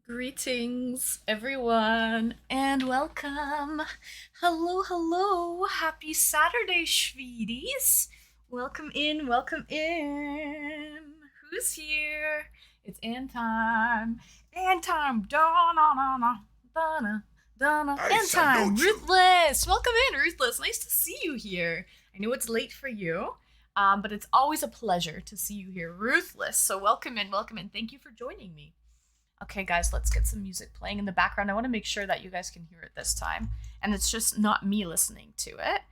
Greetings, everyone, and welcome. Hello, hello. Happy Saturday, Schweeties. Welcome in, welcome in. Who's here? It's Ann time. Ann time. Donna, Donna, Donna. Ann time. Ruthless. Welcome in, Ruthless. Nice to see you here. I know it's late for you, but it's always a pleasure to see you here, Ruthless. So welcome in, welcome in. Thank you for joining me. Okay, guys, let's get some music playing in the background. I want to make sure that you guys can hear it this time. And it's just not me listening to it.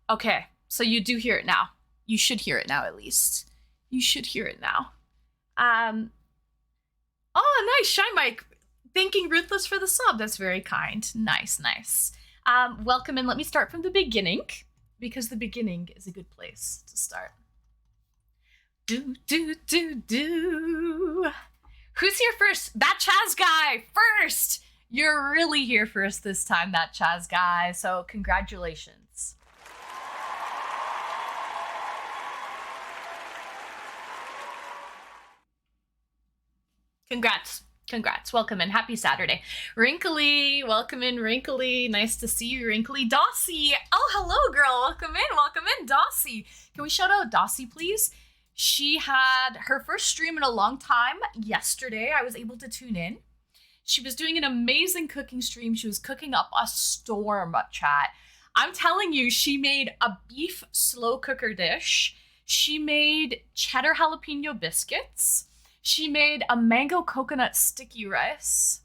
Okay. So you do hear it now. You should hear it now, at least. You should hear it now. Oh, nice. Shy Mike. Thanking Ruthless for the sub. That's very kind. Nice, nice. Welcome in. Let me start from the beginning, because the beginning is a good place to start. Do. Who's here first? That Chaz guy first. You're really here first this time, that Chaz guy. So congratulations. Congrats. Welcome in. Happy Saturday. Wrinkly, welcome in, Wrinkly. Nice to see you, Wrinkly. Dossie. Oh, hello, girl. Welcome in, Dossie. Can we shout out Dossie, please? She had her first stream in a long time yesterday. I was able to tune in. She was doing an amazing cooking stream. She was cooking up a storm, chat. I'm telling you, she made a beef slow cooker dish. She made cheddar jalapeno biscuits. She made a mango coconut sticky rice.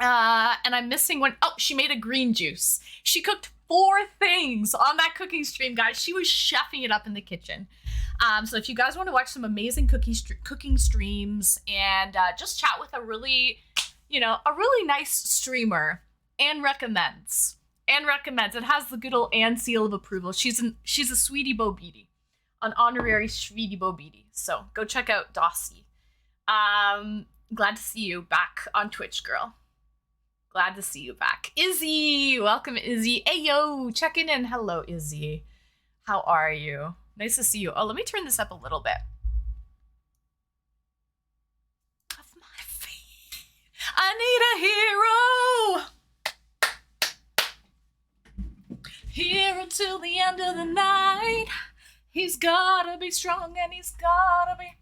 And I'm missing one. Oh, she made a green juice. She cooked 4 things on that cooking stream, guys. She was chefing it up in the kitchen. So if you guys want to watch some amazing cooking streams and just chat with a really nice streamer, Anne recommends. It has the good old Anne seal of approval. She's a sweetie Bo Beatty, an honorary sweetie Bo Beatty. So go check out Dossie. Glad to see you back on Twitch, girl. Glad to see you back. Izzy, welcome, Izzy. Ayo, checking in. Hello, Izzy. How are you? Nice to see you. Oh, let me turn this up a little bit. Of my feet. I need a hero. Hero till the end of the night. He's gotta be strong and he's gotta be.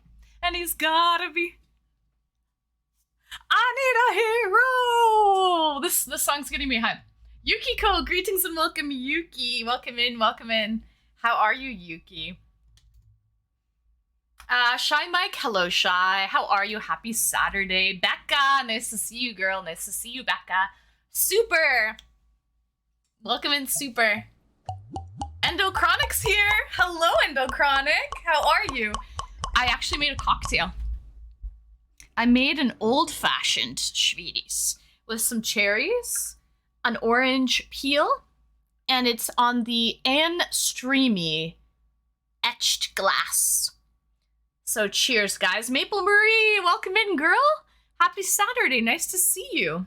I need a hero. This song's getting me hyped. Yukiko, greetings and welcome, Yuki. Welcome in. How are you, Yuki? Shy Mike, hello, Shy. How are you? Happy Saturday. Becca, nice to see you, girl. Nice to see you, Becca. Super. Welcome in, Super. Endochronic's here. Hello, Endochronic. How are you? I actually made a cocktail. I made an old-fashioned Schweeties with some cherries, an orange peel, and it's on the Anne Streamy etched glass. So cheers, guys. Maple Marie, welcome in, girl. Happy Saturday. Nice to see you.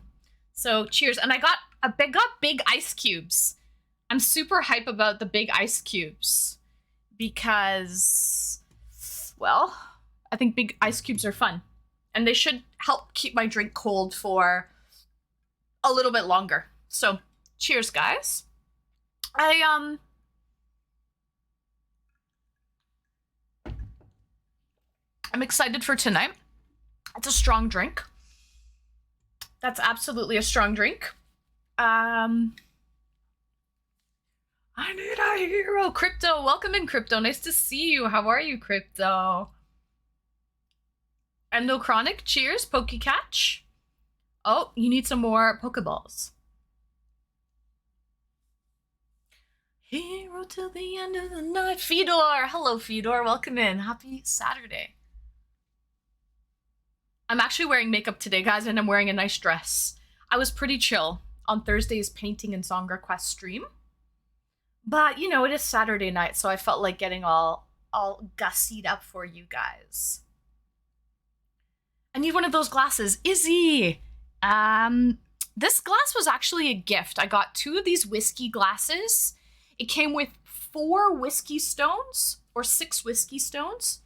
So cheers. And I got big ice cubes. I'm super hype about the big ice cubes because, well, I think big ice cubes are fun. And they should help keep my drink cold for a little bit longer. So cheers, guys. I'm excited for tonight. It's a strong drink. That's absolutely a strong drink. I need a hero. Crypto, welcome in, Crypto. Nice to see you. How are you, Crypto? Endochronic, cheers. Pokecatch. Oh, you need some more Pokeballs. Hero till the end of the night. Fedor, hello, Fedor. Welcome in. Happy Saturday. I'm actually wearing makeup today, guys, and I'm wearing a nice dress. I was pretty chill on Thursday's painting and song request stream. But, you know, it is Saturday night, so I felt like getting all gussied up for you guys. I need one of those glasses. Izzy! This glass was actually a gift. I got 2 of these whiskey glasses. It came with 4 whiskey stones, or 6 whiskey stones,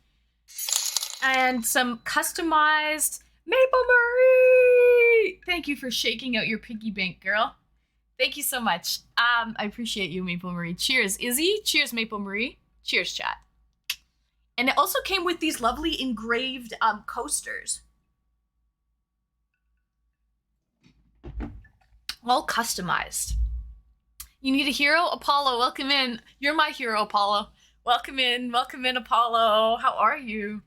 and some customized Maple Marie! Thank you for shaking out your piggy bank, girl. Thank you so much. I appreciate you, Maple Marie. Cheers, Izzy. Cheers, Maple Marie. Cheers, chat. And it also came with these lovely engraved coasters. All customized. You need a hero? Apollo, welcome in. You're my hero, Apollo. Welcome in, Apollo. How are you?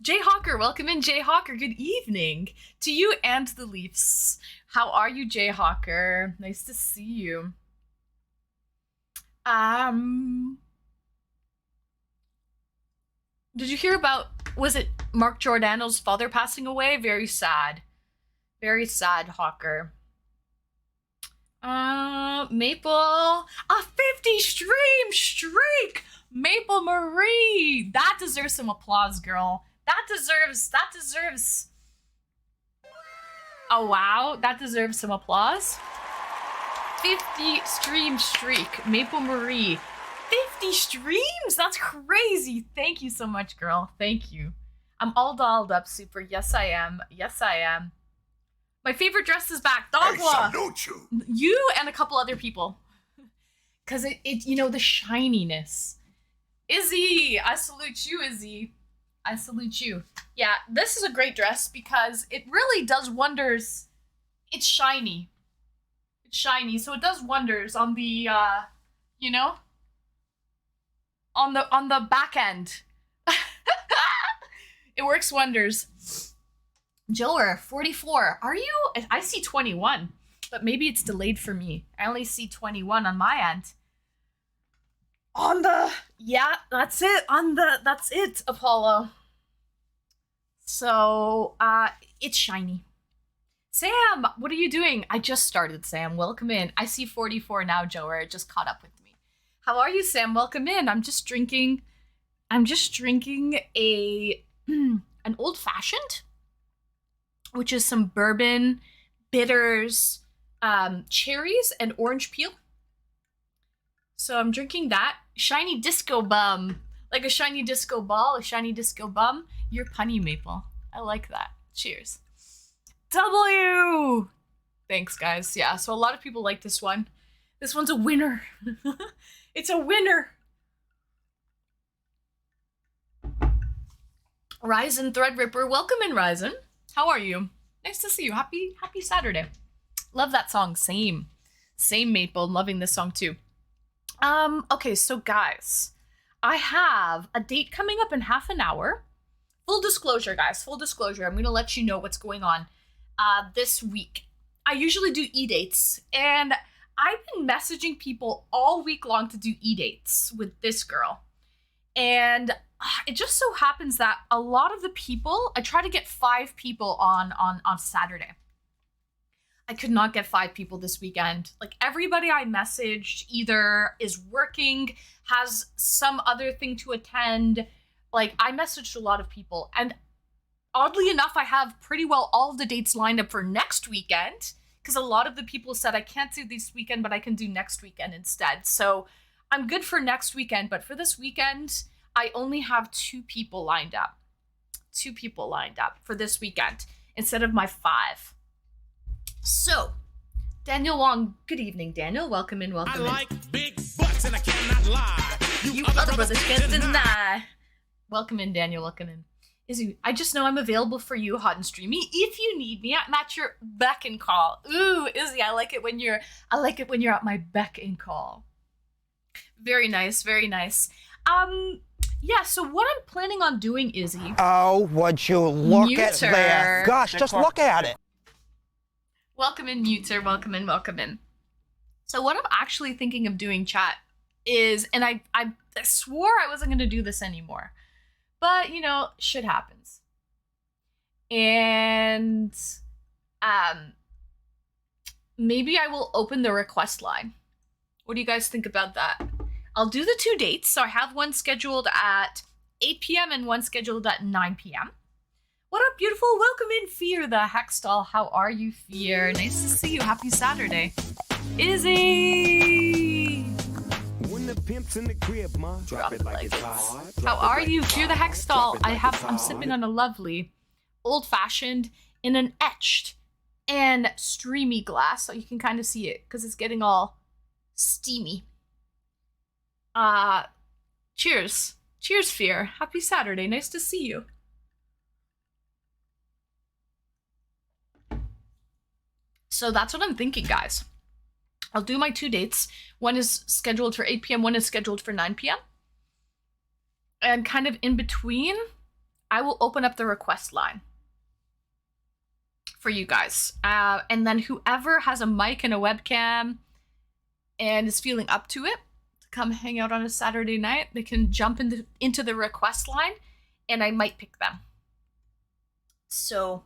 Jay Hawker, welcome in, Jay Hawker. Good evening to you and the Leafs. How are you, Jay Hawker? Nice to see you. Did you hear about, was it Mark Giordano's father passing away? Very sad. Very sad, Hawker. Maple, a 50 stream streak. Maple Marie, that deserves some applause, girl. That deserves. Oh wow, that deserves some applause. 50 stream streak, Maple Marie. 50 streams? That's crazy. Thank you so much, girl. Thank you. I'm all dolled up, super. Yes, I am. Yes, I am. My favorite dress is back. Dogwa. I salute you. You and a couple other people. Because it, you know, the shininess. Izzy, I salute you, Izzy. I salute you. Yeah, this is a great dress because it really does wonders. It's shiny. It's shiny, so it does wonders on the, you know, on the back end. It works wonders. Joer, 44. Are you? I see 21, but maybe it's delayed for me. I only see 21 on my end. On the, yeah, that's it. That's it, Apollo. So, it's shiny. Sam, what are you doing? I just started, Sam. Welcome in. I see 44 now, Joer. It just caught up with me. How are you, Sam? Welcome in. I'm just drinking a an old fashioned, which is some bourbon, bitters, cherries, and orange peel. So I'm drinking that. Shiny disco bum. Like a shiny disco ball, a shiny disco bum. You're punny, Maple. I like that. Cheers. W! Thanks, guys. Yeah, so a lot of people like this one. This one's a winner. It's a winner. Ryzen Threadripper. Welcome in, Ryzen. How are you? Nice to see you. Happy Saturday. Love that song. Same, Maple. Loving this song too. Okay, so guys, I have a date coming up in half an hour. Full disclosure, guys. Full disclosure. I'm gonna let you know what's going on this week. I usually do eDates, and I've been messaging people all week long to do eDates with this girl. And it just so happens that a lot of the people, I try to get 5 people on Saturday. I could not get 5 people this weekend. Like, everybody I messaged either is working, has some other thing to attend. Like, I messaged a lot of people, and oddly enough, I have pretty well all of the dates lined up for next weekend, because a lot of the people said I can't do this weekend, but I can do next weekend instead. So I'm good for next weekend, but for this weekend, I only have 2 people lined up. 2 people lined up for this weekend instead of my 5. So, Daniel Wong, good evening, Daniel. Welcome in, welcome in. I like big butts and I cannot lie. You other brothers can't deny. Welcome in, Daniel, welcome in. Izzy, I just know I'm available for you, hot and streamy. If you need me, I'm at your beck and call. Ooh, Izzy, I like it when you're at my beck and call. Very nice, very nice. Yeah, so what I'm planning on doing, Izzy. Oh, would you look at that? Gosh, just look at it. Welcome in, Muter. Welcome in, welcome in. So what I'm actually thinking of doing, chat, is, and I swore I wasn't going to do this anymore. But, you know, shit happens. And maybe I will open the request line. What do you guys think about that? I'll do the 2 dates. So I have one scheduled at 8 p.m. and one scheduled at 9 p.m. What up, beautiful? Welcome in, Fear the Hextall. How are you, Fear? Nice to see you. Happy Saturday. Izzy! When the pimp's in the crib, ma, drop it like it's hot. How are you, Fear the Hextall? I'm sipping on a lovely old-fashioned in an etched and streamy glass, so you can kind of see it because it's getting all steamy. Cheers. Cheers, Fear. Happy Saturday. Nice to see you. So that's what I'm thinking, guys. I'll do my 2 dates. One is scheduled for 8 p.m., one is scheduled for 9 p.m. And kind of in between, I will open up the request line for you guys. And then whoever has a mic and a webcam and is feeling up to it, to come hang out on a Saturday night, they can jump into the request line and I might pick them. So,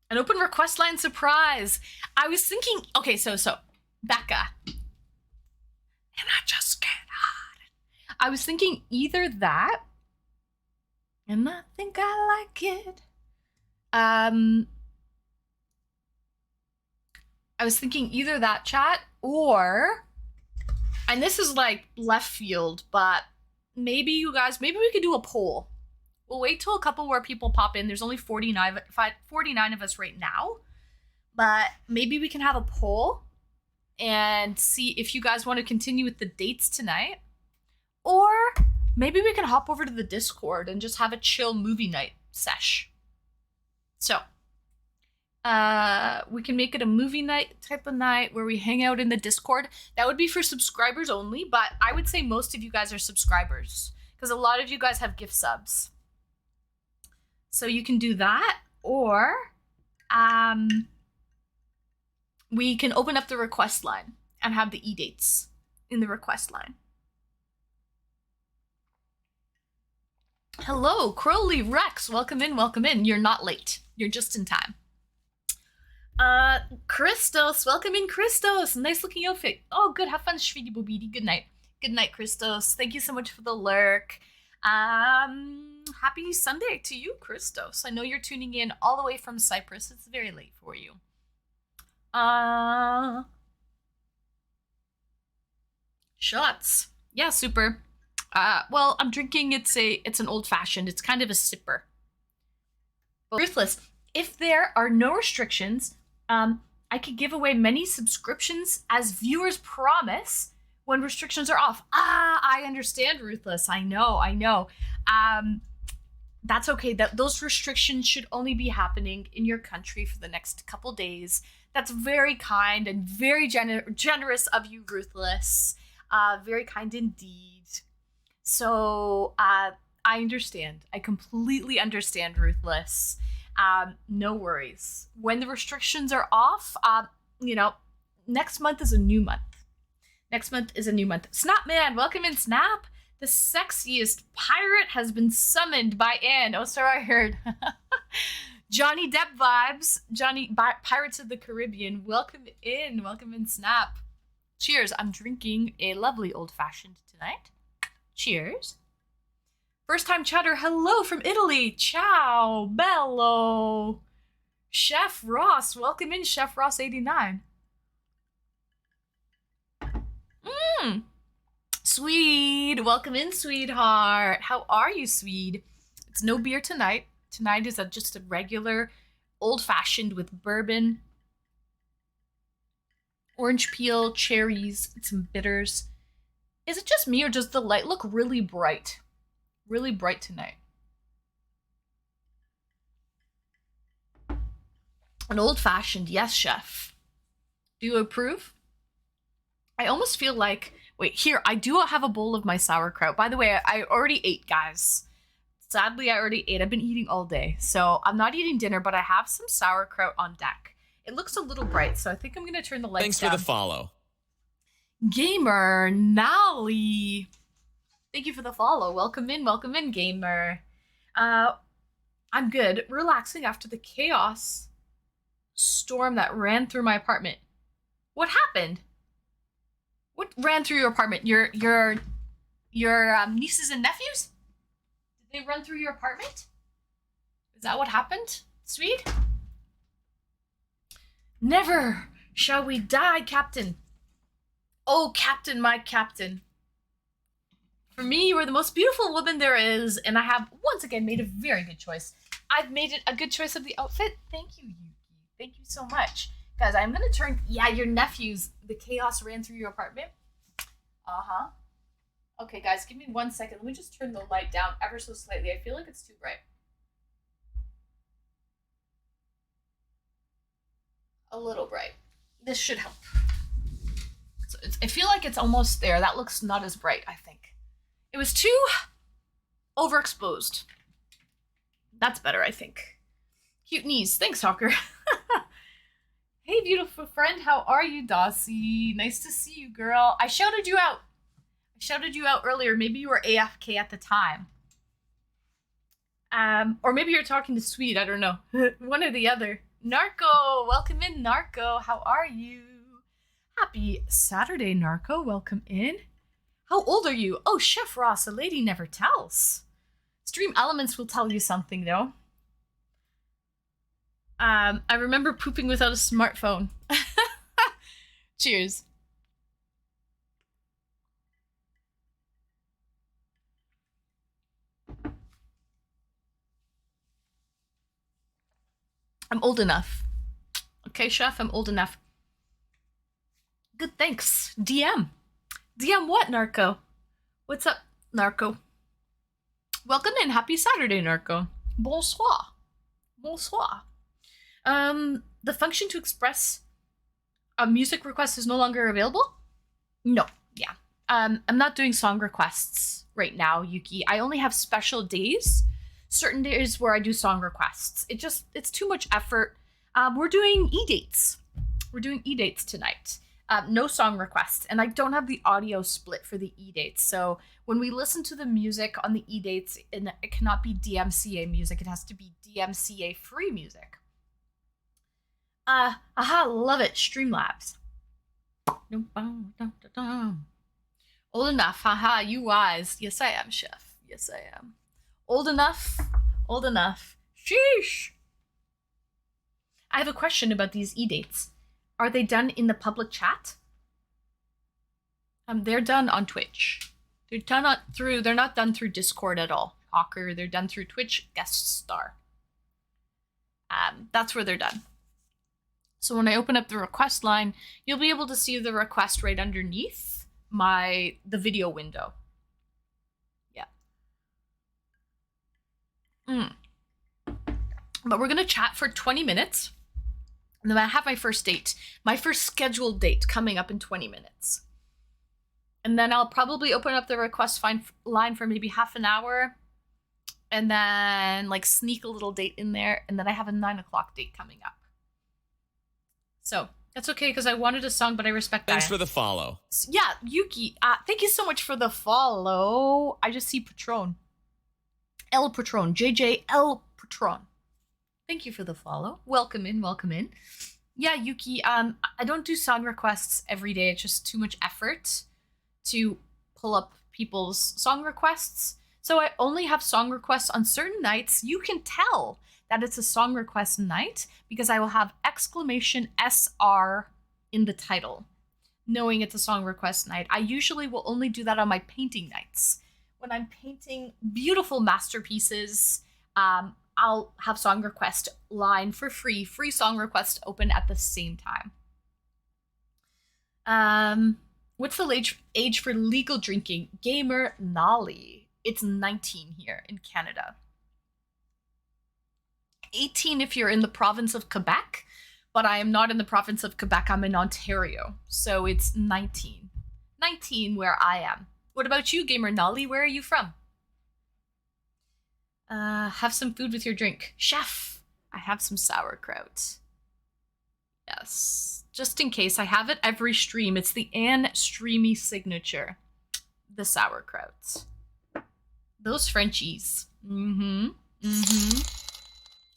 an open request line surprise. I was thinking, okay, so Becca. And I just get hot. I was thinking either that, and I think I like it. I was thinking either that, chat, or, and this is like left field, but maybe you guys, maybe we could do a poll. We'll wait till a couple more people pop in. There's only 49 of us right now, but maybe we can have a poll and see if you guys want to continue with the dates tonight, or maybe we can hop over to the Discord and just have a chill movie night sesh. So, we can make it a movie night type of night where we hang out in the Discord. That would be for subscribers only, but I would say most of you guys are subscribers because a lot of you guys have gift subs. So you can do that, or we can open up the request line and have the eDates in the request line. Hello, Crowley Rex. Welcome in, welcome in. You're not late. You're just in time. Christos. Welcome in, Christos. Nice looking outfit. Oh, good. Have fun, Shvigi Bobidi. Good night. Good night, Christos. Thank you so much for the lurk. Happy Sunday to you, Christos. I know you're tuning in all the way from Cyprus. It's very late for you. Shots. Yeah, super. Well, I'm drinking, it's an old-fashioned. It's kind of a sipper. Ruthless. If there are no restrictions, I could give away many subscriptions as viewers promise when restrictions are off. I understand, Ruthless. I know. That's okay. Those restrictions should only be happening in your country for the next couple days. That's very kind and very generous of you, Ruthless. Very kind indeed. So, I understand. I completely understand, Ruthless. No worries. When the restrictions are off, next month is a new month. Snapman, welcome in, Snap. The sexiest pirate has been summoned by Anne. Oh, sorry, I heard. Johnny Depp vibes. Pirates of the Caribbean. Welcome in, Snap. Cheers. I'm drinking a lovely old-fashioned tonight. Cheers. First time chatter, hello from Italy. Ciao, bello. Chef Ross, welcome in, Chef Ross 89. Swede, welcome in, sweetheart. How are you, Swede? It's no beer tonight. Tonight is just a regular old-fashioned with bourbon, orange peel, cherries, and some bitters. Is it just me or does the light look really bright? Really bright tonight. An old-fashioned, yes, chef. Do you approve? I almost feel like... Wait, here, I do have a bowl of my sauerkraut. By the way, I already ate, guys. Sadly, I already ate. I've been eating all day. So I'm not eating dinner, but I have some sauerkraut on deck. It looks a little bright, so I think I'm going to turn the lights down. Thanks for the follow. Gamer Nally. Thank you for the follow. Welcome in, Gamer. I'm good. Relaxing after the chaos storm that ran through my apartment. What happened? What ran through your apartment? Your nieces and nephews? Did they run through your apartment? Is that what happened, Swede? Never shall we die, Captain. Oh, Captain, my Captain. For me, you are the most beautiful woman there is, and I have once again made a very good choice. I've made it a good choice of the outfit. Thank you, Yuki. Thank you so much. Guys, I'm gonna turn, yeah, your nephews, the chaos ran through your apartment. Uh-huh. Okay, guys, give me 1 second. Let me just turn the light down ever so slightly. I feel like it's too bright. A little bright. This should help. So I feel like it's almost there. That looks not as bright, I think. It was too overexposed. That's better, I think. Cute knees. Thanks, Hawker. Hey, beautiful friend. How are you, Dossie? Nice to see you, girl. I shouted you out. I shouted you out earlier. Maybe you were AFK at the time. Or maybe you're talking to Sweet. I don't know. One or the other. Narco. Welcome in, Narco. How are you? Happy Saturday, Narco. Welcome in. How old are you? Oh, Chef Ross, a lady never tells. Stream Elements will tell you something, though. I remember pooping without a smartphone. Cheers. I'm old enough. Okay, Chef, I'm old enough. Good, thanks. DM. DM what, Narco? What's up, Narco? Welcome in. Happy Saturday, Narco. Bonsoir. Bonsoir. The function to express a music request is no longer available? No, yeah. I'm not doing song requests right now, Yuki. I only have special days, certain days where I do song requests. It's too much effort. We're doing eDates. We're doing eDates tonight. No song requests, and I don't have the audio split for the eDates. So when we listen to the music on the eDates, it cannot be DMCA music. It has to be DMCA free music. Love it. Streamlabs. Old enough, haha, you wise. Yes, I am, Chef. Yes, I am. Old enough. Old enough. Sheesh. I have a question about these eDates. Are they done in the public chat? They're done on Twitch. They're not done through Discord at all. Hawker, they're done through Twitch guest star. That's where they're done. So when I open up the request line, you'll be able to see the request right underneath the video window. Yeah. But we're gonna chat for 20 minutes. And then I have my first scheduled date coming up in 20 minutes. And then I'll probably open up the request line for maybe half an hour. And then like sneak a little date in there. And then I have a 9 o'clock date coming up. So that's okay because I wanted a song, but I respect that. Thanks for the follow. Yeah, Yuki, thank you so much for the follow. I just see Patron. El Patron. JJ El Patron. Thank you for the follow. Welcome in, welcome in. Yeah, Yuki, I don't do song requests every day. It's just too much effort to pull up people's song requests. So I only have song requests on certain nights. You can tell that it's a song request night because I will have exclamation SR in the title, knowing it's a song request night. I usually will only do that on my painting nights. When I'm painting beautiful masterpieces, I'll have song request line for free song request open at the same time. What's the age for legal drinking? Gamer Nolly. It's 19 here in Canada. 18 if you're in the province of Quebec, but I am not in the province of Quebec. I'm in Ontario, so it's 19. 19 where I am. What about you, Gamer Nolly? Where are you from? Have some food with your drink. Chef, I have some sauerkraut. Yes, just in case. I have it every stream. It's the Anne Streamy signature. The sauerkraut. Those Frenchies.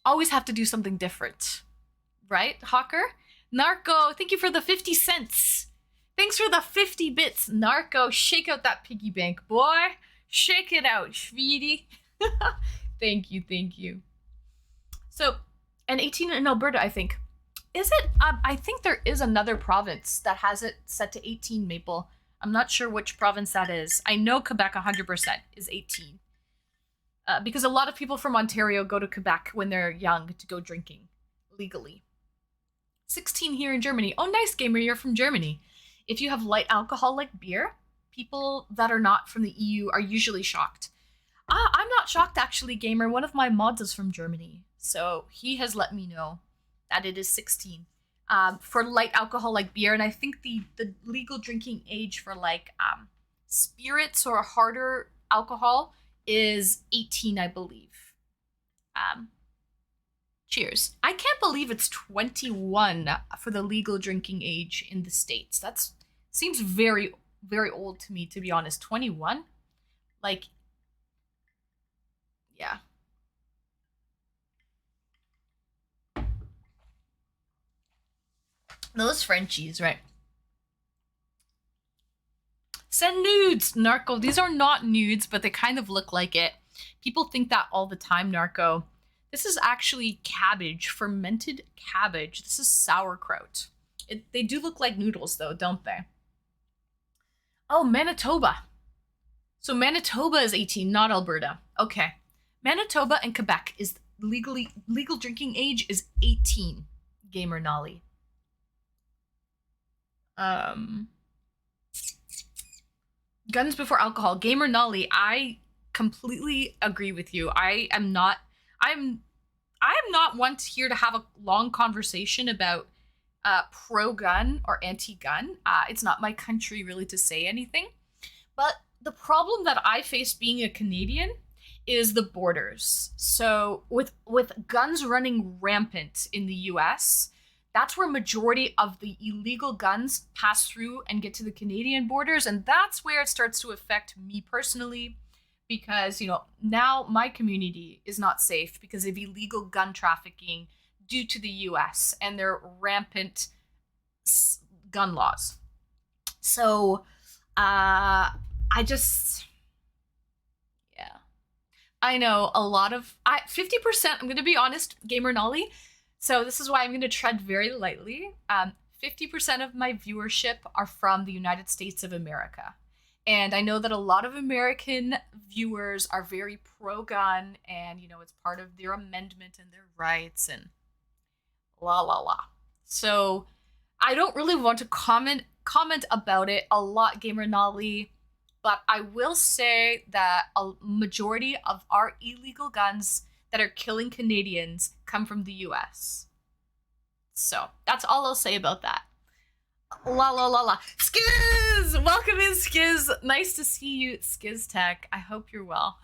Always have to do something different. Right, Hawker? Narco, thank you for the 50 cents. Thanks for the 50 bits. Narco, shake out that piggy bank, boy. Shake it out, sweetie. Thank you, thank you. So, and 18 in Alberta, I think. Is it? I think there is another province that has it set to 18, Maple. I'm not sure which province that is. I know Quebec 100% is 18. because a lot of people from Ontario go to Quebec when they're young to go drinking legally. 16 here in Germany. Oh, nice, gamer, you're from Germany. If you have light alcohol like beer, people that are not from the EU are usually shocked. I'm not shocked, actually, gamer. One of my mods is from Germany, so he has let me know that it is 16 for light alcohol like beer, and I think the legal drinking age for like spirits or harder alcohol is 18, I believe. Cheers. I can't believe it's 21 for the legal drinking age in the States. That seems very, very old to me, to be honest. 21? Like, yeah. Those Frenchies, right? Send nudes, Narco. These are not nudes, but they kind of look like it. People think that all the time, Narco. This is actually cabbage, fermented cabbage. This is sauerkraut. They do look like noodles, though, don't they? Oh, Manitoba. So Manitoba is 18, not Alberta. Okay. Manitoba and Quebec is legal drinking age is 18. Gamer Nolly. Guns before alcohol. Gamer Nolly, I completely agree with you. I'm not one here to have a long conversation about pro-gun or anti-gun. It's not my country really to say anything. But the problem that I face being a Canadian is the borders. So with guns running rampant in the US, that's where majority of the illegal guns pass through and get to the Canadian borders, and that's where it starts to affect me personally, because, you know, now my community is not safe because of illegal gun trafficking due to the US and their rampant gun laws. So, I know a lot of 50%. I'm gonna be honest, Gamer Nolly. So this is why I'm gonna tread very lightly. 50% of my viewership are from the United States of America, and I know that a lot of American viewers are very pro-gun, and you know it's part of their amendment and their rights and la la la. So I don't really want to comment about it a lot, Gamer Nolly. But I will say that a majority of our illegal guns that are killing Canadians come from the US. So that's all I'll say about that. La la la la. Skiz! Welcome in, Skiz. Nice to see you, Skiz Tech. I hope you're well.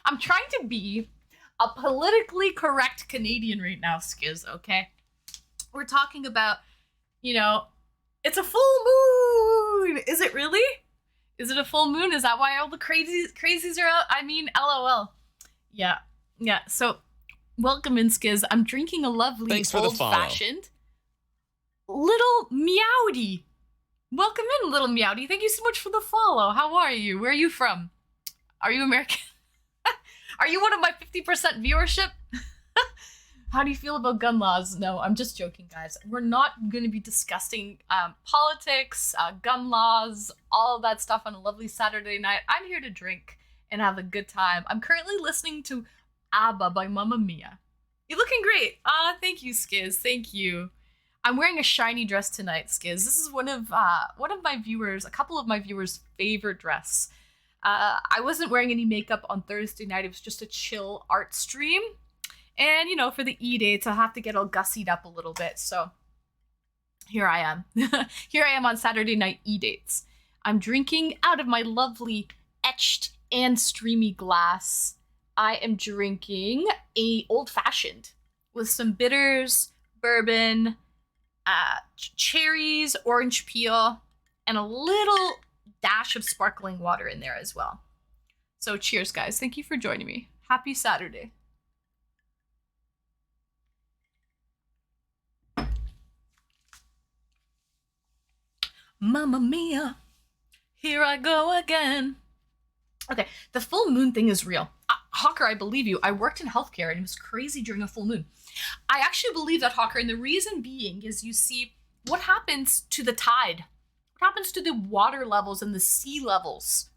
I'm trying to be a politically correct Canadian right now, Skiz, okay? We're talking about, you know, it's a full moon. Is it really? Is it a full moon? Is that why all the crazies are out? I mean, LOL. Yeah. So, welcome in, Skiz. I'm drinking a lovely old-fashioned Little Meowdy. Welcome in, Little Meowdy. Thank you so much for the follow. How are you? Where are you from? Are you American? Are you one of my 50% viewership? How do you feel about gun laws? No, I'm just joking, guys. We're not going to be discussing politics, gun laws, all of that stuff on a lovely Saturday night. I'm here to drink and have a good time. I'm currently listening to ABBA by Mamma Mia. You're looking great. Thank you, Skiz. Thank you. I'm wearing a shiny dress tonight, Skiz. This is one of my viewers, a couple of my viewers' favorite dress. I wasn't wearing any makeup on Thursday night. It was just a chill art stream. And, you know, for the eDates, I'll have to get all gussied up a little bit. So here I am. Here I am on Saturday night eDates. I'm drinking out of my lovely etched and streamy glass. I am drinking a old-fashioned with some bitters, bourbon, cherries, orange peel, and a little dash of sparkling water in there as well. So cheers, guys. Thank you for joining me. Happy Saturday. Mamma mia, here I go again. Okay, the full moon thing is real. Hawker, I believe you. I worked in healthcare and it was crazy during a full moon. I actually believe that, Hawker, and the reason being is you see what happens to the tide. What happens to the water levels and the sea levels?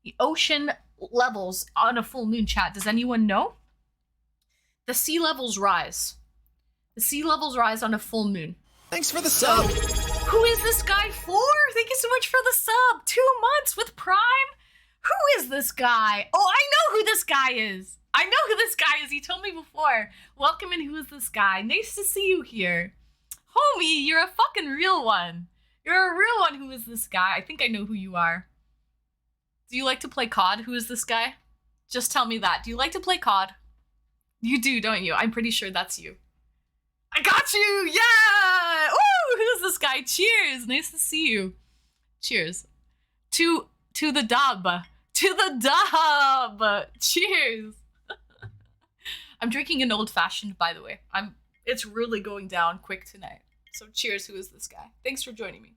The ocean levels on a full moon, chat? Does anyone know? The sea levels rise. The sea levels rise on a full moon. Thanks for the sub. Who is this guy for? Thank you so much for the sub. 2 months with Prime. Who is this guy? Oh, I know who this guy is. I know who this guy is. He told me before. Welcome in. Who is this guy? Nice to see you here. Homie, you're a fucking real one. You're a real one. Who is this guy? I think I know who you are. Do you like to play COD? Who is this guy? Just tell me that. Do you like to play COD? You do, don't you? I'm pretty sure that's you. I got you! Yeah! Woo! Who's this guy? Cheers! Nice to see you. Cheers. To the dub. To the dub! Cheers! I'm drinking an old-fashioned, by the way. It's really going down quick tonight. So cheers, who is this guy? Thanks for joining me.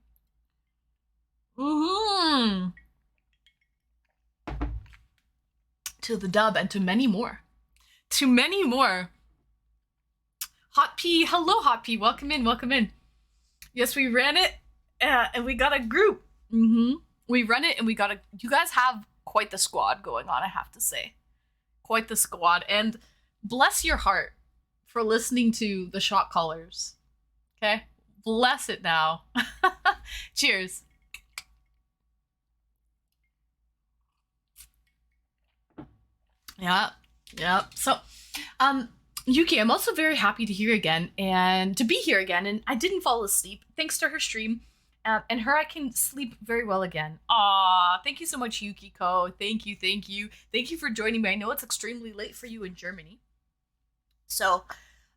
To the dub and to many more. To many more. Hot P, hello Hot P, welcome in, welcome in. Yes, we ran it and we got a group. We run it and we got you guys have quite the squad going on, I have to say. Quite the squad, and bless your heart for listening to the shot callers. Okay? Bless it now. Cheers. Yeah. So, Yuki, I'm also very happy to hear again and to be here again. And I didn't fall asleep thanks to her stream. And her, I can sleep very well again. Aw, thank you so much, Yukiko. Thank you. Thank you for joining me. I know it's extremely late for you in Germany. So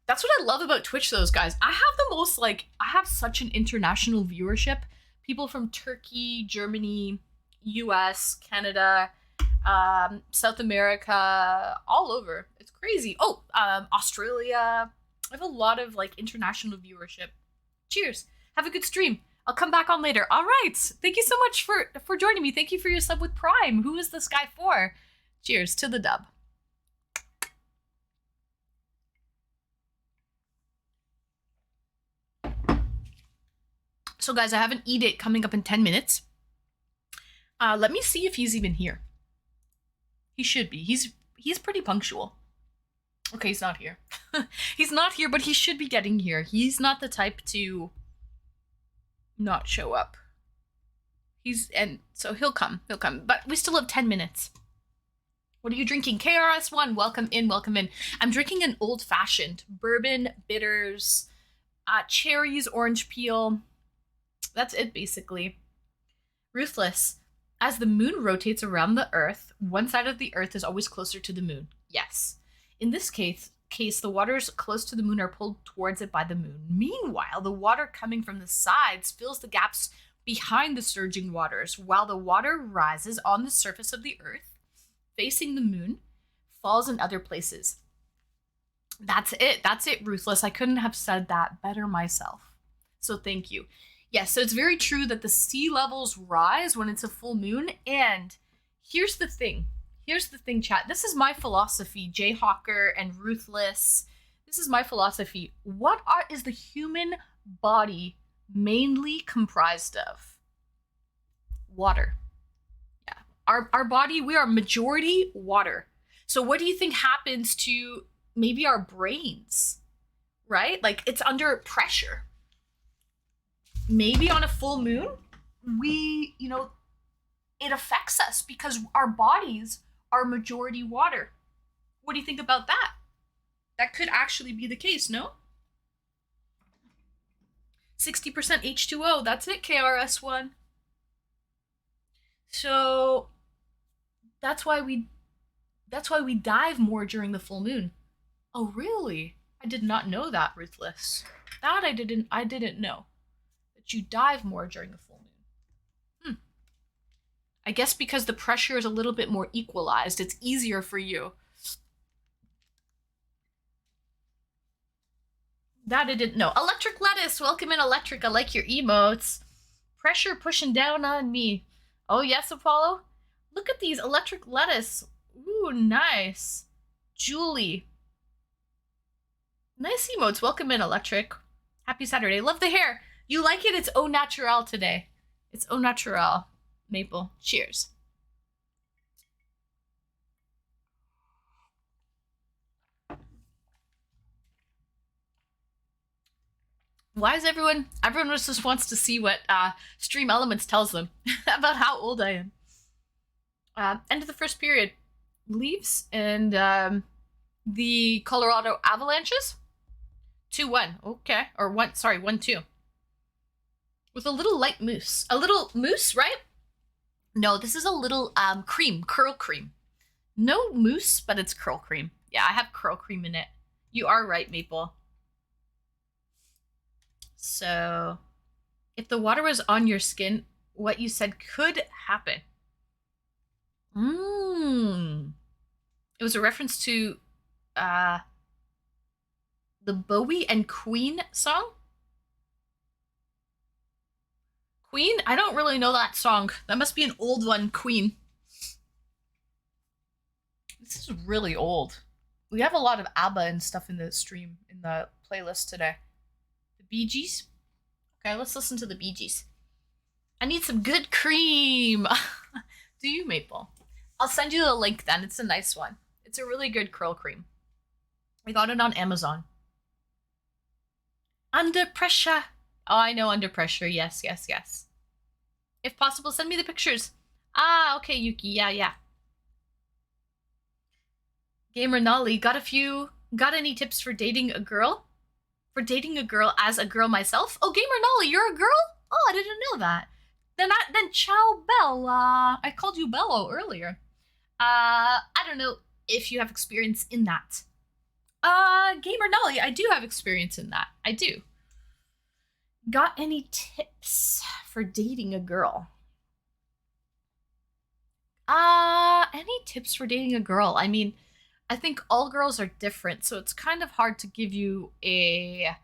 that's what I love about Twitch, those guys. I have such an international viewership. People from Turkey, Germany, US, Canada, South America, all over. It's crazy. Oh, Australia. I have a lot of international viewership. Cheers. Have a good stream. I'll come back on later. All right. Thank you so much for joining me. Thank you for your sub with Prime. Who is this guy for? Cheers to the dub. So guys, I have an eDate coming up in 10 minutes. Let me see if he's even here. He should be. He's pretty punctual. Okay, he's not here. He's not here, but he should be getting here. He's not the type to not show up. So he'll come. But we still have 10 minutes. What are you drinking? KRS1, welcome in. I'm drinking an old-fashioned bourbon, bitters, cherries, orange peel. That's it, basically. Ruthless. As the moon rotates around the Earth, one side of the Earth is always closer to the moon. Yes. In this case, the waters close to the moon are pulled towards it by the moon. Meanwhile, the water coming from the sides fills the gaps behind the surging waters, while the water rises on the surface of the Earth, facing the moon, falls in other places. That's it, Ruthless. I couldn't have said that better myself. So thank you. Yes, so it's very true that the sea levels rise when it's a full moon. And here's the thing, chat. This is my philosophy, Jayhawker and Ruthless. This is my philosophy. What is the human body mainly comprised of? Water. Yeah. Our body, we are majority water. So what do you think happens to maybe our brains? Right? It's under pressure. Maybe on a full moon, it affects us because our bodies are majority water. What do you think about that? That could actually be the case, no? 60% H2O, that's it, KRS1. So that's why we dive more during the full moon. Oh, really? I did not know that, Ruthless. That I didn't know. You dive more during the full moon. I guess because the pressure is a little bit more equalized, it's easier for you. That I didn't know. Electric Lettuce, welcome in, Electric. I like your emotes. Pressure pushing down on me. Oh yes, Apollo. Look at these, Electric Lettuce. Ooh, nice. Julie. Nice emotes. Welcome in, Electric. Happy Saturday. Love the hair. You like it? It's au naturel today. It's au naturel. Maple. Cheers. Why is everyone just wants to see what Stream Elements tells them about how old I am. End of the first period. Leaves and the Colorado Avalanches. 2-1. Okay. Or 1-2. With a little light mousse. A little mousse, right? No, this is a little cream, curl cream. No mousse, but it's curl cream. Yeah, I have curl cream in it. You are right, Maple. So, if the water was on your skin, what you said could happen. It was a reference to the Bowie and Queen song. Queen? I don't really know that song. That must be an old one, Queen. This is really old. We have a lot of ABBA and stuff in the stream, in the playlist today. The Bee Gees? Okay, let's listen to the Bee Gees. I need some good cream. Do you, Maple? I'll send you the link then. It's a nice one. It's a really good curl cream. I got it on Amazon. Under Pressure. Oh, I know Under Pressure. Yes, yes, yes. If possible, send me the pictures. Ah, okay, Yuki. Yeah. Gamer Nolly, got any tips for dating a girl? For dating a girl as a girl myself? Oh, Gamer Nolly, you're a girl? Oh, I didn't know that. Then ciao Bella. I called you Bello earlier. I don't know if you have experience in that. Gamer Nolly, I do have experience in that. I do. Got any tips for dating a girl? Any tips for dating a girl? I mean, I think all girls are different, so it's kind of hard to give you a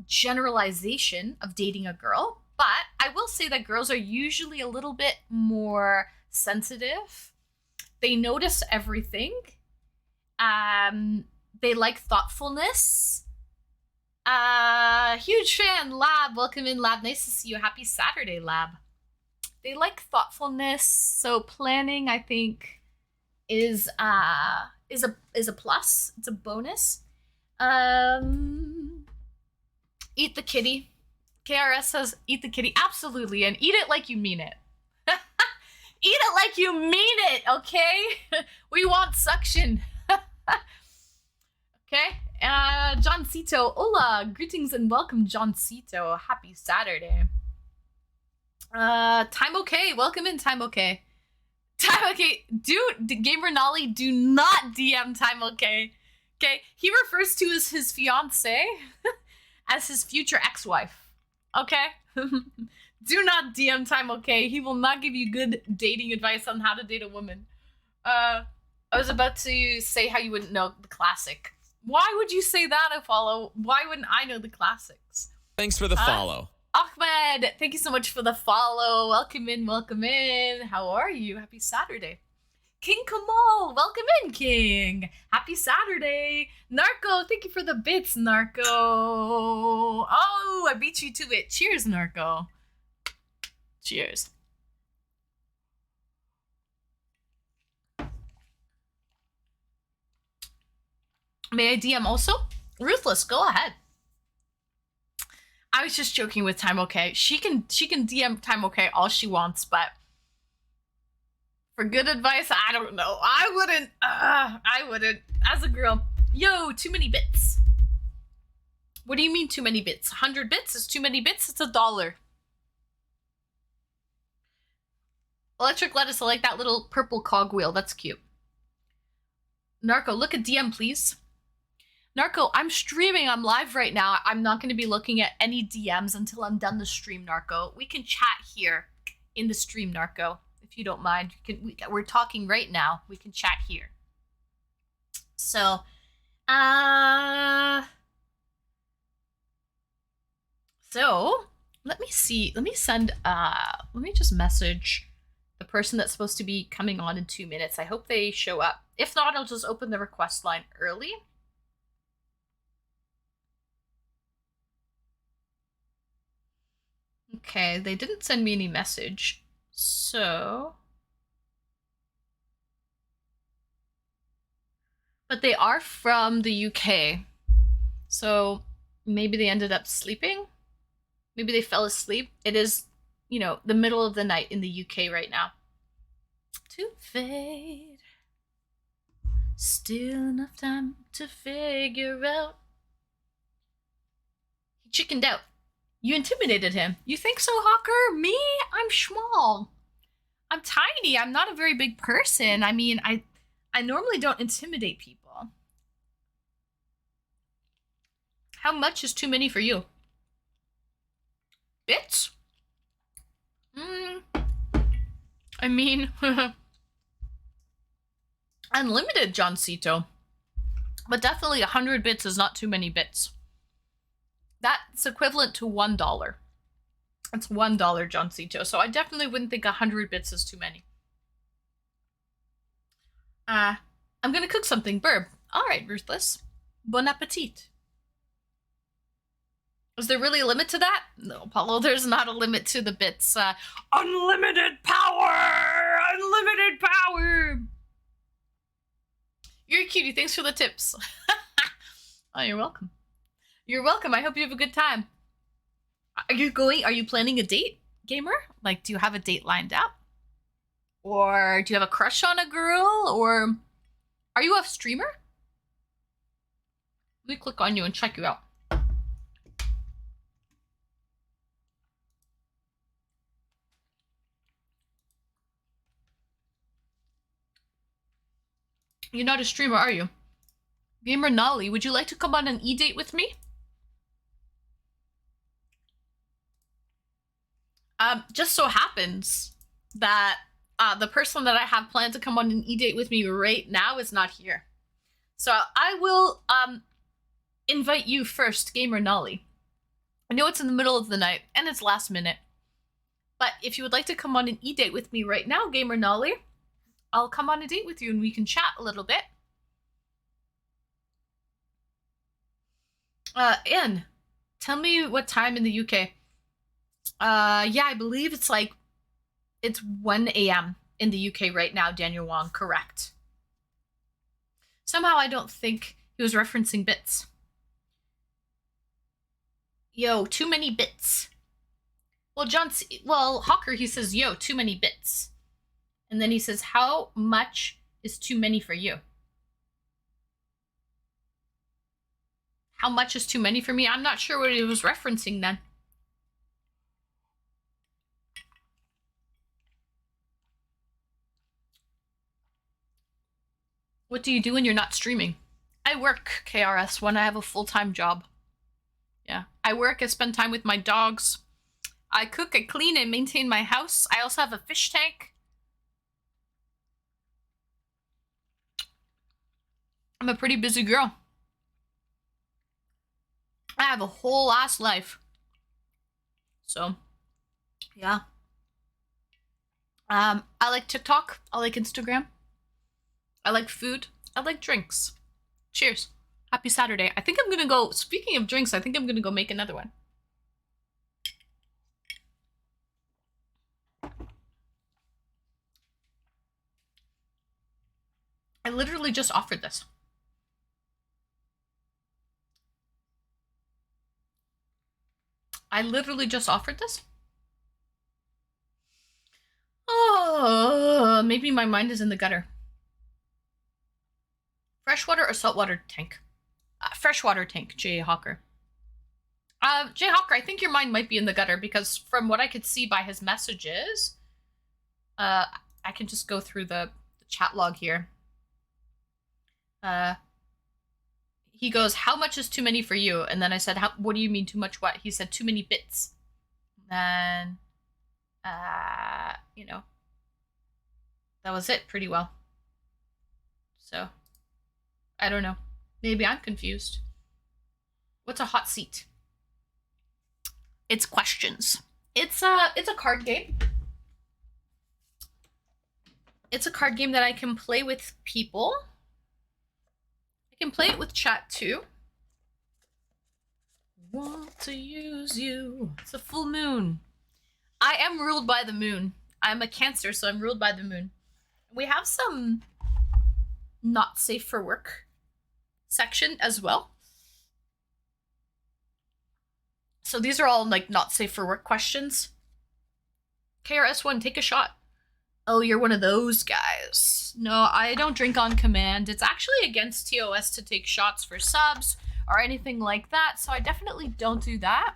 generalization of dating a girl. But I will say that girls are usually a little bit more sensitive. They notice everything. They like thoughtfulness. Huge fan, Lab. Welcome in, Lab. Nice to see you. Happy Saturday, Lab. They like thoughtfulness, so planning, I think, is a plus. It's a bonus. Eat the kitty. KRS says, eat the kitty. Absolutely, and eat it like you mean it. Eat it like you mean it, okay? We want suction. Okay? John Cito. Hola. Greetings and welcome, John Cito. Happy Saturday. Time okay. Welcome in, Time okay. Time okay. Gamer Nolly, do not DM Time okay. Okay? He refers to as his fiance as his future ex-wife. Okay? Do not DM Time okay. He will not give you good dating advice on how to date a woman. I was about to say how you wouldn't know the classic. Why would you say that, Apollo? Why wouldn't I know the classics? Thanks for the follow. Ahmed, thank you so much for the follow. Welcome in, welcome in. How are you? Happy Saturday. King Kamal, welcome in, King. Happy Saturday. Narco, thank you for the bits, Narco. Oh, I beat you to it. Cheers, Narco. Cheers. May I DM also? Ruthless, go ahead. I was just joking with Time okay. She can DM Time okay all she wants, but for good advice, I don't know. I wouldn't. As a girl, yo, too many bits. What do you mean too many bits? 100 bits is too many bits? It's $1. Electric lettuce, I like that little purple cogwheel. That's cute. Narco, look at DM, please. Narco, I'm streaming. I'm live right now. I'm not going to be looking at any DMs until I'm done the stream, Narco. We can chat here in the stream, Narco, if you don't mind. We're talking right now. We can chat here. So, let me see. Let me just message the person that's supposed to be coming on in 2 minutes. I hope they show up. If not, I'll just open the request line early. Okay, they didn't send me any message, so... But they are from the UK, so Maybe they ended up sleeping. Maybe they fell asleep. It is, you know, the middle of the night in the UK right now. To fade. Still enough time to figure out. He chickened out. You intimidated him. You think so, Hawker? Me? I'm small. I'm tiny. I'm not a very big person. I mean, I normally don't intimidate people. How much is too many for you? Bits? I mean, unlimited, John Cito. But definitely 100 bits is not too many bits. That's equivalent to $1. It's $1, John Cito. So I definitely wouldn't think 100 bits is too many. I'm gonna cook something, Burb. All right, Ruthless. Bon appetit. Is there really a limit to that? No, Paulo, there's not a limit to the bits. Unlimited power! Unlimited power! You're a cutie. Thanks for the tips. Oh, you're welcome. You're welcome. I hope you have a good time. Are you planning a date, gamer? Like, do you have a date lined up? Or do you have a crush on a girl? Or are you a streamer? Let me click on you and check you out. You're not a streamer, are you? Gamer Nolly, would you like to come on an e-date with me? Just so happens that the person that I have planned to come on an e-date with me right now is not here. So I will invite you first, Gamer Nolly. I know it's in the middle of the night and it's last minute. But if you would like to come on an e-date with me right now, Gamer Nolly, I'll come on a date with you and we can chat a little bit. Anne, tell me what time in the UK. Yeah, I believe it's 1 a.m. in the UK right now, Daniel Wong, correct. Somehow I don't think he was referencing bits. Yo, too many bits. Well, Hawker, he says, yo, too many bits. And then he says, how much is too many for you? How much is too many for me? I'm not sure what he was referencing then. What do you do when you're not streaming? I work, KRS, when I have a full-time job. Yeah, I work, I spend time with my dogs. I cook, I clean, and maintain my house. I also have a fish tank. I'm a pretty busy girl. I have a whole ass life. So, yeah. I like TikTok. I like Instagram. I like food. I like drinks. Cheers. Happy Saturday. I think I'm gonna go, speaking of drinks, I think I'm gonna go make another one. I literally just offered this. Oh, maybe my mind is in the gutter. Freshwater or saltwater tank? Freshwater tank, Jay Hawker. Jay Hawker, I think your mind might be in the gutter because from what I could see by his messages, I can just go through the chat log here. He goes, how much is too many for you? And then I said, what do you mean too much what? He said, too many bits. And, you know, that was it pretty well. So, I don't know. Maybe I'm confused. What's a hot seat? It's questions. It's a card game. It's a card game that I can play with people. I can play it with chat too. Want to use you. It's a full moon. I am ruled by the moon. I'm a Cancer, so I'm ruled by the moon. We have some not safe for work section as well. So these are all like not safe for work questions. KRS1, take a shot. Oh, you're one of those guys. No, I don't drink on command. It's actually against TOS to take shots for subs or anything like that, so I definitely don't do that.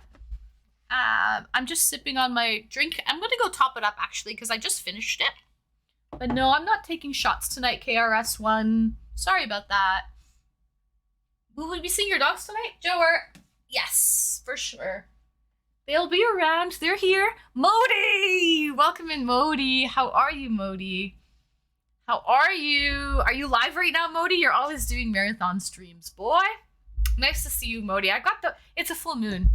I'm just sipping on my drink. I'm gonna go top it up actually because I just finished it. But no, I'm not taking shots tonight, KRS1. Sorry about that. Will we be seeing your dogs tonight, Joer? Yes, for sure. They'll be around. They're here. Modi! Welcome in, Modi. How are you, Modi? How are you? Are you live right now, Modi? You're always doing marathon streams, boy. Nice to see you, Modi. It's a full moon.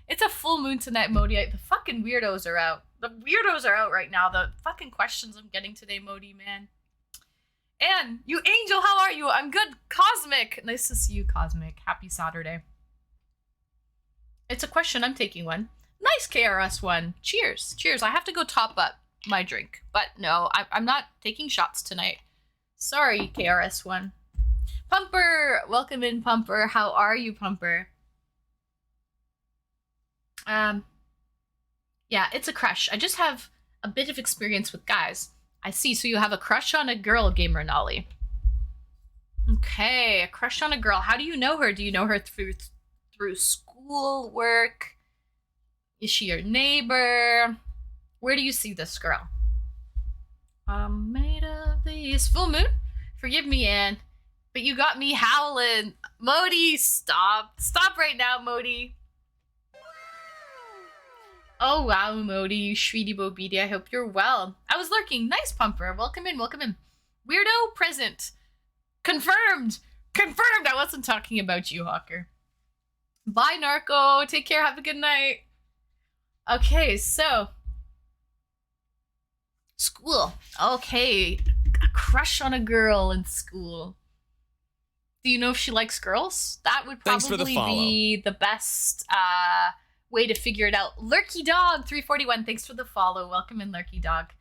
It's a full moon tonight, Modi. The fucking weirdos are out. The weirdos are out right now. The fucking questions I'm getting today, Modi, man. And you, Angel, how are you? I'm good. Cosmic. Nice to see you, Cosmic. Happy Saturday. It's a question. I'm taking one. Nice, KRS1. Cheers. Cheers. I have to go top up my drink. But no, I'm not taking shots tonight. Sorry, KRS1. Pumper. Welcome in, Pumper. How are you, Pumper? Yeah, it's a crush. I just have a bit of experience with guys. I see. So you have a crush on a girl, Gamer Nolly. Okay, a crush on a girl. How do you know her? Do you know her through school, work? Is she your neighbor? Where do you see this girl? I'm made of these. Full moon? Forgive me, Anne, but you got me howling. Modi, stop. Stop right now, Modi. Oh, wow, Modi, you sweetie bobidi. I hope you're well. I was lurking. Nice, Pumper. Welcome in, welcome in. Weirdo, present. Confirmed. Confirmed. I wasn't talking about you, Hawker. Bye, Narco. Take care. Have a good night. Okay, so. School. Okay. A crush on a girl in school. Do you know if she likes girls? That would probably be the best way to figure it out. Lurky Dog 341. Thanks for the follow. Welcome in, Lurky Dog.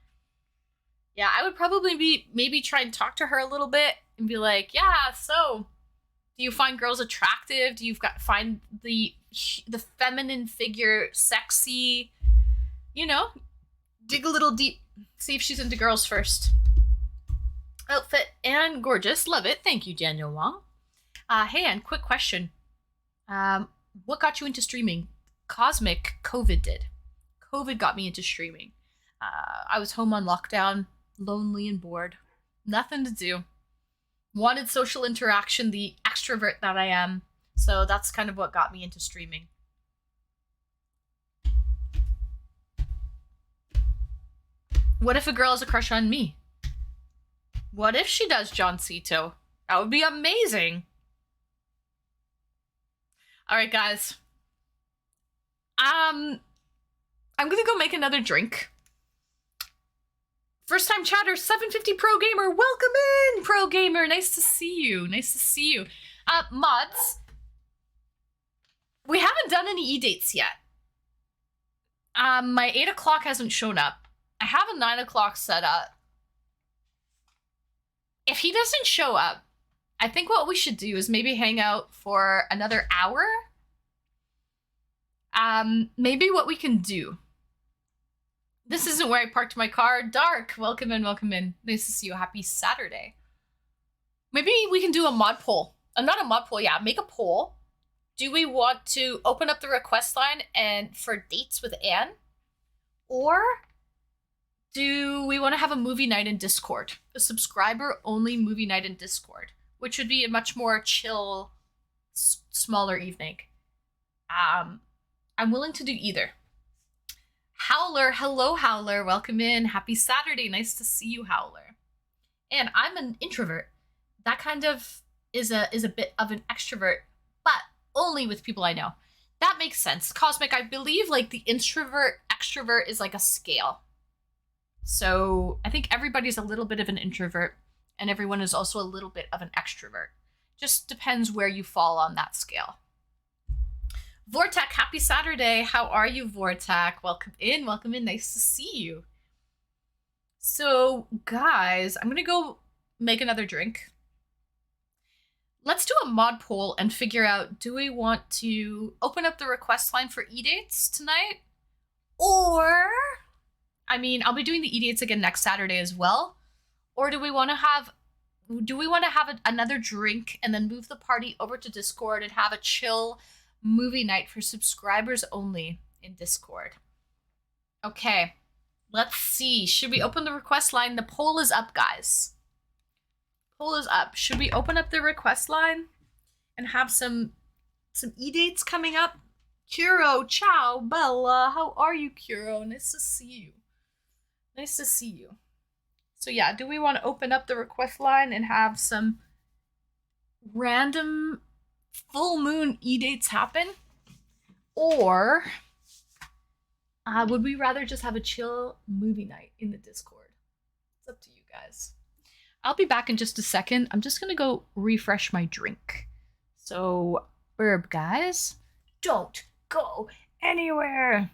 Yeah, I would probably maybe try and talk to her a little bit and be like, yeah, so do you find girls attractive? Do you find the feminine figure sexy? You know, dig a little deep. See if she's into girls first. Outfit and gorgeous. Love it. Thank you, Daniel Wong. Hey, Anne, quick question. What got you into streaming? Cosmic, COVID did. COVID got me into streaming. I was home on lockdown, lonely and bored. Nothing to do. Wanted social interaction, the extrovert that I am. So that's kind of what got me into streaming. What if a girl has a crush on me? What if she does John Cito? That would be amazing. All right, guys. I'm gonna go make another drink. First time chatter, 750 Pro Gamer. Welcome in, Pro Gamer. Nice to see you. Nice to see you. Mods, we haven't done any eDates yet. My 8 o'clock hasn't shown up. I have a 9 o'clock set up. If he doesn't show up, I think what we should do is maybe hang out for another hour. Maybe what we can do. This isn't where I parked my car. Dark, welcome in, welcome in. Nice to see you. Happy Saturday. Maybe we can do a mod poll. Not a mod poll, yeah. Make a poll. Do we want to open up the request line and for dates with Anne? Or do we want to have a movie night in Discord? A subscriber-only movie night in Discord, which would be a much more chill, smaller evening. I'm willing to do either. Howler, hello Howler, welcome in. Happy Saturday, nice to see you, Howler. And I'm an introvert. That kind of is a bit of an extrovert, but only with people I know. That makes sense. Cosmic, I believe like the introvert extrovert is like a scale. So I think everybody's a little bit of an introvert and everyone is also a little bit of an extrovert. Just depends where you fall on that scale. Vortek, happy Saturday. How are you, Vortek? Welcome in, welcome in. Nice to see you. So, guys, I'm going to go make another drink. let's do a mod poll and figure out, do we want to open up the request line for eDates tonight? Or, I mean, I'll be doing the eDates again next Saturday as well. Or do we want to have another drink and then move the party over to Discord and have a chill movie night for subscribers only in Discord? Okay, let's see. Should we open the request line? The poll is up, guys. Poll is up. Should we open up the request line and have some eDates coming up? Kuro, ciao, Bella. How are you, Kuro? Nice to see you. Nice to see you. So yeah, do we want to open up the request line and have some random full moon eDates happen? Or would we rather just have a chill movie night in the Discord? It's up to you guys. I'll be back in just a second. I'm just gonna go refresh my drink. So, Burb, guys, don't go anywhere.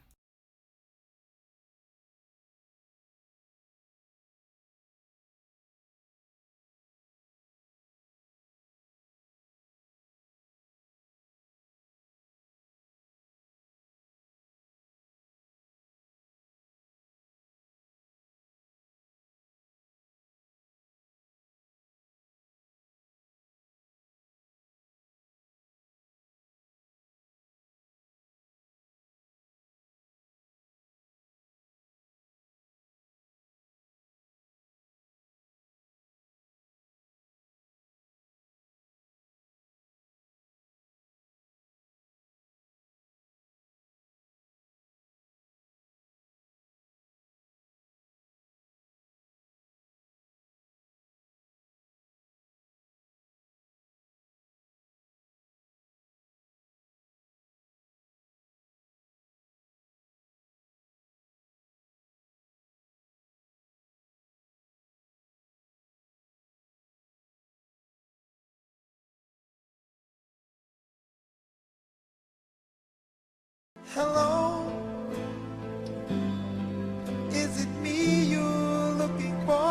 Hello, is it me you're looking for?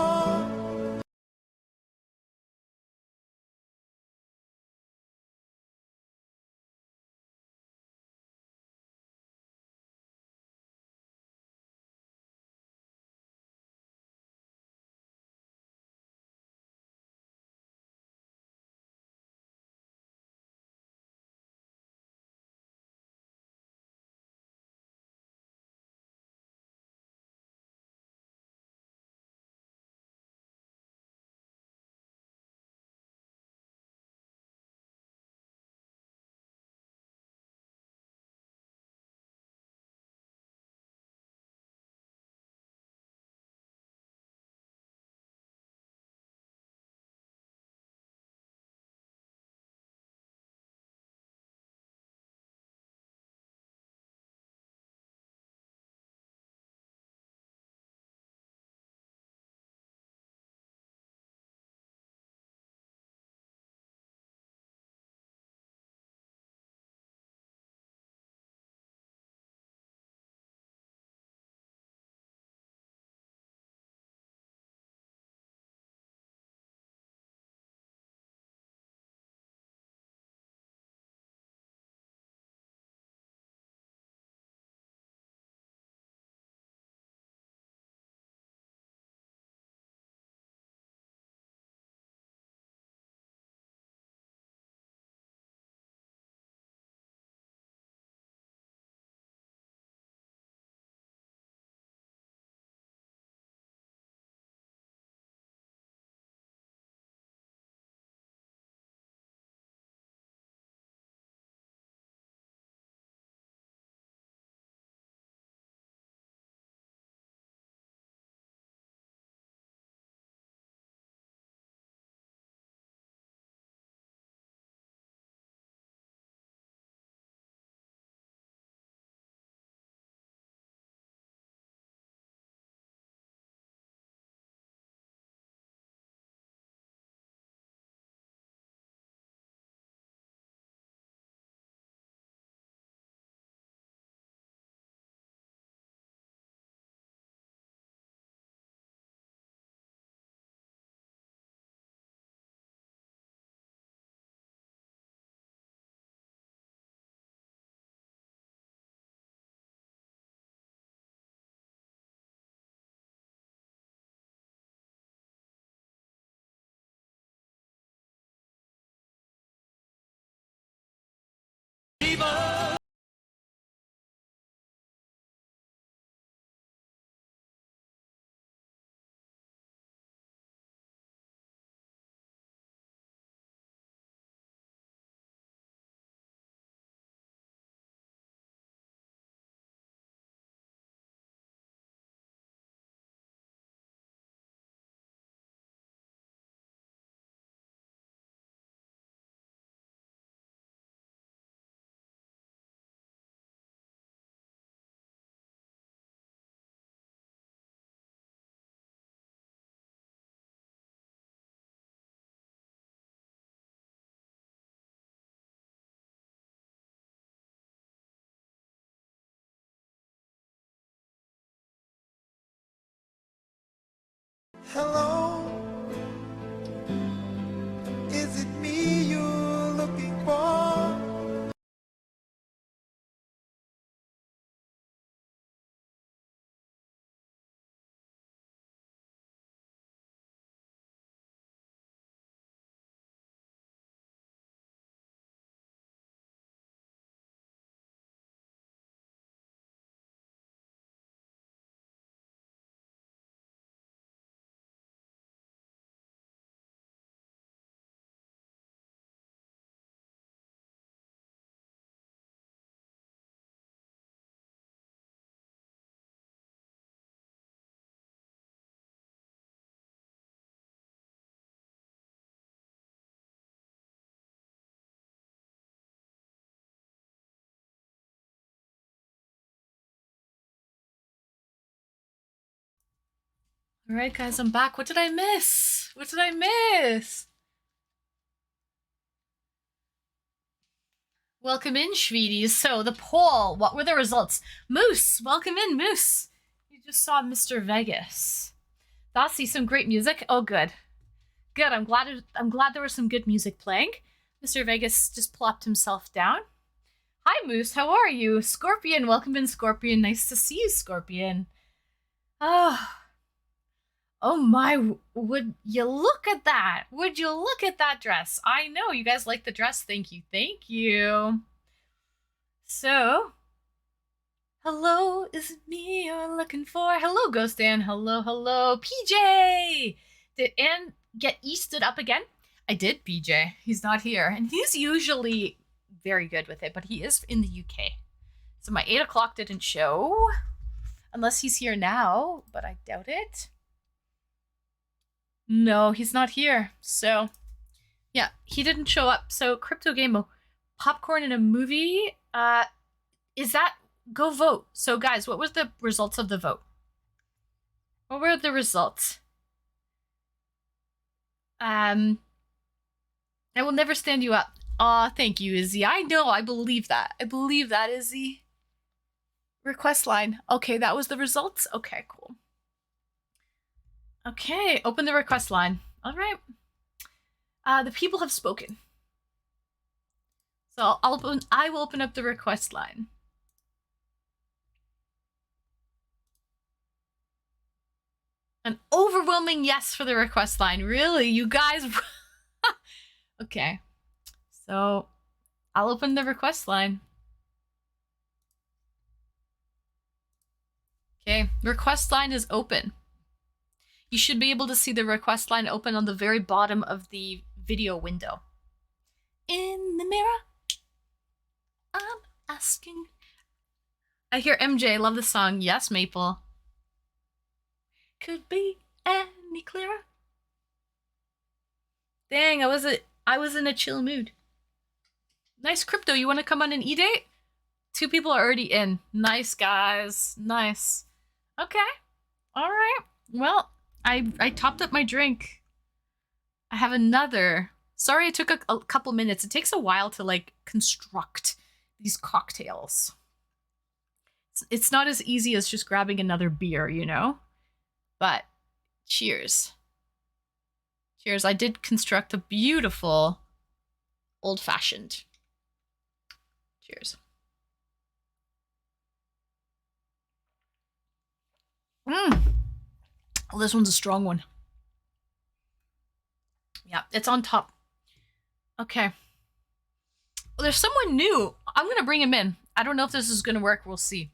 Hello, is it me you're looking for? All right, guys, I'm back. What did I miss? What did I miss? Welcome in, Schweeties. So, the poll, what were the results? Moose, welcome in, Moose. You just saw Mr. Vegas. Dossie, some great music. Oh, good. Good, I'm glad there was some good music playing. Mr. Vegas just plopped himself down. Hi, Moose, how are you? Scorpion, welcome in, Scorpion. Nice to see you, Scorpion. Oh my, would you look at that? Would you look at that dress? I know, you guys like the dress. Thank you, thank you. So, hello, is it me you're looking for? Hello, Ghost Ann. Hello, hello. PJ! Did Ann get Easted up again? I did, PJ. He's not here. And he's usually very good with it, but he is in the UK. So my 8 o'clock didn't show. Unless he's here now, but I doubt it. No, he's not here. So, yeah, he didn't show up. So, Crypto Gameo, popcorn in a movie. Is that go vote? So, guys, what was the results of the vote? What were the results? I will never stand you up. Aw, thank you, Izzy. I know, I believe that. I believe that, Izzy. Request line. Okay, that was the results? Okay, cool. Okay, open the request line. All right. The people have spoken. So I will open up the request line. An overwhelming yes for the request line. Really, you guys? Okay. So I'll open the request line. Okay, request line is open. You should be able to see the request line open on the very bottom of the video window. In the mirror, I'm asking. I hear MJ, love the song. Yes, Maple. Could be any clearer. Dang, I was in a chill mood. Nice, Crypto, you want to come on an eDate? 2 people are already in. Nice, guys. Nice. Okay. All right. Well, I topped up my drink. I have another. Sorry it took a couple minutes. It takes a while to, like, construct these cocktails. It's not as easy as just grabbing another beer, you know? But cheers. Cheers. I did construct a beautiful old-fashioned. Cheers. Oh, this one's a strong one. Yeah, it's on top. Okay. Well, there's someone new. I'm going to bring him in. I don't know if this is going to work. We'll see.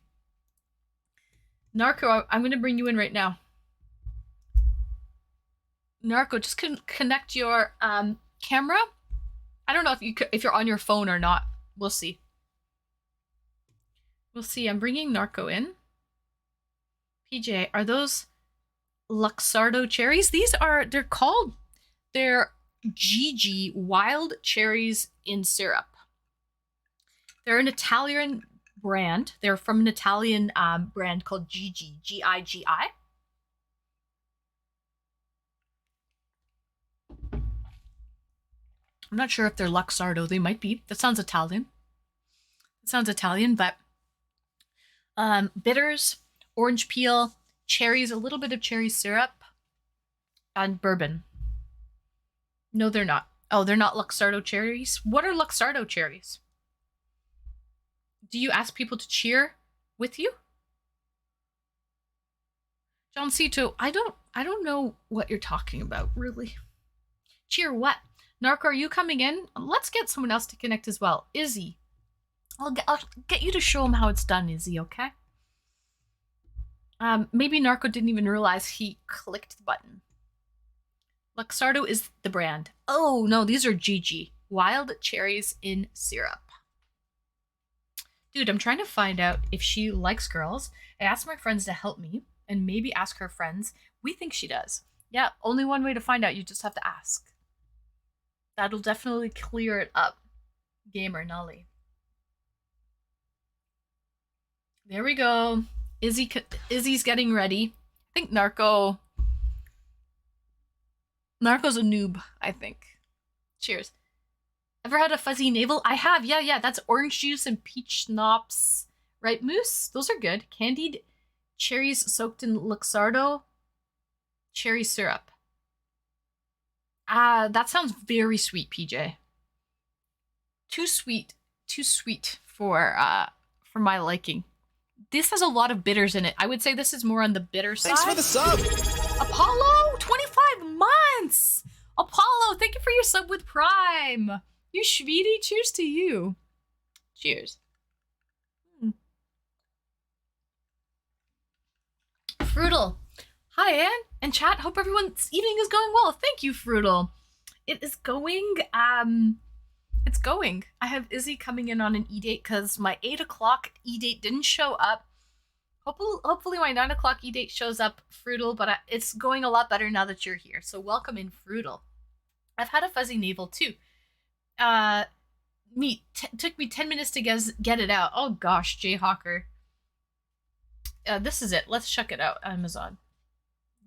Narco, I'm going to bring you in right now. Narco, just connect your camera. I don't know if you're on your phone or not. We'll see. We'll see. I'm bringing Narco in. PJ, are those Luxardo cherries? They're GG wild cherries in syrup. They're an Italian brand. They're from an Italian brand called GG, G-I-G-I. I'm not sure if they're Luxardo. They might be. That sounds Italian. It sounds Italian, but bitters, orange peel, cherries, a little bit of cherry syrup. And bourbon. No, they're not. Oh, they're not Luxardo cherries? What are Luxardo cherries? Do you ask people to cheer with you? John Cito, I don't know what you're talking about, really. Cheer what? Narco, are you coming in? Let's get someone else to connect as well. Izzy. I'll get you to show him how it's done, Izzy, okay? Maybe Narco didn't even realize he clicked the button. Luxardo is the brand. Oh, no, these are Gigi. Wild cherries in syrup. Dude, I'm trying to find out if she likes girls. I asked my friends to help me, and maybe ask her friends. We think she does. Yeah, only one way to find out. You just have to ask. That'll definitely clear it up. Gamer Nully. There we go. Izzy's getting ready. I think Narco's a noob, I think. Cheers. Ever had a fuzzy navel? I have, yeah. That's orange juice and peach schnapps. Right, Moose? Those are good. Candied cherries soaked in Luxardo cherry syrup. That sounds very sweet, PJ. Too sweet for my liking. This has a lot of bitters in it. I would say this is more on the bitter side. Thanks for the sub. Apollo, 25 months. Apollo, thank you for your sub with Prime. You sweetie, cheers to you. Cheers. Frutal. Hi, Anne and chat. Hope everyone's evening is going well. Thank you, Frutal. It is going, it's going. I have Izzy coming in on an eDate because my 8 o'clock eDate didn't show up. Hopefully my 9 o'clock eDate shows up, Frutal, but it's going a lot better now that you're here. So welcome in, Frutal. I've had a fuzzy navel too. Took me 10 minutes to get it out. Oh gosh, Jayhawker. This is it. Let's check it out. Amazon.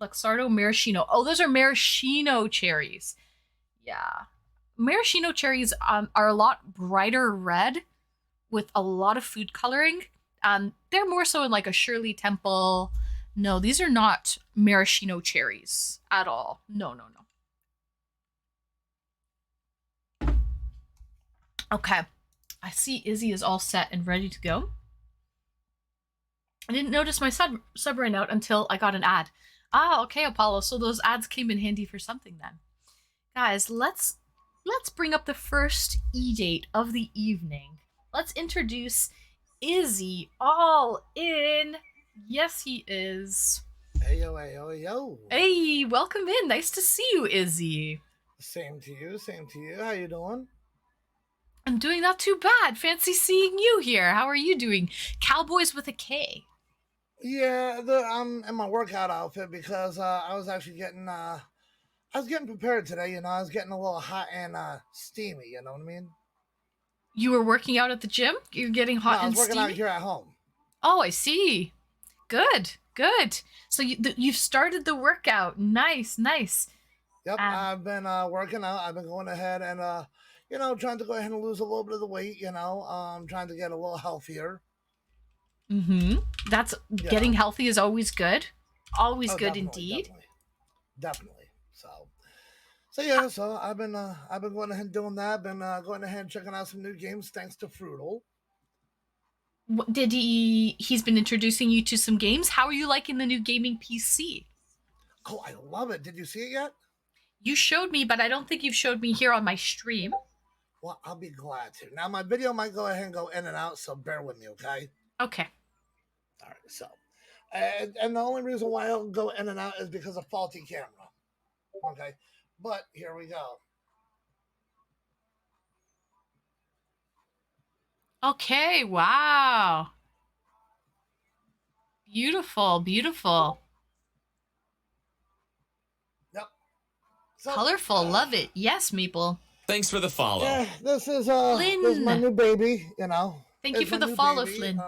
Luxardo maraschino. Oh, those are maraschino cherries. Yeah. Maraschino cherries are a lot brighter red with a lot of food coloring. They're more so in like a Shirley Temple. No, these are not maraschino cherries at all. No. Okay. I see Izzy is all set and ready to go. I didn't notice my sub ran out until I got an ad. Ah, okay, Apollo. So those ads came in handy for something then. Guys, let's bring up the first eDate of the evening. Let's introduce Izzy all in. Yes, he is. Hey, yo. Hey, welcome in. Nice to see you, Izzy. Same to you. How you doing? I'm doing not too bad. Fancy seeing you here. How are you doing? Cowboys with a K. Yeah, I'm in my workout outfit because I was actually getting I was getting prepared today. You know, I was getting a little hot and steamy. You know what I mean? You were working out at the gym? You're getting hot and steamy? I was working out here at home. Oh, I see. Good. So you've started the workout. Nice. Yep, I've been working out. I've been going ahead and trying to go ahead and lose a little bit of the weight. Trying to get a little healthier. That's getting healthy is always good. Always good definitely, indeed. Definitely. So yeah, so I've been going ahead and doing that. Been going ahead and checking out some new games thanks to Frutal. Did he's been introducing you to some games? How are you liking the new gaming PC? Oh, I love it. Did you see it yet? You showed me, but I don't think you've showed me here on my stream. Well, I'll be glad to. Now, my video might go ahead and go in and out, so bear with me, okay? Okay. All right, so. And the only reason why it'll go in and out is because of faulty camera. Okay? But here we go. Okay, wow. Beautiful. Yep. So, Colorful, love it. Yes, Maple. Thanks for the follow. Yeah, this is my new baby, you know. Thank you for the follow, baby. Flynn.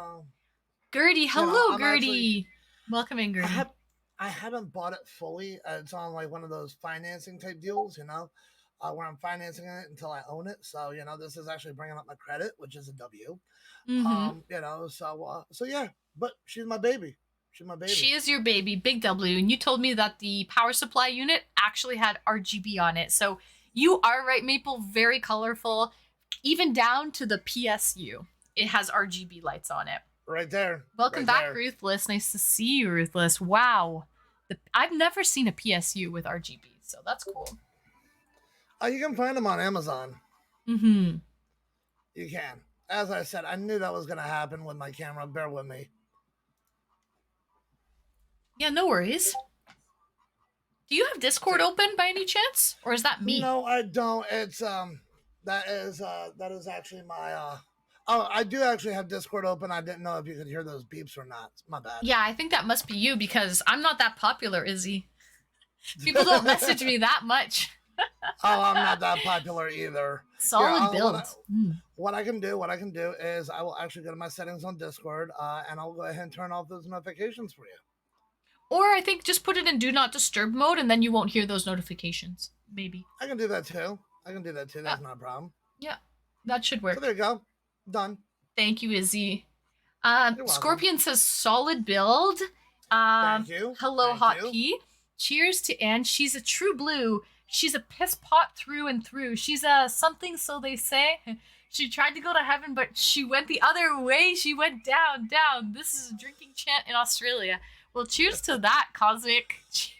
Gertie, hello, Gertie. Welcome in, Gertie. I haven't bought it fully. It's on like one of those financing type deals, where I'm financing it until I own it. So, this is actually bringing up my credit, which is a W. So yeah, but she's my baby. She's my baby. She is your baby, Big W. And you told me that the power supply unit actually had RGB on it. So you are right, Maple. Very colorful. Even down to the PSU. It has RGB lights on it. Right there. Welcome right back, there. Ruthless. Nice to see you, Ruthless. Wow. I've never seen a PSU with RGB, so that's cool. You can find them on Amazon. Mm-hmm. You can. As I said, I knew that was going to happen with my camera. Bear with me. Yeah, no worries. Do you have Discord open by any chance? Or is that me? No, I don't. It's that is actually my oh, I do actually have Discord open. I didn't know if you could hear those beeps or not. My bad. Yeah, I think that must be you because I'm not that popular, Izzy. People don't message me that much. Oh, I'm not that popular either. Solid build. What I can do is I will actually go to my settings on Discord, and I'll go ahead and turn off those notifications for you. Or I think just put it in do not disturb mode and then you won't hear those notifications. Maybe. I can do that too. That's not a problem. Yeah, that should work. So there you go. Done. Thank you, Izzy. welcome. Scorpion says solid build. Thank you. Hello, Thank Hot you. P. Cheers to Anne. She's a true blue. She's a piss pot through and through. She's a something, so they say. She tried to go to heaven, but she went the other way. She went down, down. This is a drinking chant in Australia. Well, cheers to that, Cosmic. Cheers.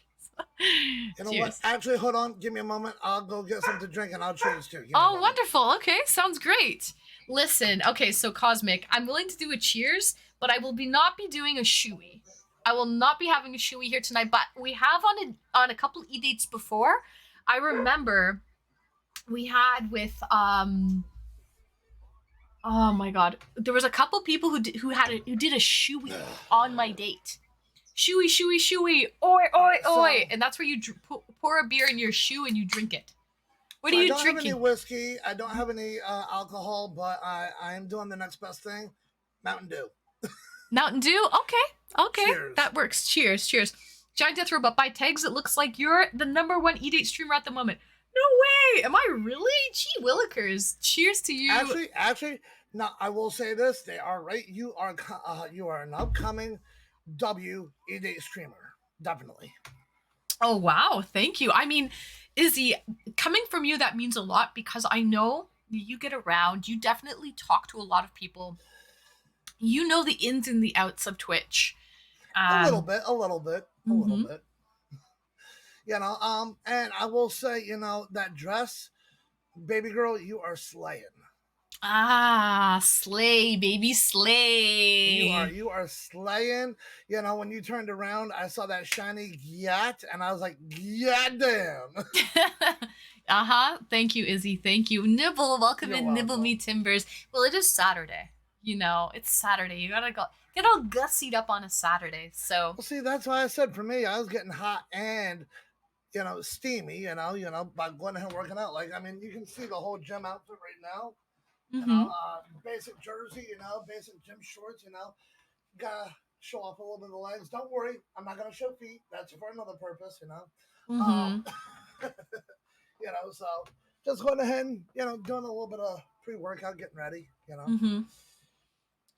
You know what? Actually, hold on. Give me a moment. I'll go get something to drink and I'll cheers too. Oh, wonderful. Okay, sounds great. Listen, okay, so Cosmic, I'm willing to do a cheers, but I will not be doing a shoey. I will not be having a shoey here tonight, but we have on a couple eDates before. I remember we had with oh my god, there was a couple people who did a shoey on my date. Shoey, shoey, shoey, oi, oi, oi, and that's where you pour a beer in your shoe and you drink it. What are you drinking? I don't have any whiskey. I don't have any alcohol, but I am doing the next best thing. Mountain Dew. Mountain Dew? Okay. Cheers. That works. Cheers. Giant Death Row, but by tags, it looks like you're the #1 eDate streamer at the moment. No way! Am I really? Gee willikers. Cheers to you. Actually, no, I will say this. They are right. You are an upcoming eDate streamer. Definitely. Oh, wow. Thank you. I mean, Izzy, coming from you, that means a lot because I know you get around. You definitely talk to a lot of people. You know the ins and the outs of Twitch. A little bit. You know, and I will say, you know, that dress, baby girl, you are slaying. Slay, baby, slay. You are slaying. You know, when you turned around, I saw that shiny yacht, and I was like, God damn. Thank you, Izzy. Thank you. Nibble, welcome You're in, welcome. Nibble Me Timbers. Well, it is Saturday. You know, it's Saturday. You gotta get all gussied up on a Saturday. So Well, see, that's why I said for me, I was getting hot and, you know, steamy, you know, by going ahead and working out. Like, I mean, you can see the whole gym outfit right now. You know, basic jersey, you know, basic gym shorts, you know, gotta show off a little bit of the legs. Don't worry, I'm not gonna show feet. That's for another purpose, you know. You know, so just going ahead and, you know, doing a little bit of pre-workout, getting ready, you know.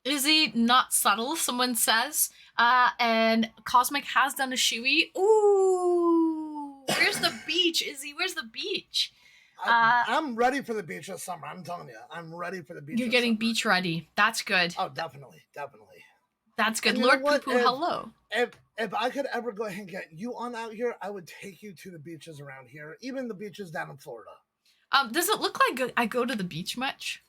Izzy, not subtle, someone says. And Cosmic has done a shoey. Ooh, where's the beach, Izzy? Where's the beach? I'm ready for the beach this summer. I'm telling you, I'm ready for the beach. You're getting beach ready. That's good. Oh, definitely. That's good. And Lord Poo Poo, hello. If I could ever go ahead and get you on out here, I would take you to the beaches around here, even the beaches down in Florida. Does it look like I go to the beach much?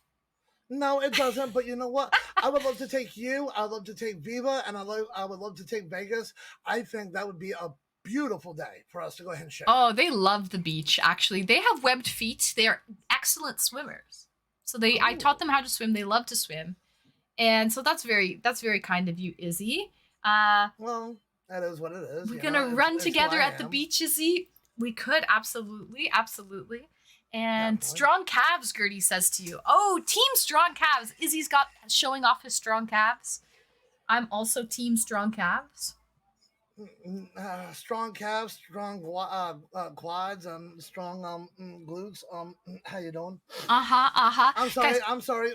No, it doesn't. But you know what? I would love to take you. I would love to take Viva, and I would love to take Vegas. I think that would be a beautiful day for us to go ahead and share. Oh, they love the beach. Actually, they have webbed feet. They are excellent swimmers. So I taught them how to swim. They love to swim, and so that's very kind of you, Izzy. Well, that is what it is. We're gonna run together at the beach, Izzy. We could absolutely. And Definitely. strong calves, Gertie says to you. Oh, team strong calves. Izzy's got showing off his strong calves. I'm also team strong calves. Strong calves, strong quads, strong glutes. How you doing? I'm sorry. I'm sorry.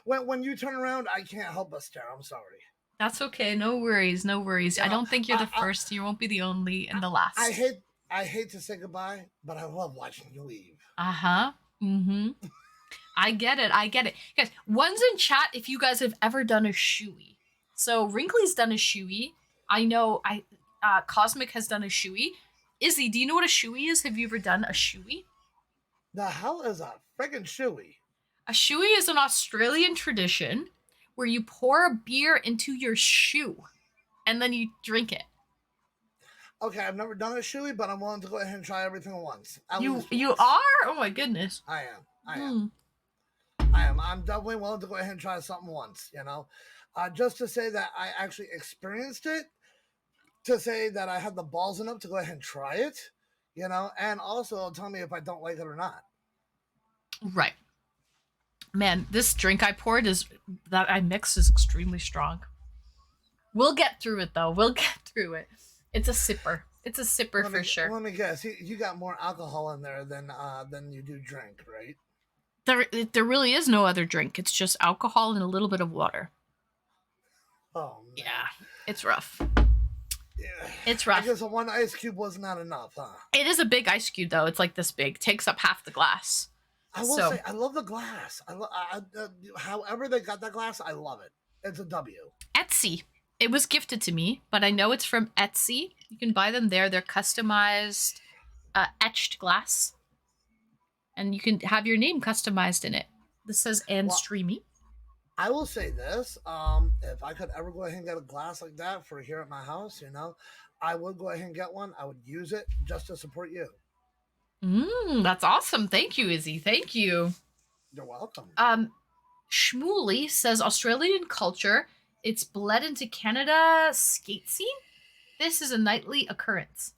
When you turn around, I can't help but stare. I'm sorry. That's okay. No worries. No worries. You I know, don't think you're the first. You won't be the only and the I last. hate I hate to say goodbye, but I love watching you leave. Uh-huh. Mm-hmm. I get it. I get it. Guys, one's in chat if you guys have ever done a shoey. So Wrinkly's done a shoey. I know Cosmic has done a shoey. Izzy, do you know what a shoey is? Have you ever done a shoey? The hell is a friggin' shoey? A shoey is an Australian tradition where you pour a beer into your shoe and then you drink it. Okay, I've never done a shoey, but I'm willing to go ahead and try everything at once. At You least you once. are? Oh my goodness. I am. I Hmm. am. I am. I'm definitely willing to go ahead and try something once. Just to say that I actually experienced it, to say that I had the balls enough to go ahead and try it. And also tell me if I don't like it or not. Right. Man, this drink I poured is that I mixed is extremely strong. We'll get through it though. We'll get through it. It's a sipper. It's a sipper for sure. Let me guess. You got more alcohol in there than you do drink, right? There really is no other drink. It's just alcohol and a little bit of water. Oh man. Yeah, it's rough. Yeah. It's rough. I guess one ice cube was not enough, huh? It is a big ice cube though. It's like this big. Takes up half the glass. I will say I love the glass. However they got that glass, I love it. It's a W. Etsy. It was gifted to me, but I know it's from Etsy. You can buy them there. They're customized, etched glass, and you can have your name customized in it. This says Streamy. I will say this: if I could ever go ahead and get a glass like that for here at my house, I would go ahead and get one. I would use it just to support you. That's awesome. Thank you, Izzy. Thank you. You're welcome. Shmooly says Australian culture. It's bled into Canada skate scene. This is a nightly occurrence.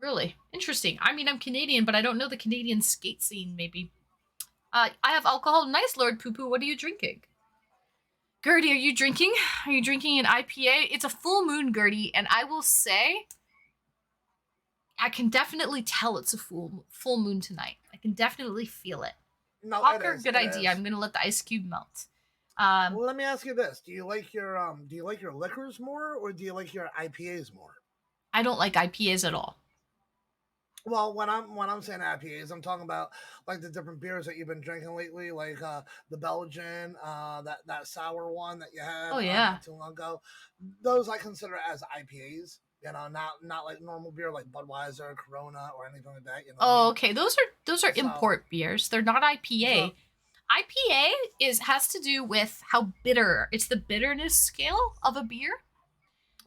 Really interesting. I mean, I'm Canadian, but I don't know the Canadian skate scene. Maybe. I have alcohol. Nice, Lord Poo Poo. What are you drinking? Gertie, are you drinking? Are you drinking an IPA? It's a full moon, Gertie, and I will say, I can definitely tell it's a full moon tonight. I can definitely feel it. No, Walker, good idea. I'm gonna let the ice cube melt. Well, let me ask you this: Do you like your liquors more, or do you like your IPAs more? I don't like IPAs at all. Well, when I'm saying IPAs, I'm talking about like the different beers that you've been drinking lately, like the Belgian, that sour one that you had. Oh yeah. Not too long ago. Those I consider as IPAs. Not like normal beer like Budweiser, Corona, or anything like that. Oh, okay. Those are import beers. They're not IPA. IPA has to do with how bitter. It's the bitterness scale of a beer.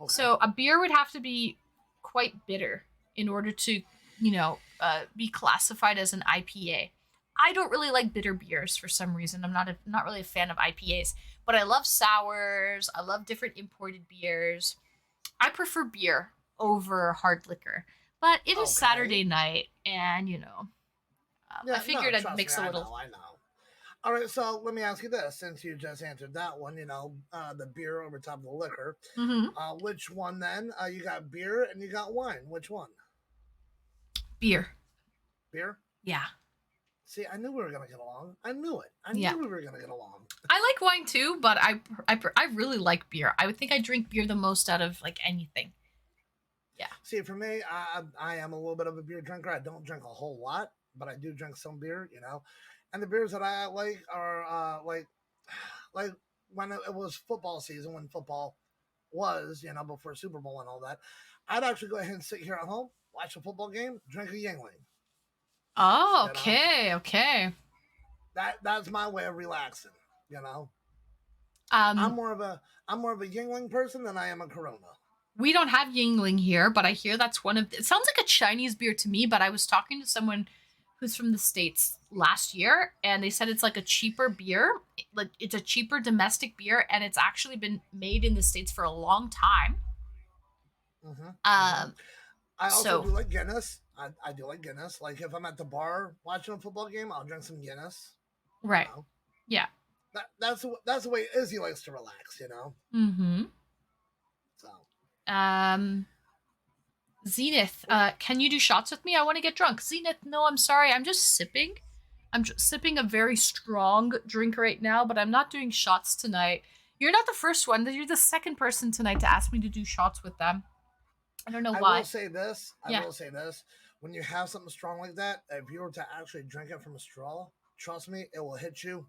Okay. So a beer would have to be quite bitter in order to, be classified as an IPA. I don't really like bitter beers for some reason. I'm not really a fan of IPAs, but I love sours. I love different imported beers. I prefer beer over hard liquor, but it is Saturday night, and I figured I'd mix a little. I know. All right, so let me ask you this: since you just answered that one, the beer over top of the liquor, which one then? You got beer and you got wine. Which one? Beer. Beer? Yeah. See, I knew we were gonna get along. I knew it. I knew we were gonna get along. I like wine too, but I really like beer. I would think I drink beer the most out of like anything. Yeah. See, for me, I am a little bit of a beer drinker. I don't drink a whole lot, but I do drink some beer. And the beers that I like are like when it was football season, when football was, before Super Bowl and all that, I'd actually go ahead and sit here at home, watch a football game, drink a Yingling. Oh, okay, okay. That's my way of relaxing. I'm more of a Yingling person than I am a Corona. We don't have Yingling here, but I hear that's one of. It sounds like a Chinese beer to me, but I was talking to someone who's from the States last year, and they said it's like a cheaper beer. Like it's a cheaper domestic beer, and it's actually been made in the States for a long time. I also do like Guinness. I do like Guinness. Like if I'm at the bar watching a football game, I'll drink some Guinness. Right. Yeah. That's the way Izzy likes to relax. Mm-hmm. So. Zenith, can you do shots with me? I want to get drunk. Zenith, no, I'm sorry. I'm just sipping. I'm just sipping a very strong drink right now, but I'm not doing shots tonight. You're not the first one. You're the second person tonight to ask me to do shots with them. I don't know why. I will say this. Yeah. I will say this. When you have something strong like that, if you were to actually drink it from a straw, trust me, it will hit you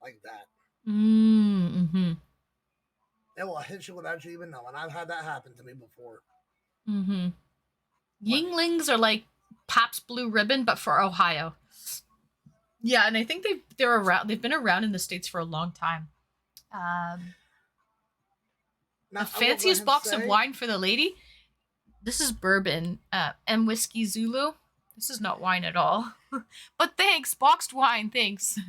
like that. Mm-hmm. It will hit you without you even knowing. I've had that happen to me before. Mm-hmm. Yinglings are like Pabst Blue Ribbon, but for Ohio. Yeah, and I think they're around. They've been around in the States for a long time. Now, the fanciest box of wine for the lady. This is bourbon, and whiskey Zulu. This is not wine at all. But thanks, boxed wine. Thanks.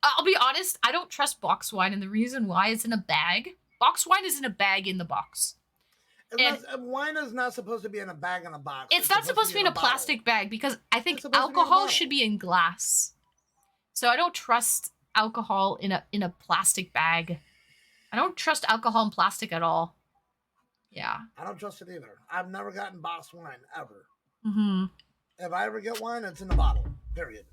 I'll be honest. I don't trust boxed wine, and the reason why is in a bag. Boxed wine is in a bag in the box. Wine is not supposed to be in a bag in a box. It's not supposed to be in a plastic bag because I think alcohol should be in glass. So I don't trust alcohol in a plastic bag. I don't trust alcohol in plastic at all. Yeah. I don't trust it either. I've never gotten boxed wine ever. Mm-hmm. If I ever get wine, it's in a bottle. Period.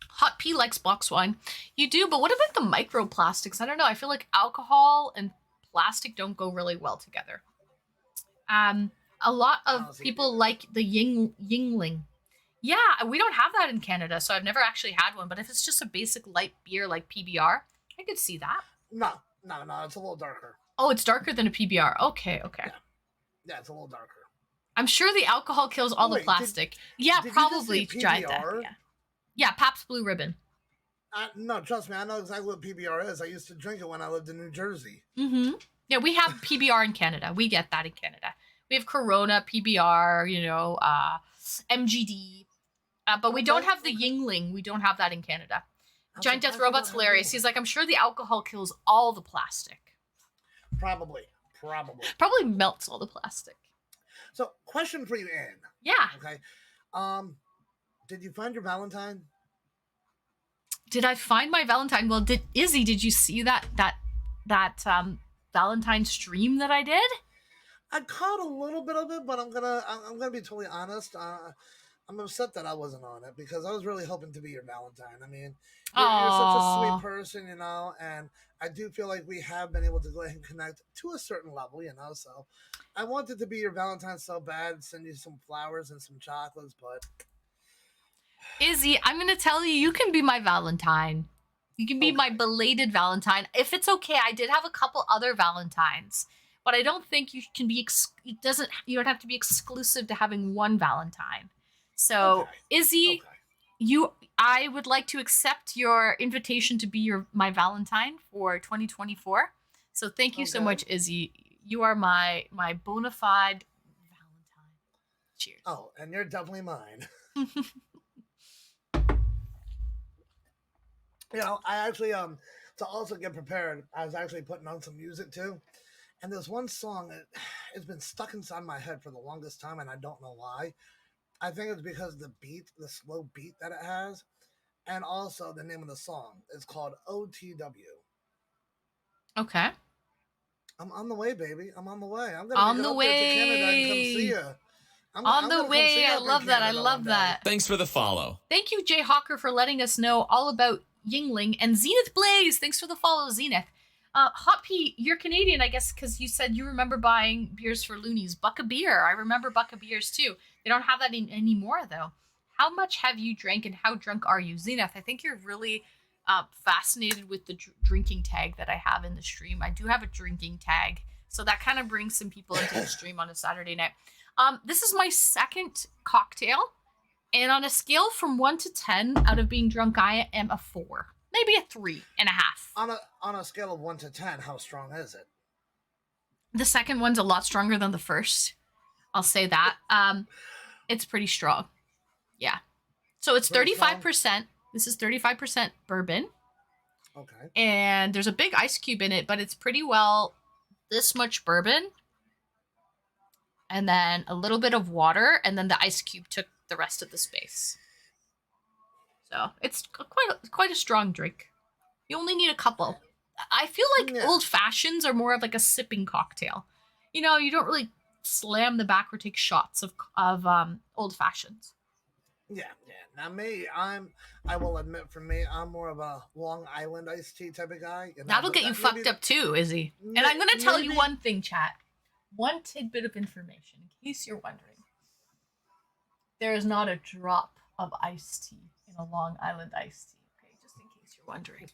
Hot P likes box wine. You do, but what about the microplastics? I don't know. I feel like alcohol and plastic don't go really well together. A lot of people like the Yingling. Yeah, we don't have that in Canada, so I've never actually had one. But if it's just a basic light beer like PBR, I could see that. No, it's a little darker. Oh, it's darker than a PBR. Okay. Yeah, it's a little darker. I'm sure the alcohol kills all the plastic. Did probably tried that. Yeah, Pabst Blue Ribbon. No, trust me, I know exactly what PBR is. I used to drink it when I lived in New Jersey. Mm-hmm. Yeah, we have PBR in Canada. We get that in Canada. We have Corona, PBR, MGD. But we don't have the Yingling. We don't have that in Canada. Giant Death Robot's hilarious. He's like, I'm sure the alcohol kills all the plastic. Probably. Probably melts all the plastic. So, question for you, Anne. Yeah. Okay. Did you find your Valentine? Did I find my Valentine? Well, did you see that Valentine stream that I did? I caught a little bit of it, but I'm gonna be totally honest. I'm upset that I wasn't on it because I was really hoping to be your Valentine. I mean, you're such a sweet person, and I do feel like we have been able to go ahead and connect to a certain level, so I wanted to be your Valentine so bad, send you some flowers and some chocolates, but Izzy, I'm going to tell you can be my Valentine. You can be my belated Valentine. If it's okay, I did have a couple other Valentines, but I don't think you can be, you don't have to be exclusive to having one Valentine. So, Izzy, I would like to accept your invitation to be my Valentine for 2024. So thank you so much, Izzy. You are my bona fide Valentine. Cheers. Oh, and you're definitely mine. I actually, to also get prepared, I was actually putting on some music too. And there's one song that it's been stuck inside my head for the longest time, and I don't know why. I think it's because the slow beat that it has, and also the name of the song is called OTW. Okay. I'm on the way, baby. I'm on the way. I'm gonna on the way to Canada and come see you. On the way. I love that. I love that. Thanks for the follow. Thank you, Jay Hawker, for letting us know all about Yingling, and Zenith Blaze. Thanks for the follow, Zenith. Hot P, you're Canadian, I guess, because you said you remember buying beers for loonies. Buck a beer. I remember Buck a beers too. They don't have that anymore, though. How much have you drank and how drunk are you? Zenith, I think you're really fascinated with the drinking tag that I have in the stream. I do have a drinking tag, so that kind of brings some people into the stream on a Saturday night. This is my second cocktail, and on a scale from 1 to 10, out of being drunk, I am a 4. Maybe a 3.5. On a scale of 1 to 10, how strong is it? The second one's a lot stronger than the first. I'll say that. It's pretty strong. Yeah. So it's 35%. This is 35% bourbon. Okay. And there's a big ice cube in it, but it's pretty well this much bourbon. And then a little bit of water, and then the ice cube took the rest of the space. So it's quite a strong drink. You only need a couple. I feel like old fashions are more of like a sipping cocktail. You don't really slam the back or take shots of old fashions. Yeah, yeah. Now me, I will admit, for me, I'm more of a Long Island iced tea type of guy. You know, That'll but get you that fucked up too, Izzy. And I'm gonna tell you maybe. one thing, chat. One tidbit of information, in case you're wondering. There is not a drop of iced tea in a Long Island iced tea. Okay, just in case you're wondering.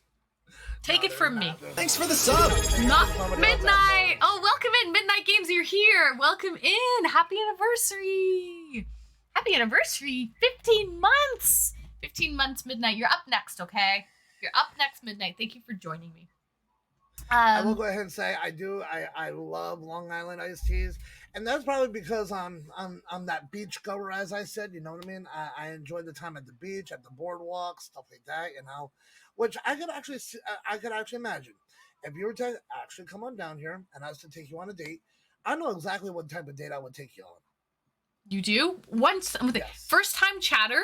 Take it from me. Thanks for the sub. Not midnight. Oh, welcome in, Midnight Games. You're here. Welcome in. Happy anniversary. Happy anniversary. 15 months. 15 months, Midnight. You're up next, okay? You're up next, Midnight. Thank you for joining me. I will go ahead and say I do. I love Long Island iced teas, and that's probably because I'm that beach goer, as I said. You know what I mean? I enjoy the time at the beach, at the boardwalk, stuff like that. You know, which I could actually imagine if you were to actually come on down here and I was to take you on a date. I know exactly what type of date I would take you on. You do? Once, Yes. first time chatter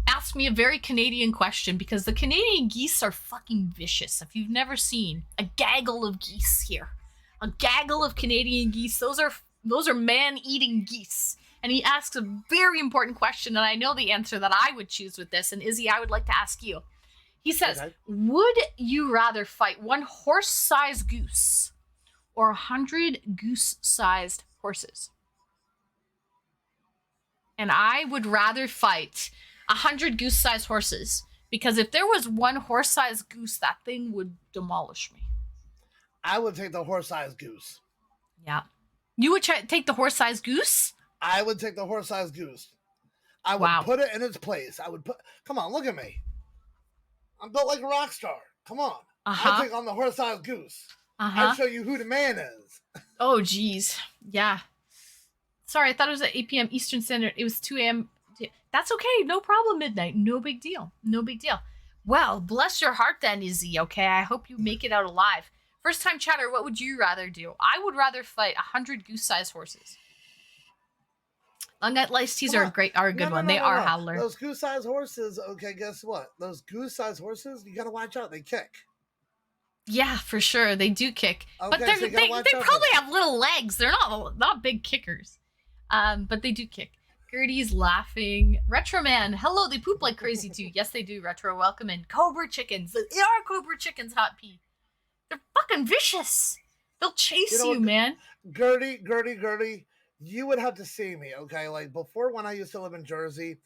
asked me a very Canadian question because the Canadian geese are fucking vicious. If you've never seen a gaggle of geese here, a gaggle of Canadian geese, those are man-eating geese. And he asks a very important question, and I know the answer that I would choose with this. And Izzy, I would like to ask you. He says, Okay. Would you rather fight one horse-sized goose or 100 goose-sized horses? And I would rather fight 100 goose-sized horses, because if there was one horse-sized goose, that thing would demolish me. I would take the horse-sized goose. Yeah. You would take the horse-sized goose? I would take the horse-sized goose. I would put it in its place. Come on, look at me. I'm built like a rock star. Come on. I'll take on the horse-sized goose. I'll show you who the man is. Oh, geez. Yeah. Sorry, I thought it was at 8 p.m. Eastern Standard. It was 2 a.m. That's okay. No problem, Midnight. No big deal. No big deal. Well, bless your heart then, Izzy, okay? I hope you make it out alive. First time chatter, what would you rather do? I would rather fight 100 goose-sized horses. Long Island iced teas are a good one. They are howler. Those goose-sized horses, okay, guess what? Those goose-sized horses, you gotta watch out. They kick. Yeah, for sure. They do kick. Okay, but they probably have little legs. They're not big kickers. But they do kick. Gertie's laughing. Retro Man, hello, they poop like crazy too. Yes, they do, Retro. Welcome in. Cobra chickens. They are Cobra chickens, Hot Pea. They're fucking vicious. They'll chase you, man. Gertie, you would have to see me, okay? Like, before, when I used to live in Jersey,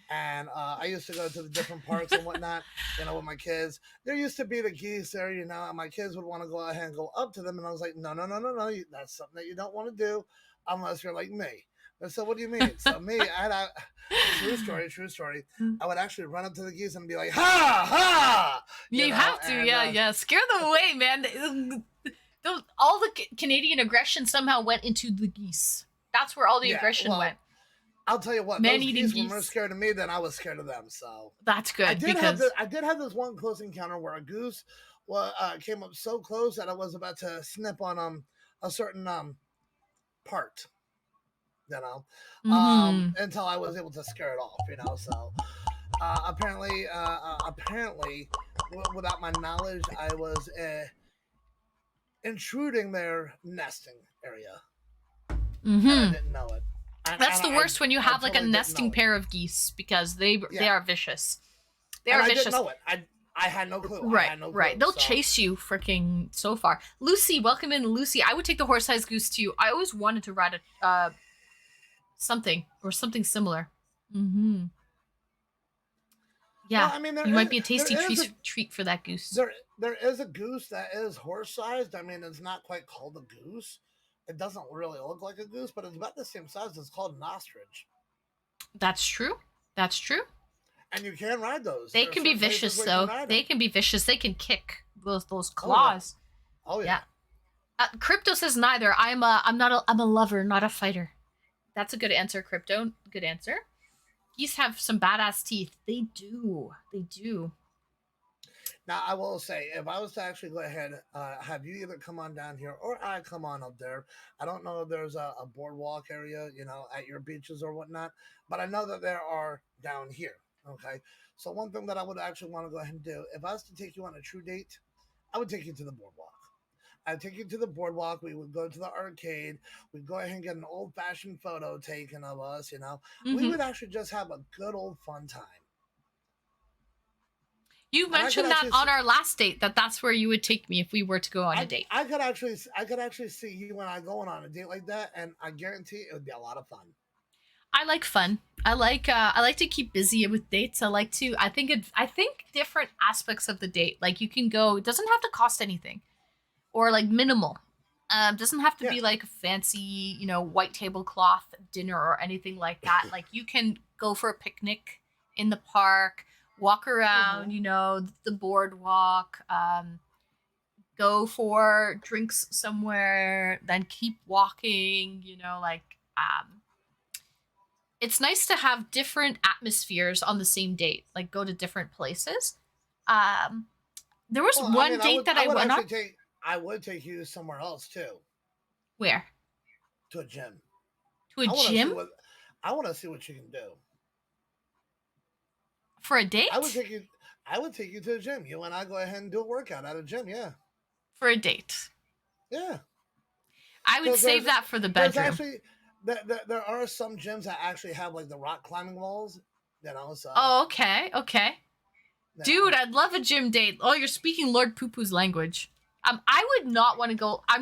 and I used to go to the different parks and whatnot, you know, with my kids. There used to be the geese there, you know, and my kids would want to go ahead and go up to them, and I was like, no. That's something that you don't want to do unless you're like me. And so what do you mean? So me, true story. I would actually run up to the geese and be like, ha, ha! You have to, and, yeah. Scare them away, man. All the Canadian aggression somehow went into the geese. That's where all the aggression went. I'll tell you what, those geese were more scared of me than I was scared of them. So that's good. I did have this one close encounter where a goose came up so close that I was about to snip on a certain part. You know, until I was able to scare it off, you know. So apparently, without my knowledge, I was intruding their nesting area. And I didn't know it. That's the worst when you have like a nesting pair of geese, because they are vicious. They are vicious. I didn't know it. I had no clue. Right. They'll chase you freaking so far. Lucy, welcome in, Lucy. I would take the horse-sized goose too. I always wanted to ride a something similar. Yeah, well, I mean, you might be a tasty treat for that goose. There is a goose that is horse-sized. I mean, it's not quite called a goose. It doesn't really look like a goose, but it's about the same size. It's called an ostrich. That's true. And you can ride those. They can be vicious, though. They can be vicious. They can kick those claws. Oh yeah. Crypto says neither. I'm a lover, not a fighter. That's a good answer, Crypto. Good answer. Geese have some badass teeth. They do. Now, I will say, if I was to actually go ahead, have you either come on down here or I come on up there. I don't know if there's a boardwalk area, you know, at your beaches or whatnot, but I know that there are down here. Okay. So one thing that I would actually want to go ahead and do, if I was to take you on a true date, I would take you to the boardwalk. I'd take you to the boardwalk. We would go to the arcade. We'd go ahead and get an old-fashioned photo taken of us. We would actually just have a good old fun time. You mentioned that on our last date that's where you would take me if we were to go on a date. I could actually see you and I going on a date like that, and I guarantee it would be a lot of fun. I like fun. I like to keep busy with dates. I think different aspects of the date. Like you can go, it doesn't have to cost anything, or like minimal. Doesn't have to be like a fancy, white tablecloth dinner or anything like that. Like you can go for a picnic in the park, walk around, the boardwalk, go for drinks somewhere, then keep walking, it's nice to have different atmospheres on the same date, like go to different places. There was one date that I went on. I would take you somewhere else too. Where? To a gym. To a gym? I want to see what you can do. For a date? I would take you to a gym. You and I go ahead and do a workout at a gym, yeah. For a date. Yeah. I would save that for the bedroom. Actually, there are some gyms that actually have like the rock climbing walls, so. Oh, okay. Dude, I'd love a gym date. Oh, you're speaking Lord Poo-Poo's language. I would not want to go. I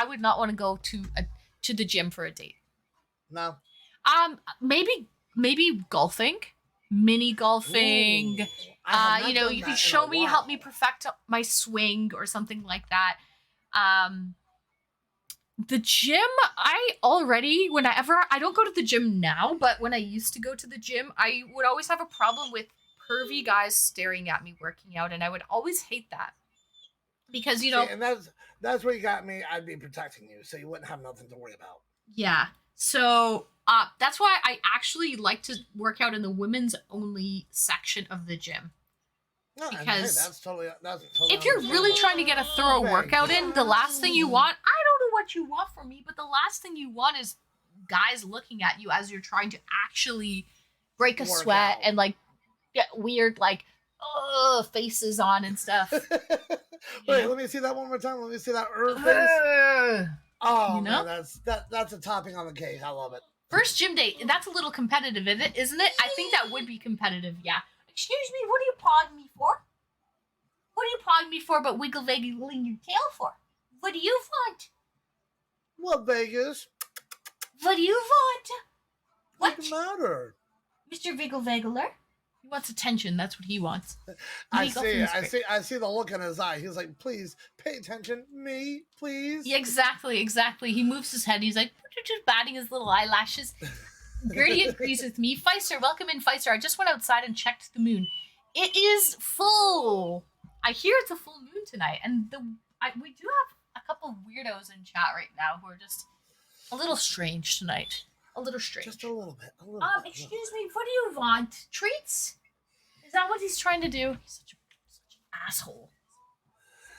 would not want to go to the gym for a date. No. Maybe golfing, mini golfing. Ooh, you can show me, help me perfect my swing or something like that. The gym, I don't go to the gym now, but when I used to go to the gym, I would always have a problem with pervy guys staring at me working out, and I would always hate that. Because, and that's where you got me. I'd be protecting you, so you wouldn't have nothing to worry about. Yeah. So, that's why I actually like to work out in the women's only section of the gym. No, because that's totally if you're really trying to get a thorough workout in, the last thing you want, I don't know what you want from me, but the last thing you want is guys looking at you as you're trying to actually break a sweat and like get weird faces on and stuff. Wait, let me see that one more time. Let me see that face. Oh, man, that's a topping on the cake. I love it. First gym date, that's a little competitive, isn't it? I think that would be competitive, yeah. Excuse me, what are you pawing me for? What are you pawing me for but wiggling your tail for? What do you want? What, Vegas? What do you want? What's the matter? Mr. Wiggle-Waggler? He wants attention, that's what he wants. I see the look in his eye. He's like, please, pay attention. Me, please. Yeah, exactly. He moves his head, he's like, just batting his little eyelashes. Gertie agrees with me. Feister, welcome in, Feister. I just went outside and checked the moon. It is full. I hear it's a full moon tonight, and we do have a couple of weirdos in chat right now who are just a little strange tonight. A little strange. Just a little bit. Excuse me, what do you want? Treats? Is that what he's trying to do? He's such an asshole.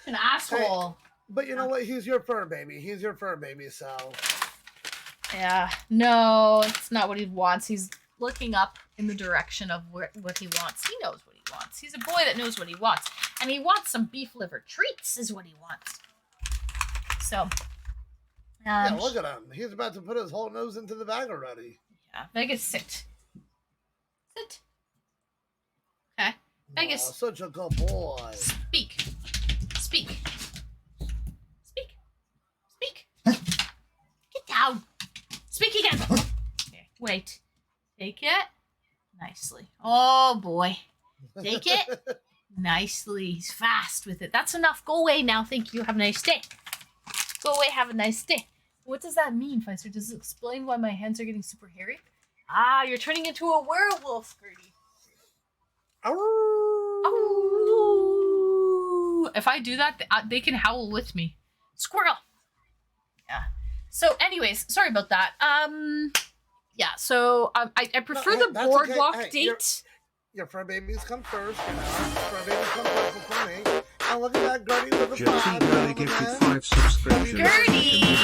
Such an asshole. Hey, but you know what? He's your fur baby, so. Yeah, no, it's not what he wants. He's looking up in the direction of what he wants. He knows what he wants. He's a boy that knows what he wants. And he wants some beef liver treats is what he wants. So. Yeah, look at him. He's about to put his whole nose into the bag already. Yeah, Vegas, sit. Sit. Okay. Vegas. Oh, such a good boy. Speak. Get down. Speak again. Okay, wait. Take it. Nicely. Oh, boy. Take it. Nicely. He's fast with it. That's enough. Go away now. Thank you. Have a nice day. Go away. Have a nice day. What does that mean, Feister? Does it explain why my hands are getting super hairy? Ah, you're turning into a werewolf, Gertie. Oh. If I do that, they can howl with me. Squirrel. Yeah. So, anyways, sorry about that. Yeah. So, I prefer the boardwalk date. Your fur babies come first. Fur babies come first before me. And look at that, Gertie with the 5. Girlie gifted 5 subscriptions. Gertie.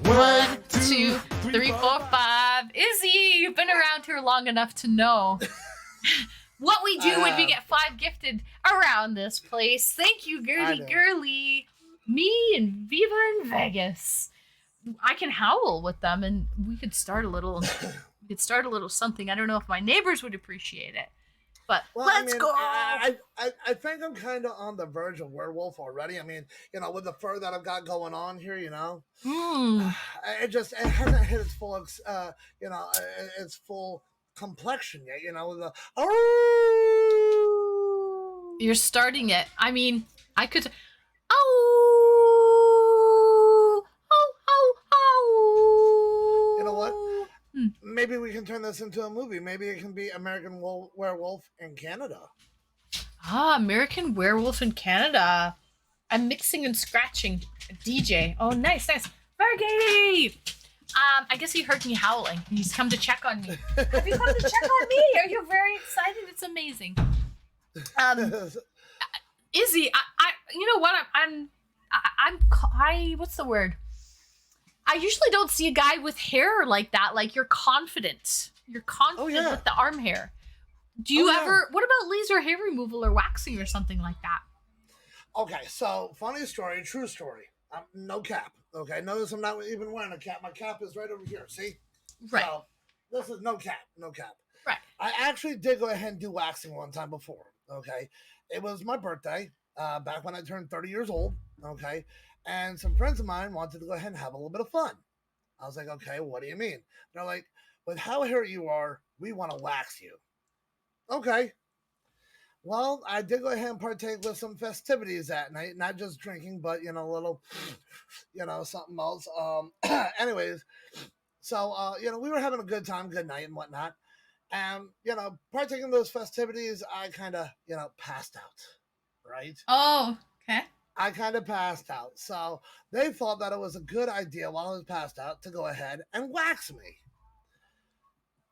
1, 2, 3, 4, 5. Izzy, you've been around here long enough to know. what we do when we get 5 gifted around this place. Thank you, girly. Me and Viva in Vegas. I can howl with them, and we could start a little. We could start a little something. I don't know if my neighbors would appreciate it, but let's go. I think I'm kind of on the verge of werewolf already. I mean, with the fur that I've got going on here, it hasn't hit its full, its full complexion yet. With the You're starting it. I mean, I could. You know what? Maybe we can turn this into a movie. Maybe it can be American Werewolf in Canada. American Werewolf in Canada. I'm mixing and scratching. A DJ. Oh, nice. Fergie! I guess he heard me howling. He's come to check on me. Have you come to check on me? Are you very excited? It's amazing. Izzy, you know what? What's the word? I usually don't see a guy with hair like that. Like, you're confident. You're confident with the arm hair. Do you ever, what about laser hair removal or waxing or something like that? Okay, so funny story, true story. No cap. Okay, notice I'm not even wearing a cap. My cap is right over here. See? Right. So this is no cap. Right. I actually did go ahead and do waxing one time before. Okay, it was my birthday, back when I turned 30 years old. Okay, and some friends of mine wanted to go ahead and have a little bit of fun. I was like, okay, what do you mean? They're like, with how hairy you are, we want to wax you. Okay. Well, I did go ahead and partake with some festivities that night, not just drinking, but a little, something else. Anyways, so we were having a good time, good night, and whatnot. And partaking in those festivities, I kind of passed out, right? Oh, okay. I kind of passed out, so they thought that it was a good idea while I was passed out to go ahead and wax me.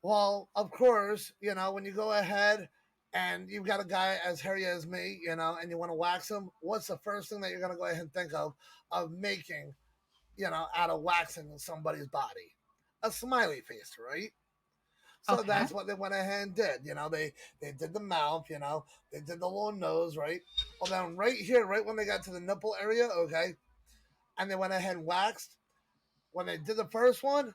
Well, of course, when you go ahead and you've got a guy as hairy as me, and you want to wax him, what's the first thing that you're going to go ahead and think of making, out of waxing somebody's body? A smiley face, right? So that's what they went ahead and did. They did the mouth, they did the little nose, right? Well, then right here, right when they got to the nipple area, okay, and they went ahead and waxed. When they did the first one,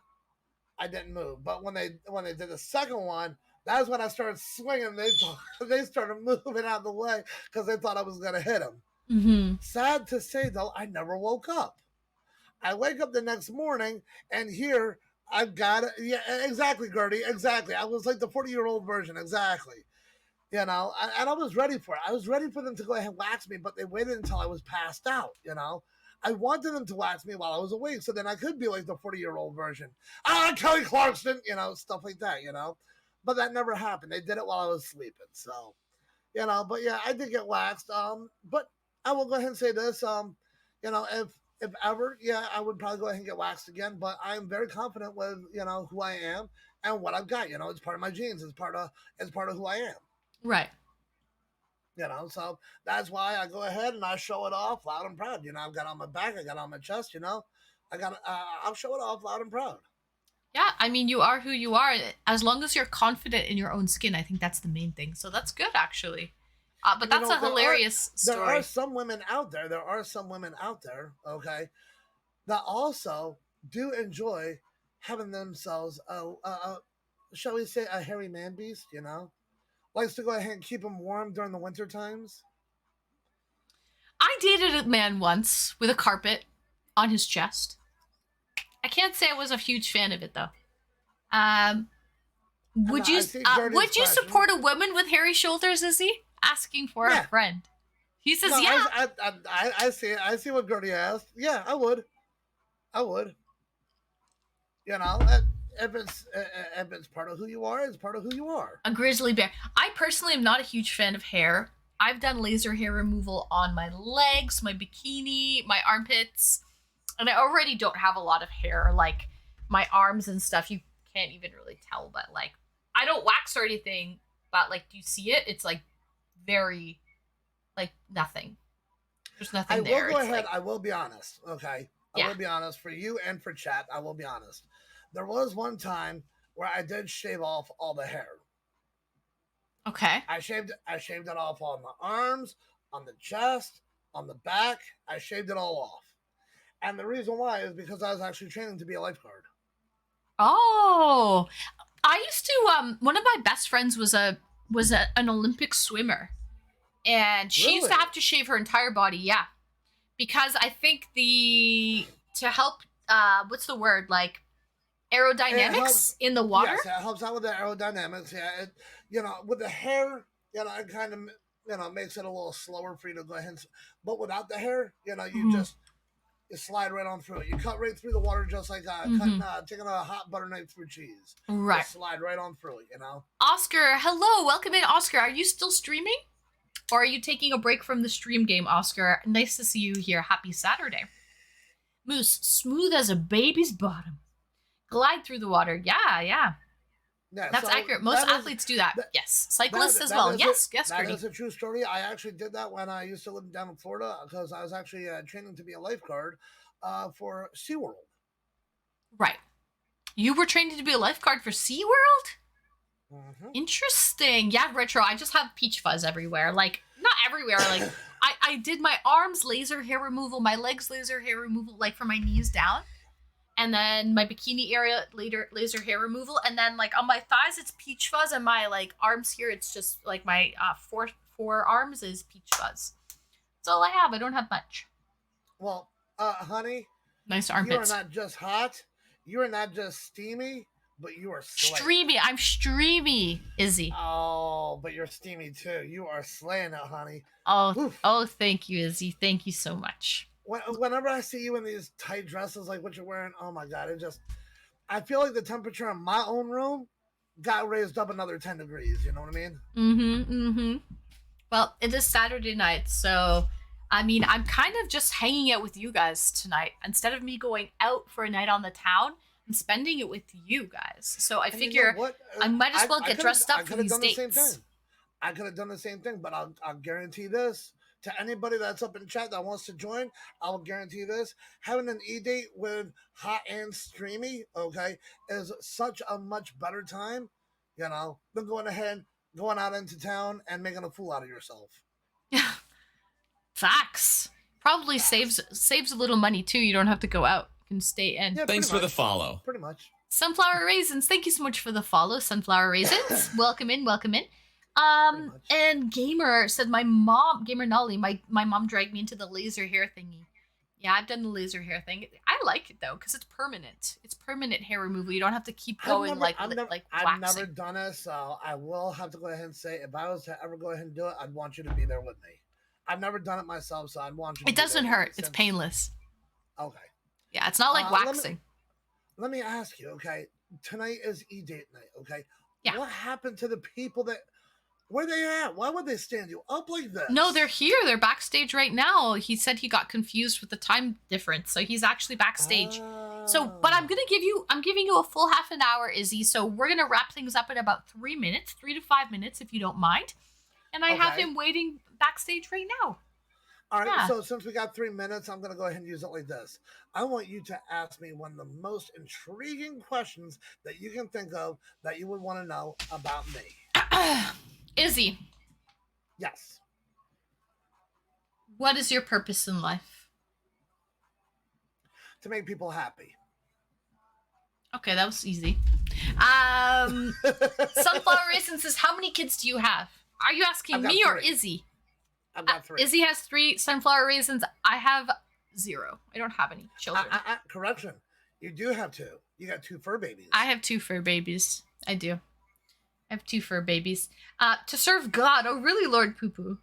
I didn't move. But when they did the second one, that's when I started swinging. They started moving out of the way because they thought I was going to hit them. Mm-hmm. Sad to say, though, I never woke up. I wake up the next morning, and here I've got it. Yeah, exactly, Gertie. Exactly. I was like the 40-year-old version. Exactly. And I was ready for it. I was ready for them to go ahead and wax me, but they waited until I was passed out, I wanted them to wax me while I was awake, so then I could be like the 40-year-old version. Kelly Clarkson, stuff like that, But that never happened. They did it while I was sleeping. So, but yeah, I did get waxed. But I will go ahead and say this, if ever, I would probably go ahead and get waxed again. But I'm very confident with, who I am and what I've got. It's part of my genes. It's part of who I am. Right. So that's why I go ahead and I show it off loud and proud. I've got on my back, I got on my chest, I'll show it off loud and proud. Yeah, I mean, you are who you are. As long as you're confident in your own skin, I think that's the main thing. So that's good, actually. But that's a hilarious story. There are some women out there, okay, that also do enjoy having themselves, shall we say, a hairy man beast, likes to go ahead and keep them warm during the winter times. I dated a man once with a carpet on his chest. I can't say I was a huge fan of it, though. Would you support a woman with hairy shoulders, Izzy? Asking for a friend. He says, no, yeah. I see it. I see what Gertie asked. Yeah, I would. If it's part of who you are, it's part of who you are. A grizzly bear. I personally am not a huge fan of hair. I've done laser hair removal on my legs, my bikini, my armpits, and I already don't have a lot of hair, like my arms and stuff. You can't even really tell, but like I don't wax or anything, but like, do you see it? It's like very, like nothing. There's nothing there. I will go ahead. I will be honest. Okay. I will be honest for you and for chat. I will be honest. There was one time where I did shave off all the hair. Okay. I shaved it off on the arms, on the chest, on the back. I shaved it all off. And the reason why is because I was actually training to be a lifeguard. Oh, I used to. One of my best friends was an Olympic swimmer, and she used to Really? have to shave her entire body. Yeah, because I think to help. What's the word? Like aerodynamics helps, in the water. Yes, it helps out with the aerodynamics. Yeah, with the hair, it kind of makes it a little slower for you to go ahead. But without the hair, you just you slide right on through it. You cut right through the water, just like taking a hot butter knife through cheese. Right. Just slide right on through it. Oscar, hello, welcome in, Oscar. Are you still streaming, or are you taking a break from the stream game, Oscar? Nice to see you here. Happy Saturday. Moose, smooth as a baby's bottom. Glide through the water. Yeah. Yeah, That's accurate. Most athletes do that. Yes. Cyclists as well. Yes, That is a true story. I actually did that when I used to live down in Florida because I was actually training to be a lifeguard for SeaWorld. Right. You were trained to be a lifeguard for SeaWorld? Mm-hmm. Interesting. Yeah, retro. I just have peach fuzz everywhere. Like, not everywhere. Like, I did my arms laser hair removal, my legs laser hair removal, like from my knees down. And then my bikini area laser hair removal, and then like on my thighs it's peach fuzz, and my like arms here it's just like my forearms is peach fuzz. That's all I have. I don't have much. Well, honey, nice armpits. You are not just hot. You are not just steamy, but you are slaying. Streamy. I'm streamy, Izzy. Oh, but you're steamy too. You are slaying it, honey. Oh, thank you, Izzy. Thank you so much. Whenever I see you in these tight dresses like what you're wearing, oh my God, I feel like the temperature in my own room got raised up another 10 degrees. You know what I mean? Well, it is Saturday night, so I mean, I'm kind of just hanging out with you guys tonight. Instead of me going out for a night on the town, I'm spending it with you guys. So I figure I might as well get dressed up for these dates. I could have done the same thing, but I'll guarantee this. To anybody that's up in chat that wants to join, I will guarantee this. Having an e-date with hot and streamy, okay, is such a much better time, than going out into town and making a fool out of yourself. Facts. Probably saves a little money too. You don't have to go out. You can stay in. Yeah, thanks for the follow. Pretty much. Sunflower Raisins, thank you so much for the follow, Sunflower Raisins. Welcome in. And Gamer said Gamer Nolly, my mom dragged me into the laser hair thingy. Yeah, I've done the laser hair thing. I like it though, because it's permanent. It's permanent hair removal. You don't have to keep going I've never done it, so I will have to go ahead and say if I was to ever go ahead and do it, I'd want you to be there with me. I've never done it myself, so I'd want you to It doesn't hurt. It's painless. Okay. Yeah, it's not like waxing. Let me ask you, okay? Tonight is e-date night, okay? Yeah. What happened to the people where they at? Why would they stand you up like this? No, they're here. They're backstage right now. He said he got confused with the time difference, so he's actually backstage. But I'm giving you a full half an hour, Izzy. So we're gonna wrap things up in about 3 minutes, 3 to 5 minutes, if you don't mind. And I have him waiting backstage right now. All right. So since we got 3 minutes, I'm gonna go ahead and use it like this. I want you to ask me one of the most intriguing questions that you can think of that you would want to know about me. Izzy. Yes. What is your purpose in life? To make people happy. Okay, that was easy. Sunflower Raisin says, how many kids do you have? Are you asking me or Izzy? I've got 3. Izzy has 3 Sunflower Raisins. I have 0. I don't have any children. Correction. You do have 2. You got 2 fur babies. I have 2 fur babies. I do. I have 2 fur babies. To serve God. Oh, really, Lord Poo Poo?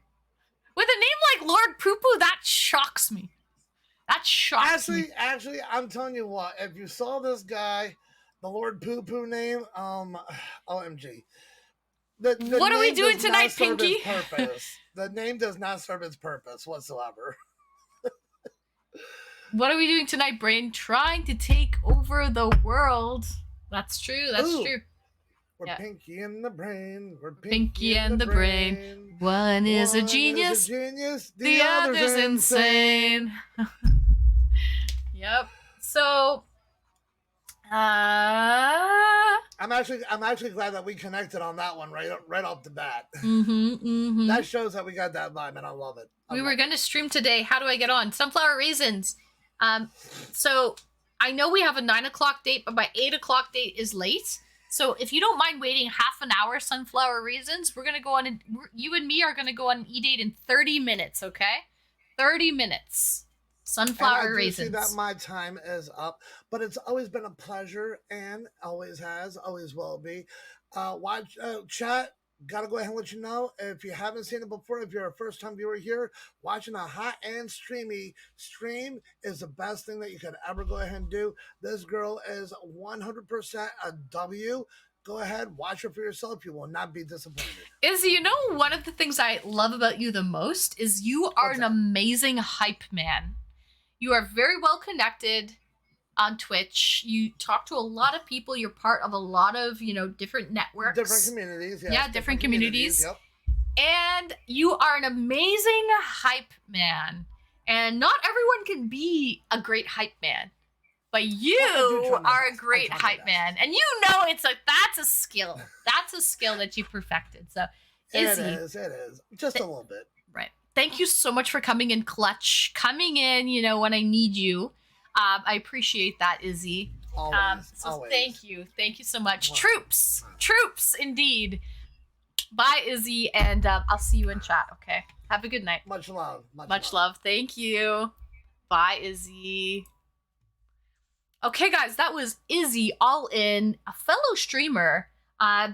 With a name like Lord Poo Poo, that shocks me. That shocks me. Actually, I'm telling you what. If you saw this guy, the Lord Poo Poo name, OMG. What are we doing tonight, Pinky? The name does not serve its purpose whatsoever. What are we doing tonight, Brain? Trying to take over the world. That's true. That's true. We're Pinky and the Brain. We're Pinky and the Brain. One is a genius. The other's insane. Yep. So, I'm actually glad that we connected on that one right off the bat. That shows that we got that vibe, and I love it. We were going to stream today. How do I get on? Sunflower Raisins. So I know we have a 9 o'clock date, but my 8 o'clock date is late. So if you don't mind waiting half an hour, Sunflower Raisins, we're going to go on, you and me are going to go on an eDate in 30 minutes, okay? 30 minutes. Sunflower Raisins. See that my time is up, but it's always been a pleasure and always has, always will be. Watch chat. Gotta go ahead and let you know, if you haven't seen it before, if you're a first-time viewer here, watching a hot and streamy stream is the best thing that you could ever go ahead and do. This girl is 100% a W. Go ahead, watch her for yourself. You will not be disappointed. Izzy, you know, one of the things I love about you the most is you are an amazing hype man. You are very well connected on Twitch. You talk to a lot of people. You're part of a lot of, you know, different networks. Different communities. Yes, yeah, different communities. Yep. And you are an amazing hype man. And not everyone can be a great hype man. But you are a great hype man. And you know that's a skill. That's a skill that you perfected. So Izzy. It is. Just a little bit. Right. Thank you so much for coming in clutch. Coming in, you know, when I need you. I appreciate that, Izzy. Always, thank you. Thank you so much. Wow. Troops, indeed. Bye, Izzy, and I'll see you in chat, okay? Have a good night. Much love. Much love. Thank you. Bye, Izzy. Okay, guys, that was Izzy All In, a fellow streamer.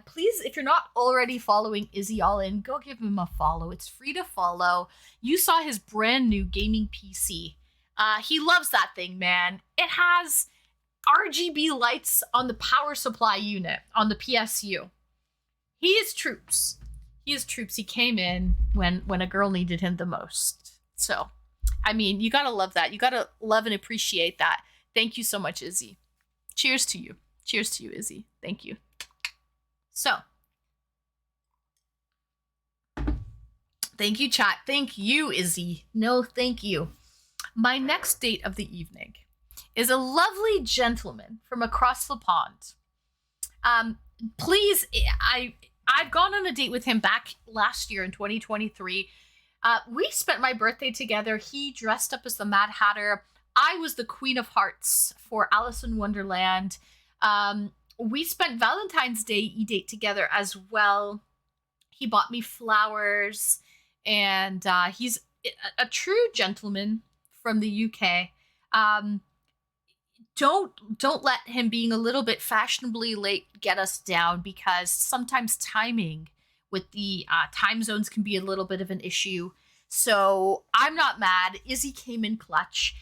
Please, if you're not already following Izzy All In, go give him a follow. It's free to follow. You saw his brand new gaming PC. He loves that thing, man. It has RGB lights on the power supply unit on the PSU. He is troops. He came in when a girl needed him the most. So, I mean, you gotta love that. You gotta love and appreciate that. Thank you so much, Izzy. Cheers to you. Cheers to you, Izzy. Thank you. So, thank you, chat. Thank you, Izzy. No, thank you. My next date of the evening is a lovely gentleman from across the pond. Please, I've gone on a date with him back last year in 2023. We spent my birthday together. He dressed up as the Mad Hatter. I was the Queen of Hearts for Alice in Wonderland. We spent Valentine's Day eDate together as well. He bought me flowers, and he's a true gentleman from the UK. Don't let him being a little bit fashionably late get us down, because sometimes timing with the time zones can be a little bit of an issue. So I'm not mad. Izzy came in clutch.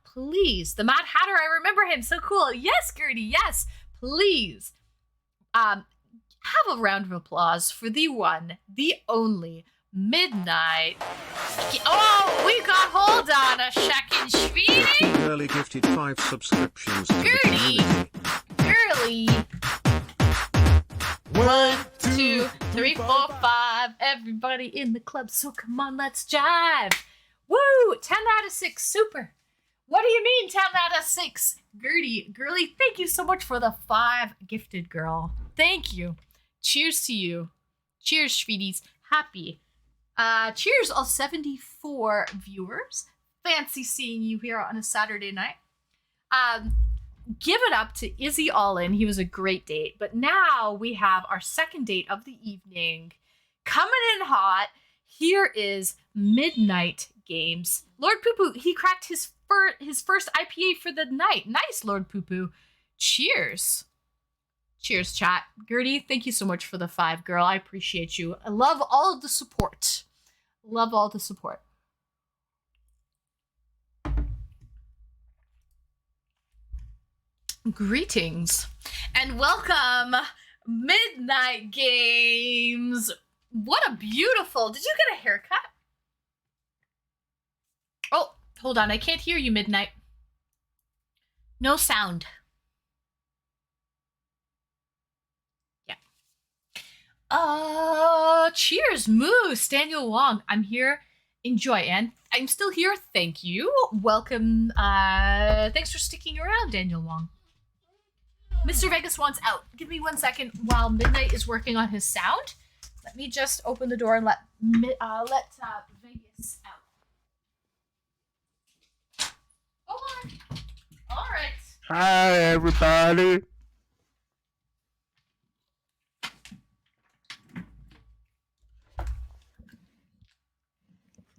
Please, the Mad Hatter, I remember him. So cool. Yes, Gertie, yes. Please. Have a round of applause for the one, the only Midnight. Oh, we got, hold on a second, sweetie. Girly gifted 5 subscriptions to Girly. Girly. 1, 2, 3, 4, 5. Everybody in the club, so come on, let's jive. Woo! 10 out of 6, super. What do you mean 10 out of 6? Girly, thank you so much for the 5 gifted, girl. Thank you. Cheers to you. Cheers, sweeties. Happy. Cheers, all 74 viewers. Fancy seeing you here on a Saturday night. Give it up to Izzy All In. He was a great date. But now we have our second date of the evening. Coming in hot. Here is Midnight Games. Lord Poo Poo, he cracked his first IPA for the night. Nice, Lord Poo Poo. Cheers. Cheers, chat. Gertie, thank you so much for the 5, girl. I appreciate you. I love all of the support. Love all the support. Greetings and welcome, Midnight Games. What a beautiful... Did you get a haircut? Oh, hold on. I can't hear you, Midnight. No sound. Cheers, Moose, Daniel Wong. I'm here. Enjoy. And I'm still here. Thank you. Welcome. Thanks for sticking around, Daniel Wong. Mr. Vegas wants out. Give me 1 second while Midnight is working on his sound. Let me just open the door and let Vegas out. Hold on. All right. Hi, everybody.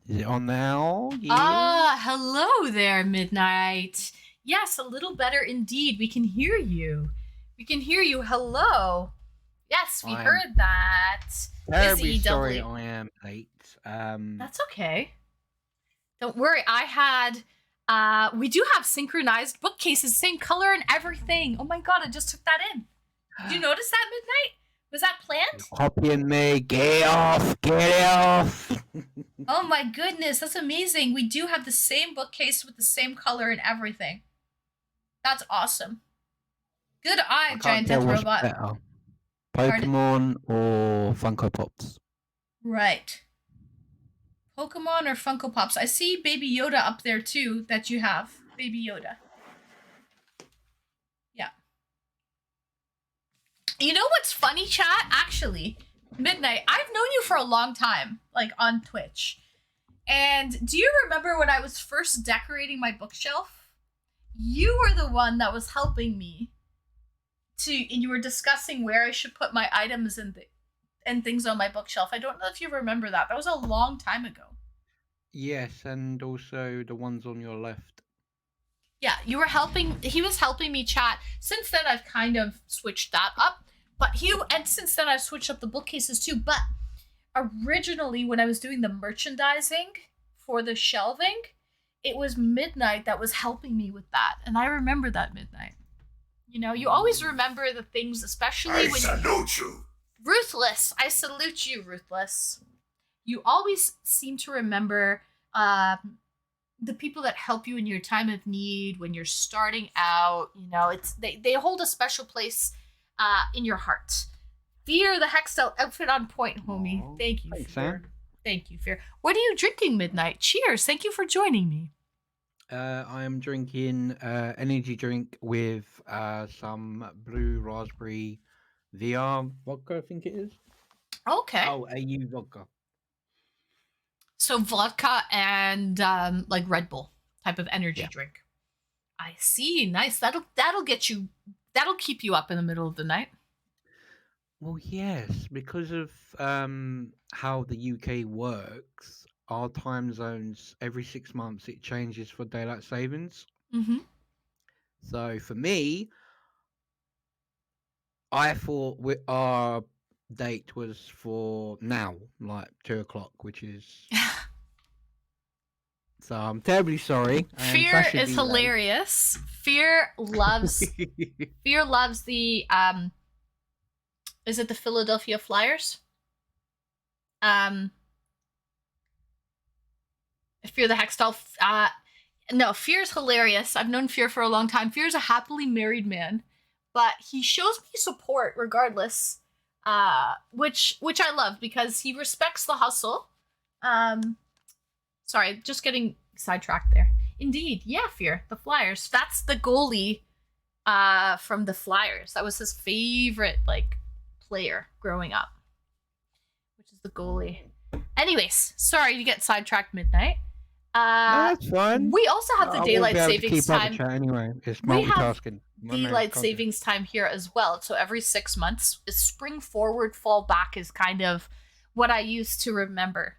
Is it on now? Yeah. Hello there, Midnight. Yes, a little better indeed. We can hear you. We can hear you. Hello. Yes, we heard that. Terribly sorry I am late. That's okay. Don't worry. We do have synchronized bookcases, same color and everything. Oh my god, I just took that in. Did you notice that, Midnight? Was that planned? Copying me. Get off. Get off. Oh my goodness, that's amazing. We do have the same bookcase with the same color and everything. That's awesome. Good eye, Giant Death Robot. Better. Pokemon or Funko Pops? Right. Pokemon or Funko Pops? I see Baby Yoda up there too that you have. Baby Yoda. Yeah. You know what's funny, chat? Actually, Midnight, I've known you for a long time, like on Twitch. And do you remember when I was first decorating my bookshelf? You were the one that was helping me and you were discussing where I should put my items and things on my bookshelf. I don't know if you remember that. That was a long time ago. Yes, and also the ones on your left. Yeah, he was helping me chat. Since then, I've kind of switched that up. And since then, I've switched up the bookcases too. But originally, when I was doing the merchandising for the shelving, it was Midnight that was helping me with that. And I remember that, Midnight. You know, you always remember the things, especially when I salute you. Ruthless. I salute you, Ruthless. You always seem to remember the people that help you in your time of need, when you're starting out. You know, they hold a special place in your heart. Fear the Hextile outfit on point, homie. Aww. Thank you, Fear. Sam. Thank you, Fear. What are you drinking, Midnight? Cheers. Thank you for joining me. I am drinking energy drink with some blue raspberry VR vodka, I think it is. Okay. Oh, AU vodka. So vodka and like Red Bull type of energy drink. I see. Nice. That'll keep you up in the middle of the night. Well, yes, because of how the UK works. Our time zones, every 6 months, it changes for daylight savings. Mm-hmm. So for me, I thought our date was for now, like 2 o'clock, which is... So I'm terribly sorry. Fear is hilarious. Fear loves the is it the Philadelphia Flyers? Fear the Hextile. No, Fear's hilarious. I've known Fear for a long time. Fear's a happily married man, but he shows me support regardless, which I love because he respects the hustle. Sorry, just getting sidetracked there. Indeed, yeah, Fear, the Flyers. That's the goalie from the Flyers. That was his favorite player growing up, which is the goalie. Anyways, sorry to get sidetracked, Midnight. No, that's fine. We also have the daylight savings time. Anyway, it's multitasking. Daylight savings time here as well. So every 6 months, spring forward, fall back is kind of what I use to remember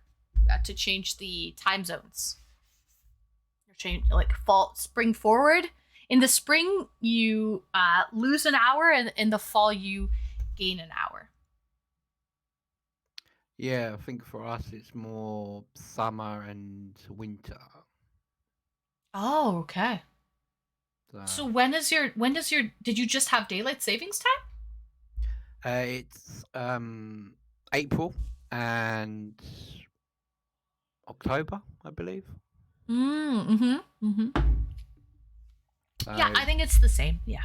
to change the time zones. Change spring forward. In the spring, you lose an hour, and in the fall, you gain an hour. Yeah, I think for us it's more summer and winter. Oh, okay. So did you just have daylight savings time? It's April and October, I believe. Yeah, I think it's the same. Yeah.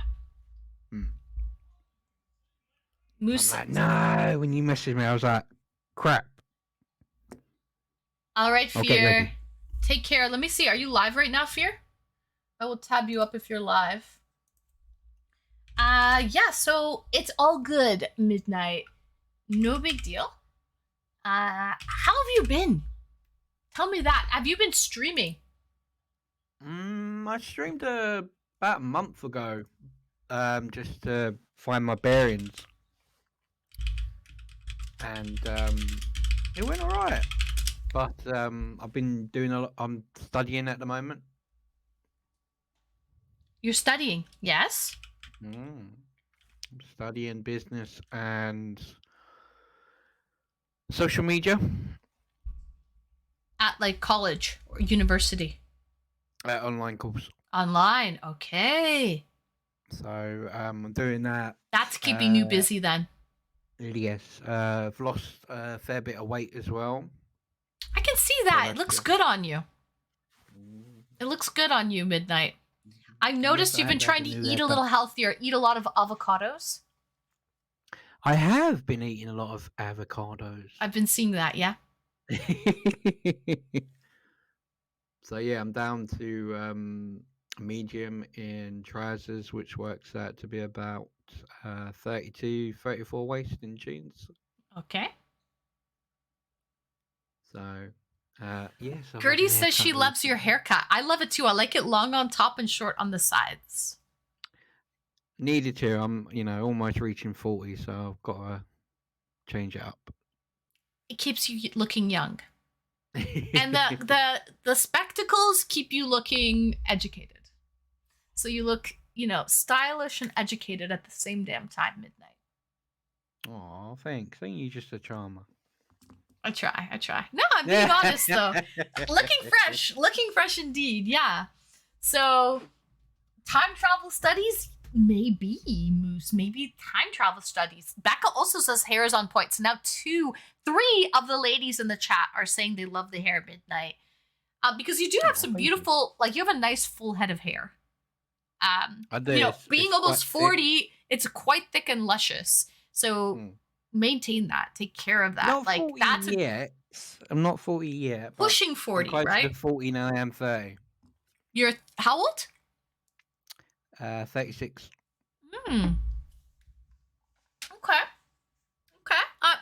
Moose. I'm like, no, when you messaged me, I was like, crap. All right, Fear. Take care. Let me see. Are you live right now, Fear? I will tab you up if you're live. Yeah, so it's all good, Midnight. No big deal. How have you been? Tell me that. Have you been streaming? I streamed about a month ago, just to find my bearings, and it went alright. But I've been doing a lot. I'm studying at the moment. You're studying, yes? I'm studying business and social media. At like college or university? Online course. Online, okay. So I'm doing that. That's keeping you busy then. Yes, I've lost a fair bit of weight as well. I can see that. It that's looks good. good on you. It looks good on you, Midnight. I've noticed Yes, I you've been have had trying the to new eat a haircut. little healthier, eat a lot of avocados. I have been eating a lot of avocados. I've been seeing that, yeah. So yeah, I'm down to medium in trousers, which works out to be about 32, 34 waist in jeans. Okay. So yes, I've had Gertie a says she haircut loves your recently. haircut. I love it too. I like it long on top and short on the sides. Needed to. I'm almost reaching 40, so I've got to change it up. It keeps you looking young. And the spectacles keep you looking educated. So you look, stylish and educated at the same damn time, Midnight. Oh, thanks. Ain't you just a charmer? I try. No, I'm being honest though. Looking fresh indeed, yeah. So, time travel studies? Maybe, Moose. Maybe time travel studies. Becca also says hair is on point. So now 3 of the ladies in the chat are saying they love the hair, Midnight. Because you do have some beautiful, you have a nice full head of hair. I do. Being almost 40, it's quite thick and luscious. So maintain that. Take care of that. Not 40 yet. I'm not 40 yet. Pushing 40, I'm closer right? to 40 now. I am 30. You're how old? 36. Okay.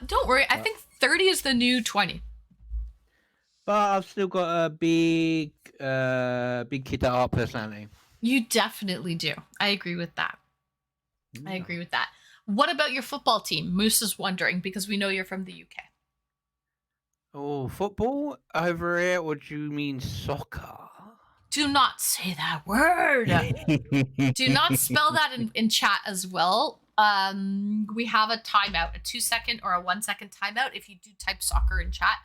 Don't worry. I think 30 is the new 20. But I've still got a big kid at heart personality. You definitely do. I agree with that. I agree with that. What about your football team? Moose is wondering because we know you're from the UK. Oh, football over here? Or do you mean soccer? Do not say that word. Do not spell that in chat as well. We have a timeout, a 2-second or a 1-second timeout if you do type soccer in chat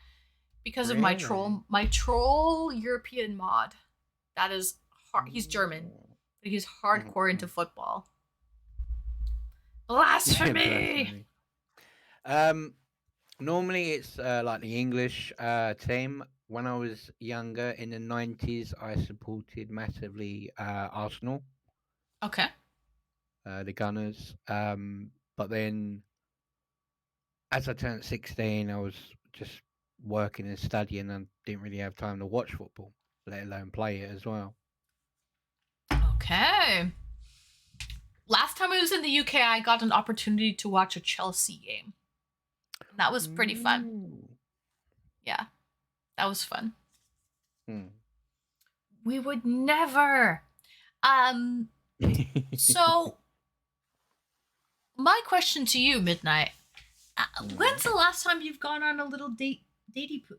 because of my troll European mod. That is hard. He's German, but he's hardcore into football. Blasphemy. Normally it's like the English team. When I was younger in the 90s, I supported massively Arsenal. Okay. The Gunners. But then as I turned 16, I was just working and studying and didn't really have time to watch football, let alone play it as well. Okay. Last time I was in the UK, I got an opportunity to watch a Chelsea game. That was pretty fun. Yeah, that was fun. We would never. So, my question to you, Midnight. When's the last time you've gone on a little datey poo?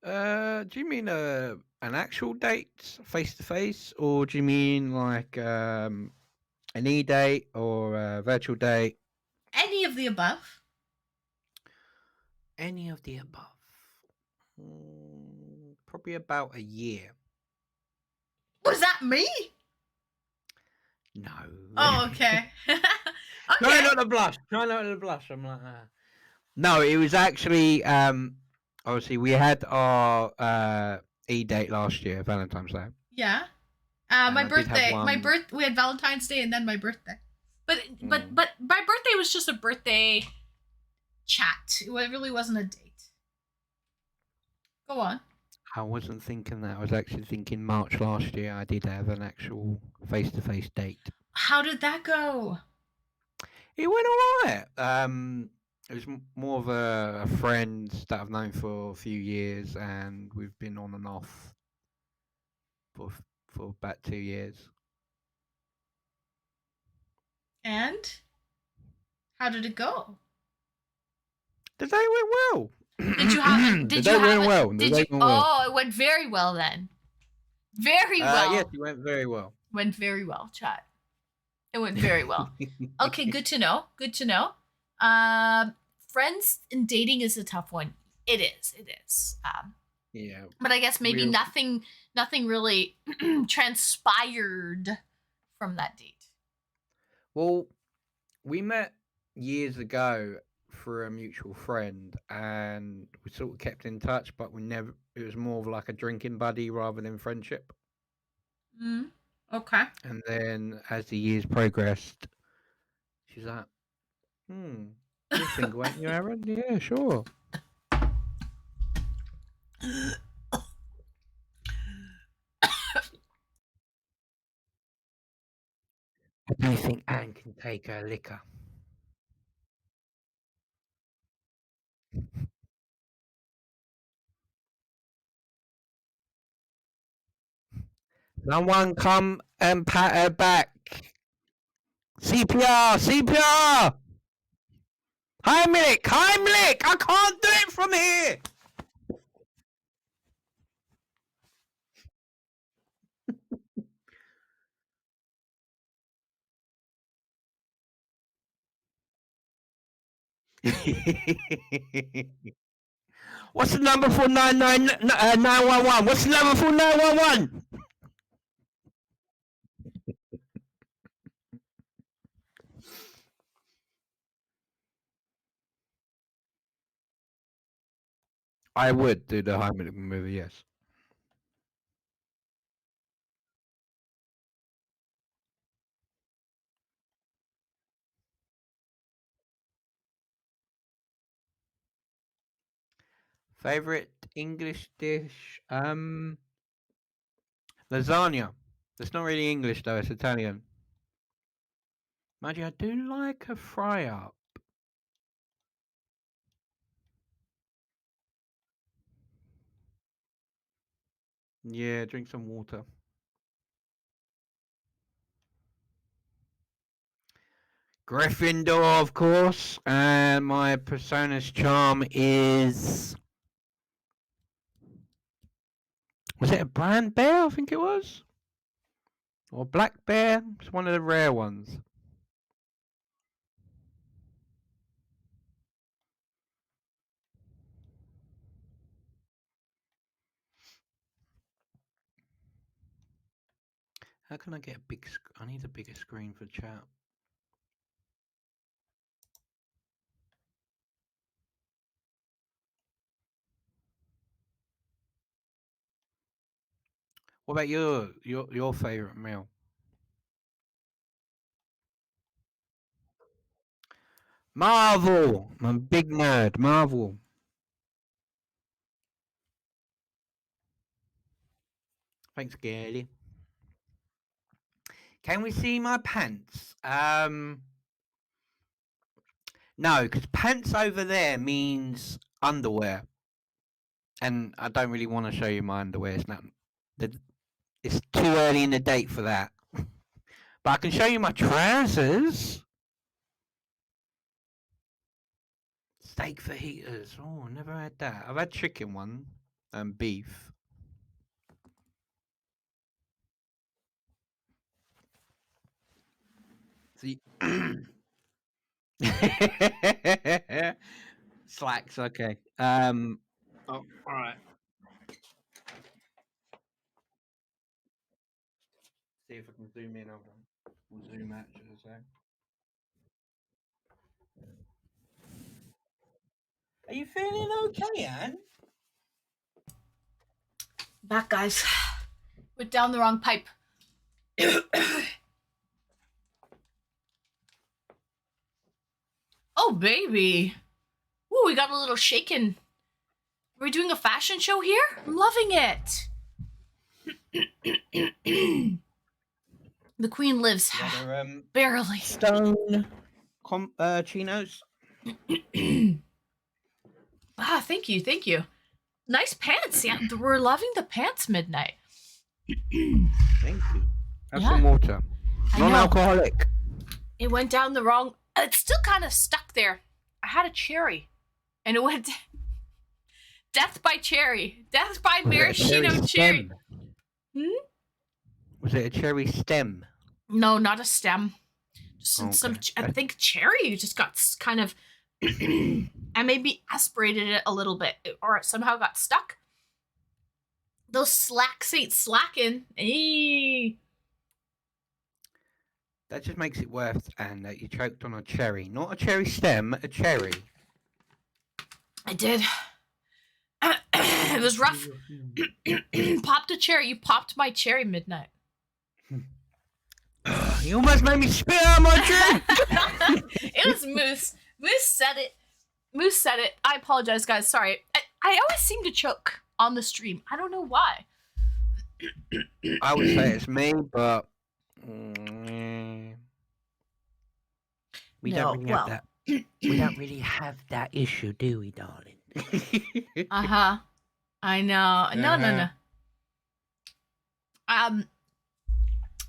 Do you mean an actual date, face to face, or do you mean like an e-date or a virtual date? Any of the above. Any of the above. Probably about a year. Was that me? No. Oh, okay. Okay. Try not to blush. I'm like, No, it was actually obviously we had our e-date last year, Valentine's Day. Yeah. And my I did birthday. have We had Valentine's Day and then my birthday. But my birthday was just a birthday chat. It really wasn't a date. Go on. I wasn't thinking that. I was actually thinking March last year I did have an actual face-to-face date. How did that go? It went all right. It was more of a friend that I've known for a few years, and we've been on and off for about 2 years. And how did it go? The day went well. Did you have? The Did day you have? went well. The Did day you? went well. Oh, it went very well then. Very well. Yes, it went very well. Went very well, chat. It went very well. Okay, good to know. Good to know. Friends and dating is a tough one. It is. It is. Yeah. But I guess maybe Real- nothing really transpired from that date. Well, we met years ago through a mutual friend, and we sort of kept in touch, but we never. It was more of like a drinking buddy rather than friendship. Mm. Okay. And then as the years progressed, she's like, you're single, ain't you, Aaron? Yeah, sure. I don't think Anne can take her liquor. Someone come and pat her back. CPR! CPR! Heimlich! Heimlich! I can't do it from here! What's the number for 911? What's the number for 911? I would do the Heimlich movie, yes. Favorite English dish? Lasagna. It's not really English though, it's Italian. Mind you, I do like a fry up. Yeah, drink some water. Gryffindor, of course. And my persona's charm is. Was it a brown bear? I think it was. Or black bear? It's one of the rare ones. How can I get a big? I need a bigger screen for chat. What about your favorite meal? Marvel. I'm a big nerd. Marvel. Thanks, Gary. Can we see my pants? No, because pants over there means underwear, and I don't really want to show you my underwear. It's too early in the date for that. But I can show you my trousers. Steak fajitas. Oh, never had that. I've had chicken one and beef. See. Slacks. Okay. Oh, all right. See if I can zoom in. Hold on. We'll zoom out, should I say? Are you feeling okay, Anne? Back, guys. Went down the wrong pipe. Oh, baby. Ooh, we got a little shaken. Are we doing a fashion show here? I'm loving it. The queen lives. Yeah, Barely. stone chinos. Ah, thank you, thank you. Nice pants. Yeah, we're loving the pants, Midnight. Thank you. Have Yeah. some water. I know. Non-alcoholic. It went down the wrong. It's still kind of stuck there. I had a cherry, and it went. Death by cherry. Death by maraschino cherry. Hmm? Was it a cherry stem? No, not a stem. Just Okay. some. I think cherry just got kind of. I maybe aspirated it a little bit, or it somehow got stuck. Those slacks ain't slacking. Hey. That just makes it worse, and that you choked on a cherry. Not a cherry stem, a cherry. I did. It was rough. Popped a cherry. You popped my cherry, Midnight. You almost made me spit out my drink! It was Moose. Moose said it. Moose said it. I apologize, guys. Sorry. I always seem to choke on the stream. I don't know why. I would say it's me, but we don't really have that. We don't really have that issue, do we, darling? Uh-huh. I know. No.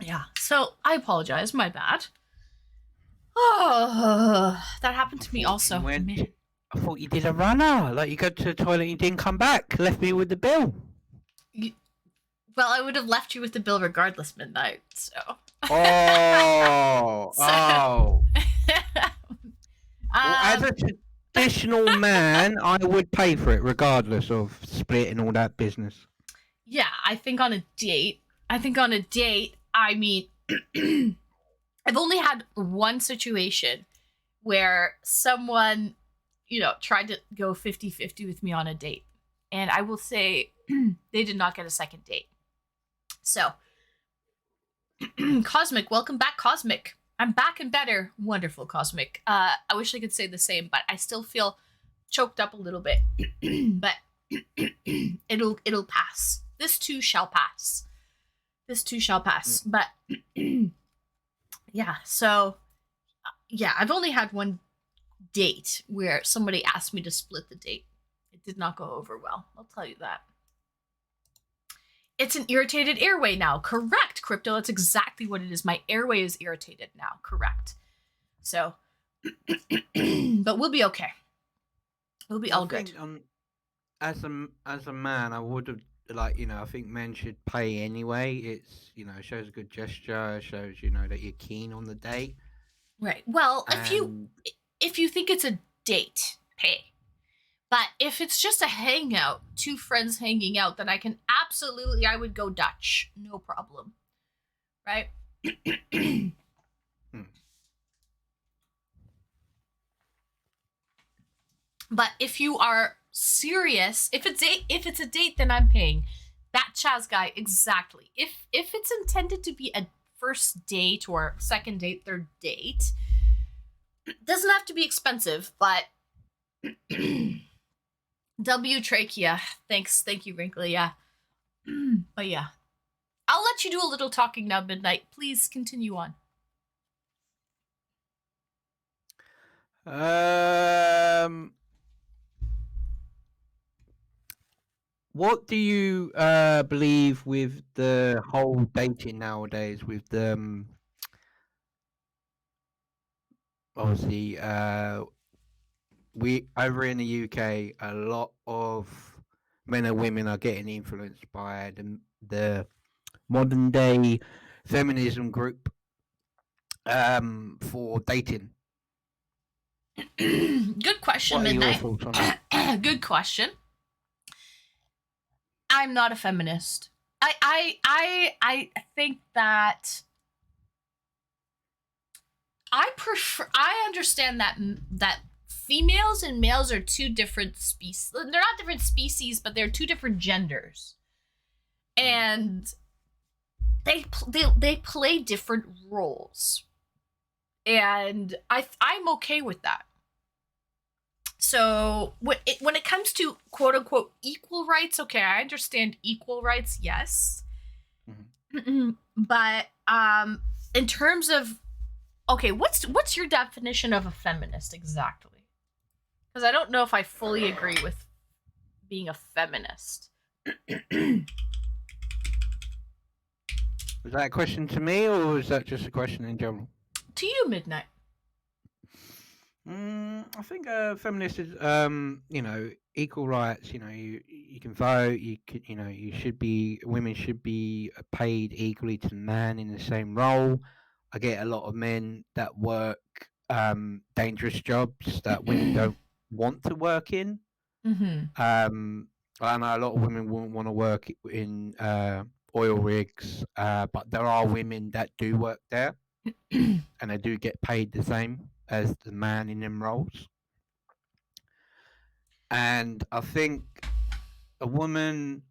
Yeah. So I apologize. My bad. Oh, that happened to me also. Man. I thought you did a runner. Like you go to the toilet and you didn't come back. Left me with the bill. Well, I would have left you with the bill regardless, Midnight. So. Oh. So- Well, as a traditional man, I would pay for it regardless of splitting all that business. Yeah, I think on a date, I mean, I've only had one situation where someone, tried to go 50-50 with me on a date. And I will say they did not get a second date. So, Cosmic, welcome back, Cosmic. I'm back and better. Wonderful, Cosmic. I wish I could say the same, but I still feel choked up a little bit. But it'll pass. This too shall pass. But yeah, so yeah, I've only had one date where somebody asked me to split the date. It did not go over well. I'll tell you that. It's an irritated airway now. Correct, Crypto. That's exactly what it is. My airway is irritated now. Correct. So, but we'll be okay. We'll be all good. As a man, I would have I think men should pay anyway. It's shows a good gesture. Shows that you're keen on the date. Right. Well, And if you think it's a date, pay. But if it's just a hangout, two friends hanging out, then I would go Dutch. No problem. Right? But if you are serious, if it's a date, then I'm paying. That Chaz guy, exactly. If it's intended to be a first date or second date, third date, it doesn't have to be expensive, but W Trachea. Thank you, Wrinkly. Yeah. But yeah. I'll let you do a little talking now, Midnight. Please continue on. What do you believe with the whole dating nowadays? With the obviously, we over in the UK, a lot of men and women are getting influenced by the modern day feminism group for dating. Good question, What are your Midnight. thoughts on that? Good question. I'm not a feminist. I think that I understand that females and males are two different species. They're not different species, but they're two different genders. And they play different roles. And I'm okay with that. So when it comes to quote unquote equal rights, okay, I understand equal rights, yes. Mm-hmm. But in terms of, okay, what's your definition of a feminist exactly? Because I don't know if I fully agree with being a feminist. Was that a question to me, or was that just a question in general? To you, Midnight. I think feminist is, equal rights. You can vote. You should be. Women should be paid equally to man in the same role. I get a lot of men that work dangerous jobs that women don't want to work in. Mm-hmm. I know a lot of women won't want to work in oil rigs, but there are women that do work there, and they do get paid the same as the man in them roles. And I think a woman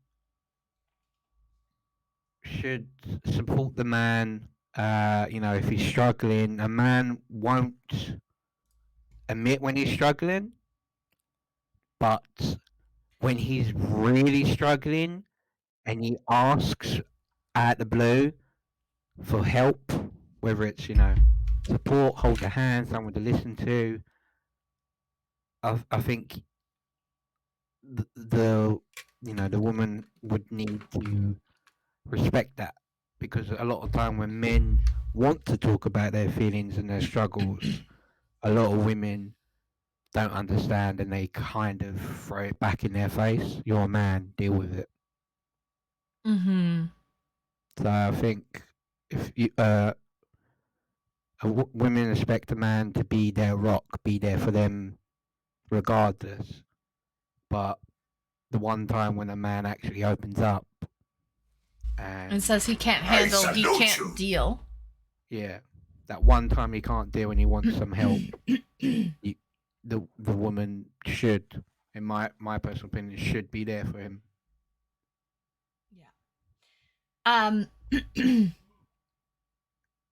should support the man. If he's struggling, a man won't admit when he's struggling, but when he's really struggling and he asks out the blue for help, whether it's support, hold the hand, someone to listen to, I think the woman would need to respect that, because a lot of time when men want to talk about their feelings and their struggles, a lot of women don't understand and they kind of throw it back in their face. You're a man, deal with it. Mm-hmm. So I think if women expect a man to be their rock, be there for them regardless. But the one time when a man actually opens up And says he can't handle, he can't deal. Yeah, that one time he can't deal and he wants some help, the woman should, in my personal opinion, should be there for him. Yeah.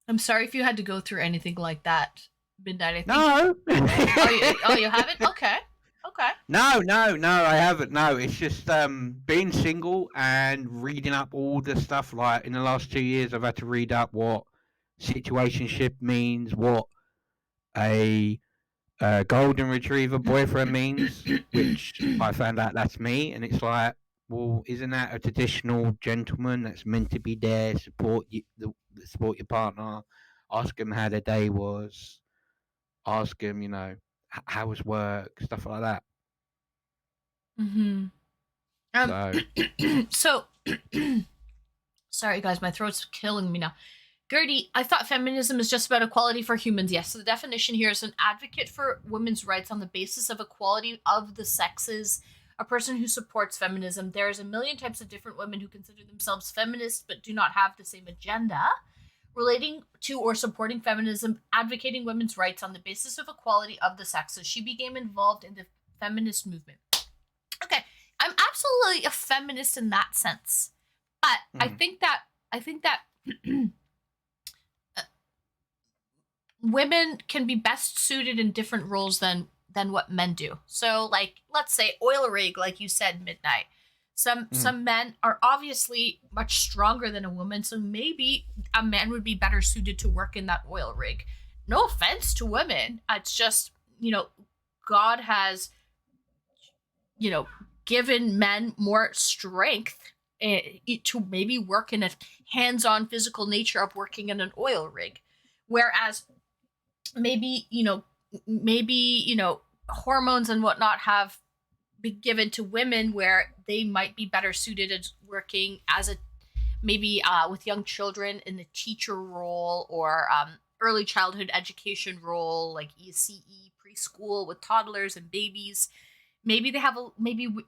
I'm sorry if you had to go through anything like that, Midnight. I think. No. You haven't? Okay. Okay. No, I haven't. No, it's just being single and reading up all the stuff. Like in the last 2 years, I've had to read up what situationship means, what a golden retriever boyfriend means, which I found out that's me, and it's like, well, isn't that a traditional gentleman that's meant to be there, support you, support your partner, ask him how their day was, ask him, how was work, stuff like that. Mm-hmm. So, Sorry guys, my throat's killing me now. Gertie, I thought feminism is just about equality for humans. Yes, so the definition here is an advocate for women's rights on the basis of equality of the sexes, a person who supports feminism. There's a million types of different women who consider themselves feminists but do not have the same agenda relating to or supporting feminism, advocating women's rights on the basis of equality of the sexes. She became involved in the feminist movement. Okay, I'm absolutely a feminist in that sense, but I think that women can be best suited in different roles than what men do. So, like, let's say oil rig, like you said, Midnight. Some men are obviously much stronger than a woman, so maybe a man would be better suited to work in that oil rig. No offense to women, it's just God has given men more strength to maybe work in a hands-on physical nature of working in an oil rig, whereas maybe hormones and whatnot have been given to women where they might be better suited as working as a maybe with young children in the teacher role or early childhood education role, like ECE preschool with toddlers and babies. Maybe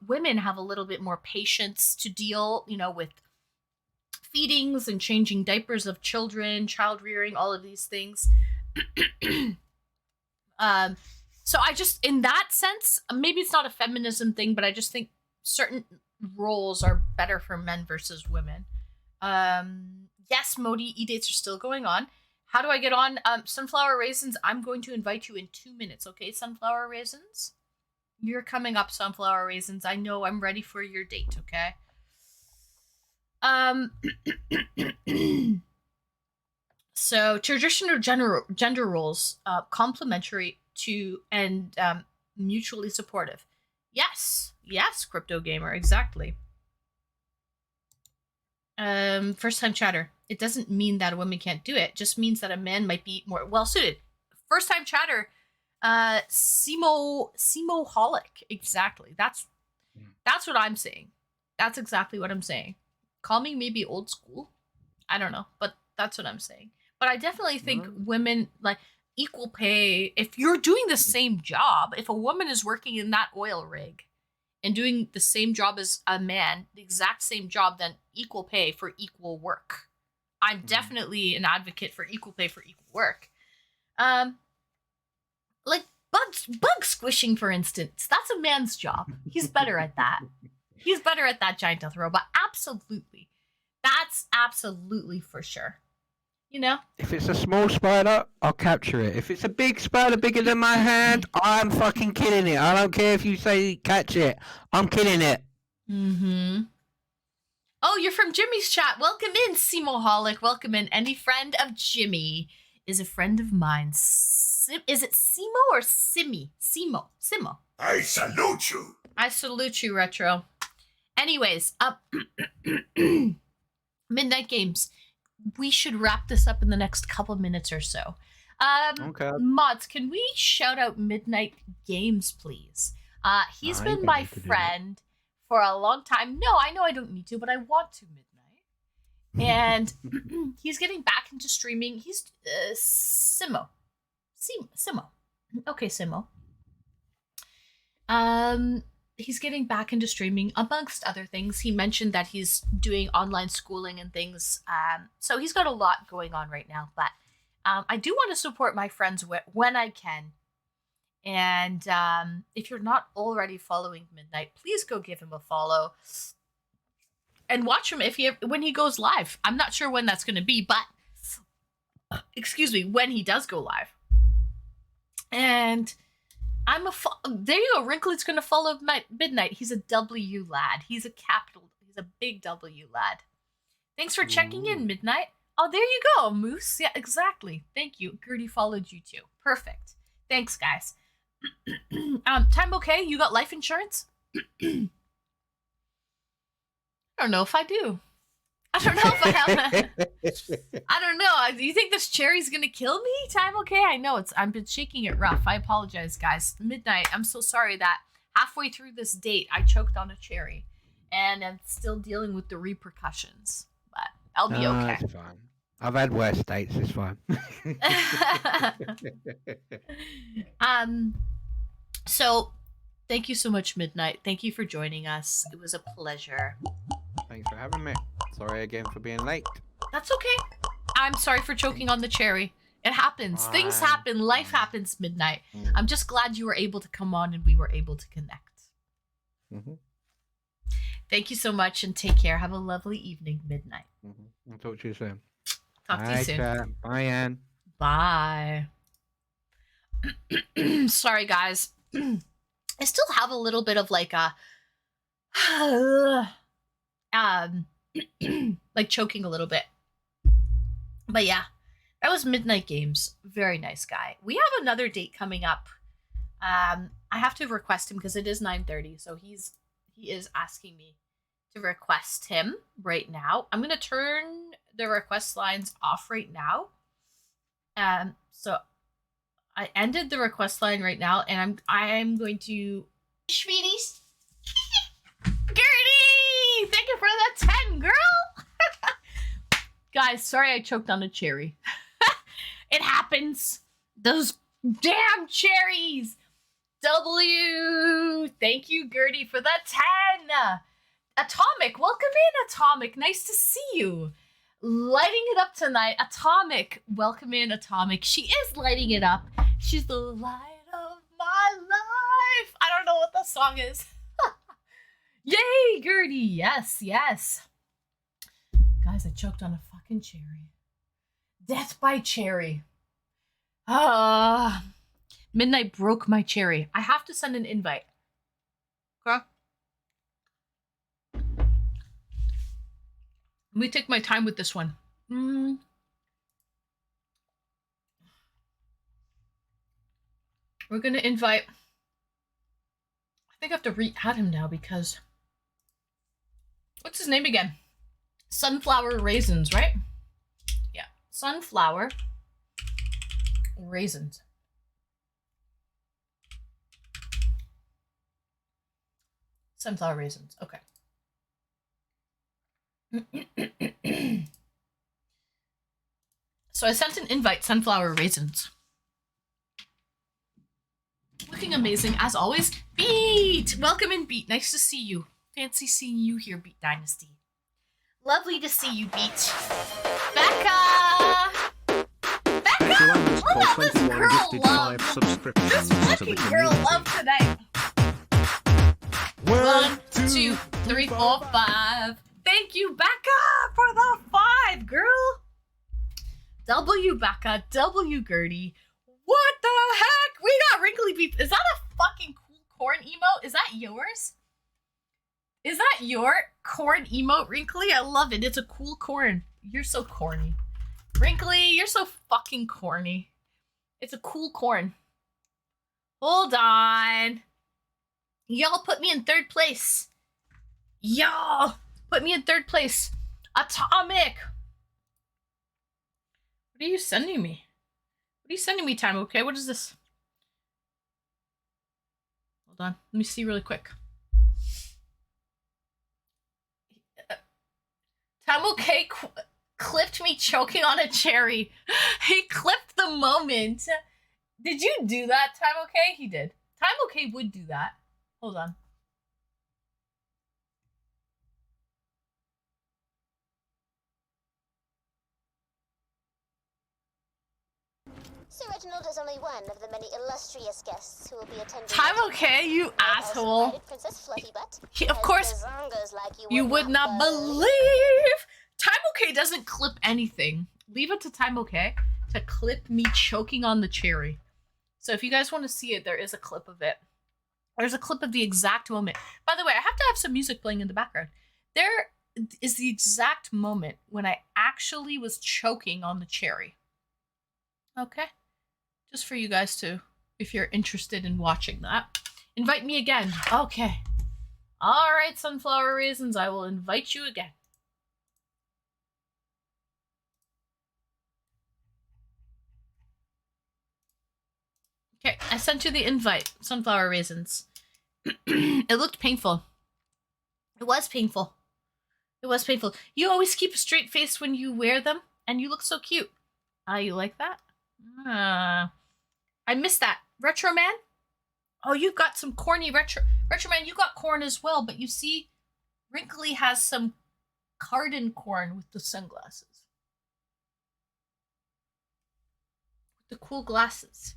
women have a little bit more patience to deal with feedings and changing diapers of children, child rearing, all of these things. So I just, in that sense, maybe it's not a feminism thing, but I just think certain roles are better for men versus women. Yes, Modi, eDates are still going on. How do I get on? Sunflower Raisins, I'm going to invite you in 2 minutes, okay, Sunflower Raisins? You're coming up, Sunflower Raisins. I know, I'm ready for your date, okay? So traditional gender roles, complementary to and mutually supportive. Yes, yes, crypto gamer, exactly. First time chatter. It doesn't mean that a woman can't do it. Just means that a man might be more well suited. First time chatter. Simo holic. Exactly. That's what I'm saying. That's exactly what I'm saying. Call me maybe old school. I don't know, but that's what I'm saying. But I definitely think women like equal pay. If you're doing the same job, if a woman is working in that oil rig and doing the same job as a man, the exact same job, then equal pay for equal work. I'm definitely an advocate for equal pay for equal work. Like bug squishing, for instance, that's a man's job. He's better at that. He's better at that giant death robot. Absolutely. That's absolutely for sure. You know? If it's a small spider, I'll capture it. If it's a big spider bigger than my hand, I'm fucking killing it. I don't care if you say catch it. I'm killing it. Mm-hmm. Oh, you're from Jimmy's chat. Welcome in, Simoholic. Welcome in. Any friend of Jimmy is a friend of mine. Is it Simo or Simi? Simo. I salute you. I salute you, Retro. Anyways, Midnight Games. We should wrap this up in the next couple minutes or so. Okay. Mods, can we shout out Midnight Games, please? He's been my friend for a long time. No, I know I don't need to, but I want to, Midnight. And he's getting back into streaming. He's Simo. Okay, Simo. He's getting back into streaming, amongst other things. He mentioned that he's doing online schooling and things. So he's got a lot going on right now. But I do want to support my friends when I can. And if you're not already following Midnight, please go give him a follow. And watch him when he goes live. I'm not sure when that's going to be, but excuse me, when he does go live. And there you go. Wrinkly's going to follow Midnight. He's a W lad. He's a big W lad. Thanks for checking in, Midnight. Oh, there you go, Moose. Yeah, exactly. Thank you. Gertie followed you too. Perfect. Thanks, guys. Time okay? You got life insurance? I don't know if I do. I don't know if I have. I don't know. Do you think this cherry's gonna kill me? Time okay? I know I've been shaking it rough. I apologize, guys. Midnight. I'm so sorry that halfway through this date I choked on a cherry, and I'm still dealing with the repercussions. But I'll be okay. It's fine. I've had worse dates. It's fine. So, thank you so much, Midnight. Thank you for joining us. It was a pleasure. Thanks for having me. Sorry again for being late. That's okay. I'm sorry for choking on the cherry. It happens. Things happen. Life happens, Midnight. I'm just glad you were able to come on and we were able to connect. Mm-hmm. Thank you so much and take care. Have a lovely evening, Midnight. Mm-hmm. I'll talk to you soon. Talk to you soon. Chat. Bye, Anne. Bye. Sorry, guys. I still have a little bit of like a like choking a little bit. But yeah, that was Midnight Games. Very nice guy. We have another date coming up. I have to request him because it is 9:30, so he is asking me to request him right now. I'm gonna turn the request lines off right now. So I ended the request line right now, and I'm going to Sweeties. Gertie! Thank you for the 10, girl! Guys, sorry I choked on a cherry. It happens. Those damn cherries! W! Thank you, Gertie, for the 10! Atomic, welcome in, Atomic. Nice to see you. Lighting it up tonight. Atomic, welcome in, Atomic. She is lighting it up. She's the light of my life. I don't know what the song is. Yay, Gertie. Yes, yes. Guys, I choked on a fucking cherry. Death by cherry. Midnight broke my cherry. I have to send an invite. Okay? Let me take my time with this one. We're gonna invite. I think I have to re-add him now because. What's his name again? Sunflower raisins, right? Yeah, sunflower raisins. Sunflower raisins. Okay. So I sent an invite, sunflower raisins. Looking amazing as always. Beat! Welcome in, Beat. Nice to see you. Fancy seeing you here, Beat Dynasty. Lovely to see you, Beat. Becca! Becca! Look at this girl love. This fucking girl love tonight. 1, 2, 3, 4, 5. Thank you, Becca, for the 5, girl. W, Becca. W, Gertie. What the heck? We got Wrinkly Beef. Is that a fucking cool corn emote? Is that yours? Is that your corn emote, Wrinkly? I love it. It's a cool corn. You're so corny. Wrinkly, you're so fucking corny. It's a cool corn. Hold on. Y'all put me in 3rd place. Y'all put me in 3rd place. Atomic. What are you sending me? What are you sending me, Time? Okay, what is this? Hold on. Let me see really quick. Time okay clipped me choking on a cherry. He clipped the moment. Did you do that, Time okay? He did. Time okay would do that. Hold on. Sir Reginald is only one of the many illustrious guests who will be attending. Time okay, you asshole. Princess Fluffy Butt. Of course, like you would not believe. Time okay doesn't clip anything. Leave it to Time okay to clip me choking on the cherry. So if you guys want to see it, there is a clip of it. There's a clip of the exact moment. By the way, I have to have some music playing in the background. There is the exact moment when I actually was choking on the cherry. Okay? Just for you guys to, if you're interested in watching that. Invite me again. Okay. All right, sunflower raisins, I will invite you again. Okay, I sent you the invite, sunflower raisins. It looked painful. It was painful. It was painful. You always keep a straight face when you wear them, and you look so cute. You like that? I missed that. Retro Man? Oh, you've got some corny Retro Man, you got corn as well, but you see, Wrinkly has some Cardin corn with the sunglasses. With the cool glasses.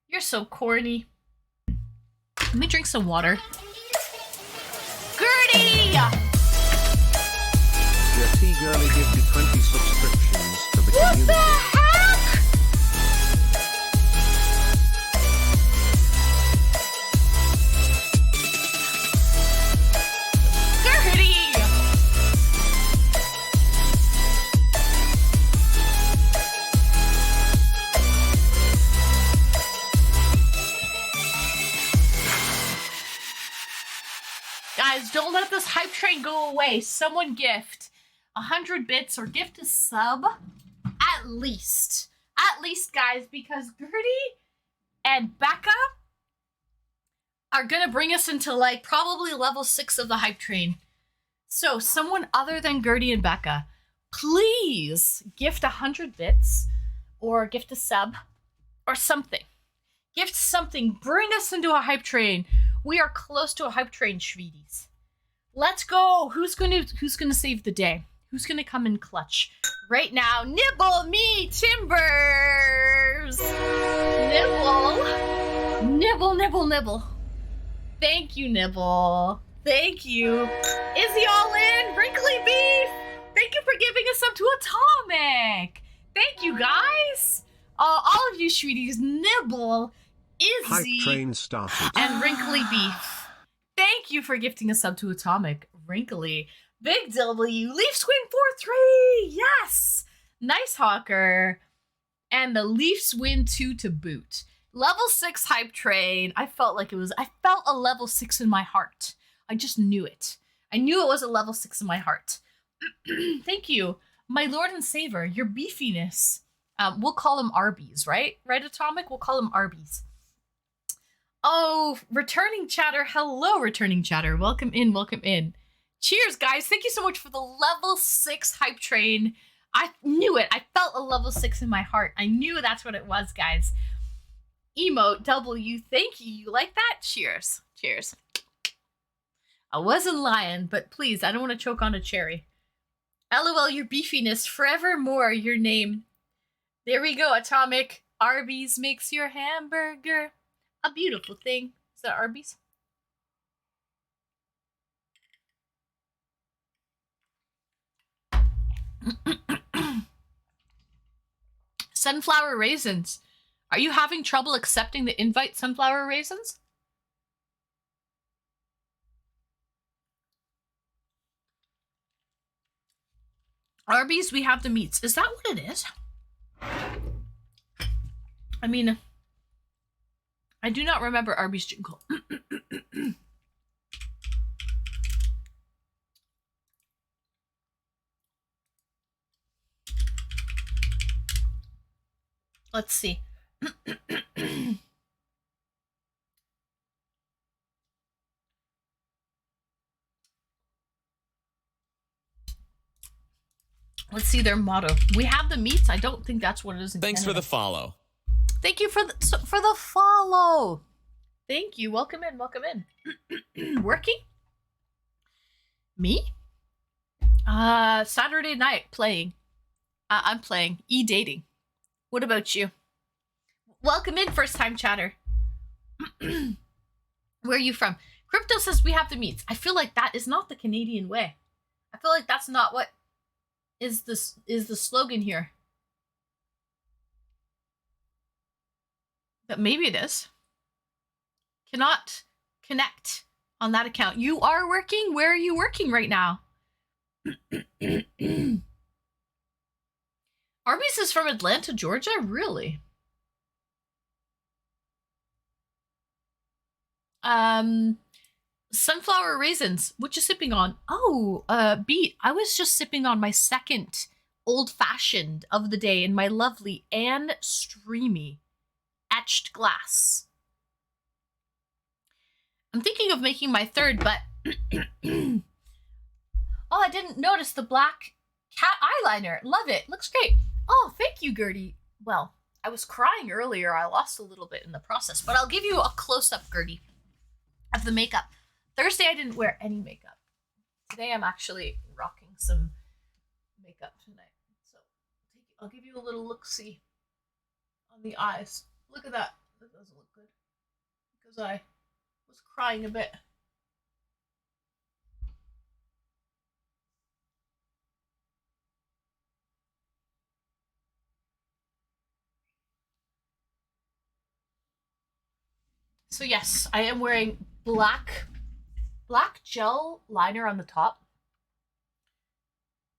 You're so corny. Let me drink some water. Gertie! Your tea girlie gives you 20 subscriptions to the What community. the heck? Gertie! Guys, don't let this hype train go away. Someone gift 100 bits or gift a sub at least. At least, guys, because Gertie and Becca are gonna bring us into like probably level 6 of the hype train. So someone other than Gertie and Becca, please gift 100 bits or gift a sub or something. Gift something. Bring us into a hype train. We are close to a hype train, Schweeties. Let's go. Who's gonna save the day? Who's gonna come in clutch? Right now, nibble me timbers! Nibble. Nibble, nibble, nibble. Thank you, Nibble. Thank you. Is he all in? Wrinkly Beef! Thank you for giving us up to Atomic! Thank you, guys! All of you sweeties, Nibble, Hype Izzy, train started. and Wrinkly Beef. Thank you for gifting us up to Atomic. Wrinkly. Big W. Leaf Swing 4-3. Yes. Nice Hawker. And the Leafs win 2 to boot. Level 6 hype train. I felt a level 6 in my heart. I just knew it. I knew it was a level 6 in my heart. Thank you. My lord and savior, your beefiness. We'll call them Arby's, right? Right, Atomic? We'll call them Arby's. Oh, returning chatter. Hello, returning chatter. Welcome in, welcome in. Cheers, guys. Thank you so much for the level 6 hype train. I knew it. I felt a level 6 in my heart. I knew that's what it was, guys. Emote W, thank you. You like that? Cheers. Cheers. I wasn't lying, but please, I don't want to choke on a cherry. LOL, your beefiness, forevermore your name. There we go, Atomic. Arby's makes your hamburger a beautiful thing. Is that Arby's? Sunflower raisins. Are you having trouble accepting the invite, sunflower raisins? Arby's, we have the meats. Is that what it is? I mean, I do not remember Arby's jingle. Let's see. Let's see their motto. We have the meats. I don't think that's what it is in Thanks Canada. for the follow. Thank you for the follow. Thank you. Welcome in. Welcome in. Working? Me? Saturday night playing. I'm playing eDating. What about you? Welcome in, first time chatter. Where are you from? Crypto says we have the meats. I feel like that is not the Canadian way. I feel like that's not what is the slogan here. But maybe it is. Cannot connect on that account. You are working? Where are you working right now? Arby's is from Atlanta, Georgia? Really? Sunflower raisins. What you sipping on? Oh, Beat. I was just sipping on my second old-fashioned of the day in my lovely and streamy etched glass. I'm thinking of making my third, but oh, I didn't notice the black cat eyeliner. Love it. Looks great. Oh, thank you, Gertie. Well, I was crying earlier. I lost a little bit in the process, but I'll give you a close-up, Gertie, of the makeup. Thursday, I didn't wear any makeup. Today, I'm actually rocking some makeup tonight. So I'll give you a little look-see on the eyes. Look at that. That doesn't look good because I was crying a bit. So yes, I am wearing black gel liner on the top,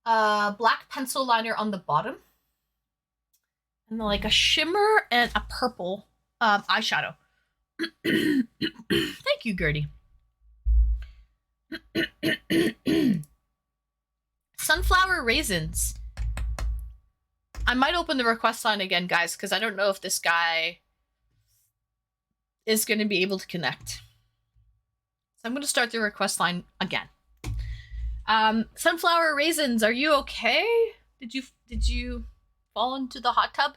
black pencil liner on the bottom, and then like a shimmer and a purple eyeshadow. Thank you, Gertie. Sunflower raisins. I might open the request line again, guys, because I don't know if this guy is going to be able to connect. So I'm going to start the request line again. Sunflower raisins, are you okay? Did you fall into the hot tub?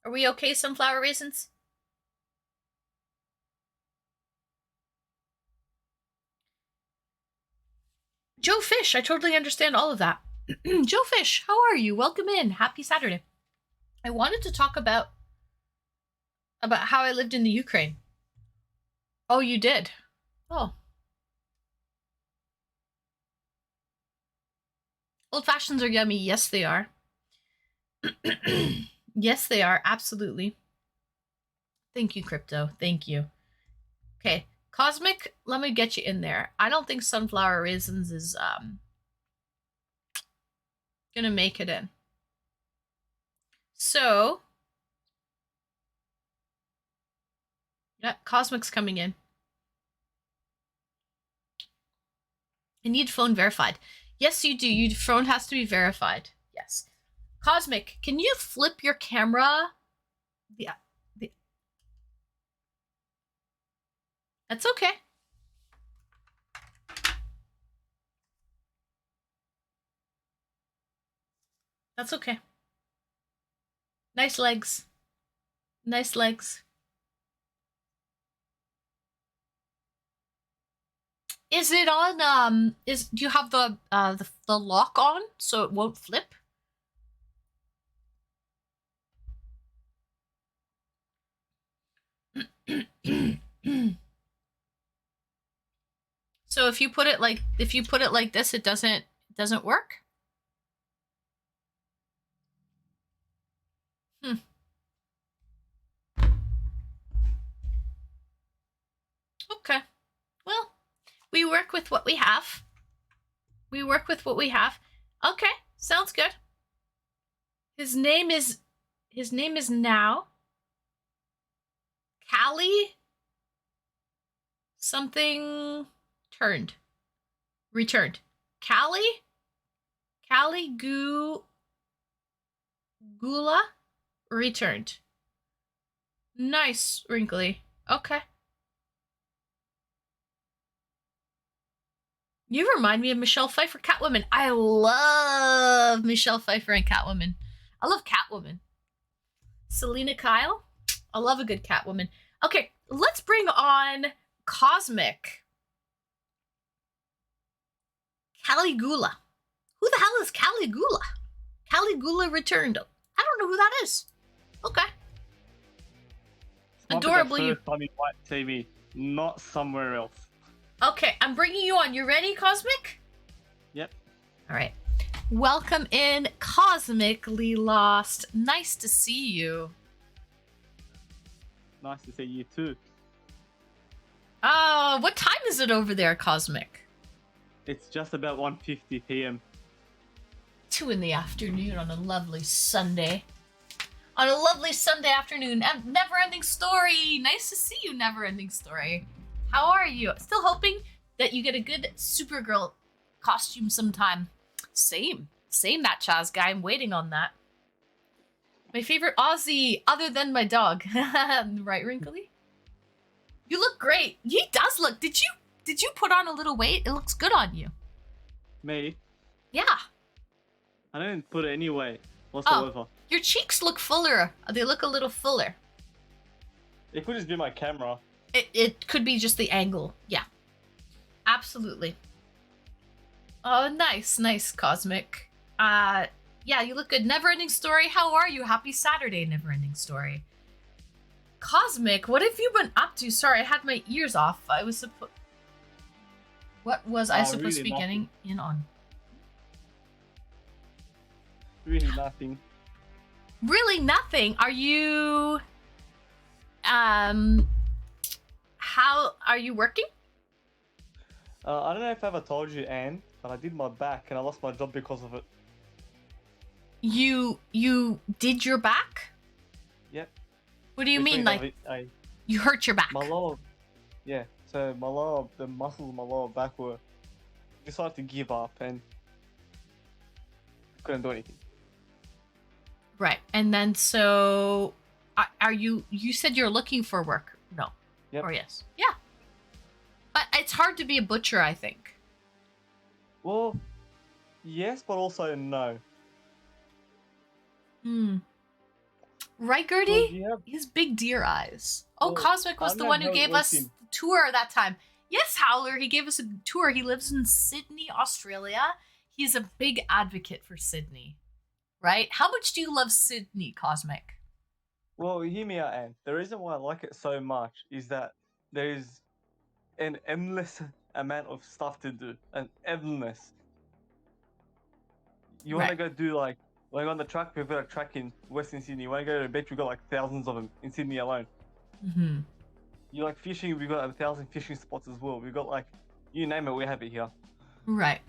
Are we okay, sunflower raisins? Joe Fish, I totally understand all of that. Joe Fish, how are you? Welcome in. Happy Saturday. I wanted to talk about how I lived in the Ukraine. Oh, you did? Oh. Old fashions are yummy. Yes, they are. Yes, they are. Absolutely. Thank you, Crypto. Thank you. Okay. Cosmic, let me get you in there. I don't think sunflower raisins is gonna make it in. So Yeah, Cosmic's coming in. I need phone verified. Yes, you do. Your phone has to be verified. Yes. Cosmic, can you flip your camera? Yeah. That's okay. That's okay. Nice legs. Nice legs. Is it on do you have the lock on so it won't flip? So if you put it like this, it doesn't work? Okay. Well, we work with what we have. We work with what we have. Okay, sounds good. His name is now Callie something returned. Callie Gula returned. Nice, Wrinkly. Okay. You remind me of Michelle Pfeiffer, Catwoman. I love Michelle Pfeiffer and Catwoman. I love Catwoman. Selena Kyle. I love a good Catwoman. Okay, let's bring on Cosmic. Caligula. Who the hell is Caligula? Caligula returned. I don't know who that is. Okay. Adorably. First time in white TV, not somewhere else. Okay, I'm bringing you on. You ready, Cosmic? Yep. All right. Welcome in, Cosmically Lost. Nice to see you. Nice to see you too. What time is it over there, Cosmic? It's just about 1:50 p.m. 2 in the afternoon on a lovely Sunday. On a lovely Sunday afternoon. Never Ending Story. Nice to see you, Never Ending Story. How are you? Still hoping that you get a good Supergirl costume sometime. Same that Chaz guy. I'm waiting on that. My favorite Aussie, other than my dog. Right, Wrinkly? You look great. He does look. Did you put on a little weight? It looks good on you. Me? Yeah. I didn't put it any weight whatsoever. Your cheeks look fuller. They look a little fuller. It could just be my camera. It could be just the angle. Yeah. Absolutely. Oh, nice, Cosmic. Yeah, you look good. Never Ending Story, how are you? Happy Saturday, Never Ending Story. Cosmic, what have you been up to? Sorry, I had my ears off. What was I supposed to be getting in on? Really nothing. Really nothing? Are you... How are you working? I don't know if I ever told you, Anne, but I did my back and I lost my job because of it. You did your back? Yep. What do you mean? Like, you hurt your back? My lower... Yeah, so the muscles of my lower back were... decided to give up and... couldn't do anything. Right. And then so... Are you said you're looking for work? No. Yep. Or yes. Yeah. But it's hard to be a butcher, I think. Well, yes, but also no. Right, Gertie? Well, He has big deer eyes. Oh, Well, Cosmic was I the know one who how it gave works us in- the tour that time. Yes, Howler, he gave us a tour. He lives in Sydney, Australia. He's a big advocate for Sydney. Right? How much do you love Sydney, Cosmic? Well, hear me out, Anne. The reason why I like it so much is that there is an endless amount of stuff to do. An endless. You want to go do like on the track, we've got a track in Western Sydney. You want to go to the beach, we've got like thousands of them in Sydney alone. Mm-hmm. You like fishing, we've got 1,000 fishing spots as well. We've got like, you name it, we have it here. Right.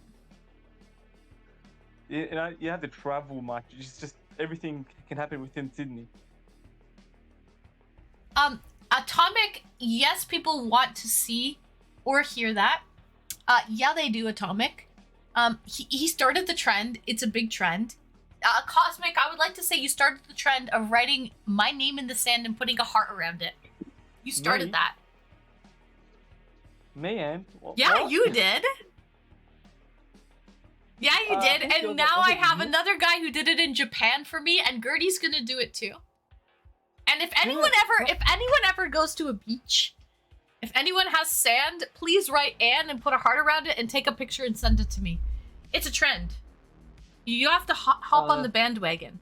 You know, you have to travel much. It's just everything can happen within Sydney. Atomic, yes, people want to see or hear that. Yeah, they do, Atomic. He started the trend. It's a big trend. Cosmic, I would like to say you started the trend of writing my name in the sand and putting a heart around it. You started Me? that. Me, and Yeah, what? you did. Yeah, you did. thank you. And now I Was it have you? another guy who did it in Japan for me, and Gertie's gonna do it too. And if anyone ever goes to a beach, if anyone has sand, please write Anne and put a heart around it and take a picture and send it to me. It's a trend. You have to hop on the bandwagon.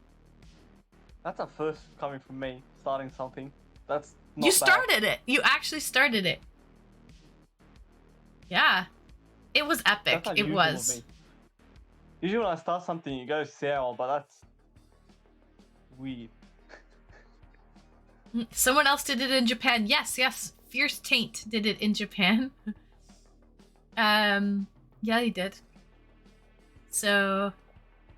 That's a first coming from me, starting something. That's not You bad. started it. You actually started it. Yeah. It was epic. That's It unusual was. of me. Usually when I start something, it goes sour, but that's weird. Someone else did it in Japan. Yes, yes. Fierce Taint did it in Japan. Yeah, he did. So,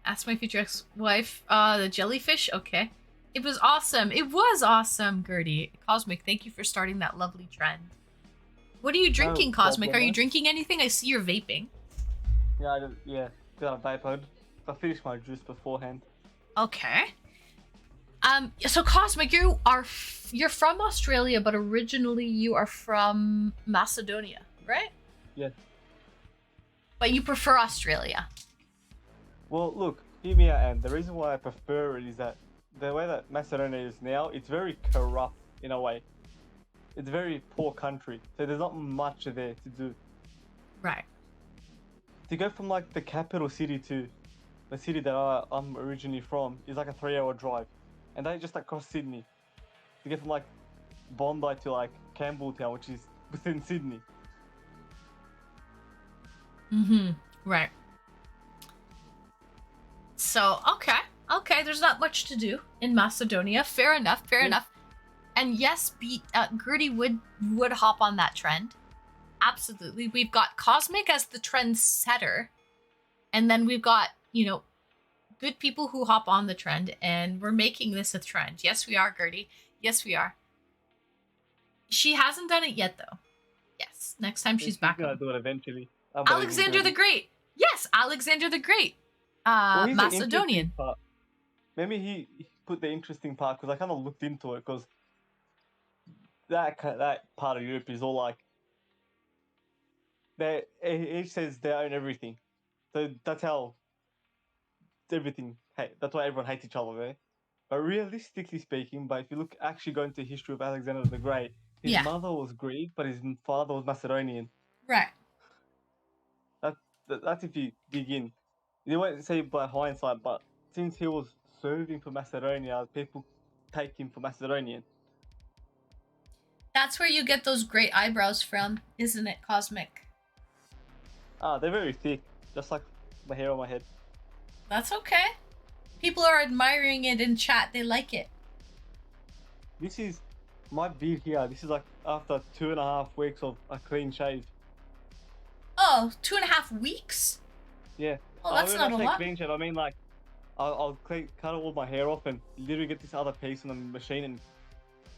ask my future ex-wife. The jellyfish? Okay. It was awesome. It was awesome, Gertie. Cosmic, thank you for starting that lovely trend. What are you drinking, Cosmic? Are you problem. drinking anything? I see you're vaping. Yeah, got a vape. I finished my juice beforehand. Okay. So Cosmic, you're from Australia, but originally you are from Macedonia, right? Yeah. But you prefer Australia. Well, look, hear me out, and the reason why I prefer it is that the way that Macedonia is now, it's very corrupt in a way. It's a very poor country, so there's not much there to do. Right. To go from like the capital city to the city that I'm originally from is like a 3-hour drive, and they just across Sydney. To get from like Bondi to like Campbelltown, which is within Sydney. Mm-hmm. Right. So, okay, there's not much to do in Macedonia. Fair enough. And yes, Gertie would hop on that trend. Absolutely. We've got Cosmic as the trend setter. And then we've got, good people who hop on the trend, and we're making this a trend. Yes, we are, Gertie. Yes, we are. She hasn't done it yet, though. Yes, next time she's back gonna on. do it eventually. Alexander the Great. Yes, Alexander the Great. Well, here's the interesting Macedonian. part. Maybe he put the interesting part because I kind of looked into it because that part of Europe is all like each says they own everything, so that's how everything. Hey, that's why everyone hates each other there. But realistically speaking, but if you look actually go into the history of Alexander the Great, his Yeah. mother was Greek, but his father was Macedonian. Right. That's if you dig in. You won't say by hindsight, but since he was serving for Macedonia, people take him for Macedonian. That's where you get those great eyebrows from, isn't it, Cosmic? They're very thick, just like the hair on my head. That's okay. People are admiring it in chat. They like it. This is my beard here. This is like after 2.5 weeks of a clean shave. Oh, 2.5 weeks? Yeah. Oh, that's not a when I say lot. clean shave, I mean like I'll cut all my hair off and literally get this other piece on the machine and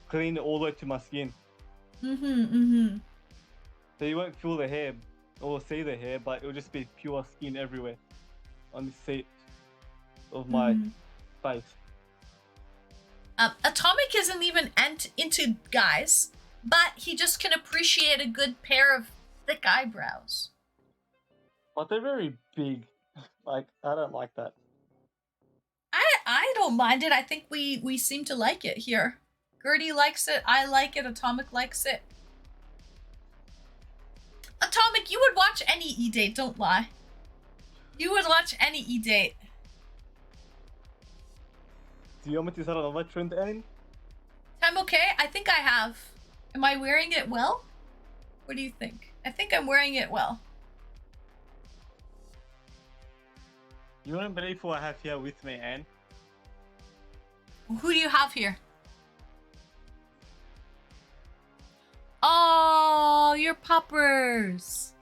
clean it all the way to my skin. Mm-hmm. So you won't feel the hair or see the hair, but it'll just be pure skin everywhere on the seat of my face. Atomic isn't even into guys, but he just can appreciate a good pair of thick eyebrows. But they're very big. Like, I don't like that. I don't mind it. I think we seem to like it here. Gertie likes it. I like it. Atomic likes it. Atomic, you would watch any eDate, don't lie. You would watch any eDate. Do you want me to start another trend, Anne? I'm okay. I think I have. Am I wearing it well? What do you think? I think I'm wearing it well. You won't believe who I have here with me, Anne. Who do you have here? Oh, your puppers.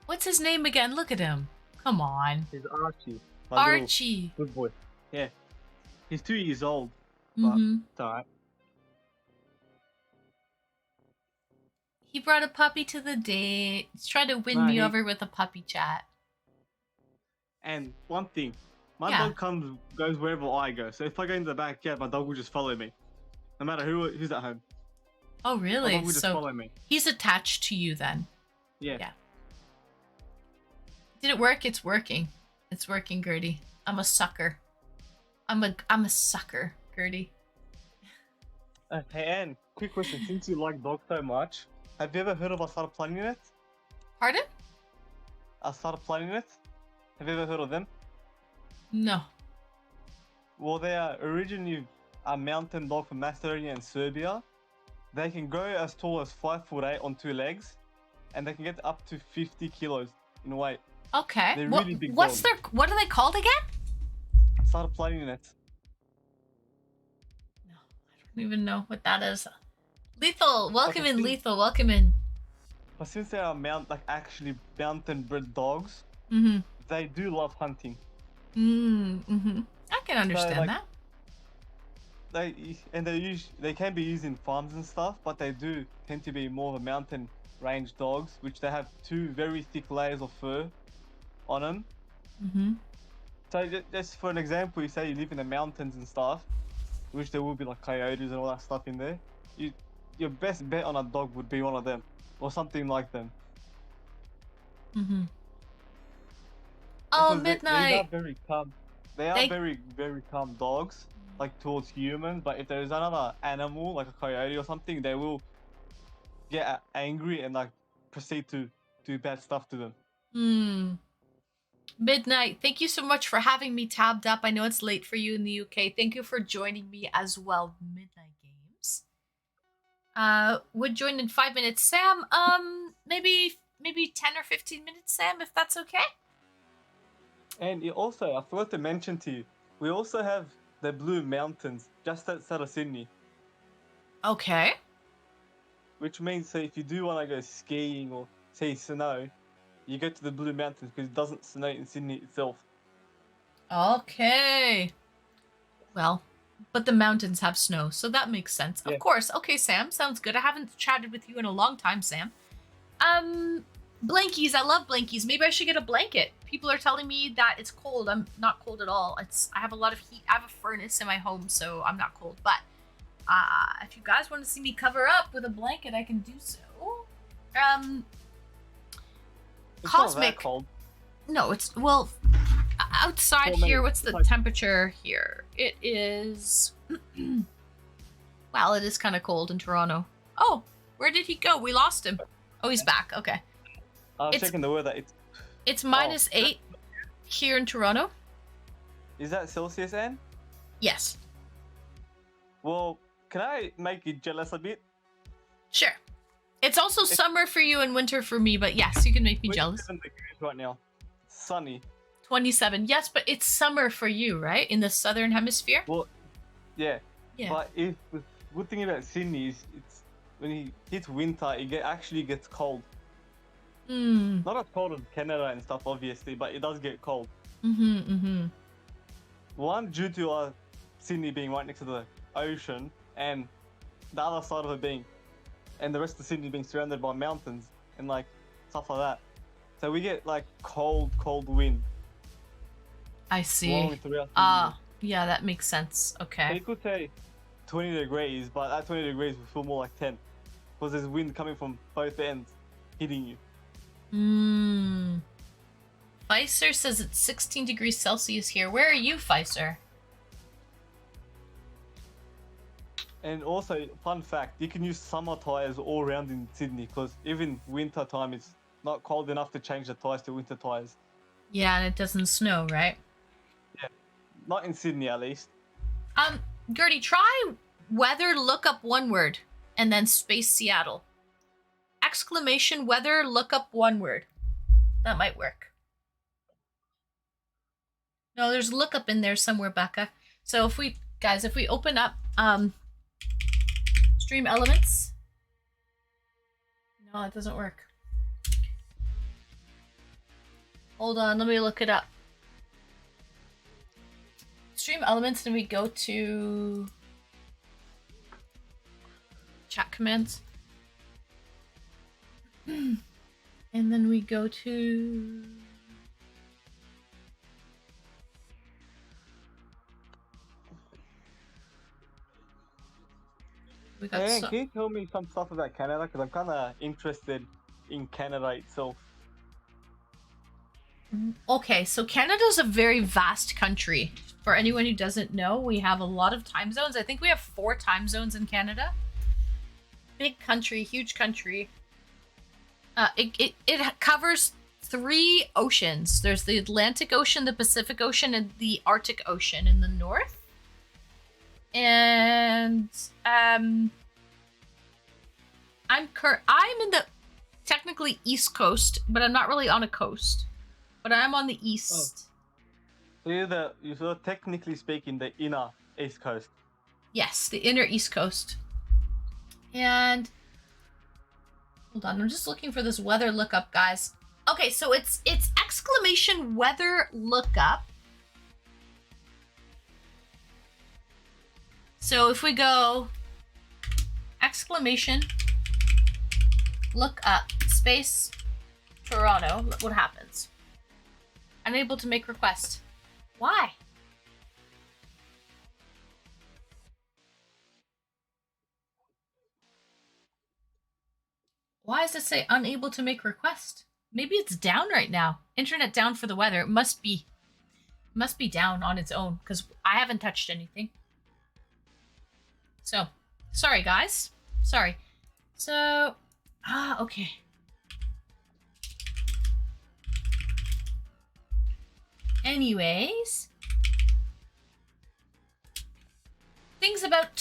What's his name again? Look at him. Come on. He's Archie. My little Archie. good boy. Yeah. He's 2 years old, but Mm-hmm. it's alright. He brought a puppy to the date. He's trying to win me over with a puppy chat. And one thing, my Yeah. dog goes wherever I go. So if I go into the backyard, my dog will just follow me, no matter who's at home. Oh, My really? dog will just So follow me. he's attached to you then. Yeah. Yeah. Did it work? It's working. It's working, Gertie. I'm a sucker. I'm a sucker, Gertie. Hey, Anne, quick question. Since you like dogs so much, have you ever heard of Asada Planet? Pardon? Asada Planet? Have you ever heard of them? No. Well, they are originally a mountain dog from Macedonia and Serbia. They can grow as tall as 5'8" on 2 legs, and they can get up to 50 kilos in weight. Okay. They're really big What's dogs. what are they called again? Asada Planet. No, I don't even know what that is. Lethal, welcome Okay, in. see- Lethal, welcome in. But since they are actually mountain bred dogs, Mm-hmm. they do love hunting. Mm-hmm. I can understand like, that. They can be used in farms and stuff, but they do tend to be more of a mountain range dogs, which they have 2 very thick layers of fur on them. Mm-hmm. So just for an example, you say you live in the mountains and stuff, which there will be like coyotes and all that stuff in there. Your best bet on a dog would be one of them, or something like them. Mm-hmm. Oh, Because midnight. They are very calm. They are very, very calm dogs, like towards humans. But if there is another animal, like a coyote or something, they will get angry and like proceed to do bad stuff to them. Hmm. Midnight, thank you so much for having me tabbed up. I know it's late for you in the UK. Thank you for joining me as well. Midnight Games. Would join in 5 minutes. Sam, maybe 10 or 15 minutes, Sam, if that's okay? And also, I forgot to mention to you, we also have the Blue Mountains just outside of Sydney. Okay. Which means, so if you do want to go skiing or say snow, you go to the Blue Mountains because it doesn't snow in Sydney itself. Okay. Well, but the mountains have snow, so that makes sense. Yeah. Of course. Okay, Sam, sounds good. I haven't chatted with you in a long time, Sam. Blankies, I love blankies. Maybe I should get a blanket. People are telling me that it's cold. I'm not cold at all. I have a lot of heat. I have a furnace in my home, so I'm not cold. But if you guys want to see me cover up with a blanket, I can do so. It's Cosmic. not that cold. No, it's outside Well, here. maybe What's the it's like- temperature here? It is. Well, it is kind of cold in Toronto. Oh, where did he go? We lost him. Oh, he's back. Okay. I was It's- checking the weather. It's -8 here in Toronto. Is that Celsius, Anne? Yes. Well, can I make you jealous a bit? Sure. It's also summer for you and winter for me, but yes, you can make me We're jealous. 7 degrees right now. Sunny. 27. Yes, but it's summer for you, right? In the southern hemisphere? Well, yeah. Yeah. But the good thing about Sydney is it's when it hits winter, actually gets cold. Mm. Not as cold as Canada and stuff, obviously, but it does get cold. Mm-hmm. One, due to Sydney being right next to the ocean, and the other side of it and the rest of Sydney being surrounded by mountains and like stuff like that. So we get like cold wind I see. blowing throughout Yeah, that makes sense. So Okay. you could say 20 degrees, but that 20 degrees will feel more like 10 because there's wind coming from both ends hitting you. Pfizer says it's 16 degrees Celsius here. Where are you, Pfizer? And also, fun fact, you can use summer tires all around in Sydney because even winter time it's not cold enough to change the tires to winter tires. Yeah, and it doesn't snow, right? Not in Sydney, at least. Gertie, try weather, look up one word, and then space Seattle. Exclamation weather, look up one word. That might work. No, there's look up in there somewhere, Becca. So if we open up Stream Elements. No, it doesn't work. Hold on, let me look it up. Stream Elements, and we go to chat commands. And then we go to. We got Hey, can you tell me some stuff about Canada? Because I'm kind of interested in Canada itself. Okay, so Canada's a very vast country. For anyone who doesn't know, we have a lot of time zones. I think we have 4 time zones in Canada. Big country, huge country. It covers 3 oceans. There's the Atlantic Ocean, the Pacific Ocean, and the Arctic Ocean in the north. And I'm in the technically East Coast, but I'm not really on a coast. But I'm on the east. So you're technically speaking the inner East Coast. Yes, the inner East Coast. And hold on, I'm just looking for this weather lookup, guys. Okay, so it's exclamation weather lookup. So if we go exclamation lookup space Toronto, look what happens. Unable to make request. Why? Why does it say unable to make request? Maybe it's down right now. Internet down for the weather. It must be down on its own because I haven't touched anything. So, sorry guys. Sorry. So, okay. Anyways, things about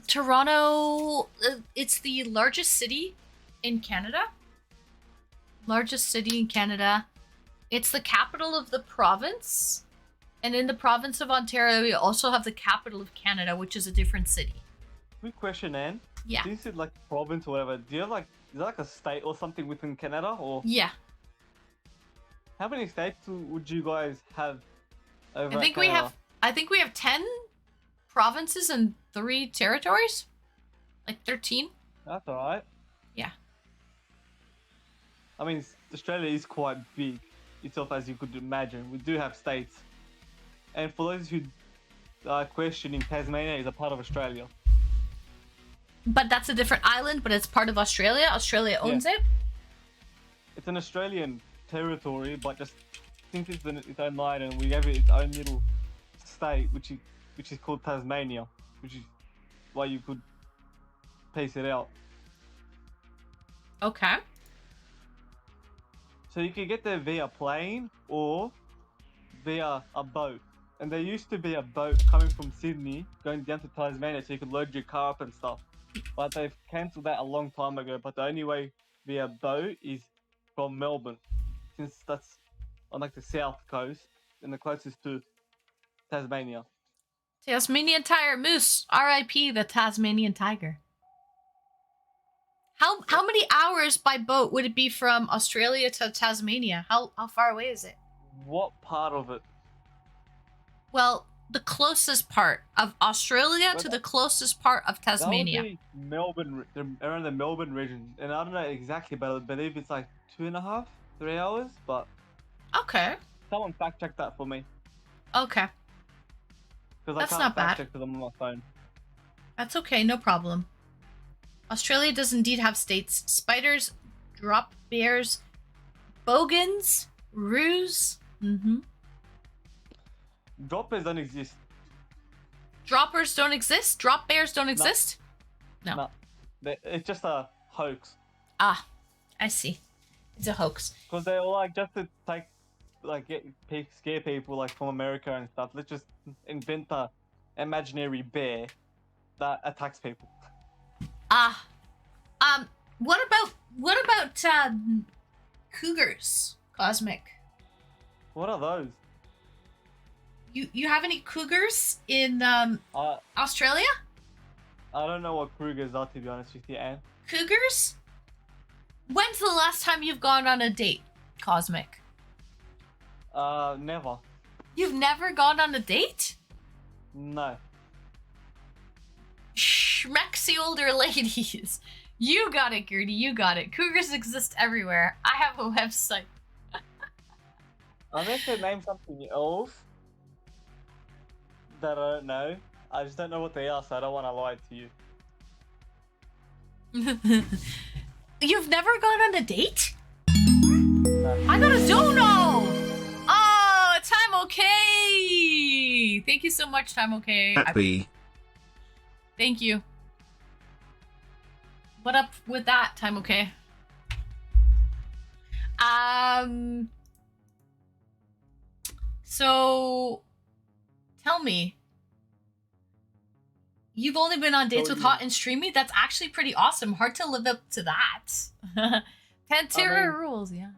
Toronto. It's the largest city in Canada. Largest city in Canada. It's the capital of the province. And in the province of Ontario, we also have the capital of Canada, which is a different city. Quick question, Anne. Yeah. Do you say like province or whatever? Do you have like, is that like a state or something within Canada? Or Yeah. how many states would you guys have over I think Canada? we have 10 provinces and 3 territories. Like 13. That's alright. Yeah. I mean, Australia is quite big itself, as you could imagine. We do have states. And for those who are questioning, Tasmania is a part of Australia. But that's a different island, but it's part of Australia. Australia owns it. It's an Australian territory, but just since it's its own line, and we gave it its own little state, which is called Tasmania, which is why you could piece it out. Okay. So you can get there via plane or via a boat. And there used to be a boat coming from Sydney going down to Tasmania so you could load your car up and stuff. But they've cancelled that a long time ago. But the only way via boat is from Melbourne, since that's on like the south coast and the closest to Tasmania. Tasmanian Tiger Moose. R.I.P. the Tasmanian Tiger. How many hours by boat would it be from Australia to Tasmania? How far away is it? What part of it? Well, the closest part of Australia to the closest part of Tasmania. That would be Melbourne, around the Melbourne region. And I don't know exactly, but I believe it's like 2.5, 3 hours. But Okay. someone fact check that for me. Okay. Because I That's can't not fact bad. check them on my phone. That's okay, no problem. Australia does indeed have states. Spiders, drop bears, bogans, roos. Droppers don't exist. Droppers don't exist? Drop bears don't exist? No. No. It's just a hoax. Ah, I see. It's a hoax. Because they're like, just to take, like, scare people, like, from America and stuff. Let's just invent a imaginary bear that attacks people. What about cougars, Cosmic? What are those? You have any cougars in Australia? I don't know what Krugers are, to be honest with you, Anne. Cougars? When's the last time you've gone on a date, Cosmic? Never. You've never gone on a date? No. Schmexy older ladies. You got it, Gertie. You got it. Cougars exist everywhere. I have a website. I meant to name something else that I don't know. I just don't know what they are, so I don't want to lie to you. You've never gone on a date? I got a dono! Oh, Time Okay! Thank you so much, Time Okay. Happy. Thank you. What up with that, Time Okay? So tell me, you've only been on dates with Hot and Streamy? That's actually pretty awesome. Hard to live up to that. Pantera rules, yeah.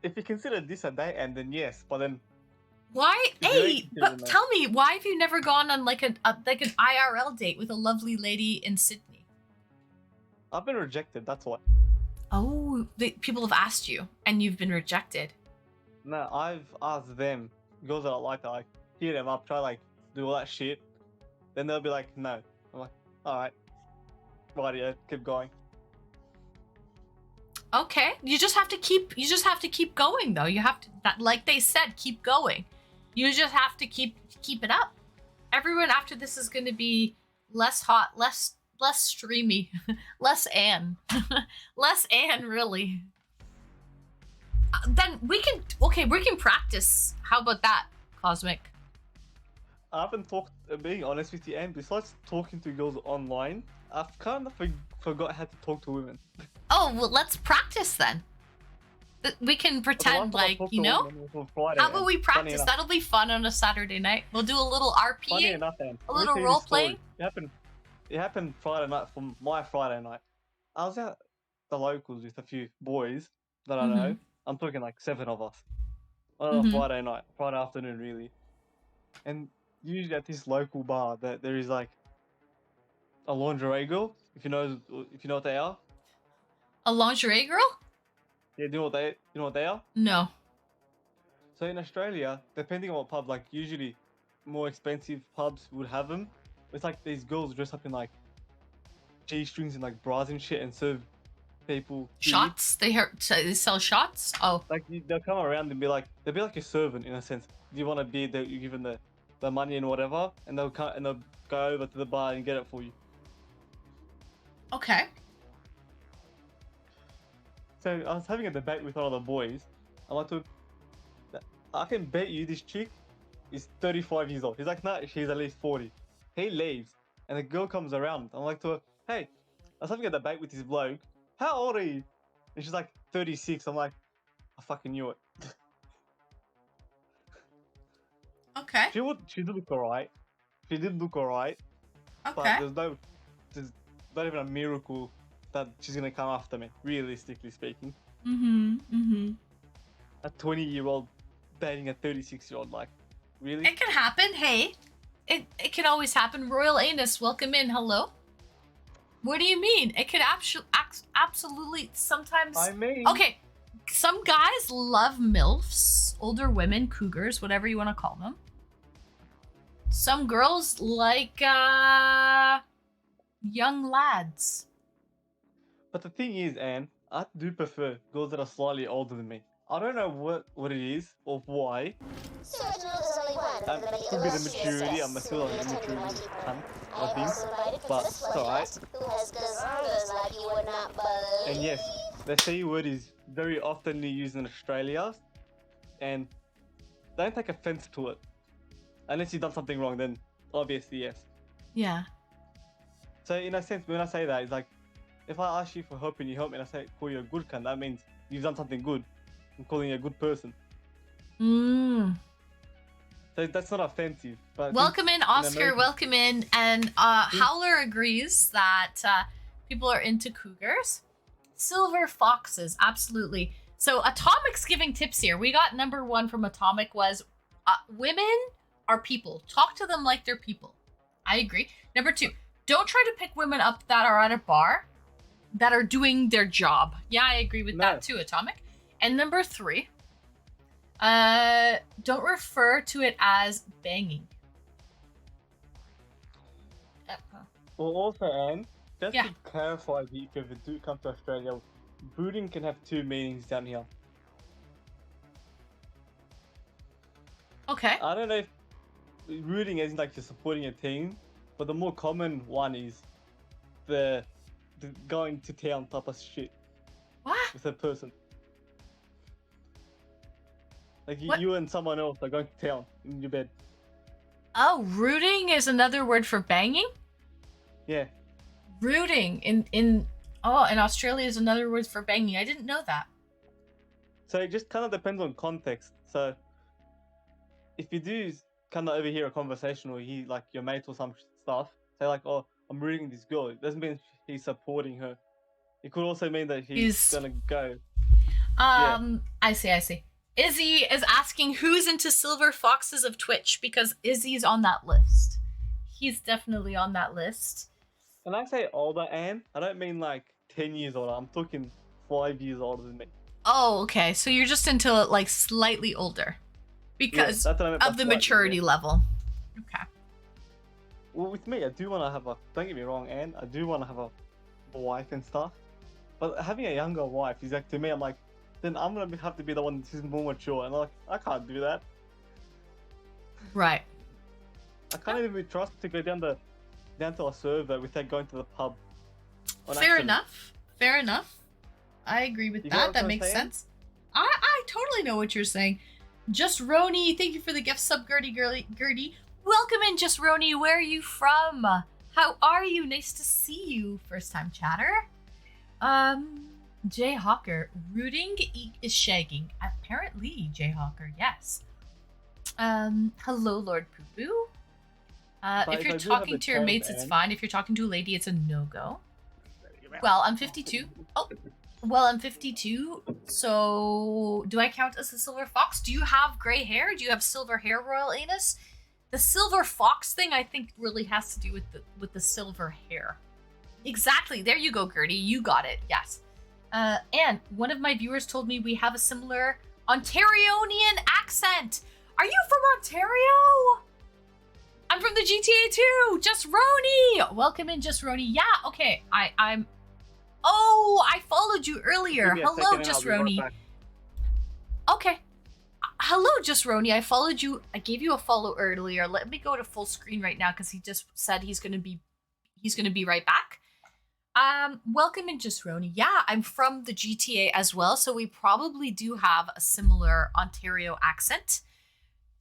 If you consider this a date, and then yes, but then Why? Hey, consider but that. tell me, why have you never gone on like an IRL date with a lovely lady in Sydney? I've been rejected. That's why. Oh, people have asked you, and you've been rejected. No, I've asked them, girls that I like, hit them up, try like do all that shit. Then they'll be like, no. I'm like, all right, yeah, keep going. Okay, you just have to keep going though. You have to, that, like they said, keep going. You just have to keep it up. Everyone after this is going to be less hot, less streamy, less Anne, less Anne really. Then we can practice. How about that, Cosmic? I haven't talked, being honest with you, and besides talking to girls online, I've kind of forgot how to talk to women. Oh, well, let's practice then. We can pretend like, you know? How about we practice? That'll be fun on a Saturday night. We'll do a little Funny RP, enough, Anne, a little role playing. It happened Friday night from my Friday night. I was at the locals with a few boys that I know. I'm talking like 7 of us. On a Friday night, Friday afternoon really. And usually at this local bar that there is like a lingerie girl, if you know what they are. A lingerie girl? Yeah, you know what they are? No. So in Australia, depending on what pub, like usually more expensive pubs would have them. It's like these girls dress up in like G-strings and like bras and shit and serve people beer. Shots? They sell shots? Oh. Like they'll come around and be like, they'll be like your servant in a sense. Do you want a beer? You give them the money and whatever, and they'll go over to the bar and get it for you. Okay. So I was having a debate with one of the boys. I'm like, I can bet you this chick is 35 years old. He's like, nah, she's at least 40. He leaves, and the girl comes around. I'm like to her, hey, I was having a debate with this bloke. How old are you? And she's like, 36. I'm like, I fucking knew it. Okay. She did look alright. She did look alright. Okay. But there's not even a miracle that she's gonna come after me, realistically speaking. A 20-year-old dating a 36-year-old, like, really? It can happen. Hey, it can always happen. Royal Anus, welcome in. Hello. What do you mean? It could absolutely sometimes. I mean, okay, some guys love MILFs, older women, cougars, whatever you want to call them. Some girls like young lads. but the thing is, Anne, I do prefer girls that are slightly older than me. I don't know what it is or why. So Reginald is only one of the many Could be the illustrious maturity. guests I'm still who an will be attending my immaturity tea cunt, party. I I am think. also invited But Princess it's alright. Florette, who has gazongas like you would not believe. And yes, the C word is very oftenly used in Australia, and don't take offense to it. Unless you've done something wrong, then obviously yes. Yeah. So in a sense, when I say that, it's like, if I ask you for help and you help me and I say, call you a good cunt, that means you've done something good. I'm calling you a good person. So that's not offensive. But Welcome in, Oscar. American- Welcome in. And Howler agrees that people are into cougars. Silver foxes, absolutely. So Atomic's giving tips here. We got number 1 from Atomic was women are people. Talk to them like they're people. I agree. Number 2, don't try to pick women up that are at a bar that are doing their job. Yeah, I agree with that too, Atomic. And number 3, don't refer to it as banging. Well, also, Anne, Just Yeah. to clarify, if you do come to Australia, rooting can have two meanings down here. Okay. I don't know if rooting isn't like you're supporting a team, but the more common one is the going to town type of shit What? with a person. Like What? you and someone else are going to town in your bed. Oh, rooting is another word for banging? Yeah. Rooting in Australia is another word for banging. I didn't know that. So it just kind of depends on context. So if you do kind of overhear a conversation or hear like your mate or some stuff, say like, "Oh, I'm rooting this girl," it doesn't mean he's supporting her. It could also mean that he's gonna go. I see. Izzy is asking who's into silver foxes of Twitch because Izzy's on that list. He's definitely on that list. When I say older, Anne, I don't mean like 10 years older. I'm talking 5 years older than me. Oh, okay. So you're just into like slightly older because that's what I meant by of the slightly, maturity yeah. level. Okay. Well, with me, I do want to have a. Don't get me wrong, Anne. I do want to have a wife and stuff. But having a younger wife is like, to me, I'm like, then I'm gonna have to be the one who's more mature, and I'm like, I can't do that. Right. I can't even trust to go down to a server without going to the pub. on Fair accident. enough. Fair enough. I agree with You get that. what That I'm makes saying? sense. I totally know what you're saying. Just Roni, thank you for the gift sub, Gertie. Welcome in, Just Roni. Where are you from? How are you? Nice to see you, first time chatter. Jay Hawker, rooting is shagging. Apparently, Jay Hawker, yes. Hello, Lord Poo Poo. But If if you're I do have talking a to your mates, chance, it's Anne- fine. If you're talking to a lady, it's a no-go. Well, I'm 52. Oh, well, I'm 52. So, do I count as a silver fox? Do you have gray hair? Do you have silver hair, Royal Anus? The silver fox thing, I think, really has to do with the silver hair. Exactly. There you go, Gertie. You got it. Yes. And one of my viewers told me we have a similar Ontarionian accent. Are you from Ontario? I'm from the GTA too. Just Roni. Welcome in, Just Roni. Yeah. Okay. I'm. Oh, I followed you earlier. Give me a Hello, second and Just I'll be right Roni. back. Okay. Hello, Just Roni. I followed you. I gave you a follow earlier. Let me go to full screen right now because he just said he's gonna be right back. Welcome in, Just Roni. Yeah, I'm from the GTA as well, so we probably do have a similar Ontario accent.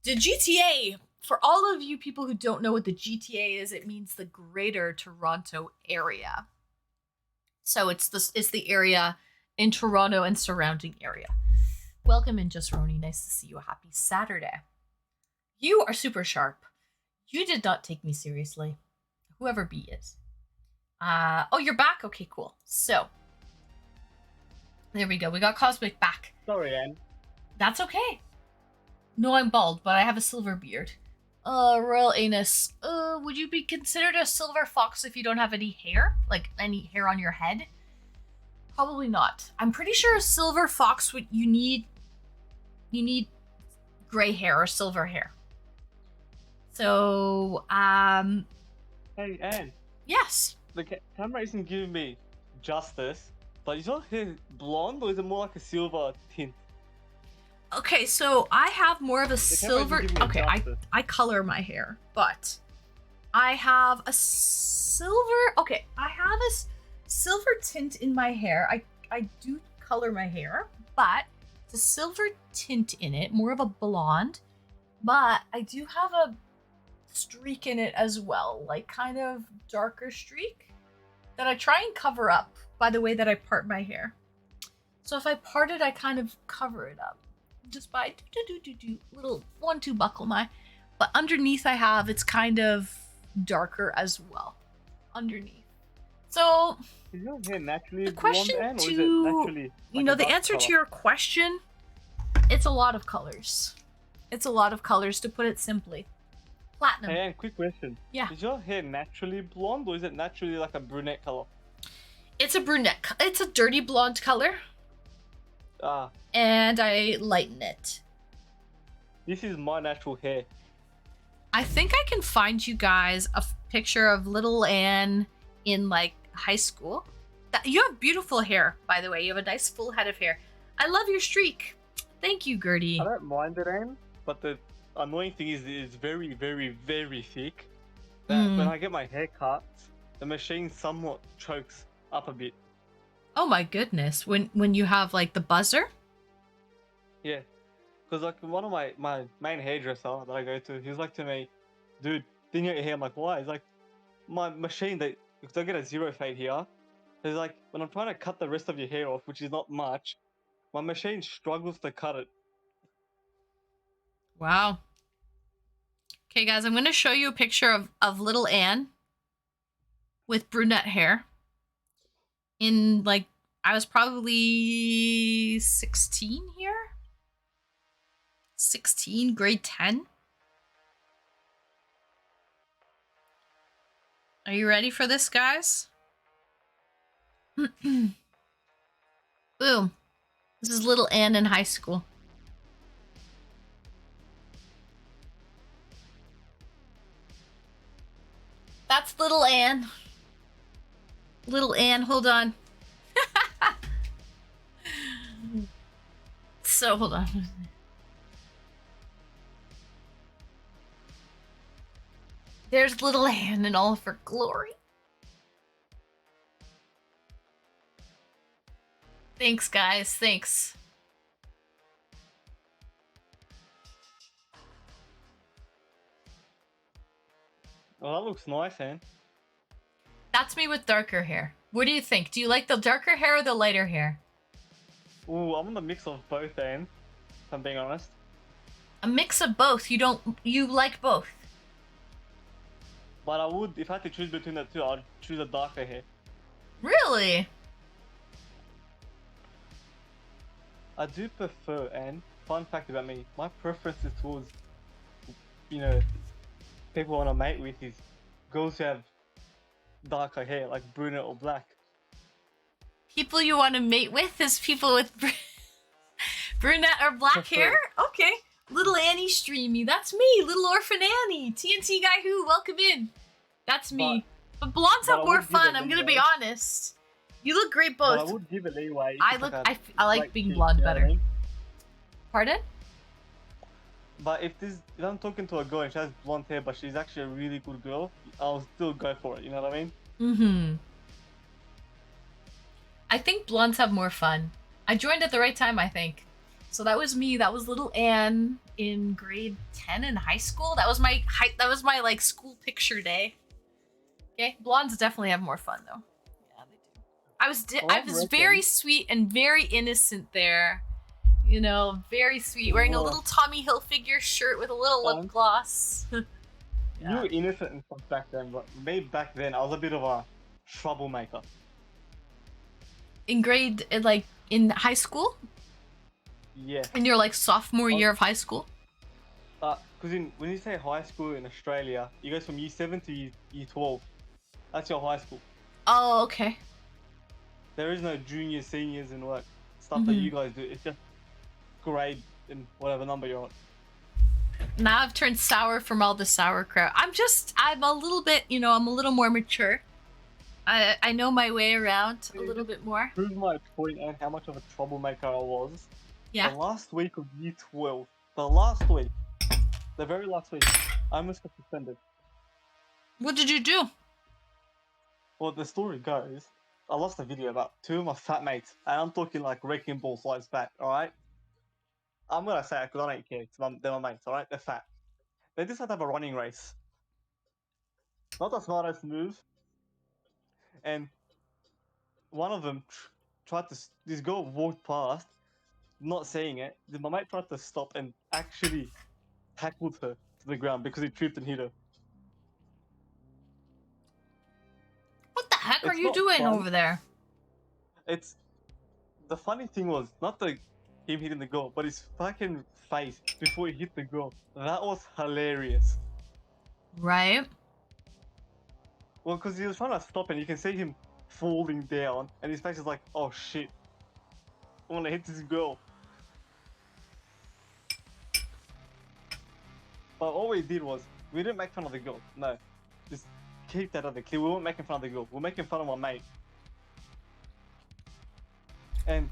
The GTA, for all of you people who don't know what the GTA is, it means the Greater Toronto Area. So it's the area in Toronto and surrounding area. Welcome in, Just Roni. Nice to see you. Happy Saturday. You are super sharp. You did not take me seriously. Whoever B is. Oh, you're back? Okay, cool. So, there we go. We got Cosmic back. Sorry, Anne. That's okay. No, I'm bald, but I have a silver beard. Royal Anus. Would you be considered a silver fox if you don't have any hair? Like, any hair on your head? Probably not. I'm pretty sure a silver fox would you need gray hair or silver hair. So, Hey, Anne. yes. The camera isn't giving me justice, but is your hair blonde or is it more like a silver tint? Okay, so I have more of a camera isn't silver. giving me Okay, justice. I color my hair, but I have a silver. Okay, I have a silver tint in my hair. I do color my hair, but it's a silver tint in it, more of a blonde. But I do have a streak in it as well, like kind of darker streak that I try and cover up by the way that I part my hair. So if I part it, I kind of cover it up just by little 1-2 buckle my. But underneath it's kind of darker as well. Underneath. So Is your hair naturally the blonde, question Anne, or is it to naturally the answer to your question, it's a lot of colors. It's a lot of colors, to put it simply. Platinum. Hey, Anne, quick question. Yeah. Is your hair naturally blonde or is it naturally like a brunette color? It's a brunette. It's a dirty blonde color, Ah, and I lighten it. this is my natural hair. I think I can find you guys a picture of little Anne in like high school. You have beautiful hair, by the way. You have a nice full head of hair. I love your streak. Thank you, Gertie. I don't mind it, Anne, but the annoying thing is it's very, very, very thick. That when I get my hair cut, the machine somewhat chokes up a bit. Oh my goodness. When you have like the buzzer? Yeah. Because like one of my main hairdresser that I go to, he was like to me, dude, thin out your hair. I'm like, why? He's like, my machine, because I get a zero fade here. He's like, when I'm trying to cut the rest of your hair off, which is not much, my machine struggles to cut it. Wow. Okay, guys, I'm going to show you a picture of little Anne with brunette hair. In, like, I was probably 16 here? 16, grade 10? Are you ready for this, guys? Boom. This is little Anne in high school. That's little Anne. Little Anne, hold on. So, hold on. There's little Anne in all of her glory. Thanks, guys. Thanks. Well, that looks nice, Anne. That's me with darker hair. What do you think? Do you like the darker hair or the lighter hair? Ooh, I'm on the mix of both, Anne. If I'm being honest. A mix of both. You like both. But I would, if I had to choose between the two, I'd choose a darker hair. Really? I do prefer, and fun fact about me, my preference is towards, you know, people I want to mate with is girls who have darker hair, like brunette or black. People you want to mate with is people with brunette or black hair? Okay. Little Annie Streamy. That's me. Little Orphan Annie. TNT Guy Who. Welcome in. That's me. But blondes have more fun. I'm going to be honest. You look great both. But I would give it leeway. I like being blonde better. Pardon? But if I'm talking to a girl and she has blonde hair, but she's actually a really good girl, I'll still go for it. You know what I mean? Mm-hmm. I think blondes have more fun. I joined at the right time, I think. So that was me. That was little Anne in grade 10 in high school. That was my like school picture day. Okay, blondes definitely have more fun though. Yeah, they do. I was very sweet and very innocent there. You know, very sweet. Wearing a little Tommy Hilfiger shirt with a little lip gloss. You were innocent and stuff back then, but me back then, I was a bit of a troublemaker. In high school? Yeah. In your like sophomore year of high school? Because when you say high school in Australia, you go from year 7 to year 12. That's your high school. Oh, okay. There is no juniors, seniors, and like stuff that you guys do. It's just grade and whatever number you're on. Now I've turned sour from all the sauerkraut. I'm a little bit, I'm a little more mature. I know my way around a little bit more. Prove my point and how much of a troublemaker I was. Yeah. The last week of year 12, the very last week, I almost got suspended. What did you do? Well, the story goes, I lost a video about 2 of my fat mates, and I'm talking like wrecking ball size fat, alright? I'm gonna say it because I don't care, they're my mates, alright? They're fat. They decided to have a running race. Not the smartest move. And one of them this girl walked past, not seeing it. Then my mate tried to stop and actually tackled her to the ground because he tripped and hit her. What the heck are you doing over there? It's the funny thing was not him hitting the girl, but his fucking face before he hit the girl. That was hilarious. Right. Well, because he was trying to stop and you can see him falling down, and his face is like, "Oh shit, I want to hit this girl." But all we did was we didn't make fun of the girl. No, just keep that other clear. We weren't making fun of the girl. We were making fun of my mate. And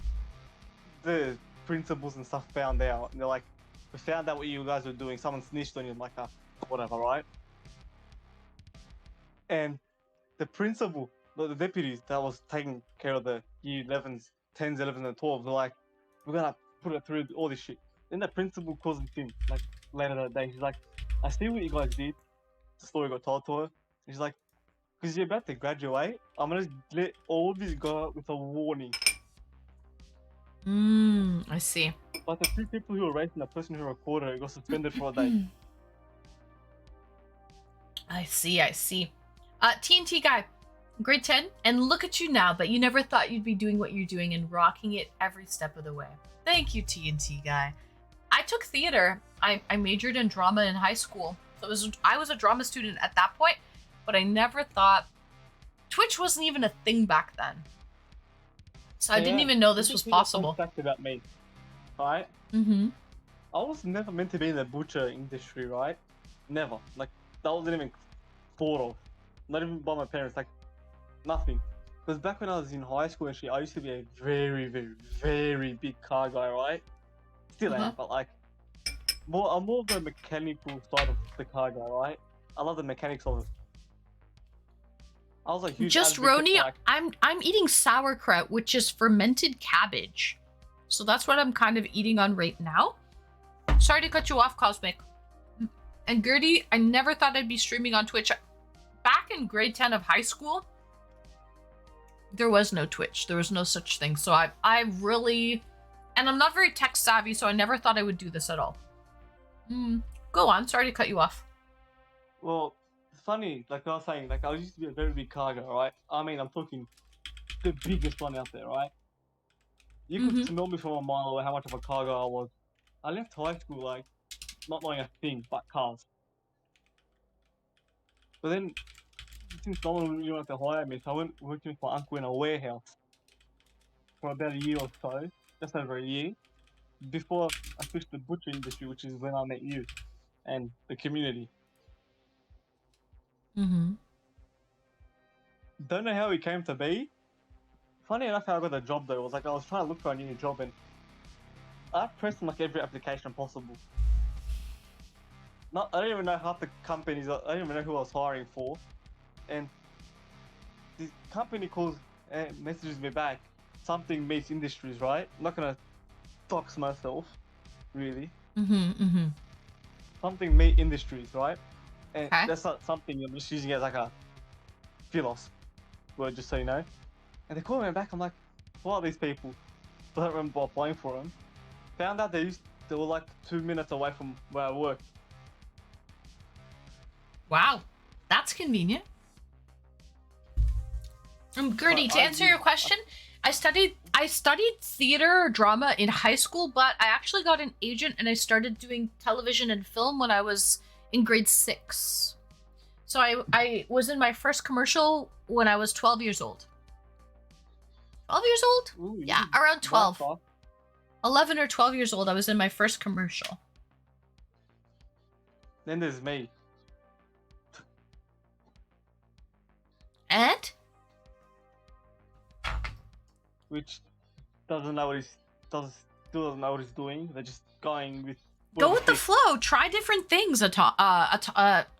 the principals and stuff found out. And they're like, we found out what you guys were doing. Someone snitched on you. I'm like, whatever, right? And the principal, the deputies that was taking care of the year 11s, 10s, 11s, and 12s were like, we're gonna put it through all this shit. Then the principal calls him, like, later that day. She's like, I see what you guys did. The story got told to her. She's like, because you're about to graduate, I'm gonna let all this go out with a warning. I see. But the two people who were racing, the person who recorded it got suspended for a day. I see. TNT guy, grade 10, and look at you now, but you never thought you'd be doing what you're doing and rocking it every step of the way. Thank you, TNT guy. I took theater. I majored in drama in high school. So I was a drama student at that point, but I never thought Twitch wasn't even a thing back then. So I didn't even know this was possible. Fact about me, right? Mm-hmm. I was never meant to be in the butcher industry, right? Never. Like, that wasn't even thought of. Not even by my parents, like, nothing. Because back when I was in high school and shit, I used to be a very, very, very big car guy, right? Still am, but like, I'm more of the mechanical side of the car guy, right? I love the mechanics of it. I was like, huge just advocate, Roni, like, I'm eating sauerkraut, which is fermented cabbage. So that's what I'm kind of eating on right now. Sorry to cut you off, Cosmic. And Gertie, I never thought I'd be streaming on Twitch. Back in grade 10 of high school, there was no Twitch. There was no such thing. So I really, and I'm not very tech savvy, so I never thought I would do this at all. Go on. Sorry to cut you off. well, it's funny, like I was saying, like I used to be a very big car guy, right? I mean, I'm talking the biggest one out there, right? You could smell me from a mile away how much of a car guy I was. I left high school, like, not knowing a thing but cars. But then, since no one really wanted to hire me, so I went working with my uncle in a warehouse for about a year or so, just over a year, before I switched to the butcher industry, which is when I met you and the community. Don't know how it came to be. Funny enough, how I got the job though was like I was trying to look for a new job and I pressed like every application possible. I don't even know half the companies. I don't even know who I was hiring for, and the company calls and messages me back. Something meets industries, right? I'm not gonna dox myself, really. Something meet industries, right? And that's not something I'm just using it as like a philos word, just so you know. And they called me back. I'm like, what are these people? I don't remember applying for them. Found out they were like 2 minutes away from where I work. Wow, that's convenient. Gertie, to answer your question, I studied theater or drama in high school, but I actually got an agent and I started doing television and film when I was in grade 6. So I was in my first commercial when I was 12 years old. 12 years old? Ooh, yeah, around 12. 11 or 12 years old, I was in my first commercial. Then there's me. And? Which doesn't know what still doesn't know what he's doing. They're just going with. Go with the flow. Try different things,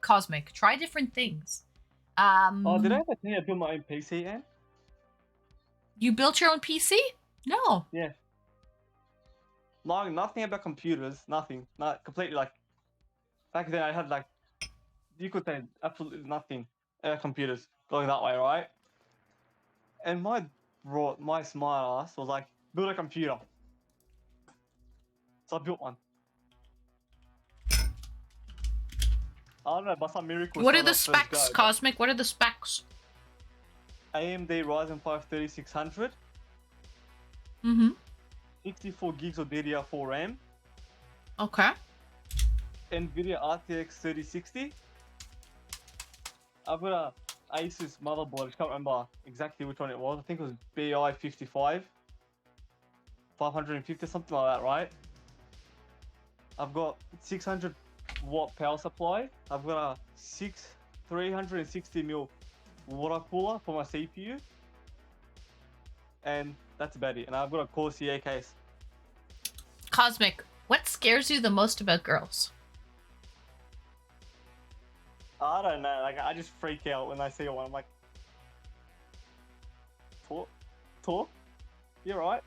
Cosmic. Try different things. Oh, did I ever tell you I built my own PC, Anne? You built your own PC? No. Yeah. No, nothing about computers. Nothing. Not completely like. Back then, I had like. You could say absolutely nothing about computers going that way, right? And my smart ass was like, build a computer. So I built one. I don't know, by some miracle. What are the specs, Cosmic? What are the specs? AMD Ryzen 5 3600. 64 gigs of DDR4 RAM. Okay. NVIDIA RTX 3060. I've got a Asus motherboard. I can't remember exactly which one it was. I think it was BI55. 550, something like that, right? I've got 600 watt power supply. I've got a 360 mil water cooler for my CPU, and that's about it. And I've got a Corsair case. Cosmic, what scares you the most about girls? I don't know. Like I just freak out when I see one. I'm like, talk, you're right.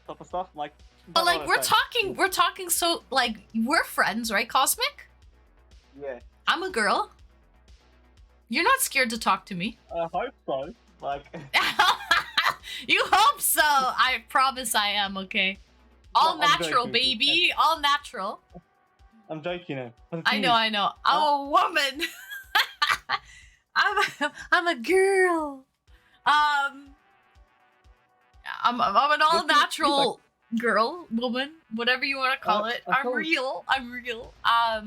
Type of stuff. I'm like, But don't know like what to say. we're talking so like we're friends, right, Cosmic? Yeah, I'm a girl. You're not scared to talk to me. I hope so. Like, You hope so. I promise I am, okay? All No, I'm natural, joking. baby. All natural. I'm joking. But the I thing know, is, I know. I'm a woman. I'm a girl. I'm an all What do you feel natural girl, woman, whatever you want to call it. I I'm told- real. I'm real. I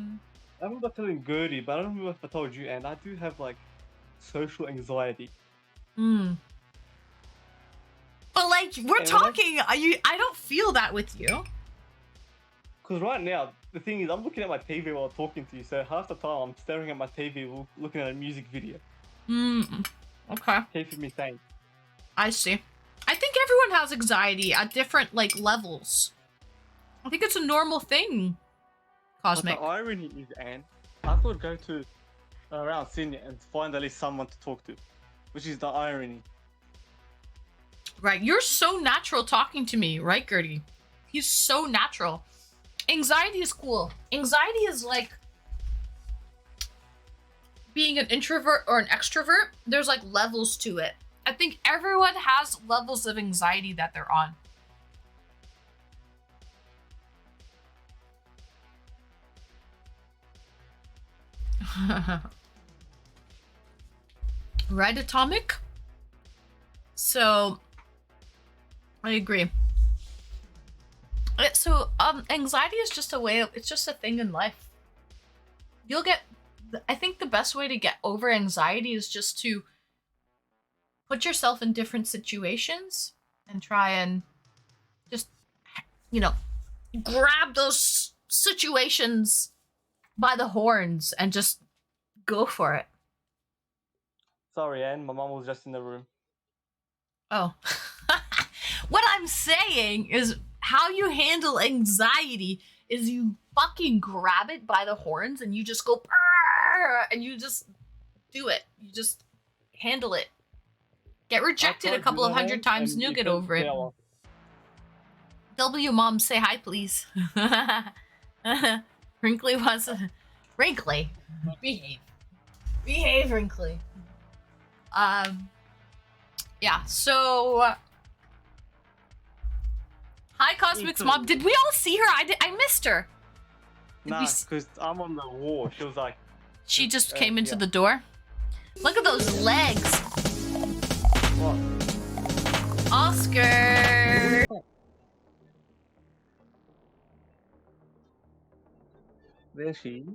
remember telling Gertie, but I don't remember if I told you. And I do have like social anxiety. But like we're And when I- talking. I don't feel that with you. Because right now, the thing is, I'm looking at my TV while talking to you. So half the time, I'm staring at my TV, looking at a music video. Okay. Keeping me sane. I see. I think everyone has anxiety at different like levels. I think it's a normal thing. Cosmic. But the irony is, Anne, I could go to around Sydney and find at least someone to talk to, which is the irony. Right. You're so natural talking to me, right, Gertie? He's so natural. Anxiety is cool. Anxiety is like being an introvert or an extrovert. There's like levels to it. I think everyone has levels of anxiety that they're on. Right, Atomic? So, I agree. Anxiety is just a way of, it's just a thing in life. I think the best way to get over anxiety is just to put yourself in different situations and try and just, grab those situations by the horns and just go for it. Sorry, Anne, my mum was just in the room. Oh. What I'm saying is how you handle anxiety is you fucking grab it by the horns and you just go and you just do it. You just handle it. Get rejected a couple of hundred times and you'll get over it. W mom, say hi, please. Wrinkly was Wrinkly. Behave. Behave, Wrinkly. Yeah, so hi, Cosmic's mom. Did we all see her? I missed her. Did Nah, we because I'm on the wall. She was like, She just came into the door. Look at those legs. what? Oscar. There she is.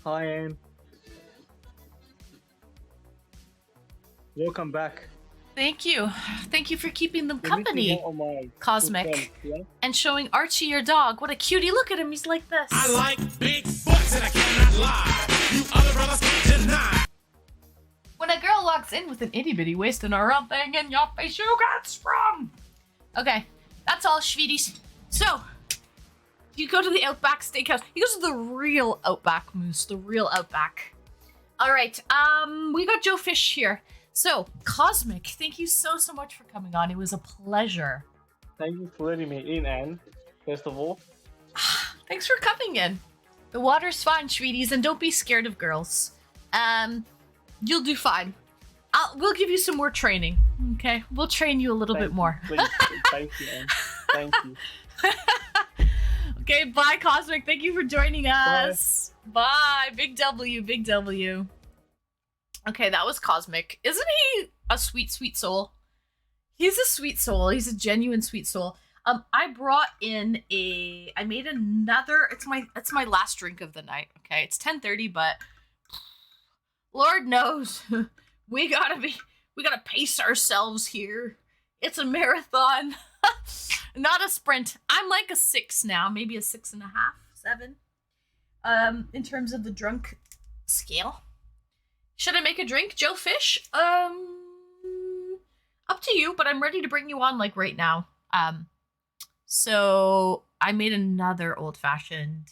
Hi, Anne. Welcome back. Thank you. Thank you for keeping them You're missing company, out on my Cosmic. good friends, yeah? And showing Archie your dog. What a cutie. Look at him. He's like this. I like big butts and I cannot lie. You other brothers can't deny. When a girl walks in with an itty bitty waist and a round thing in your face, you got sprung. Okay, that's all, sweeties. So, you go to the Outback Steakhouse. He goes to the real Outback Moose, the real Outback. All right, we got Joe Fish here. So, Cosmic, thank you so much for coming on. It was a pleasure. Thank you for letting me in, Anne. First of all, Thanks for coming in. The water's fine, sweeties, and don't be scared of girls. You'll do fine. We'll give you some more training. Okay, we'll train you a little bit more. please, thank you, Anne. Thank you. Okay, bye, Cosmic. Thank you for joining us. Bye. Big W, big W. Okay, that was Cosmic. Isn't he a sweet, sweet soul? He's a sweet soul. He's a genuine sweet soul. I made another. It's my last drink of the night. Okay, it's 10:30, but Lord knows we gotta pace ourselves here. It's a marathon. Not a sprint. I'm like a 6 now, maybe a 6.5, 7. In terms of the drunk scale. Should I make a drink, Joe Fish? Up to you, but I'm ready to bring you on like right now. So I made another old fashioned,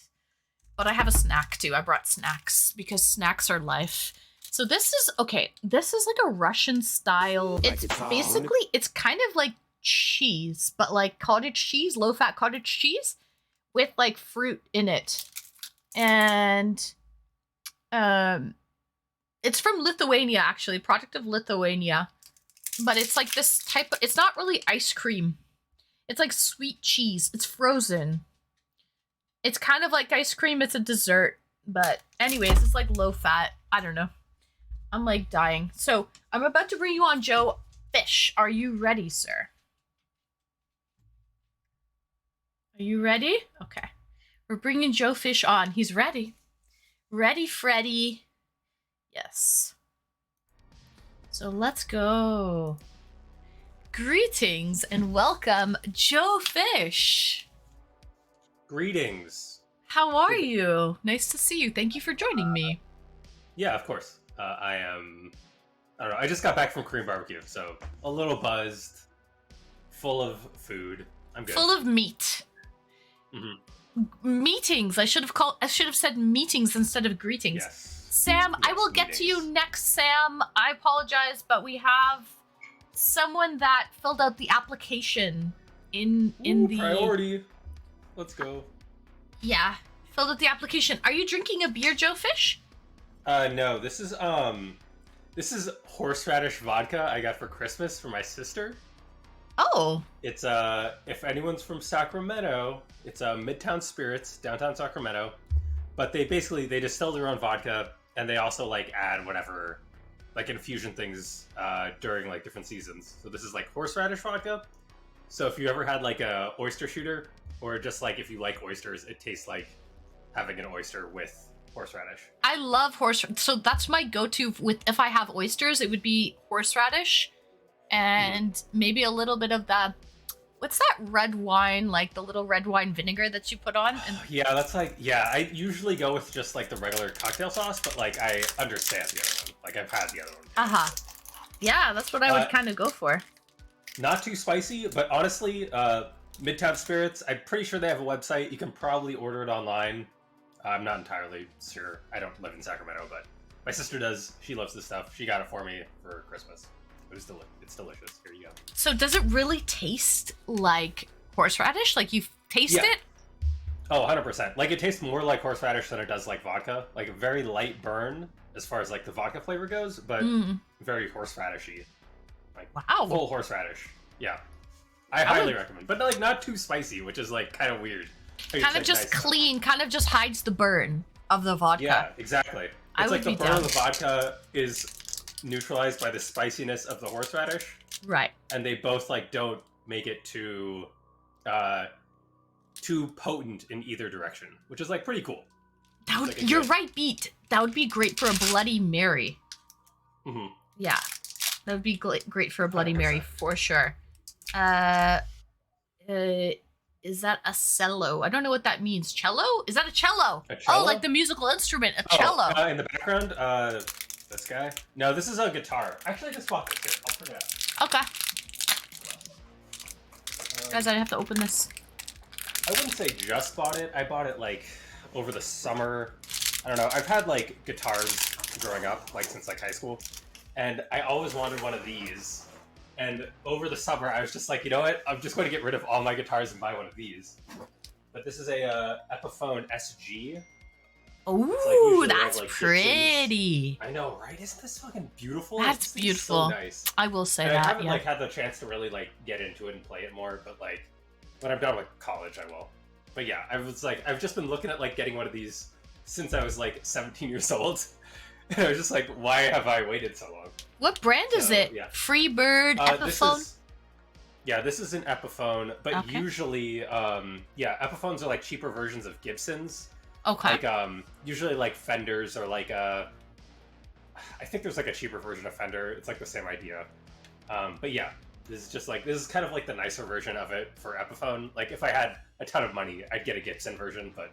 but I have a snack too. I brought snacks because snacks are life. So this is okay. This is like a Russian style. It's basically, it's kind of like cheese, but like cottage cheese, low fat cottage cheese with like fruit in it. And it's from Lithuania, actually, product of Lithuania. But it's like this type of, it's not really ice cream. It's like sweet cheese. It's frozen. It's kind of like ice cream. It's a dessert. But anyways, it's like low fat. I don't know. I'm like dying. So I'm about to bring you on, Joe Fish. Are you ready, sir? Are you ready? Okay. We're bringing Joe Fish on. He's ready. Ready, Freddy. Yes. So let's go. Greetings and welcome, Joe Fish. Greetings. How are you? Nice to see you. Thank you for joining me. Yeah, of course. I don't know. I just got back from Korean barbecue, so a little buzzed, full of food. I'm good. Full of meat. Meetings. I should have said meetings instead of greetings. Yes. Sam, I Yes, will get to you meetings. next, Sam. I apologize, but we have someone that filled out the application in the priority. Let's go. Yeah, filled out the application. Are you drinking a beer, Joe Fish? No. This is horseradish vodka I got for Christmas for my sister. Oh. It's if anyone's from Sacramento, it's Midtown Spirits, downtown Sacramento. But they distill their own vodka, and they also like add whatever, like infusion things during like different seasons. So this is like horseradish vodka. So if you ever had like a oyster shooter, or just like if you like oysters, it tastes like having an oyster with horseradish. I love horseradish. So that's my go-to with if I have oysters, it would be horseradish and maybe a little bit of the, what's that red wine, like the little red wine vinegar that you put on? And Yeah, that's like, yeah, I usually go with just like the regular cocktail sauce, but like I understand the other one. Like I've had the other one. uh-huh. Yeah, that's what I would kind of go for. Not too spicy, but honestly, Midtown Spirits, I'm pretty sure they have a website. You can probably order it online. I'm not entirely sure. I don't live in Sacramento, but my sister does. She loves this stuff. She got it for me for Christmas. It's delicious. Here you go. So does it really taste like horseradish? Like you taste Yeah. it? Oh, 100%. Like it tastes more like horseradish than it does like vodka. Like a very light burn as far as like the vodka flavor goes, but very horseradishy. Like Wow. full horseradish. Yeah. I highly recommend. But like not too spicy, which is like kind of weird. It's, Kind of like, just nice. clean, kind of just hides the burn of the vodka. Yeah, exactly. I It's would like the be burn down. of the vodka is neutralized by the spiciness of the horseradish, Right. and they both like don't make it too potent in either direction, which is like pretty cool. That would, like a you're good- right, Beat. That would be great for a Bloody Mary. hmm Yeah. That would be great for a Bloody 100%. Mary for sure. Is that a cello? I don't know what that means. Cello? Is that a cello? A cello? Oh, like the musical instrument, a cello. Oh, in the background, this guy. No, this is a guitar. Actually, I just bought this. Here, I'll put it out. Okay. Guys, I have to open this. I wouldn't say just bought it. I bought it like over the summer. I don't know. I've had like guitars growing up, like since like high school, and I always wanted one of these. And over the summer, I was just like, you know what? I'm just going to get rid of all my guitars and buy one of these. But this is a Epiphone SG. Ooh, usually they have, that's like, Gibsons. pretty. I know, right? Isn't this fucking beautiful? That's This thing's beautiful. So nice. I will say And I that, haven't yeah. like had the chance to really like get into it and play it more, but like when I'm done with college, I will. But yeah, I've just been looking at like getting one of these since I was like 17 years old, and I was just like, why have I waited so long? What brand is So, it? yeah. Freebird, Epiphone? This is an Epiphone, but Okay. usually, Epiphones are like cheaper versions of Gibsons. Okay. Like usually like Fenders or like I think there's like a cheaper version of Fender. It's like the same idea. But yeah, This is just like this is kind of like the nicer version of it for Epiphone. Like if I had a ton of money, I'd get a Gibson version, but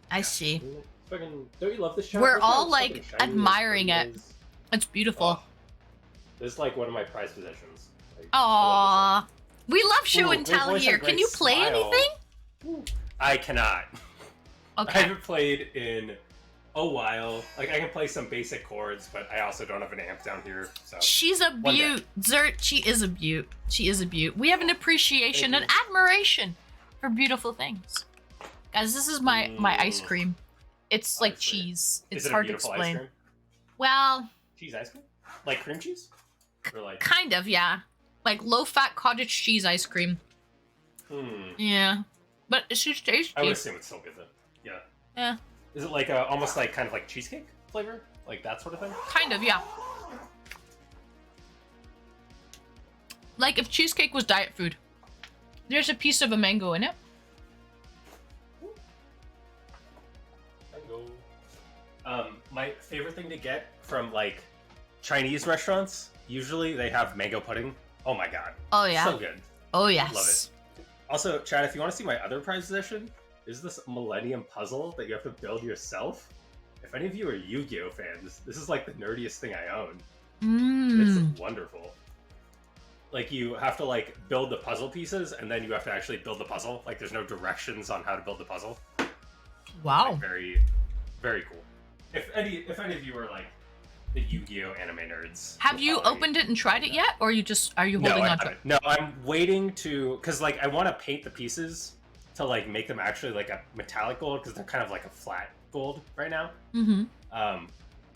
I see. fucking don't you love this shot? We're This all shot is like fucking shiny as admiring pretty it. as- It's beautiful. Oh, this is like one of my prized possessions. Like, Aww. We love show Ooh, and great tell voice here. and Can great you play smile. anything? I cannot. I Okay. haven't played in a while. Like I can play some basic chords, but I also don't have an amp down here. So She's a One day. beaut. Zert, she is a beaut. She is a beaut. We have an appreciation and Thank admiration for beautiful things. Guys, this is my ice cream. It's like Ice cream. cheese. is It's it a hard to beautiful explain. Ice cream? Well, Cheese ice cream? Like cream cheese? Or like kind of, yeah. Like low-fat cottage cheese ice cream. Yeah. But it's just tasty. I would assume it's still good though. Yeah. Yeah. Is it like almost like kind of like cheesecake flavor? Like that sort of thing? Kind of, yeah. Like if cheesecake was diet food. There's a piece of a mango in it. Mango. My favorite thing to get from like Chinese restaurants, usually they have mango pudding. Oh my god. Oh yeah. So good. Oh yes. Love it. Also, Chad, if you want to see my other prize possession, is this Millennium Puzzle that you have to build yourself. If any of you are Yu-Gi-Oh fans, this is like the nerdiest thing I own. It's wonderful. Like you have to like build the puzzle pieces, and then you have to actually build the puzzle. Like there's no directions on how to build the puzzle. Wow. Like, very, very cool. If any of you are like the Yu-Gi-Oh anime nerds, Have you'll you probably- opened it and tried it yet, or are you No, holding I on to it? haven't. No, I'm waiting to, cause like I want to paint the pieces to like make them actually like a metallic gold, because they're kind of like a flat gold right now. Mm-hmm.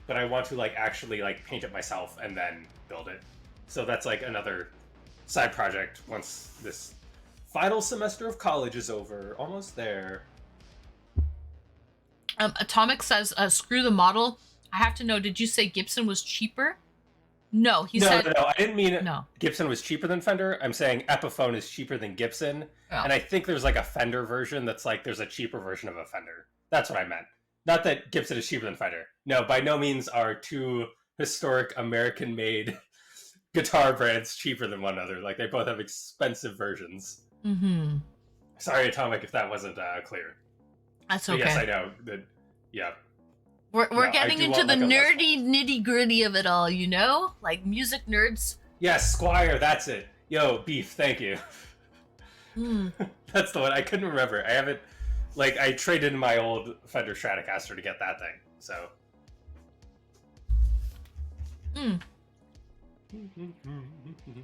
But I want to like actually like paint it myself and then build it. So that's like another side project once this final semester of college is over. Almost there. Atomic says, "Screw the model." I have to know. Did you say Gibson was cheaper? No, he said. No. I didn't mean No. Gibson was cheaper than Fender. I'm saying Epiphone is cheaper than Gibson. Oh. And I think there's like a Fender version that's like there's a cheaper version of a Fender. That's what I meant. Not that Gibson is cheaper than Fender. No, by no means are two historic American-made guitar brands cheaper than one another. Like they both have expensive versions. Mm-hmm. Sorry, Atomic, if that wasn't clear. That's But okay. yes, I know that. Yeah. We're No, I getting do into want, the like, a Les nerdy nitty gritty of it all, you know, like music nerds. Yes, Squire. That's it. Yo, Beef. Thank you. Mm. That's the one. I couldn't remember. I haven't. Like, I traded in my old Fender Stratocaster to get that thing. So. Mm.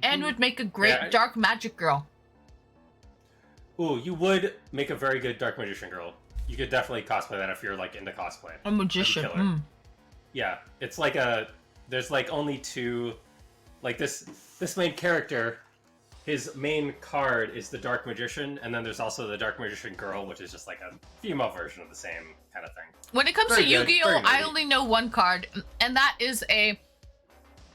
And would make a great Yeah, dark magic girl. Ooh, you would make a very good Dark Magician girl. You could definitely cosplay that if you're like into cosplay. A magician. killer. Mm. Yeah, it's like a. There's like only two. Like this main character, his main card is the Dark Magician, and then there's also the Dark Magician girl, which is just like a female version of the same kind of thing. When it comes Very to good, Yu-Gi-Oh, very I nerdy. only know one card, and that is a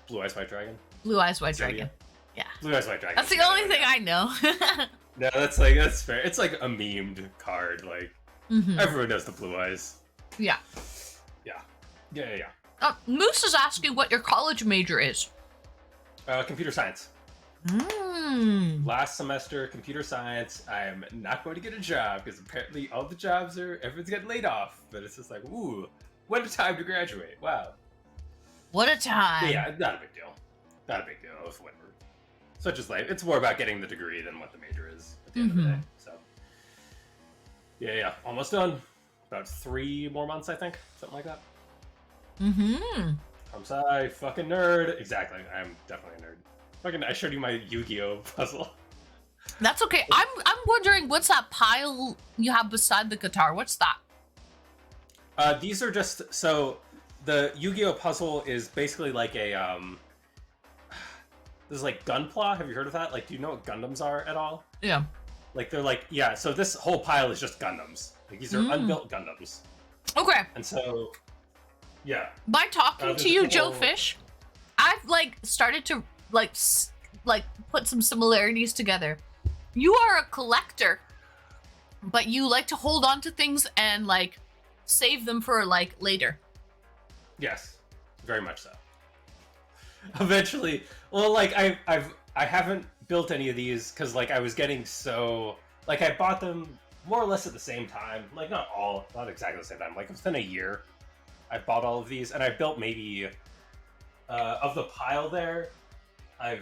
Blue Eyes White Dragon. Blue Eyes White Zodiac. Dragon. Yeah. Blue Eyes White Dragon. That's the only thing I know. No, that's fair. It's like a memed card. Like Mhm. everyone knows the Blue Eyes. Yeah. Yeah. Moose is asking what your college major is. Computer science. Mm. Last semester, computer science. I'm not going to get a job because apparently all the jobs everyone's getting laid off. But it's just like, ooh, what a time to graduate! Wow. What a time. Yeah, not a big deal. Not a big deal. It's whatever. Such is life. It's more about getting the degree than what the major is at the end of the day. So. Yeah. Almost done. About 3 more months, I think. Something like that. Mm-hmm. I'm sorry, fucking nerd. Exactly. I'm definitely a nerd. Fucking, I showed you my Yu-Gi-Oh puzzle. That's okay. I'm wondering what's that pile you have beside the guitar? What's that? These are just so the Yu-Gi-Oh puzzle is basically like a this is like Gunpla. Have you heard of that? Like, do you know what Gundams are at all? Yeah. Like they're like so this whole pile is just Gundams. Like these are unbuilt Gundams. Okay. And so yeah. By talking there's to you, a Joe whole- Fish, I've like started to like put some similarities together. You are a collector, but you like to hold on to things and like save them for like later. Yes, very much so. Eventually, well, like I haven't built any of these because like I was getting so like I bought them more or less at the same time. Like not exactly the same time. Like within a year, I bought all of these, and I built maybe of the pile there. I've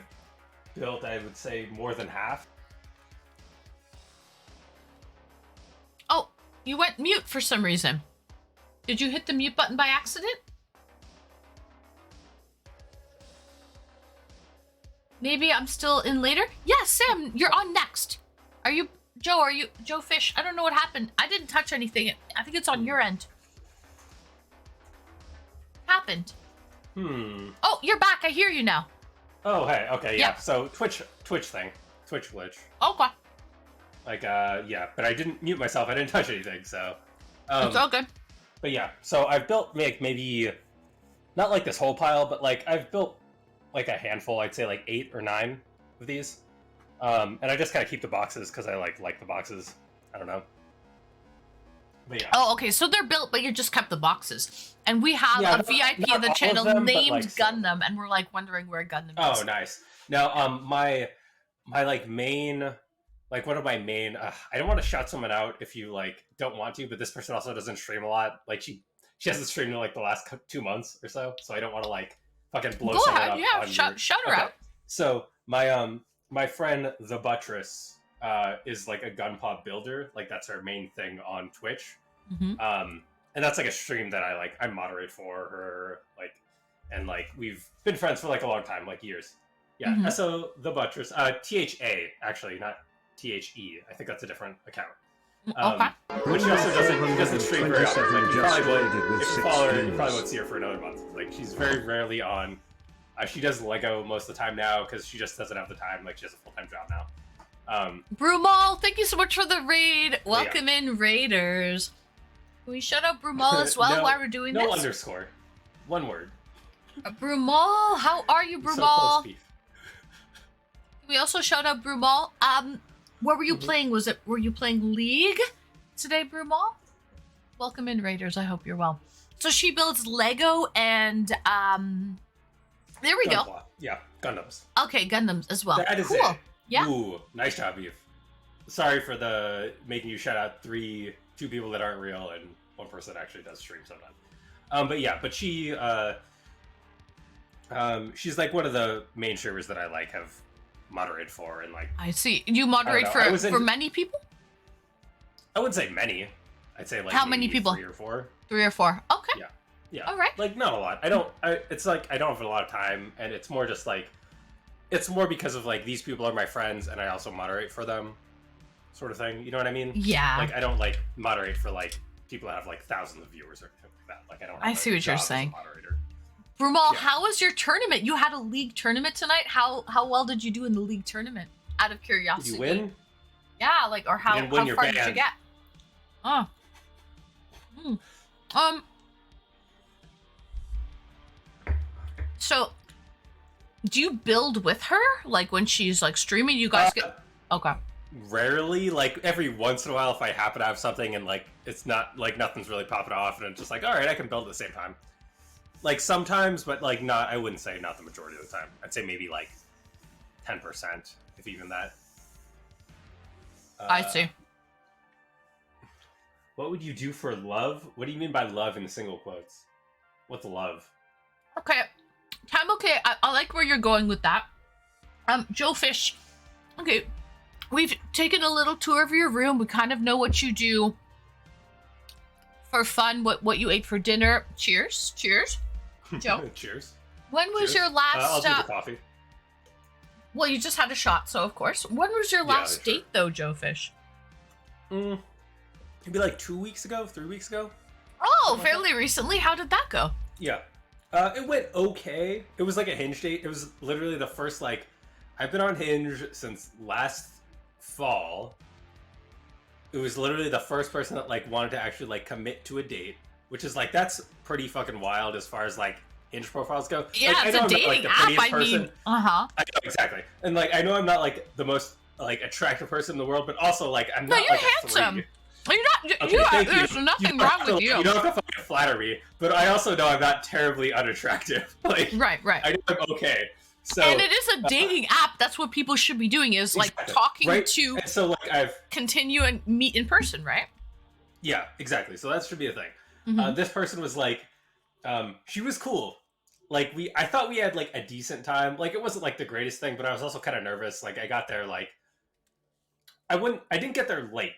built, I would say, more than half. Oh, you went mute for some reason. Did you hit the mute button by accident? Maybe I'm still in later? Yes, Sam, you're on next. Are you Joe Fish? I don't know what happened. I didn't touch anything. I think it's on your end. Happened. Oh, you're back. I hear you now. Oh, hey, okay, yeah. Yeah. So Twitch thing. Twitch glitch. Okay. Like, yeah, but I didn't mute myself. I didn't touch anything, so. It's all good. But yeah, so I've built like maybe, not like this whole pile, but like I've built like a handful, I'd say like 8 or 9 of these. And I just kind of keep the boxes because I like the boxes. I don't know. But yeah. Oh, okay. So they're built, but you just kept the boxes. And we have Yeah, a VIP not of the all of channel them, but, named like, some. Gundam, and we're like wondering where Gundam is. Oh, nice. Now, my like main, like one of my main, I don't want to shout someone out if you like don't want to, but this person also doesn't stream a lot. Like she hasn't streamed in like the last 2 months or so I don't want to like fucking blow Go someone ahead, up. yeah, On shout her out. So my friend the Buttress is like a gun pop builder. Like that's her main thing on Twitch. Mm-hmm. And that's like a stream that I moderate for her, like, and like we've been friends for like a long time, like years. Yeah. Mhm. So the Buttress, THA actually, not THE. I think that's a different account. Okay. But she also doesn't stream very often. Like, you Just probably rated won't, with if you follow her, you 16s. probably won't see her for another month. Like she's very rarely on. She does Lego most of the time now because she just doesn't have the time. Like she has a full-time job now. Brumal, thank you so much for the raid. Oh, Welcome in, Raiders. Can we shout out Brumal as well No- while we're doing No this? underscore. One word. Brumal, how are you, So close, Brumal? Beef. Can we also shout out Brumal? Where were you playing? Were you playing League today, Brumal? Welcome in, Raiders. I hope you're well. So she builds Lego and there we go. Gunpla. Yeah, Gundams. Okay, Gundams as well. That is Cool. it. Yeah. Ooh, nice job, Beef. Sorry for the making you shout out two people that aren't real and one person that actually does stream sometimes. But she's like one of the main streamers that I like have moderated for and like I see. You moderate I was for many people? I wouldn't say many. I'd say like How many maybe people? 3 or 4. 3 or 4. Okay. Yeah. Yeah. All right. Like not a lot. It's like I don't have a lot of time and it's more just like it's more because of like these people are my friends and I also moderate for them sort of thing. You know what I mean? Yeah. Like I don't like moderate for like people that have like thousands of viewers or anything like that. Like I don't have I see a what you're job as a saying. moderator. Brumal, Yeah. how was your tournament? You had a league tournament tonight. How well did you do in the league tournament? Out of Did curiosity. you win? Yeah, like or how didn't win, how you're far did you banned. get? Oh. So do you build with her? Like when she's like streaming, you guys get okay. Rarely, like every once in a while if I happen to have something and like it's not like nothing's really popping off and it's just like alright, I can build at the same time. Like sometimes, but like not I wouldn't say not the majority of the time. I'd say maybe like 10%, if even that. I see. What would you do for love? What do you mean by love in single quotes? What's love? Okay. Time okay. I like where you're going with that. Joe Fish. Okay. We've taken a little tour of your room. We kind of know what you do for fun, what you ate for dinner. Cheers. Cheers. Joe. Cheers. When was Cheers. your last I'll do the coffee. well, you just had a shot, so of course. When was your Yeah, last sure. date though, Joe Fish? Maybe like 2 weeks ago, 3 weeks ago. Oh, Something like fairly recently. How did that go? Yeah. It went okay. It was like a Hinge date. It was literally the first, like, I've been on Hinge since last fall. It was literally the first person that, like, wanted to actually, like, commit to a date, which is, like, that's pretty fucking wild as far as, like, Hinge profiles go. Yeah, Like, I it's know a I'm not, like, dating the app. prettiest I person. mean, uh-huh. I know, exactly. And, like, I know I'm not, like, the most, like, attractive person in the world, but also, like, I'm No, not, you're like, a handsome. 3. You're not. Okay, thank you. There's nothing You don't wrong have to, with you. You don't have to fucking flatter me, but I also know I'm not terribly unattractive. Like, Right. I know I'm okay. So and it is a dating app. That's what people should be doing, is like exactly, talking right? to And so like I've continue and meet in person, right? yeah, exactly. So that should be a thing. Mhm. This person was like, she was cool. Like I thought we had like a decent time. Like it wasn't like the greatest thing, but I was also kind of nervous. Like I got there like I didn't get there late,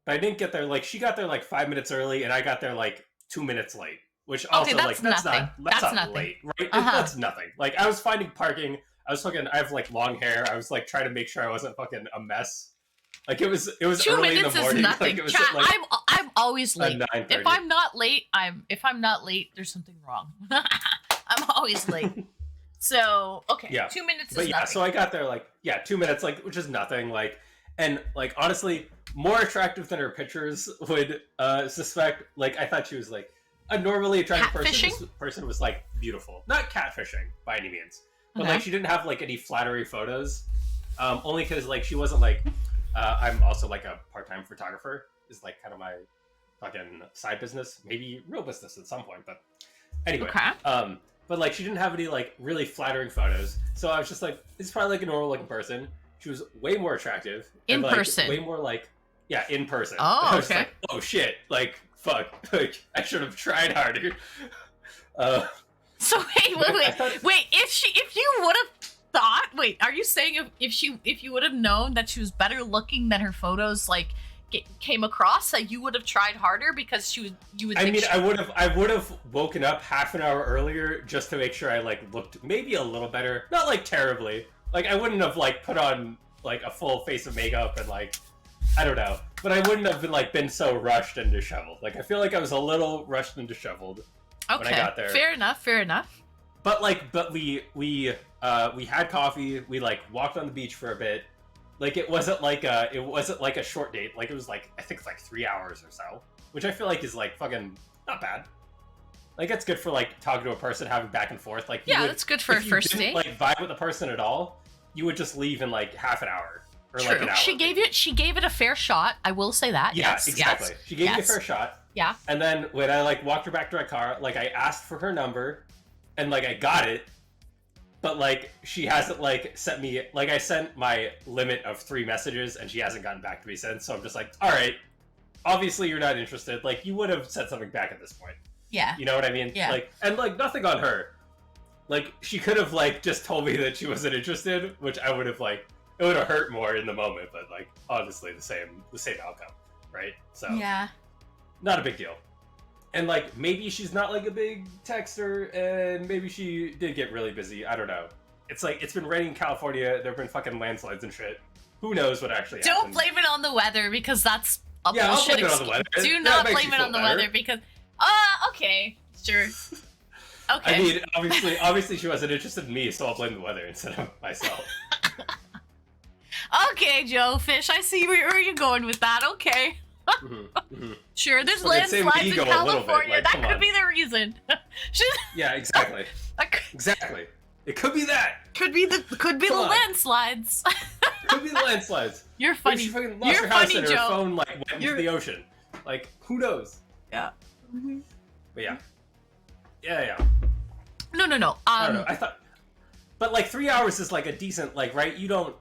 but I didn't get there like she got there like 5 minutes early, and I got there like 2 minutes late. Which also that's like that's nothing. not that's That's not nothing. late, right? Uh-huh. That's nothing. Like I was finding parking. I was fucking. I have like long hair. I was like trying to make sure I wasn't fucking a mess. Like it was 2 early minutes in the morning. is nothing. Like it was Chat, at, like I'm always late. 9:30. If I'm not late, there's something wrong. I'm always late. So okay, Yeah. 2 minutes But is yeah, nothing. so I got there like 2 minutes, like which is nothing. Like and like honestly, more attractive than her pictures would suspect. Like I thought she was like a normally attractive person. Catfishing? This person was like beautiful, not catfishing by any means, but Okay. like she didn't have like any flattery photos. Only because like she wasn't like I'm also like a part-time photographer is like kind of my fucking side business, maybe real business at some point, but anyway. Okay. But like she didn't have any like really flattering photos, so I was just like, this is probably like a normal looking person. She was way more attractive In and, like, person. way more like in person. Oh, I was just okay. like, oh shit, like fuck, like I should have tried harder. So wait. I thought- Wait, if you would have thought, wait, are you saying if you would have known that she was better looking than her photos like came across, that you would have tried harder because you would I think mean, she- I would have woken up half an hour earlier just to make sure I like looked maybe a little better, not like terribly. Like I wouldn't have like put on like a full face of makeup and like I don't know, but I wouldn't have been so rushed and disheveled. Like I feel like I was a little rushed and disheveled okay. when I got there. Fair enough. But we had coffee. We like walked on the beach for a bit. Like it wasn't like a short date. Like it was like I think it's like 3 hours or so, which I feel like is like fucking not bad. Like it's good for like talking to a person, having back and forth. Like Yeah, that's good for a if you first didn't, date. like vibe with the person at all, you would just leave in like half an hour or True. like an hour. She gave it a fair shot. I will say that. Yeah, yes, exactly. Yes, She gave me a yes. fair shot. Yeah. And then when I like walked her back to my car, like I asked for her number, and like I got it, but like she hasn't like sent me like I sent my limit of 3 messages, and she hasn't gotten back to me since. So I'm just like, all right, obviously you're not interested. Like you would have said something back at this point. Yeah. You know what I mean? Yeah. Like and like nothing on her. Like she could have like just told me that she wasn't interested, which I would have like it would have hurt more in the moment, but like honestly the same outcome, right? So Yeah. not a big deal. And like maybe she's not like a big texter, and maybe she did get really busy. I don't know. It's like it's been raining in California. There've been fucking landslides and shit. Who knows what actually Don't happened? blame it on the weather, because that's a Yeah, I'll bullshit blame it on the excuse. weather. Do That not makes blame you it feel on the better. weather, because okay, sure. Okay. I mean, obviously she wasn't interested in me, so I'll blame the weather instead of myself. Okay, Joe Fish, I see where you're going with that. Okay. Sure, there's Okay, same landslides in ego a little bit, California. like, That come could on. be the reason. Yeah, exactly. That Exactly. It could be that. could be the Come on. landslides. Could be the landslides. You're Maybe funny. she fucking lost You're her house funny, and her Joe. phone like went into You're- the ocean. Like who knows? Yeah. But yeah. Yeah. No. I don't know. I thought, but like 3 hours is like a decent like right. You don't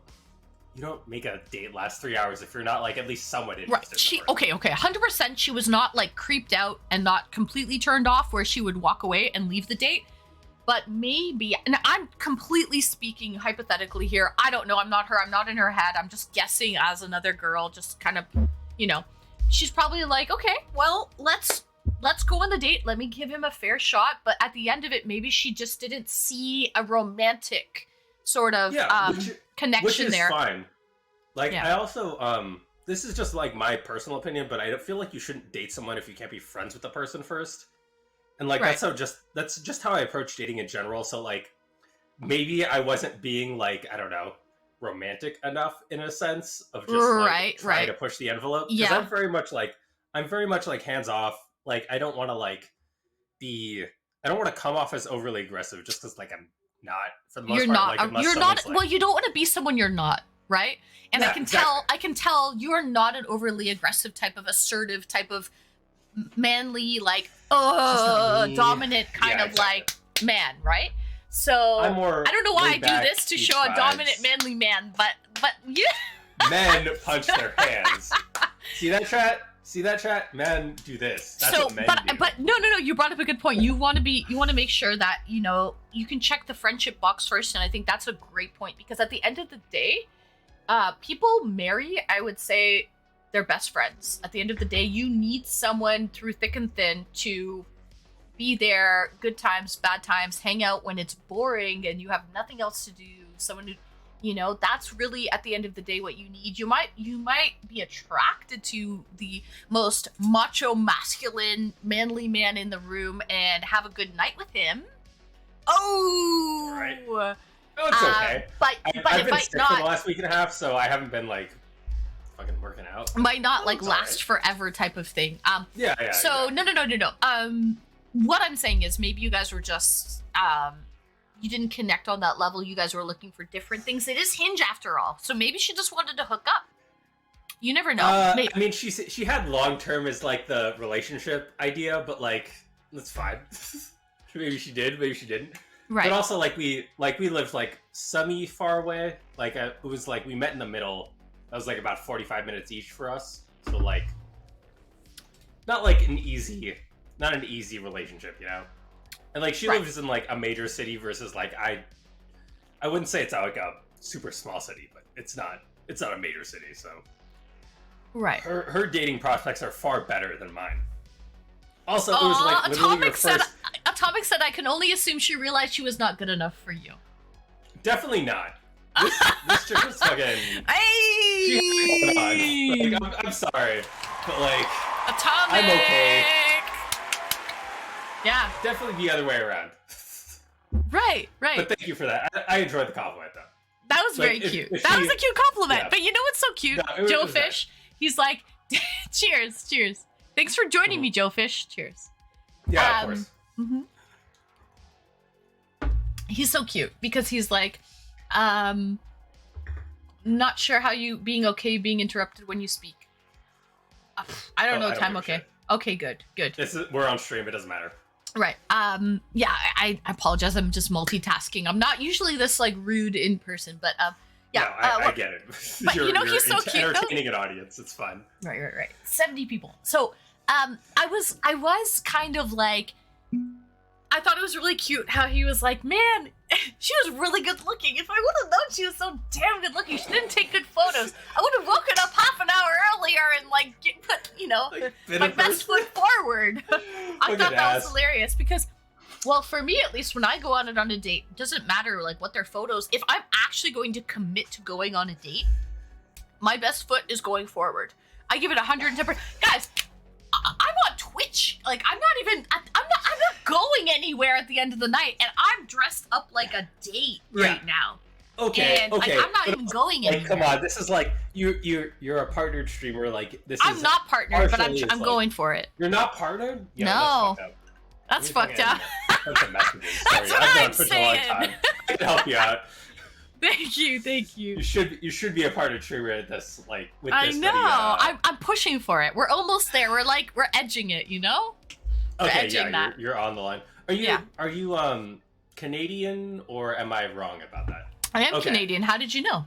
make a date last 3 hours if you're not like at least somewhat interested. Right. in the She person. okay. 100%. She was not like creeped out and not completely turned off, where she would walk away and leave the date. But maybe, and I'm completely speaking hypothetically here. I don't know. I'm not her. I'm not in her head. I'm just guessing as another girl, just kind of, she's probably like, okay, well, let's go on the date. Let me give him a fair shot. But at the end of it, maybe she just didn't see a romantic sort of connection which is there. fine. Like Yeah. I also this is just like my personal opinion, but I don't feel like you shouldn't date someone if you can't be friends with the person first. And like Right. that's just how I approach dating in general. So like maybe I wasn't being like, I don't know, romantic enough in a sense of just like Right, trying right. to push the envelope. Because Yeah. I'm very much like hands off. Like I don't want to like I don't want to come off as overly aggressive just because like I'm not for the most You're part. not. Like, unless You're not. someone's, like- Well, you don't want to be someone you're not, right? And Yeah, I can exactly. tell. I can tell you're not an overly aggressive type of assertive type of manly, like not me. dominant kind Yeah, of exactly. like man, right? So I'm more I don't know why I laid do back, this to beach show a vibes. dominant manly man, but yeah. Men punch their hands. See that chat? Men do this. That's what men do. But no, you brought up a good point. You want to make sure that, you know, you can check the friendship box first, and I think that's a great point, because at the end of the day, people marry, I would say, their best friends. At the end of the day, you need someone through thick and thin to be there, good times, bad times, hang out when it's boring and you have nothing else to do. Someone who, you know, that's really at the end of the day what you need. You might be attracted to the most macho, masculine, manly man in the room and have a good night with him. Oh, Right. Oh, it's okay. But I've it been might sick for the not last week and a half, so I haven't been like fucking working out. might not like It's last forever type of thing. Yeah. So exactly. no. What I'm saying is maybe you guys were just you didn't connect on that level. You guys were looking for different things. It is Hinge after all, so maybe she just wanted to hook up. You never know. I mean, she had long term as like the relationship idea, but like that's fine. Maybe she did, maybe she didn't. Right. But also like we lived like semi far away. Like it was like we met in the middle. That was like about 45 minutes each for us. So like not an easy relationship, you know. And like she lives in like a major city versus like I wouldn't say it's like a super small city, but it's not a major city, so Right. her dating prospects are far better than mine. Also, it was like literally your first. Atomic said I can only assume she realized she was not good enough for you. Definitely not. This chick was fucking. Hey! Like, I'm sorry, but like Atomic. I'm okay. Yeah. Definitely the other way around. Right. But thank you for that. I enjoyed the compliment though. That was Like, very if- cute. if That she- was a cute compliment. Yeah. But you know what's so cute? No, it Joe was Fish. He's like, cheers. Thanks for joining me, Joe Fish. Cheers. Yeah, of course. Mm-hmm. He's so cute because he's like, not sure how you being okay being interrupted when you speak. I don't know. I don't Time give a okay. shit. Okay, good. We're on stream. It doesn't matter. Right. Yeah, I apologize. I'm just multitasking. I'm not usually this like rude in person, but yeah. No, I get it. But you know, he's so cute, though. Entertaining an audience. It's fun. Right. 70 people. So, I was kind of like, I thought it was really cute how he was like, man, she was really good looking. If I would have known she was so damn good looking, she didn't take good photos. I would have woken up half an hour earlier and like put, you know, my best foot forward. I thought that was hilarious because, well, for me at least, when I go on a date, it doesn't matter like what their photos. If I'm actually going to commit to going on a date, my best foot is going forward. I give it 110%. Guys, I'm on Twitch. Like I'm not going anywhere at the end of the night, and I'm dressed up like a date right now. Okay. And, like, I'm not even going anywhere. Come on, this is like you're a partnered streamer. Like this. I'm is not partnered, but I'm like, going for it. You're not partnered? Yo, No. That's fucked up. That's a messages. That's Sorry, what I've been on I'm Twitch saying. a long time. I can help you out. Thank you. You should be a partnered streamer at this. Like with I this. know. Video, I'm pushing for it. We're almost there. We're edging it. You know. Okay, edging that. You're on the line. Are you Canadian or am I wrong about that? I am Canadian. How did you know?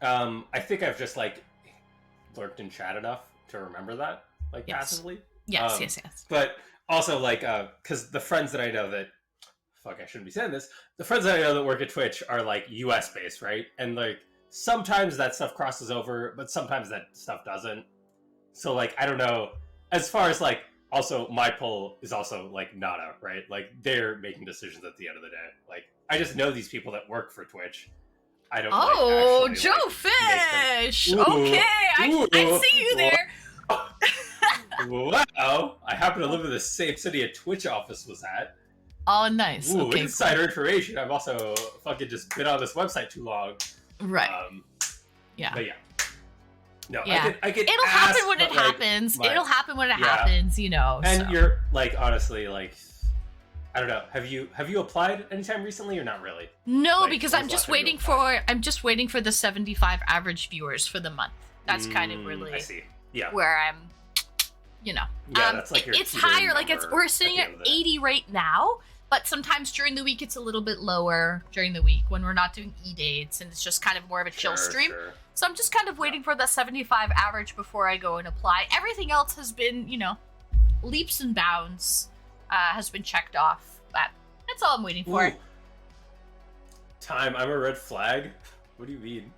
I think I've just like lurked in chat enough to remember that, like passively. Yes. But also like, because the friends that I know that, fuck, I shouldn't be saying this. The friends that I know that work at Twitch are like US based, right? And like sometimes that stuff crosses over, but sometimes that stuff doesn't. So like, I don't know. As far as like, also my poll is also like Nada, right? Like they're making decisions at the end of the day. Like I just know these people that work for Twitch. I don't. Oh, like, actually, Joe like, Fish. Ooh, Okay, ooh, I see you there. Wow! I happen to live in the same city a Twitch office was at. Oh, nice. Ooh, Okay, insider information. I've also fucking just been on this website too long. Right. Yeah. But yeah. No, yeah. I get It'll asked, happen when it but, like, happens. my- It'll happen when it Yeah. happens, you know. And so. you're like, honestly, like, I don't know. Have you applied anytime recently or not really? No, Like, because when I'm was just the last time you waiting for the 75 average viewers for the month. That's kind of really I see. Yeah. where I'm, you know. Yeah, that's like your it's teeter higher. Like number we're at sitting the at end of the day. 80 right now, But sometimes during the week it's a little bit lower during the week when we're not doing eDates and it's just kind of more of a chill stream. Sure. So I'm just kind of waiting for the 75 average before I go and apply. Everything else has been, leaps and bounds has been checked off. But that's all I'm waiting for. Ooh. Time, I'm a red flag? What do you mean?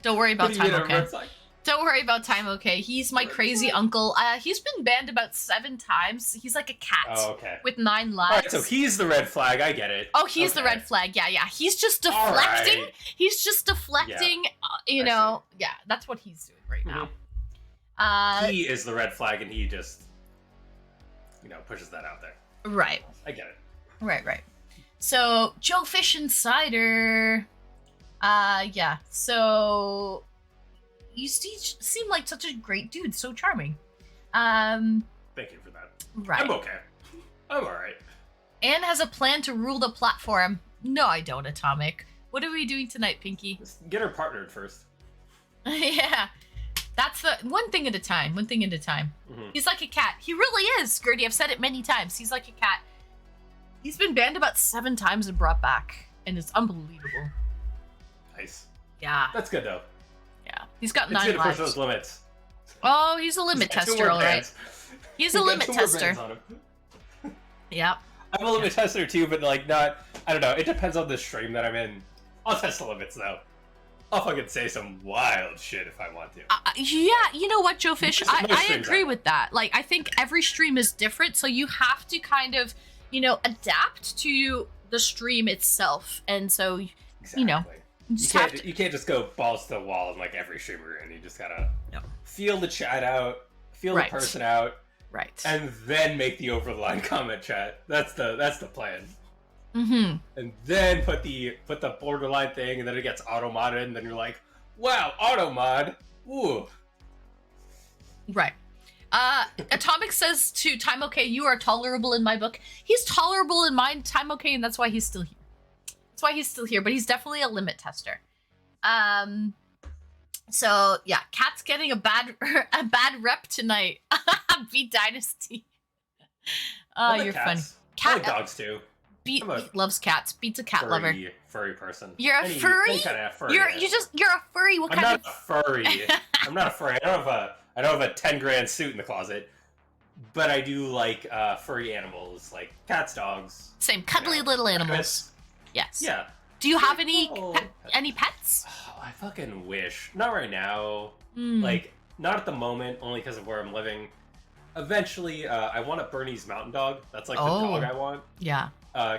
Don't worry about What do you time, mean I'm a okay? red flag? Don't worry about time, okay? He's my crazy uncle. He's been banned about 7 times. He's like a cat Oh, okay. with 9 lives. Alright, so he's the red flag, I get it. Oh, he's the Okay. red flag. Yeah. He's just deflecting. Alright. He's just deflecting. Yeah, that's what he's doing right now. He is the red flag and he just, pushes that out there. Right. I get it. Right. So, Joe Fish Insider. Yeah. So, you seem like such a great dude. So charming. Thank you for that. Right. I'm okay. I'm alright. Anne has a plan to rule the platform. No, I don't, Atomic. What are we doing tonight, Pinky? Just get her partnered first. Yeah. That's the one thing at a time. Mhm. He's like a cat. He really is, Gertie. I've said it many times. He's like a cat. He's been banned about 7 times and brought back. And it's unbelievable. Nice. Yeah. That's good though. Yeah. He's got It's 9 good to push lives. those limits. Oh, he's a limit Just add 2 tester, more alright. bands. He's a We've got limit 2 more tester. bands on him. Yep. I'm a limit tester too, but not. I don't know. It depends on the stream that I'm in. I'll test the limits though. I'll fucking say some wild shit if I want to. Yeah, you know what, Joe Fish? Most I streams agree are. with that. Like, I think every stream is different, so you have to kind of, adapt to the stream itself. And so, Exactly. you just have to. You can't just go balls to the wall in like every streamer, and you just gotta feel the chat out, feel Right. the person out, Right. and then make the over the line comment chat. That's the plan. Mm-hmm. And then put the borderline thing, and then it gets auto modded, and then you're like, wow, auto mod. Ooh. Right. Atomic says to Time Okay, you are tolerable in my book. He's tolerable in mine, Time Okay, and that's why he's still here. But he's definitely a limit tester. So yeah, Cat's getting a bad rep tonight. Beat Dynasty. I like You're cats. funny. I Cat like dogs too. Beat I'm a loves cats. Beats a cat lover. Furry person. You're a Any furry? kind of furry. You're animal. a furry. What I'm kind not of a furry. I'm not a furry. I don't have a 10 grand suit in the closet, but I do like furry animals, like cats, dogs. same cuddly little animals? Pets. Yes. Yeah. Do you have any Oh, any pets? Oh, I fucking wish. Not right now. Hmm. Like, not at the moment, only because of where I'm living. Eventually, I want a Bernese Mountain Dog. That's like the dog I want. Yeah.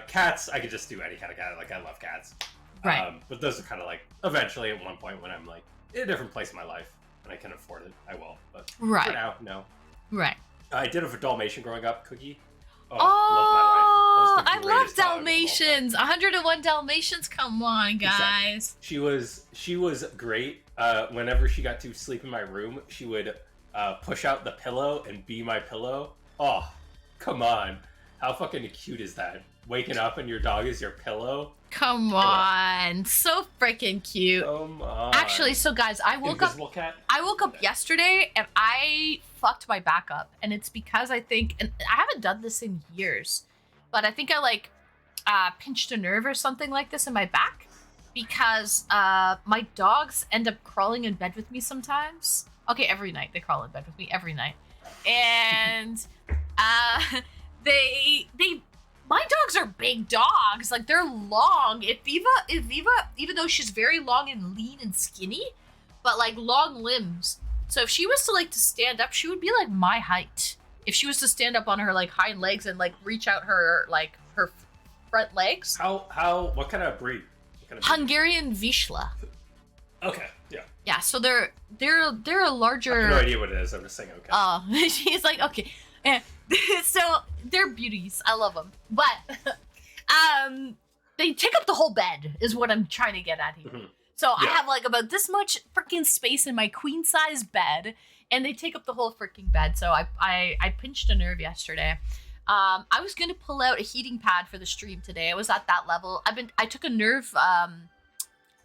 Cats, I could just do any kind of cat. Like, I love cats. Right. But those are kind of like, eventually, at one point when I'm like in a different place in my life and I can afford it, I will. But Right. for now, no. Right. I did have a Dalmatian growing up, Cookie. Oh, love my life. That was the I love greatest dog of all time. Dalmatians. 101 Dalmatians. Come on, guys. Exactly. She was great. Whenever she got to sleep in my room, she would push out the pillow and be my pillow. Oh, come on. How fucking cute is that? Waking up and your dog is your pillow? Come on. So freaking cute. Come on. Actually, so guys, I woke up Invisible cat? yesterday and I fucked my back up. And it's because I think, and I haven't done this in years, but I think I pinched a nerve or something like this in my back because my dogs end up crawling in bed with me sometimes. Okay, every night. They crawl in bed with me every night. And my dogs are big dogs. Like, they're long. If Viva, even though she's very long and lean and skinny, but like long limbs. So if she was to stand up, she would be like my height. If she was to stand up on her like hind legs and like reach out her her front legs. What kind of breed? Hungarian Vizsla. Okay, yeah. Yeah, so they're a larger. I have no idea what it is. I'm just saying okay. Oh, she's like, okay. Yeah. So they're beauties. I love them. But they take up the whole bed is what I'm trying to get at here. Mhm. So I Yeah. have like about this much freaking space in my queen size bed, and they take up the whole freaking bed. So I pinched a nerve yesterday. I was gonna pull out a heating pad for the stream today. I was at that level. I took a nerve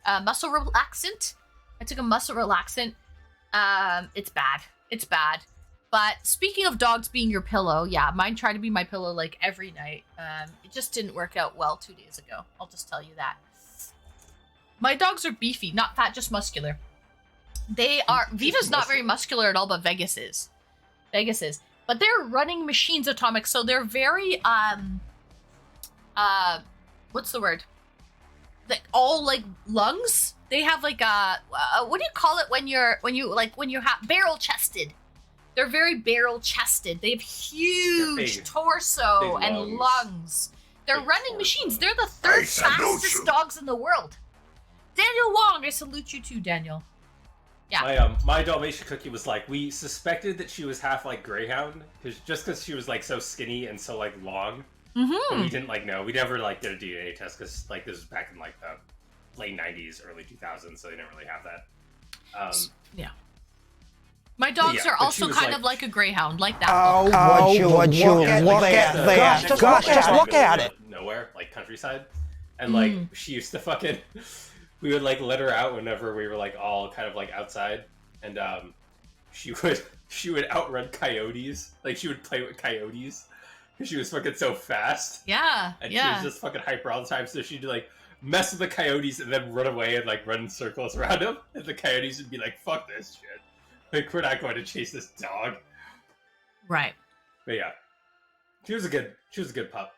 muscle relaxant. I took a muscle relaxant. It's bad. But speaking of dogs being your pillow, yeah, mine tried to be my pillow like every night. It just didn't work out well 2 days ago. I'll just tell you that. My dogs are beefy, not fat, just muscular. They are. Viva's not very muscular at all, but Vegas is. Vegas is. But they're running machines, Atomic, so they're very what's the word? All like lungs. They have like what do you call it when you have barrel chested? They're very barrel chested. They have huge torso big and lungs. They're Big running torso. machines. They're the third fastest dogs in the world. Daniel Wong, I salute you too, Daniel. Yeah. My Dalmatian Cookie was like, we suspected that she was half like Greyhound, because she was like so skinny and so like long. But we didn't like know. We never like did a DNA test because like this was back in like the late '90s, early 2000s, so they didn't really have that. Yeah. My dogs are but also she was, kind like- of like a greyhound, like that. Would you look at that? Just look at it. Nowhere, like countryside, and like she used to fucking. We would like let her out whenever we were like all kind of like outside, and she would outrun coyotes. Like she would play with coyotes because she was fucking so fast. Yeah, And yeah. she was just fucking hyper all the time. So she'd like mess with the coyotes and then run away and like run in circles around them, and the coyotes would be like, "Fuck this shit! Like we're not going to chase this dog." Right. But yeah, she was a good pup.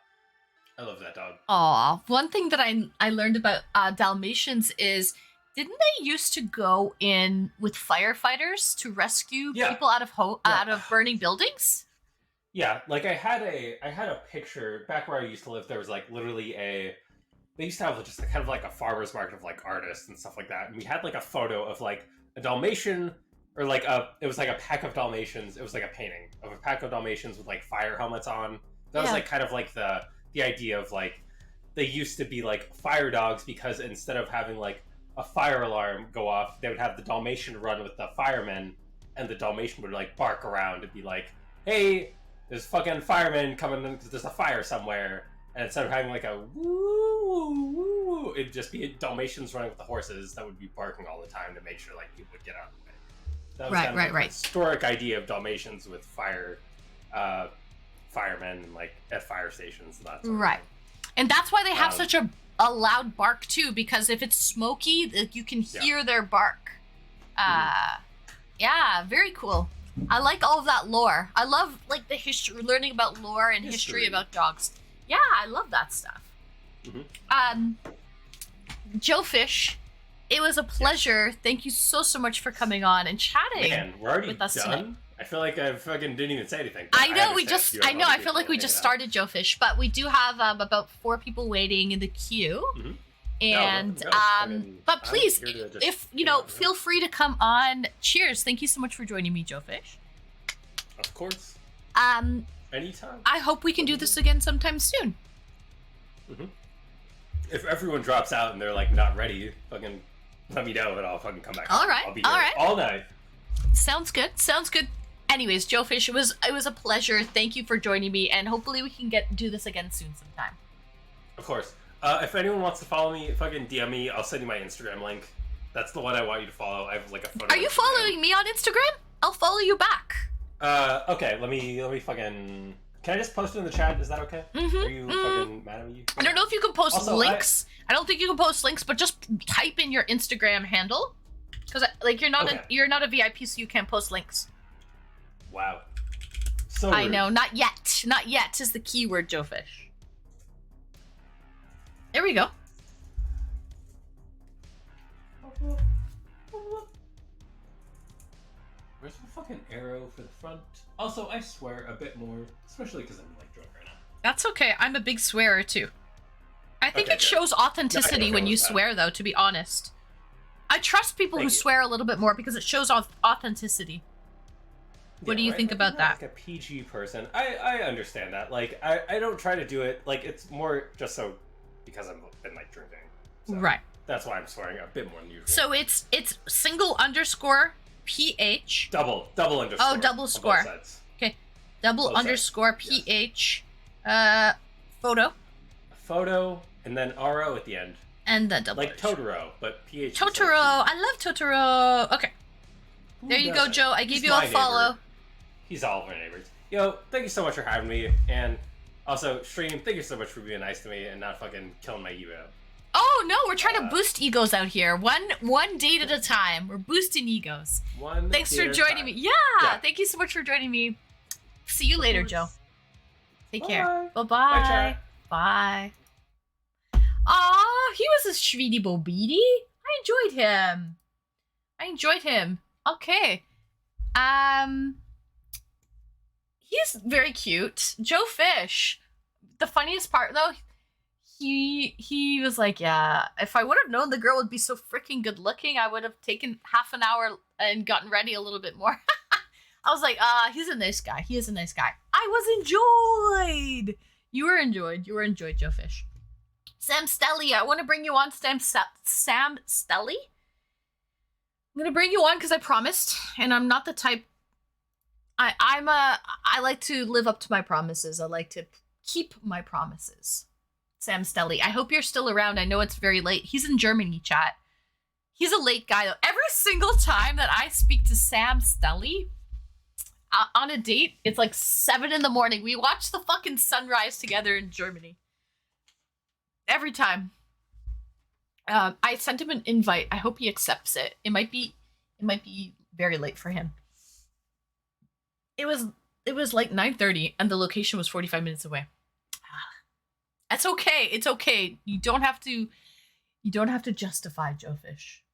I love that dog. Aw, one thing that I learned about Dalmatians is, didn't they used to go in with firefighters to rescue people out of burning buildings? Yeah, like I had a picture back where I used to live. There was like literally they used to have just kind of like a farmer's market of like artists and stuff like that, and we had like a photo of like a Dalmatian, or like it was like a pack of Dalmatians. It was like a painting of a pack of Dalmatians with like fire helmets on. That was like kind of like the idea of like they used to be like fire dogs, because instead of having like a fire alarm go off, they would have the Dalmatian run with the firemen, and the Dalmatian would like bark around and be like, "Hey, there's fucking firemen coming in because there's a fire somewhere." And instead of having like a woo woo, it'd just be Dalmatians running with the horses that would be barking all the time to make sure like people would get out of the way. That was kind of the historic idea of Dalmatians with firemen and like at fire stations and that sort of thing. And that's why they have such a loud bark too, because if it's smoky, you can hear their bark. Yeah, very cool. I like all of that lore. I love like the history, learning about lore and history about dogs. Yeah, I love that stuff. Joe Fish, it was a pleasure. Thank you so much for coming on and chatting. Man, we're already with us done. tonight. I feel like I fucking didn't even say anything. I know I feel like we just started Joe Fish, but we do have about 4 people waiting in the queue. And but please, if you know, feel free to come on. Cheers. Thank you so much for joining me, Joe Fish. Of course. Anytime. I hope we can do this again sometime soon. If everyone drops out and they're like not ready, fucking let me know and I'll fucking come back. All right. I'll be here all night. Sounds good. Anyways, Joe Fish, it was a pleasure. Thank you for joining me, and hopefully we can do this again soon sometime. Of course. If anyone wants to follow me, fucking DM me. I'll send you my Instagram link. That's the one I want you to follow. I have like a photo. Are you following me on Instagram? I'll follow you back. Okay. Let me fucking. Can I just post it in the chat? Is that okay? Are you fucking mad at me? I don't know if you can post links. I don't think you can post links, but just type in your Instagram handle, because like you're not a VIP, so you can't post links. Wow. So I rude. know. Not yet. Not yet is the keyword, Joe Fish. There we go. Where's the fucking arrow for the front? Also, I swear a bit more, especially because I'm like drunk right now. That's okay. I'm a big swearer too. I think it shows authenticity when you swear, though, to be honest. I trust people who swear a little bit more because it shows authenticity. What do you think about that? Like a PG person. I understand that. Like, I don't try to do it. Like, it's more just so because I've been like drinking. So right. That's why I'm swearing a bit more than usual. So it's _PH. Double underscore. Oh, double score. Okay. Double underscore PH. Photo. Photo, and then RO at the end. And then double. Like Totoro, but PH. Totoro. I love Totoro. Okay. There you go, Joe. I gave you a follow. He's all of our neighbors. Yo, thank you so much for having me, and also stream. Thank you so much for being nice to me and not fucking killing my ego. Oh no, we're trying to boost egos out here. One date at a time. We're boosting egos. Thanks for joining me. Yeah, thank you so much for joining me. See you later, Joe. Take care. Bye bye. Bye. Aw, he was a sweetie bobidi. I enjoyed him. Okay. He's very cute. Joe Fish. The funniest part though, he was like, yeah, if I would have known the girl would be so freaking good looking, I would have taken half an hour and gotten ready a little bit more. I was like, he's a nice guy. He is a nice guy. I was enjoyed. You were enjoyed, Joe Fish. Sam Stelly, I want to bring you on, Sam Stelly. I'm gonna bring you on because I promised, and I'm not the type. I like to live up to my promises. I like to keep my promises. Sam Stelly, I hope you're still around. I know it's very late. He's in Germany, chat. He's a late guy though. Every single time that I speak to Sam Stelly on a date, it's like 7 in the morning. We watch the fucking sunrise together in Germany. Every time. I sent him an invite. I hope he accepts it. It might be very late for him. It was like 9:30 and the location was 45 minutes away. That's okay. It's okay. You don't have to justify, Joe Fish.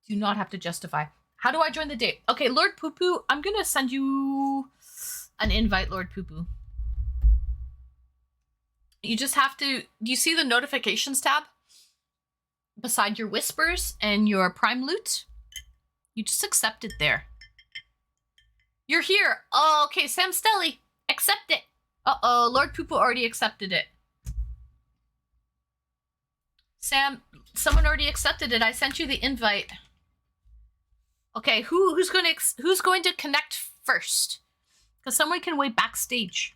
Do not have to justify. How do I join the date? Okay, Lord Poo Poo, I'm gonna send you an invite, Lord Poo Poo. You just have to, do you see the notifications tab? Beside your whispers and your prime loot? You just accept it there. You're here. Oh, okay, Sam Stelly. Accept it. Uh-oh, Lord Poo Poo already accepted it. Sam, someone already accepted it. I sent you the invite. Okay, who's going to connect first? Because someone can wait backstage.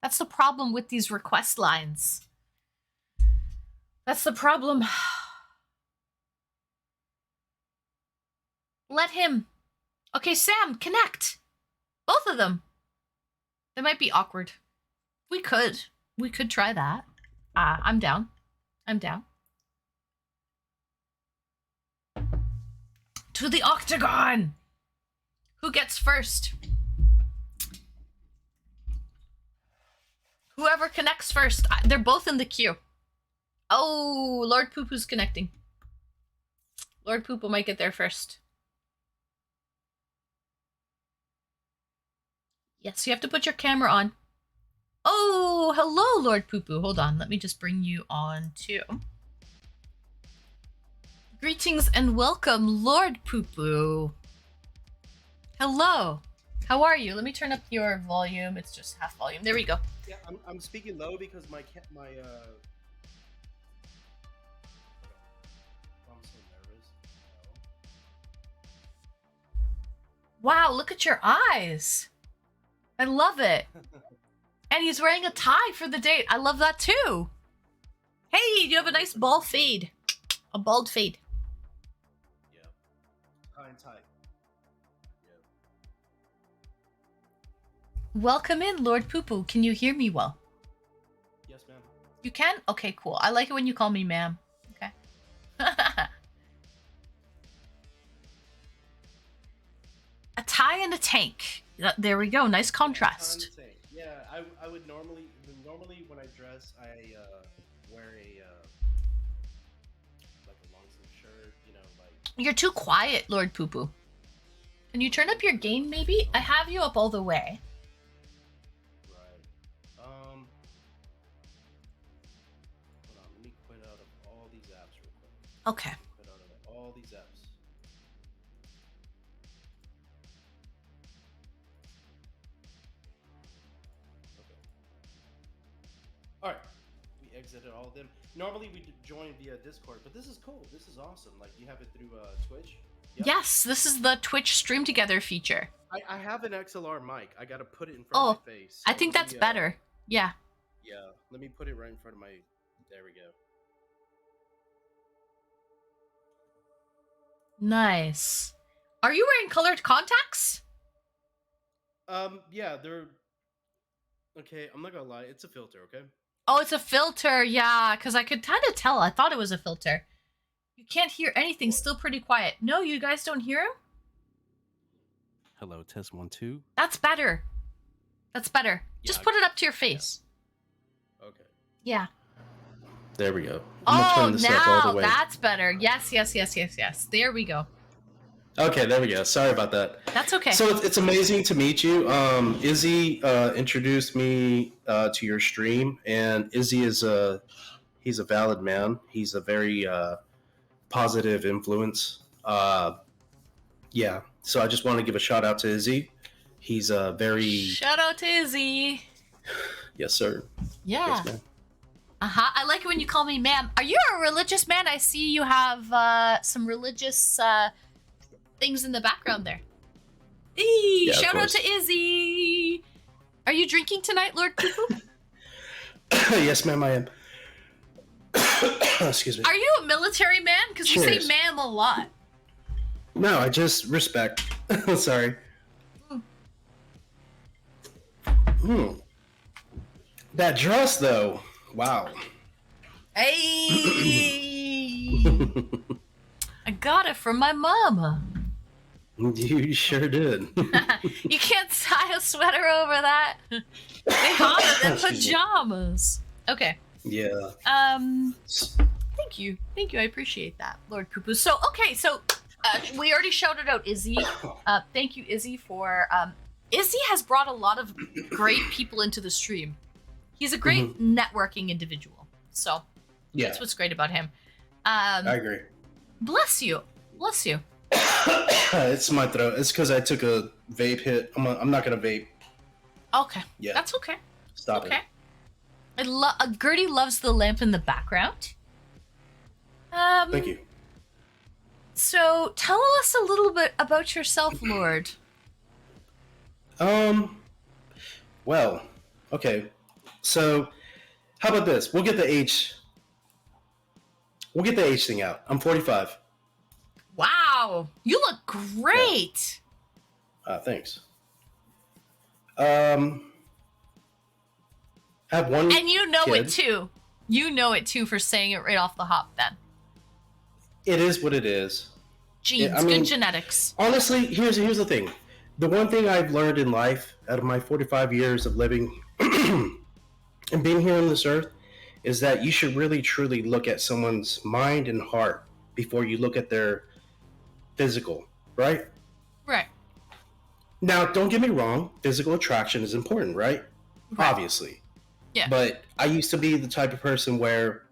That's the problem with these request lines. That's the problem. Let him. Okay, Sam, connect. Both of them. That might be awkward. We could try that. I'm down. To the octagon! Who gets first? Whoever connects first. They're both in the queue. Oh, Lord Poo Poo's connecting. Lord Poo Poo might get there first. Yes, you have to put your camera on. Oh, hello, Lord Poo Poo. Hold on, let me just bring you on too. Greetings and welcome, Lord Poo Poo. Hello. How are you? Let me turn up your volume. It's just half volume. There we go. Yeah, I'm speaking low because I'm so nervous. Wow, look at your eyes. I love it. And he's wearing a tie for the date. I love that too. Hey, you have a nice bald fade. A bald fade. Yeah. High and tight. Yeah. Welcome in, Lord Poo Poo. Can you hear me well? Yes, ma'am. You can? Okay, cool. I like it when you call me ma'am. Okay. A tie and a tank. There we go. Nice contrast. Yeah, I would normally when I dress, I wear a like a long sleeve shirt, you know, like. You're too quiet, Lord Poo Poo. Can you turn up your gain, maybe? I have you up all the way. Right. Hold on. Let me quit out of all these apps real quick. Okay. Quit out of all these apps. Alright, we exited all of them. Normally we join via Discord, but this is cool. This is awesome. Like, you have it through Twitch? Yep. Yes, this is the Twitch Stream Together feature. I have an XLR mic. I gotta put it in front of my face. So I think that's better. Yeah. Yeah, let me put it right in front of my... There we go. Nice. Are you wearing colored contacts? Yeah, they're okay. I'm not gonna lie, it's a filter. Okay. Oh, it's a filter. Yeah, because I could kind of tell. I thought it was a filter. You can't hear anything. Still pretty quiet. No, you guys don't hear him? Hello, test 1 2. That's better. That's better. Yeah, Just put it up to your face. Okay. Yeah. There we go. I'm gonna turn this up all now the way. that's better. Yes. There we go. Okay, there we go. Sorry about that. That's okay. So it's amazing to meet you. Izzy introduced me to your stream, and Izzy he's a valid man. He's a very positive influence. Yeah. So I just want to give a shout out to Izzy. He's a very Shout out to Izzy. yes, sir. Yeah. Yes, ma'am. I like it when you call me ma'am. Are you a religious man? I see you have some religious things in the background there. Eee, Yeah, of shout out course. to Izzy. Are you drinking tonight, Lord Cuckoo? Yes, ma'am, I am. Excuse me. Are you a military man? Because you say Cheers. ma'am a lot. No, I just respect. Sorry. That dress, though. Wow. Hey. I got it from my mama. You sure did. You can't tie a sweater over that. They hotter than Excuse me. pajamas. Okay. Yeah. Thank you. I appreciate that, Lord Poo Poo. So, okay, so we already shouted out Izzy. Thank you, Izzy, for Izzy has brought a lot of great people into the stream. He's a great networking individual. So, Yeah. that's what's great about him. I agree. Bless you. It's my throat. It's because I took a vape hit. I'm not gonna vape. Okay. Yeah. That's okay. Stop Okay. it. Gertie loves the lamp in the background. Thank you. So, tell us a little bit about yourself, Lord. Well, okay. So, how about this? We'll get the age thing out. I'm 45. Wow, you look great. Thanks. I have one. And you know kid. it too. You know it too for saying it right off the hop then. It is what it is. Genes, I mean, good genetics. Honestly, here's the thing. The one thing I've learned in life out of my 45 years of living and being here on this earth is that you should really truly look at someone's mind and heart before you look at their physical, right? Right. Now, don't get me wrong, physical attraction is important, right? Obviously. Yeah. But I used to be the type of person where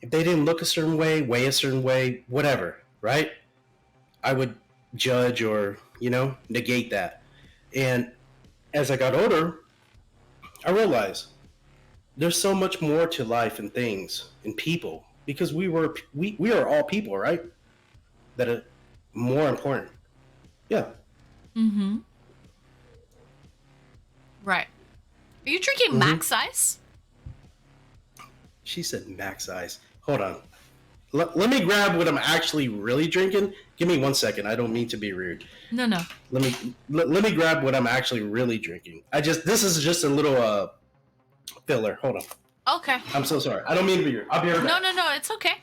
if they didn't look a certain way, weigh a certain way, whatever, right? I would judge or, negate that. And as I got older, I realized there's so much more to life and things and people because we are all people, right? That are more important. Yeah. Mm-hmm. Right. Are you drinking max ice? She said max ice. Hold on. Let me grab what I'm actually really drinking. Give me 1 second. I don't mean to be rude. No. Let me grab what I'm actually really drinking. This is just a little filler. Hold on. Okay. I'm so sorry. I don't mean to be rude. I'll be right back. No, it's okay.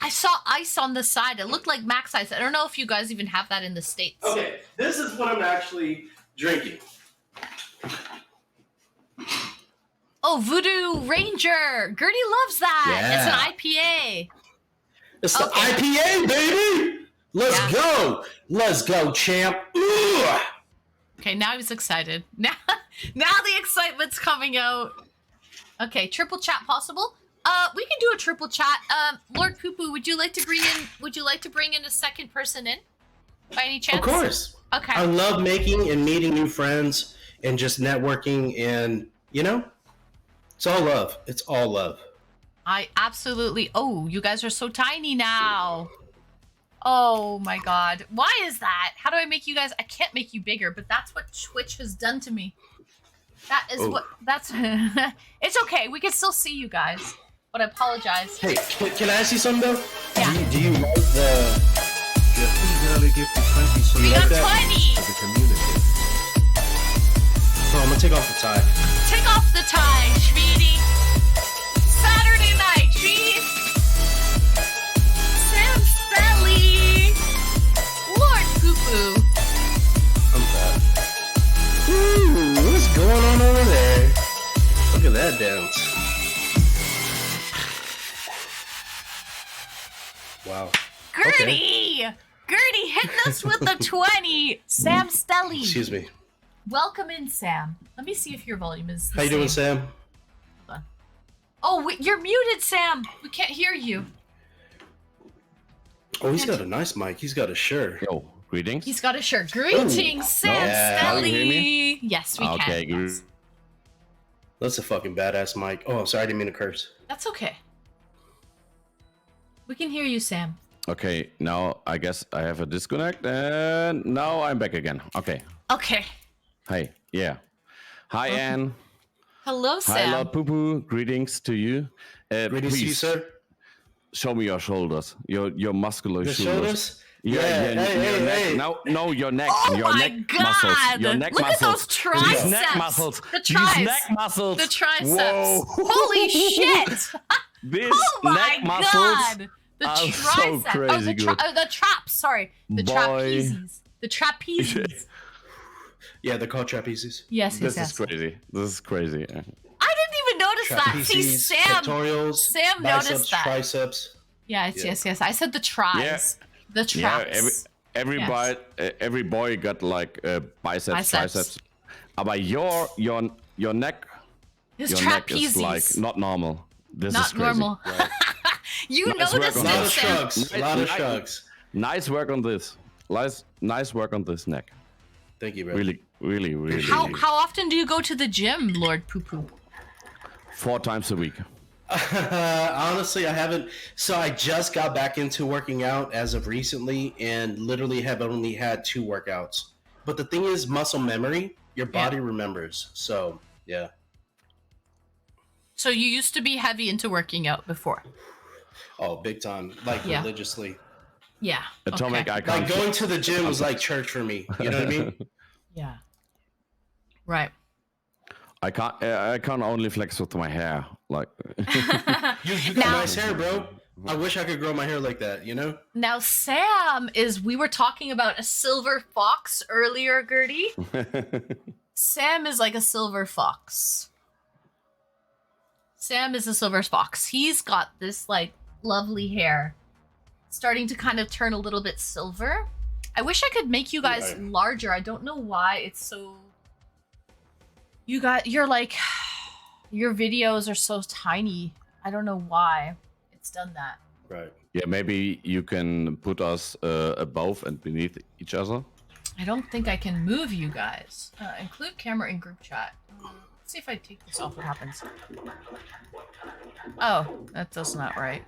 I saw ice on the side. It looked like max ice. I don't know if you guys even have that in the States. Okay, this is what I'm actually drinking. Oh, Voodoo Ranger. Gertie loves that. It's an IPA. It's the IPA, baby. Let's go, champ. Ugh. Okay, now he's excited. Now the excitement's coming out. Okay, triple chat possible? We can do a triple chat. Lord Poo Poo, would you like to bring in a second person in? By any chance? Of course. Okay. I love making and meeting new friends and just networking and, it's all love. It's all love. I absolutely. Oh, you guys are so tiny now. Oh my god. Why is that? How do I make you guys? I can't make you bigger, but that's what Twitch has done to me. That is that's. It's okay. We can still see you guys. But I apologize. Hey, can I ask you something though? Yeah. Do you like the Sally gifted 20 We got subscriptions 20. to the community. Oh, I'm gonna take off the tie. Take off the tie, Schmeedy. Saturday night, Schmeedy. Sam Sally. Lord Poo Poo. I'm fat. Ooh, what's going on over there? Look at that dance. Wow. Gertie! Gertie hitting us with the 20. Sam Stelly. Excuse me. Welcome in, Sam. Let me see if your volume is the How you doing, same. Sam? Hold on. Oh, you're muted, Sam. We can't hear you. Oh, he's got a nice mic. He's got a shirt. Yo, greetings. He's got a shirt. Greetings, Sam Yeah. Now you hear Stelly. me? Yes, we Okay, can. good. Yes. That's a fucking badass mic. Oh, I'm sorry. I didn't mean to curse. That's okay. We can hear you, Sam. Okay, now I guess I have a disconnect, and now I'm back again. Okay. Okay. Hey, yeah. Hi, Anne. Hello, Hi, Sam. Lord Poo Poo. Greetings to you. Greetings to you, please, sir. show me your shoulders. Your muscular The shoulders. shoulders? Yeah. Hey, neck. hey. No, your neck. Oh your my neck God! muscles. Your neck Look at muscles. those triceps. These neck muscles. The These tris. neck muscles. The triceps. Whoa. Holy shit! These Oh my neck muscles God! The are triceps. so crazy oh, good. the traps. Sorry, the Boy. trapezes. The trapezes. Yeah, they're called trapezes. Yes, This yes, is yes. crazy. This is crazy. I didn't even notice that. See, Trapezes, Sam. pectorials, Sam biceps, noticed that. triceps. Yes, Yeah. yes. I said the tries. The traps. Yeah, every boy got like biceps, triceps. But your neck, His your neck is trapezes. like not normal. This Not is crazy. normal. You Nice work noticed on A lot it, of Sam. shrugs. A lot of shrugs. Nice work on this. Nice work on this neck. Thank you, bro. Really. How often do you go to the gym, Lord Poo Poo? 4 times a week. Honestly, I haven't. So I just got back into working out as of recently, and literally have only had 2 workouts. But the thing is, muscle memory. Your body remembers. So yeah. So you used to be heavy into working out before. Oh, big time. Like religiously. Yeah. Atomic okay. icon. Like going to the gym was like church for me. You know what I mean? Yeah. Right. I can't only flex with my hair. Like You got nice hair, bro. I wish I could grow my hair like that, you know? Now, Sam we were talking about a silver fox earlier, Gertie. Sam is like a silver fox. Sam is a silver fox. He's got this like lovely hair starting to kind of turn a little bit silver. I wish I could make you guys larger. I don't know why it's so... You're like... Your videos are so tiny. I don't know why it's done that. Right. Yeah, maybe you can put us above and beneath each other. I don't think I can move you guys. Include camera in group chat. Let's see if I take this off, what happens. Oh, that's not right.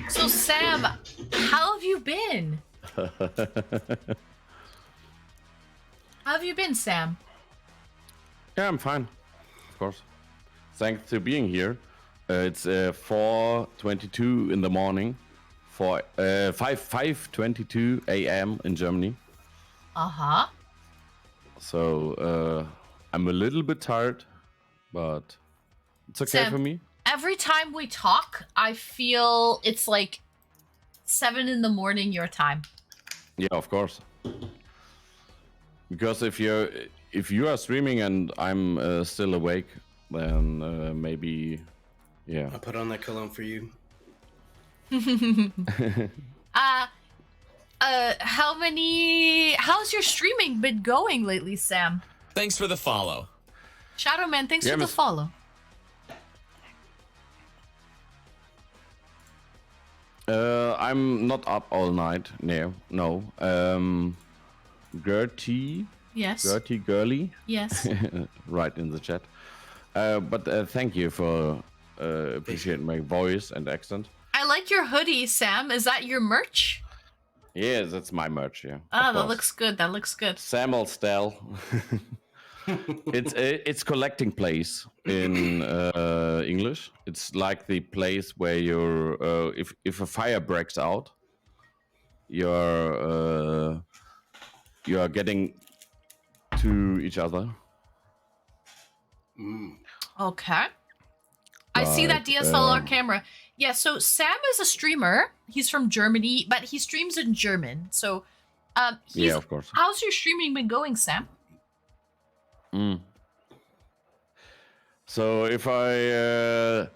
So Sam, how have you been? How have you been, Sam? Yeah, I'm fine. Of course. Thanks to being here. It's 4:22 in the morning. For 5:22 a.m. in Germany. Uh-huh. So I'm a little bit tired, but it's okay Sam, for me. Every time we talk, I feel it's like 7 in the morning your time. Yeah, of course. Because if you are streaming and I'm still awake, then maybe, yeah. I put on that cologne for you. How's your streaming been going lately, Sam? Thanks for the follow. Shadow Man, thanks Yeah, for the Miss- follow. I'm not up all night. No. Gertie, Yes. girly, Yes. right in the chat. But thank you for appreciating my voice and accent. I like your hoodie, Sam. Is that your merch? Yeah, that's my merch. Yeah. Ah, of that course. looks good. That looks good. Samuel style. It's collecting place in English. It's like the place where you're if a fire breaks out, you're getting to each other. Okay. I see that Like, DSLR camera. Yeah, so Sam is a streamer. He's from Germany, but he streams in German. So, yeah, of course. how's your streaming been going, Sam? So if I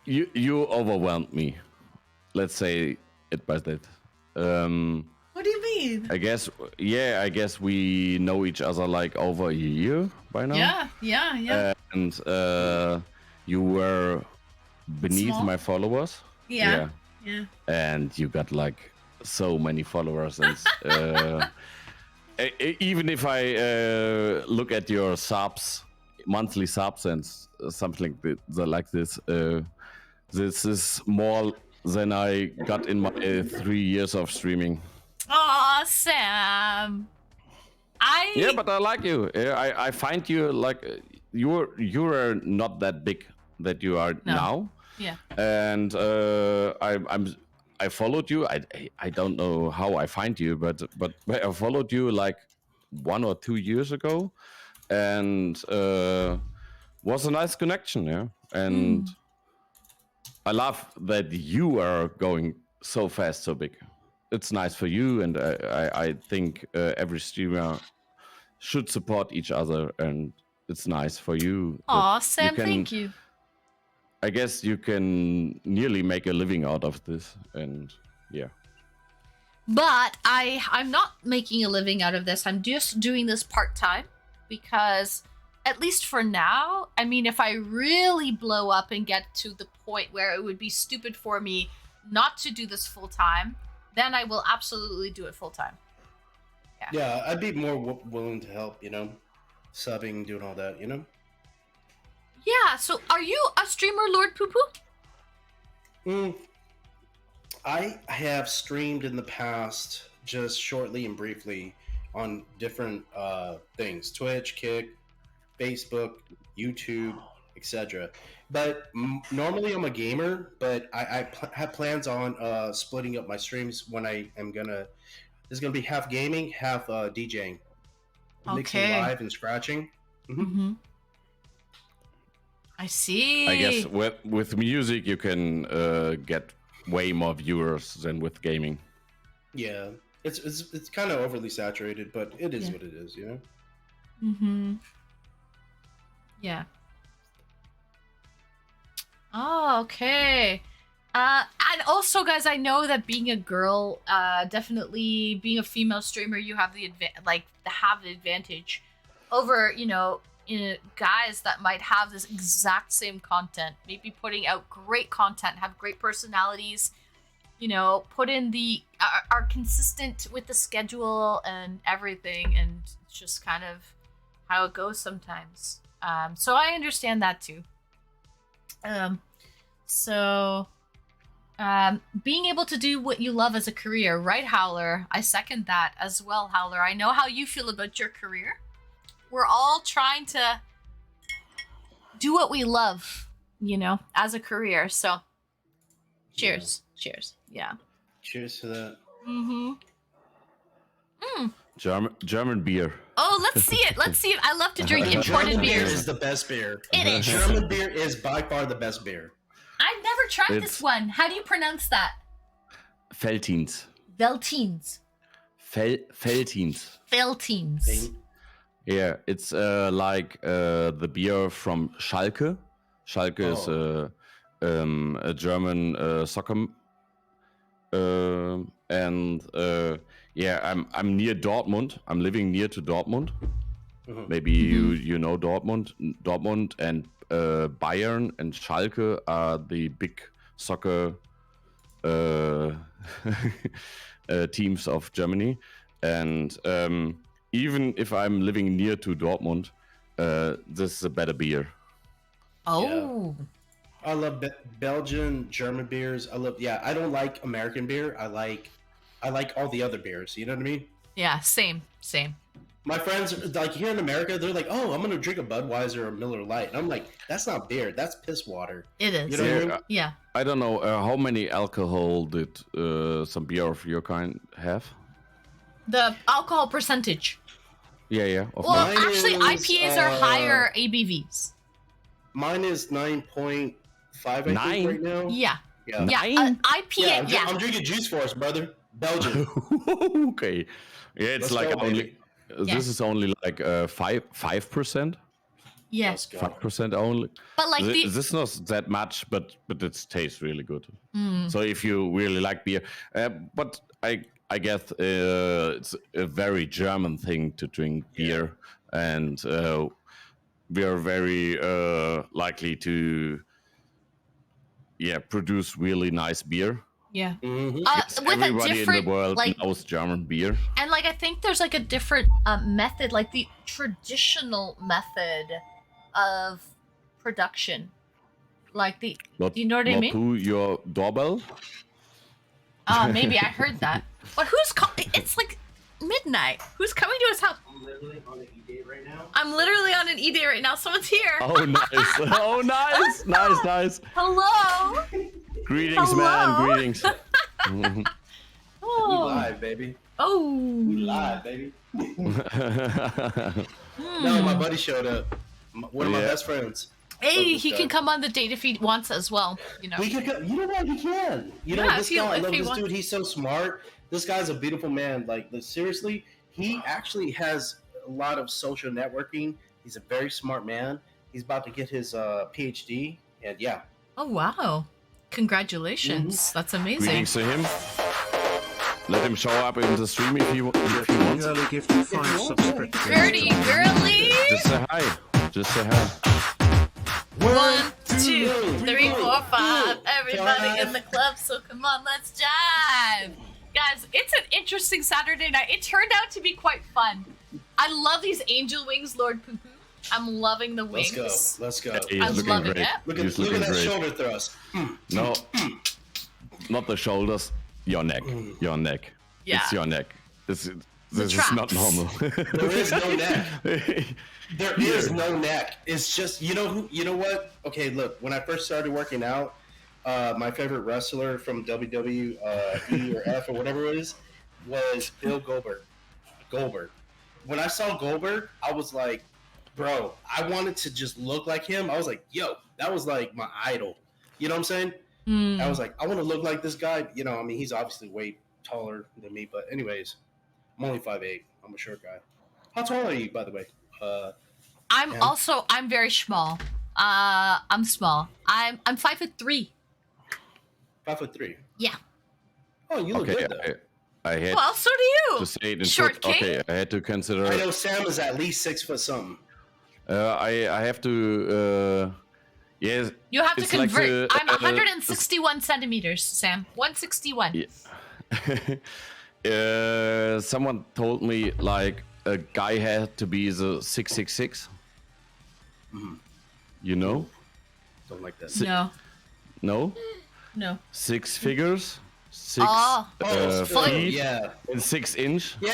you overwhelmed me. Let's say it by that. What do you mean? I guess we know each other like over a year by now. Yeah. And you were beneath Small? my followers. Yeah. And you got like so many followers, and even if I look at your subs, monthly subs, and something like this, this is more than I got in my 3 years of streaming. Aw, Sam. Yeah, but I like you. I find you like you're not that big that you are now. Yeah. And I followed you. I don't know how I find you, but I followed you like 1 or 2 years ago, and was a nice connection. Yeah, and I love that you are going so fast, so big. It's nice for you, and I think every streamer should support each other, and it's nice for you. Aw, Sam, thank you. I guess you can nearly make a living out of this, and yeah. But I'm not making a living out of this. I'm just doing this part-time because, at least for now, I mean, if I really blow up and get to the point where it would be stupid for me not to do this full-time, then I will absolutely do it full-time. Yeah, I'd be more willing to help, subbing, doing all that, Yeah, so are you a streamer, Lord Poo Poo? I have streamed in the past, just shortly and briefly, on different things: Twitch, Kick, Facebook, YouTube, etc. But normally I'm a gamer, but I have plans on splitting up my streams when I am gonna. There's gonna be half gaming, half DJing, mixing live and scratching. I see. I guess with music you can get way more viewers than with gaming. Yeah, it's kind of overly saturated, but it is what it is, Yeah. Oh, okay. And also, guys, I know that being a girl, definitely being a female streamer, you have the advantage over, guys that might have this exact same content, maybe putting out great content, have great personalities, put in are consistent with the schedule and everything, and it's just kind of how it goes sometimes. So I understand that too. Being able to do what you love as a career, right, Howler? I second that as well, Howler. I know how you feel about your career. We're all trying to do what we love, as a career. So, cheers. Yeah. Cheers. Yeah. Cheers to that. German beer. Oh, let's see it. Let's see it. I love to drink imported German beers. beer is the best beer. It is. German beer is by far the best beer. I've never tried this one. How do you pronounce that? Veltins. Veltins. Veltins. Veltins. Yeah, it's like the beer from Schalke. Schalke is a German soccer. I'm near Dortmund. I'm living near to Dortmund. Maybe you know Dortmund. Dortmund and Bayern and Schalke are the big soccer teams of Germany. And even if I'm living near to Dortmund, this is a better beer. Oh. Yeah. I love Belgian, German beers. I don't like American beer. I like all the other beers. You know what I mean? Yeah, same. My friends, like here in America, they're like, "Oh, I'm gonna drink a Budweiser or Miller Lite," and I'm like, "That's not beer. That's piss water." It is. You know what I mean? Yeah. I don't know how many alcohol did some beer of your kind have. The alcohol percentage. Yeah. Of Well, Mine actually, is, IPAs are higher ABVs. Mine is 9.5, I think, Nine? right now. Yeah. Yeah. Yeah. IPA. Yeah, I'm drinking Juice Force, brother. Belgium. Okay. Yeah, it's Let's like go, only. baby. This is only like 5%. Yeah. Let's go. 5% only. But like the This is not that much, but it tastes really good. Mm. So if you really like beer, but I guess it's a very German thing to drink beer, and we are very likely to produce really nice beer. yeah. Mm-hmm. With a Everybody in different the world like knows German beer. and like I think there's like a different method, like the traditional method of production. Like the Not, do you know what I not mean? to your doorbell. Maybe I heard that. But who's it's like midnight. Who's coming to his house? I'm literally on an e-date right now. I'm literally on an e-day right now. Someone's here. Oh, nice. Oh, nice. Hello. Greetings, Hello. man. Greetings. We Oh. live, baby. Oh. We live, baby. Hmm. No, my buddy showed up. One of my Yeah. best friends. Hey, Love he this can guy. come on the date if he wants as well. You know. We can go, you know what? We can. You know, Yeah, this if he- guy, I if love he this wants- dude. He's so smart. This guy's a beautiful man. Like, seriously, he actually has a lot of social networking. He's a very smart man. He's about to get his PhD. And yeah. Oh wow! Congratulations. That's amazing. Greetings to him. Let him show up in the stream if he wants. Girly gifted 5 subscriptions. Gertie, girly. Just say hi. Just say hi. 1, 2, 3, 4, 5. Everybody in the club, so come on, let's jive. Guys, it's an interesting Saturday night. It turned out to be quite fun. I love these angel wings, Lord Poo Poo. I'm loving the wings. Let's go. He's I'm looking loving great. it. Look He's at looking that great. shoulder thrust. No, not the shoulders. Your neck. Your neck. Yeah. It's your neck. This is traps. not normal. There is no neck. There is no neck. It's just, you know what? Okay, look, when I first started working out, my favorite wrestler from WWE or F or whatever it is was Bill Goldberg. When I saw Goldberg, I was like, bro, I wanted to just look like him. I was like, yo, that was like my idol. You know what I'm saying? Mm. I was like, I want to look like this guy. You know, I mean, he's obviously way taller than me, but anyways, I'm only 5'8". I'm a short guy. How tall are you, by the way? I'm Yeah. I'm very small. I'm small. I'm 5'3". 5'3". Yeah. Oh, you look Okay, good though. I had Well, so do you. to say it in Short foot. king. Okay, I had to consider. I know Sam is at least 6 foot something. I have to. Yes. You have to it's like convert. the, I'm 161 centimeters, Sam. 161. Yeah. Someone told me like a guy had to be the 666. You know? Don't like that. No. No? No. 6 figures. 6 Oh. feet. Yeah. And 6 inch. Yeah.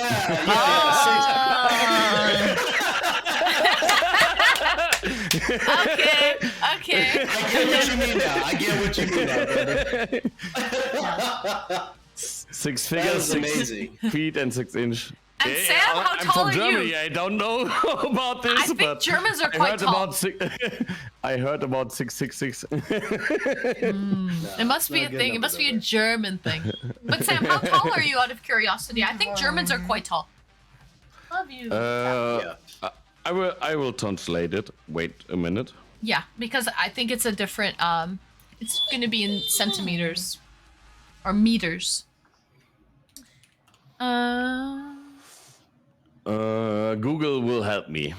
Okay. Okay. I get what you mean now. I get what you mean now, brother. 6 That figures, is 6 amazing. feet, and 6 inch. And Yeah, Sam, how I'm tall from are Germany. you? I don't know about this, I think but Germans are I quite heard tall. about I heard about 666. It must be a not good thing. It enough must for be a that. German thing. But Sam, how tall are you out of curiosity? I think Germans are quite tall. Love you. Yeah. I will translate it. Wait a minute. Yeah, because I think it's a different it's gonna be in centimeters. Or meters. Google will help me.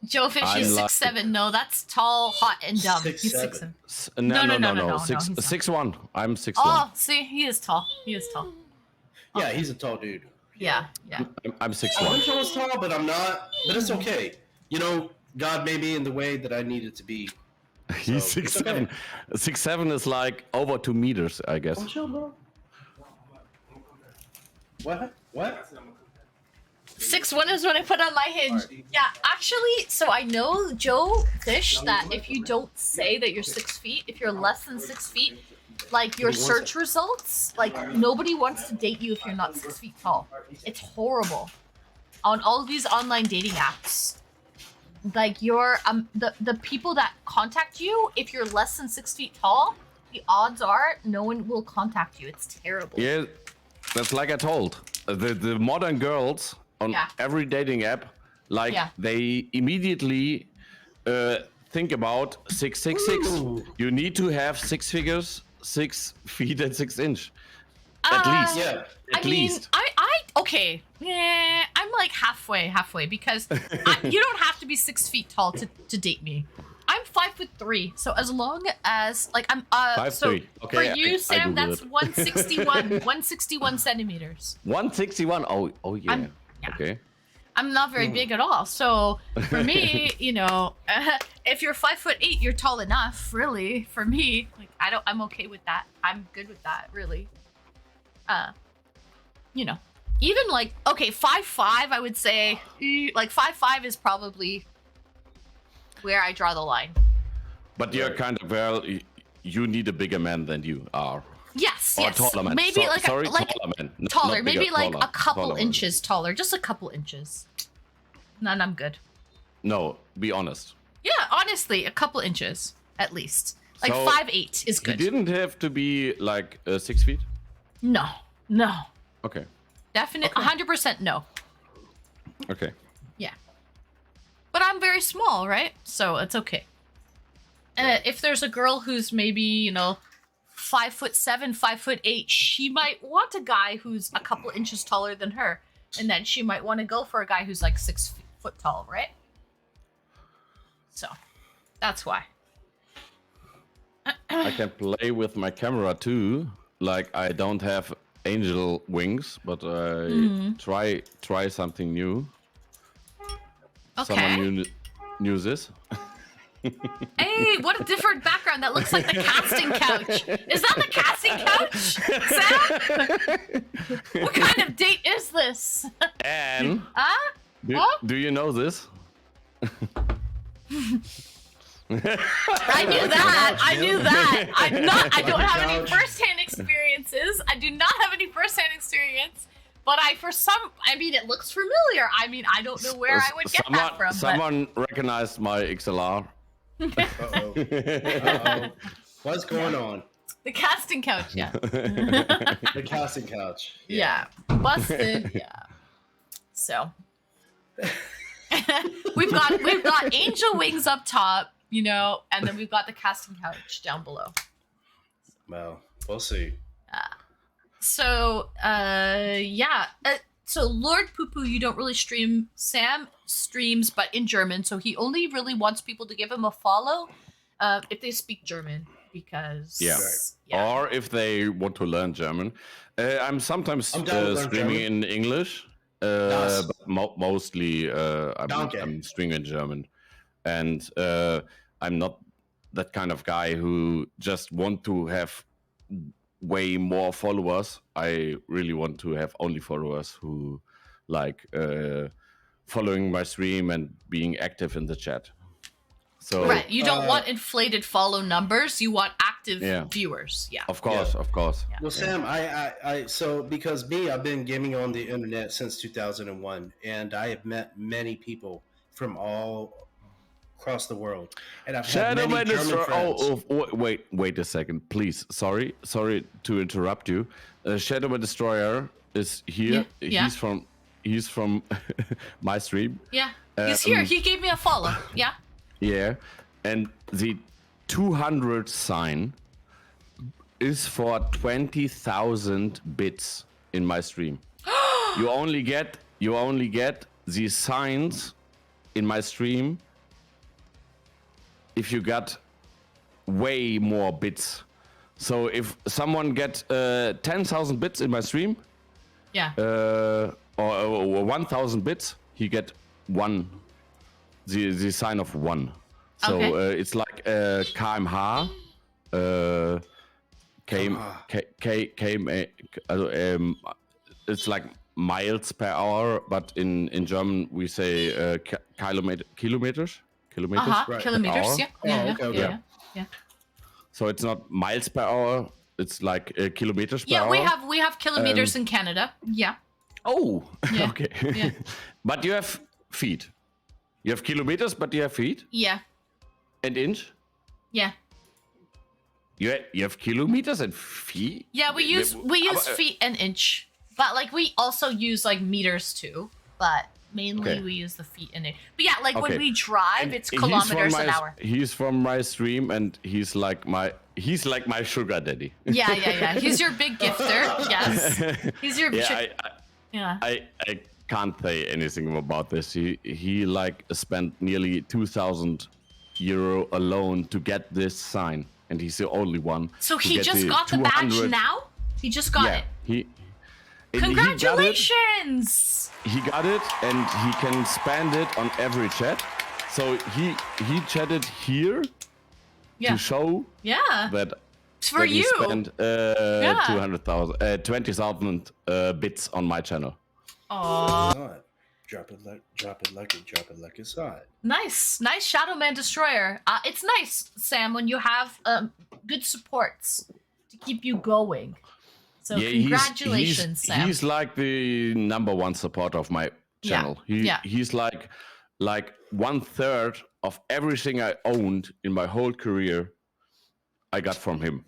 Joe Fish I'm is like- 6'7". No, that's tall, hot, and dumb. He's 6'7". 6'7". No. he's not. 6'1". I'm 6'1". Oh, see, he is tall. He is tall. Yeah, he's a tall dude. Yeah. I'm I 6'1". wish I was tall, but I'm not. But it's okay. You know, God made me in the way that I needed to be. He's So, it's 6'7". 6'7" is like over 2 meters, I guess. Oh, chill, bro. What? 6'1" is what I put on my hinge. Yeah, actually, so I know, Joe Fish, that if you don't say that you're 6 feet, if you're less than 6 feet, like your search results, like nobody wants to date you if you're not 6 feet tall. It's horrible. On all of these online dating apps, like you're the people that contact you, if you're less than 6 feet tall, the odds are no one will contact you. It's terrible. Yeah, that's like I told. The modern girls on every dating app, like they immediately think about 666. You need to have 6 figures, 6 feet and 6 inch. At least. Yeah. At least. Okay. Yeah, I'm like halfway because you don't have to be 6 feet tall to date me. I'm 5'3", so as long as like I'm 5'3". Okay, for you, Sam, Googled that's it. 161 centimeters. 161. Oh yeah. Okay. I'm not very big at all, so for me, if you're 5'8", you're tall enough. Really, for me, like I'm okay with that. I'm good with that. Really. Even like 5'5", I would say like 5'5" is probably where I draw the line. But you're kind of you need a bigger man than you are. Yes, or yes. taller man. Maybe taller man. Taller, not maybe bigger, like taller, a couple taller. inches taller, just a couple inches. Then I'm good. No, be honest. Yeah, honestly, a couple inches at least. Like So, 5'8" is good. You didn't have to be like 6 feet. No. Okay. Definite, 100% no. Okay. Yeah. But I'm very small, right? So it's okay. And if there's a girl who's maybe, 5'7", 5'8", she might want a guy who's a couple inches taller than her. And then she might want to go for a guy who's like 6 foot tall, right? So that's why. I can play with my camera too. Like I don't have angel wings, but I try something new. Okay. Someone knew this. Hey, what a different background. That looks like the casting couch. Is that the casting couch, Sam? What kind of date is this? And do you know this? I knew that. I don't have any first-hand experiences. I do not have any first-hand experience. But it looks familiar. I don't know where I would get that from. Someone recognized my XLR. Uh-oh. What's going on? The casting couch, yeah. The casting couch. Yeah. Busted, yeah. So we've got angel wings up top, and then we've got the casting couch down below. Well, we'll see. So so Lord Poo Poo, you don't really stream. Sam streams, but in German, so he only really wants people to give him a follow if they speak German, because or if they want to learn German. I'm sometimes streaming in English, but mostly I'm streaming in German, and I'm not that kind of guy who just want to have way more followers. I really want to have only followers who like following my stream and being active in the chat. So right, you don't want inflated follow numbers. You want active viewers. Yeah, of course. Yeah. Well, Sam, I so because I've been gaming on the internet since 2001, and I have met many people from all across the world, and I've had many German friends. Wait a second, please. Sorry to interrupt you. Shadow Destroyer is here. Yeah. He's from my stream. Yeah, he's here. He gave me a follow. Yeah. Yeah, and the 200 sign is for 20,000 bits in my stream. You only get these signs in my stream if you got way more bits. So if someone get 10,000 bits in my stream, or 1,000 bits, he get one. The sign of 1. So it's like kmh. It's like miles per hour, but in German we say kilometers. Kilometers. Uh-huh. Kilometers. Hour. Yeah. Oh, Yeah. okay, okay. Yeah. So it's not miles per hour. It's like kilometers per Yeah. hour. We have kilometers in Canada. Yeah. Oh. Yeah. Okay. Yeah. But you have feet. You have kilometers, but you have feet Yeah. and inch. Yeah. You have kilometers and feet. Yeah. We use feet and inch, but like we also use like meters too. But mainly Okay. we use the feet and inch. But yeah, like when Okay. we drive, And it's he's from kilometers an my- hour. He's from my stream, and he's like my sugar daddy. Yeah. He's your big gifter. Yes. He's your. Yeah, Yeah. I can't say anything about this. He like spent nearly 2,000 euro alone to get this sign, and he's the only one. So to he get just the got the badge 200 now? He just got yeah, it. and Congratulations! He got it, and he can spend it on every chat. So he chatted here Yeah. to show Yeah. that For that he you. spent Yeah. 20,000 bits on my channel. Aww. Drop it like it's hot. Nice Shadow Man Destroyer. It's nice, Sam, when you have good supports to keep you going. So congratulations, Sam. He's like the #1 supporter of my channel. He's like 1/3 of everything I owned in my whole career. I got from him,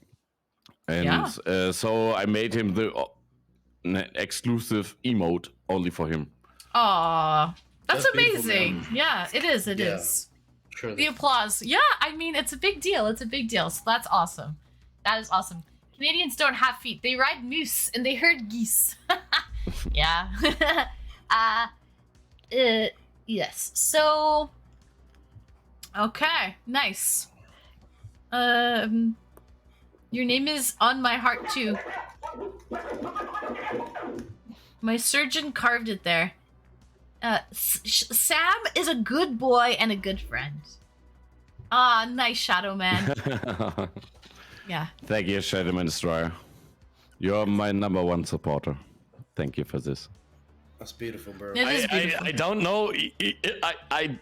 and so I made him the exclusive emote only for him. Aw, that's beautiful, amazing. man. Yeah, it is. It is. Sure. The applause. Yeah, I mean, it's a big deal. It's a big deal. So that's awesome. That is awesome. Canadians don't have feet. They ride moose and they herd geese. Yeah. Yes. So. Okay. Nice. Your name is on my heart too. My surgeon carved it there. Sam is a good boy and a good friend. Ah, nice, Shadow Man. Yeah. Thank you, Shadowman Destroyer. You're my #1 supporter. Thank you for this. That's beautiful, bro. It is beautiful. I don't know. I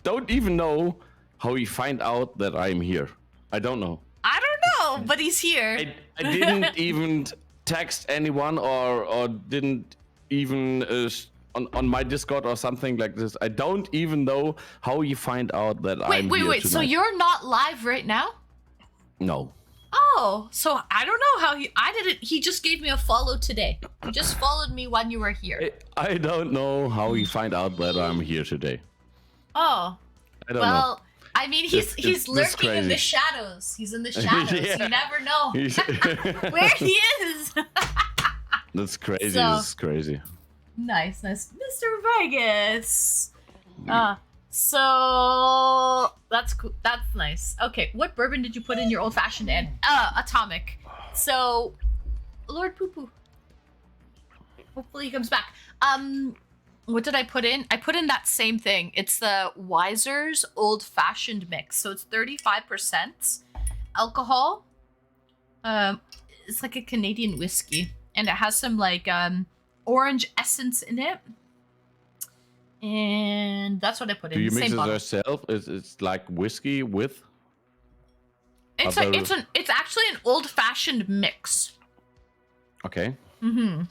don't even know how he find out that I'm here. I don't know. I don't know, but he's here. I didn't even text anyone or didn't even on my Discord or something like this. I don't even know how you find out that I'm here Wait. So tonight. you're not live right now? No. Oh, so I don't know how I didn't. He just gave me a follow today. He just followed me when you were here. I don't know how he find out that I'm here today. Oh. I don't know. I mean, he's It's lurking in the crazy. shadows. He's in the shadows. Yeah. You never know He's- where he is. That's crazy. So- This is crazy. Nice, Mr. Vegas. So that's cool. That's nice. Okay, what bourbon did you put in your old fashioned and atomic? So, Lord Poo Poo. Hopefully he comes back. What did I put in? I put in that same thing. It's the Wiser's old fashioned mix. So it's 35% alcohol. It's like a Canadian whiskey, and it has some like orange essence in it. And that's what I put in. Do you the mix same it bottle. yourself? It's like whiskey with. It's other- it's actually an old fashioned mix. Okay. Mm-hmm.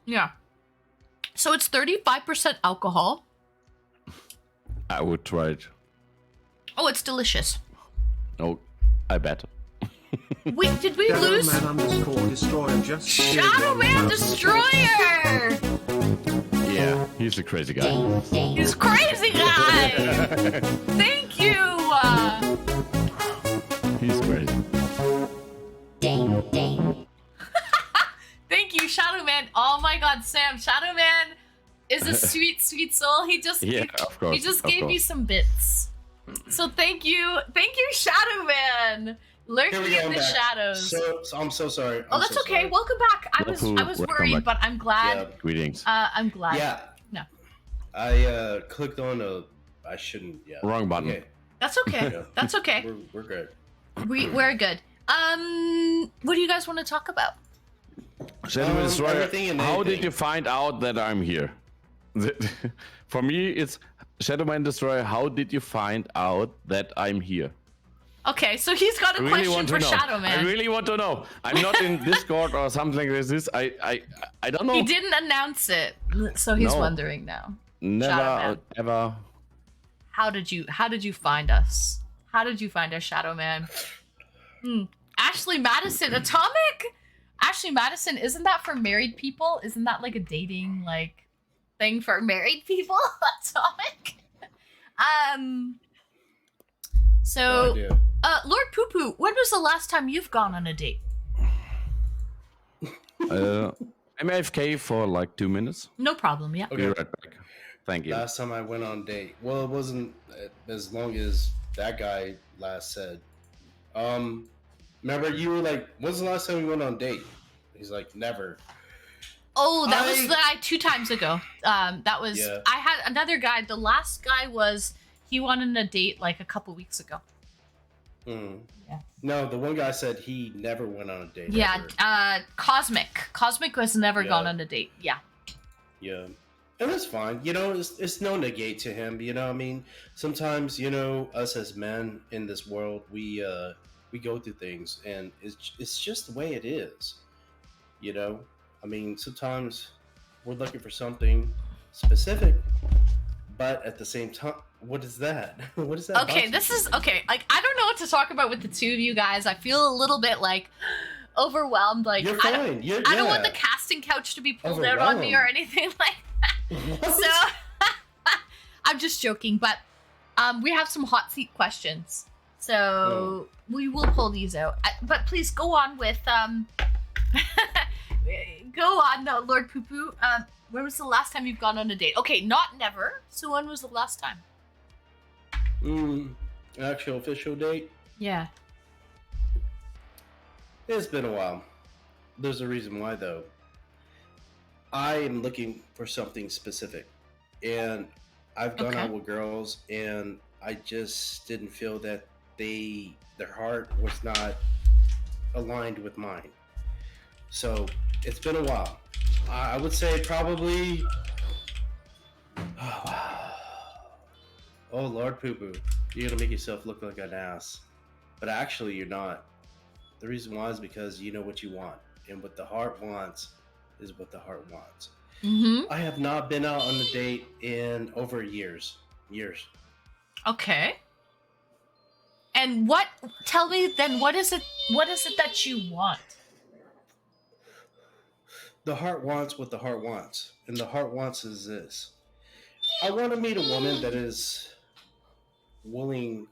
Yeah. So it's 35% alcohol. I would try it. Oh, it's delicious. Oh, I bet. Wait, did we lose? Destroyer just Shadow Man Destroyer! Yeah, he's a crazy guy. He's crazy guy! Thank you! He's crazy. Thank you, Shadow Man. Oh my god, Sam, Shadow Man is a sweet, sweet soul. He just Yeah, of course, he just of gave me course. some bits. So thank you, Shadow Man, lurking Here we go, in I'm the back. shadows. So I'm so sorry. Oh, I'm that's so okay. sorry. Welcome back. I Welcome was back. worried, but I'm glad. Yeah. Greetings. I'm glad. Yeah. No, I clicked on a. I shouldn't. Yeah. Wrong button. Okay. that's okay. Yeah. That's okay. We're good. We're good. What do you guys want to talk about? Shadow Destroyer, everything and how did anything. you find out that I'm here? For me, it's Shadow Man Destroyer. How did you find out that I'm here? Okay, so he's got a I really question want for to know. Shadow Man. I really want to know. I'm not in Discord or something like this. I don't know. He didn't announce it, so he's No. wondering now. Shadow Never Man. ever. How did you find us? How did you find us, Shadow Man? Ashley Madison, Atomic? Ashley Madison, isn't that for married people? Isn't that like a dating like thing for married people? Atomic? So No idea. Lord Poo Poo, when was the last time you've gone on a date? I'm AFK for like 2 minutes. No problem, yeah. Be right back. Thank you. Last time I went on a date. Well, it wasn't as long as that guy last said. Remember you were like, when's the last time we went on a date? He's like, never. Oh, that was the guy 2 times ago. That was Yeah. I had another guy. The last guy was he went on a date like a couple weeks ago. Yeah. No, the one guy said he never went on a date. Yeah, ever. Cosmic. Cosmic was never Yeah. gone on a date. Yeah. Yeah. And that's fine. You know, it's no negate to him. You know, I mean, sometimes, you know, us as men in this world, we go through things, and it's just the way it is. You know, I mean, sometimes we're looking for something specific, but at the same time, what is that? What is that? Okay, this is okay. Like I don't know what to talk about with the two of you guys. I feel a little bit like overwhelmed. Like You're I fine. don't want Yeah. the casting couch to be pulled out on me or Overwhelmed. anything like that. So I'm just joking, but we have some hot seat questions. So we will pull these out. But please go on with go on, no, Lord Poo Poo. When was the last time you've gone on a date? Okay, not never. So when was the last time? Actual official date? Yeah. It's been a while. There's a reason why, though. I am looking for something specific, and I've gone out with girls, and I just didn't feel that their heart was not aligned with mine. So it's been a while. I would say probably. Oh Lord, Poo Poo, you're gonna make yourself look like an ass, but actually you're not. The reason why is because you know what you want, and what the heart wants is what the heart wants. I have not been out on a date in over years. Okay. And tell me then, what is it that you want? The heart wants what the heart wants, and the heart wants is this. I want to meet a woman that is willing.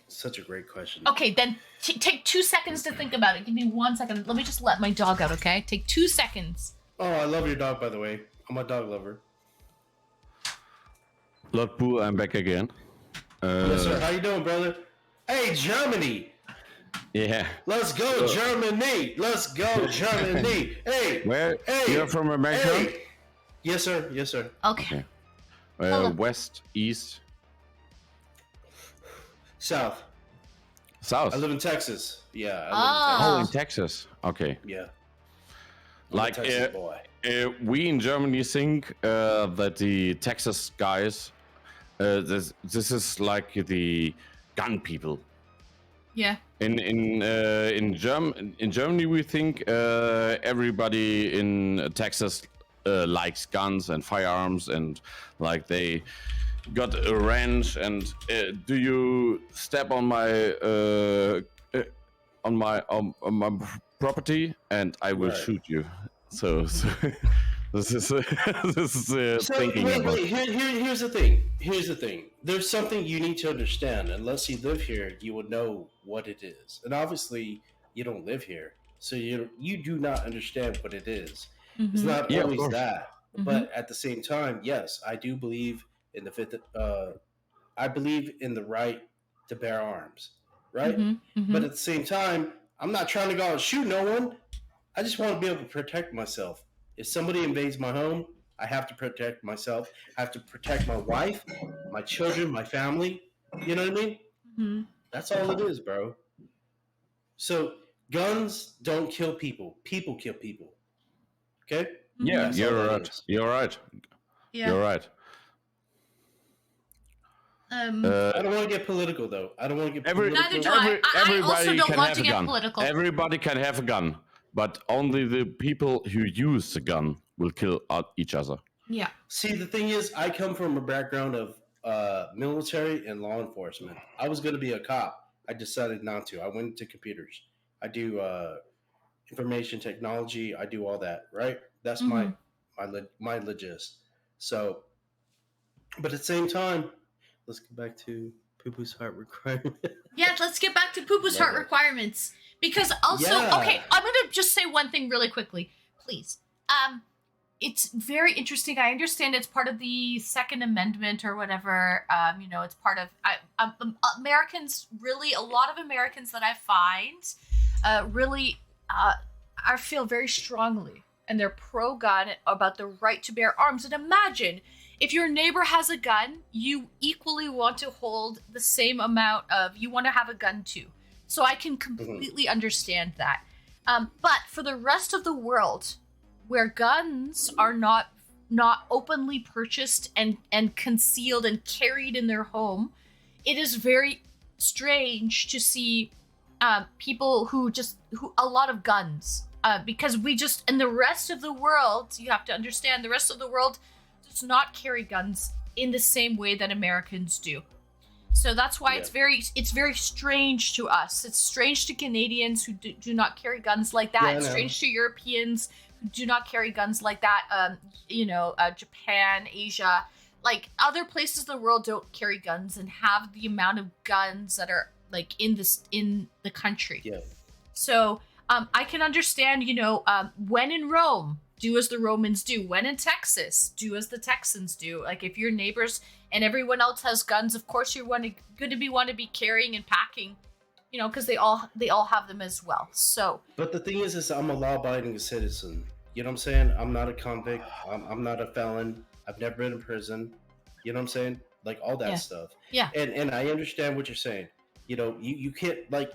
Such a great question. Okay, then take 2 seconds to think about it. Give me 1 second. Let me just let my dog out, okay? Take 2 seconds. Oh, I love your dog, by the way. I'm a dog lover. Lord Poo, I'm back again. Yes, sir. How you doing, brother? Hey, Germany. Yeah. Let's go, Germany. Let's go, Germany. Hey. Where? Hey. You're from America? Hey. Yes, sir. Yes, sir. Okay. West, east, South. south. I live in Texas. Yeah. I live in Oh, in Texas. Texas. Okay. Yeah. Like Texas boy. we in Germany think that the Texas guys, this is like the gun people. Yeah. In Germany we think everybody in Texas likes guns and firearms, and like they got a wrench and do you step on my property and I will Right. shoot you. So this is thinking wait, about. here's the thing. Here's the thing. There's something you need to understand. Unless you live here, you will know what it is. And obviously, you don't live here, so you do not understand what it is. It's not Yeah, of always course. that. But at the same time, yes, I do believe in the fifth. I believe in the right to bear arms, right? But at the same time, I'm not trying to go out and shoot no one. I just want to be able to protect myself. If somebody invades my home, I have to protect myself. I have to protect my wife, my children, my family. You know what I mean? That's all it is, bro. So Guns don't kill people. People kill people. Okay? Yeah, That's all you're that right. is. You're right. Yeah. You're right. I don't want to get political, though. I don't want to get political. Neither do I. I also everybody don't can want have to a get gun. political. Everybody can have a gun, but only the people who use the gun will kill each other. Yeah. See, the thing is, I come from a background of military and law enforcement. I was going to be a cop. I decided not to. I went into computers. I do information technology. I do all that. Right? That's my legis. So, but at the same time, let's get back to Poo Poo's heart requirement. Yeah, let's get back to Poo Poo's heart requirements. Because also, okay, I'm gonna just say one thing really quickly, please. It's very interesting. I understand it's part of the Second Amendment or whatever. It's part of Americans. Really, a lot of Americans that I find really I feel very strongly, and they're pro-gun about the right to bear arms. And imagine if your neighbor has a gun, you equally want to hold the same amount of. You want to have a gun too. So I can completely understand that. But for the rest of the world, where guns are not openly purchased and concealed and carried in their home, it is very strange to see people who a lot of guns, because we just, in the rest of the world, you have to understand, the rest of the world does not carry guns in the same way that Americans do. So that's why it's very strange to us. It's strange to Canadians who do not carry guns like that. It's strange to Europeans who do not carry guns like that. Japan, Asia, like other places in the world don't carry guns and have the amount of guns that are like in the country. Yeah. So I can understand, when in Rome, do as the Romans do. When in Texas, do as the Texans do. Like if your neighbors and everyone else has guns, of course you're going to be carrying and packing, because they all have them as well. So. But the thing is I'm a law-abiding citizen. You know what I'm saying? I'm not a convict. I'm not a felon. I've never been in prison. You know what I'm saying? Like all that stuff. Yeah. And I understand what you're saying. You can't, like,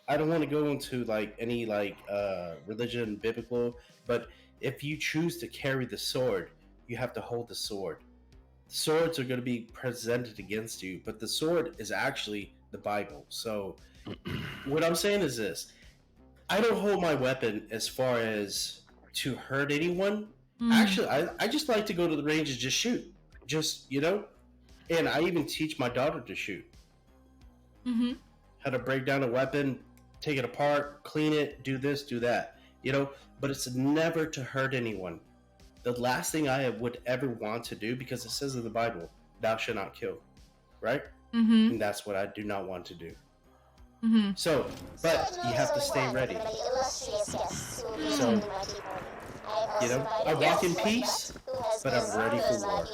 I don't want to go into like any religion, biblical, but if you choose to carry the sword, you have to hold the sword. Swords are going to be presented against you, but the sword is actually the Bible. So what I'm saying is this: I don't hold my weapon as far as to hurt anyone. Actually, I just like to go to the range and just shoot. And I even teach my daughter to shoot. How to break down a weapon, take it apart, clean it, do this, do that. But it's never to hurt anyone. The last thing I would ever want to do, because it says in the Bible, thou shalt not kill, right? And that's what I do not want to do. So, but you have to stay ready. So, I walk in peace, but I'm ready for war.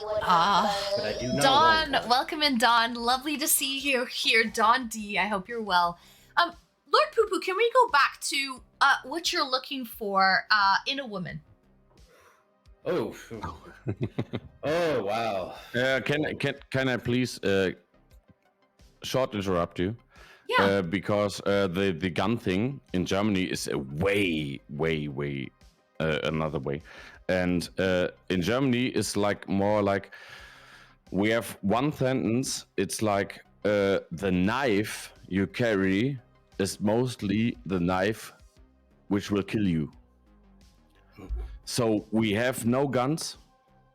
But I do not Dawn, want war. welcome in, Dawn. Lovely to see you here, Dawn D. I hope you're well. Lord Poo Poo, can we go back to what you're looking for in a woman? Oh, oh wow. Can I please short interrupt you? Yeah. Because the gun thing in Germany is a way another way, and in Germany it's like more like we have one sentence. It's like the knife you carry is mostly the knife which will kill you. So we have no guns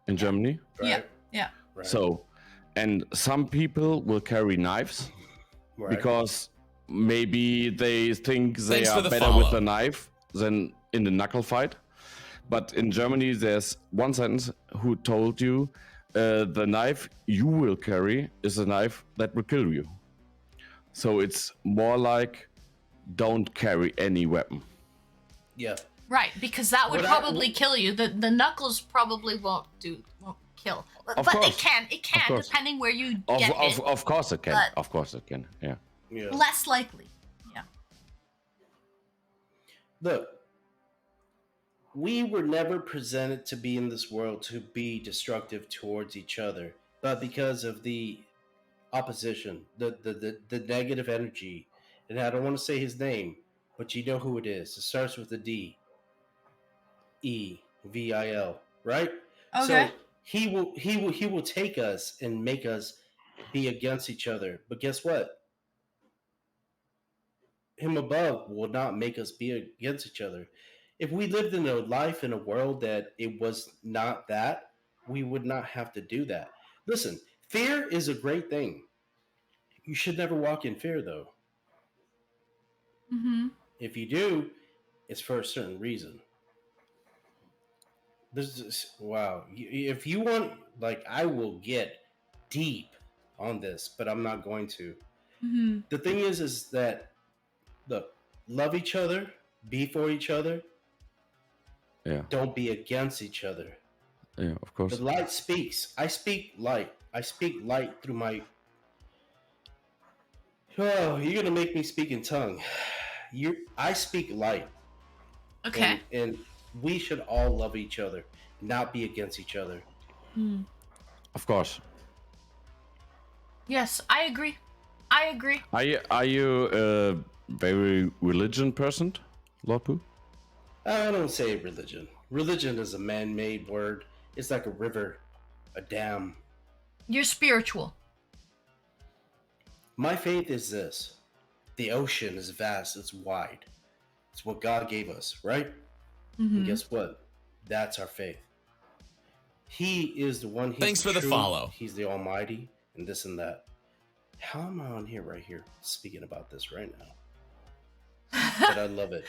in Germany. Right. Yeah. Right. So, and some people will carry knives because maybe they think they Thanks are for the better follow. with the knife than in the knuckle fight. But in Germany, there's one sentence who told you the knife you will carry is a knife that will kill you. So it's more like don't carry any weapon. Yeah. Right, because that would probably kill you. The knuckles probably won't kill. But course. It can, course. depending where you get hit. Of course it can. But- Of course it can. Yeah. Less likely. Yeah. Look, we were never presented to be in this world to be destructive towards each other, but because of the opposition, the negative energy, and I don't want to say his name, but you know who it is. It starts with a D. Evil, right? Okay. So he will take us and make us be against each other. But guess what? Him above will not make us be against each other. If we lived in a life in a world that it was not that, we would not have to do that. Listen, fear is a great thing. You should never walk in fear, though. Mm-hmm. If you do, it's for a certain reason. This is wow. If you want, like, I will get deep on this, but I'm not going to. Mm-hmm. The thing is that look, love each other, be for each other. Yeah. Don't be against each other. Yeah, of course. The light speaks. I speak light. I speak light through my. Oh, you're gonna make me speak in tongue. I speak light. Okay. And we should all love each other, not be against each other. Mm. Of course. Yes, I agree. I agree. Are you a very religion person, Lord Pooh? I don't say religion. Religion is a man-made word. It's like a river, a dam. You're spiritual. My faith is this. The ocean is vast, it's wide. It's what God gave us, right? Mm-hmm. And guess what? That's our faith. He is the one. Thanks for the follow. He's the Almighty, and this and that. How am I on here right here speaking about this right now? But I love it.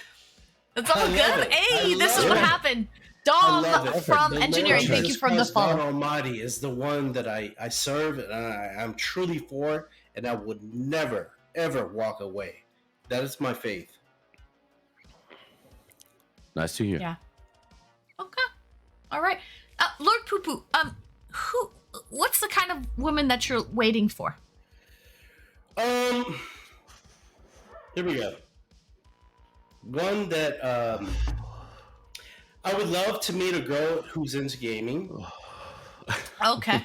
It's all good. Hey, this is what happened. Dom from The engineering, Lord thank you Jesus for the Christ, God follow. Almighty is the one that I serve, and I'm truly for, and I would never, ever walk away. That is my faith. Nice to hear. Yeah. Okay. All right. Lord Poo Poo, what's the kind of woman that you're waiting for? Here we go. One that I would love to meet a girl who's into gaming. Okay.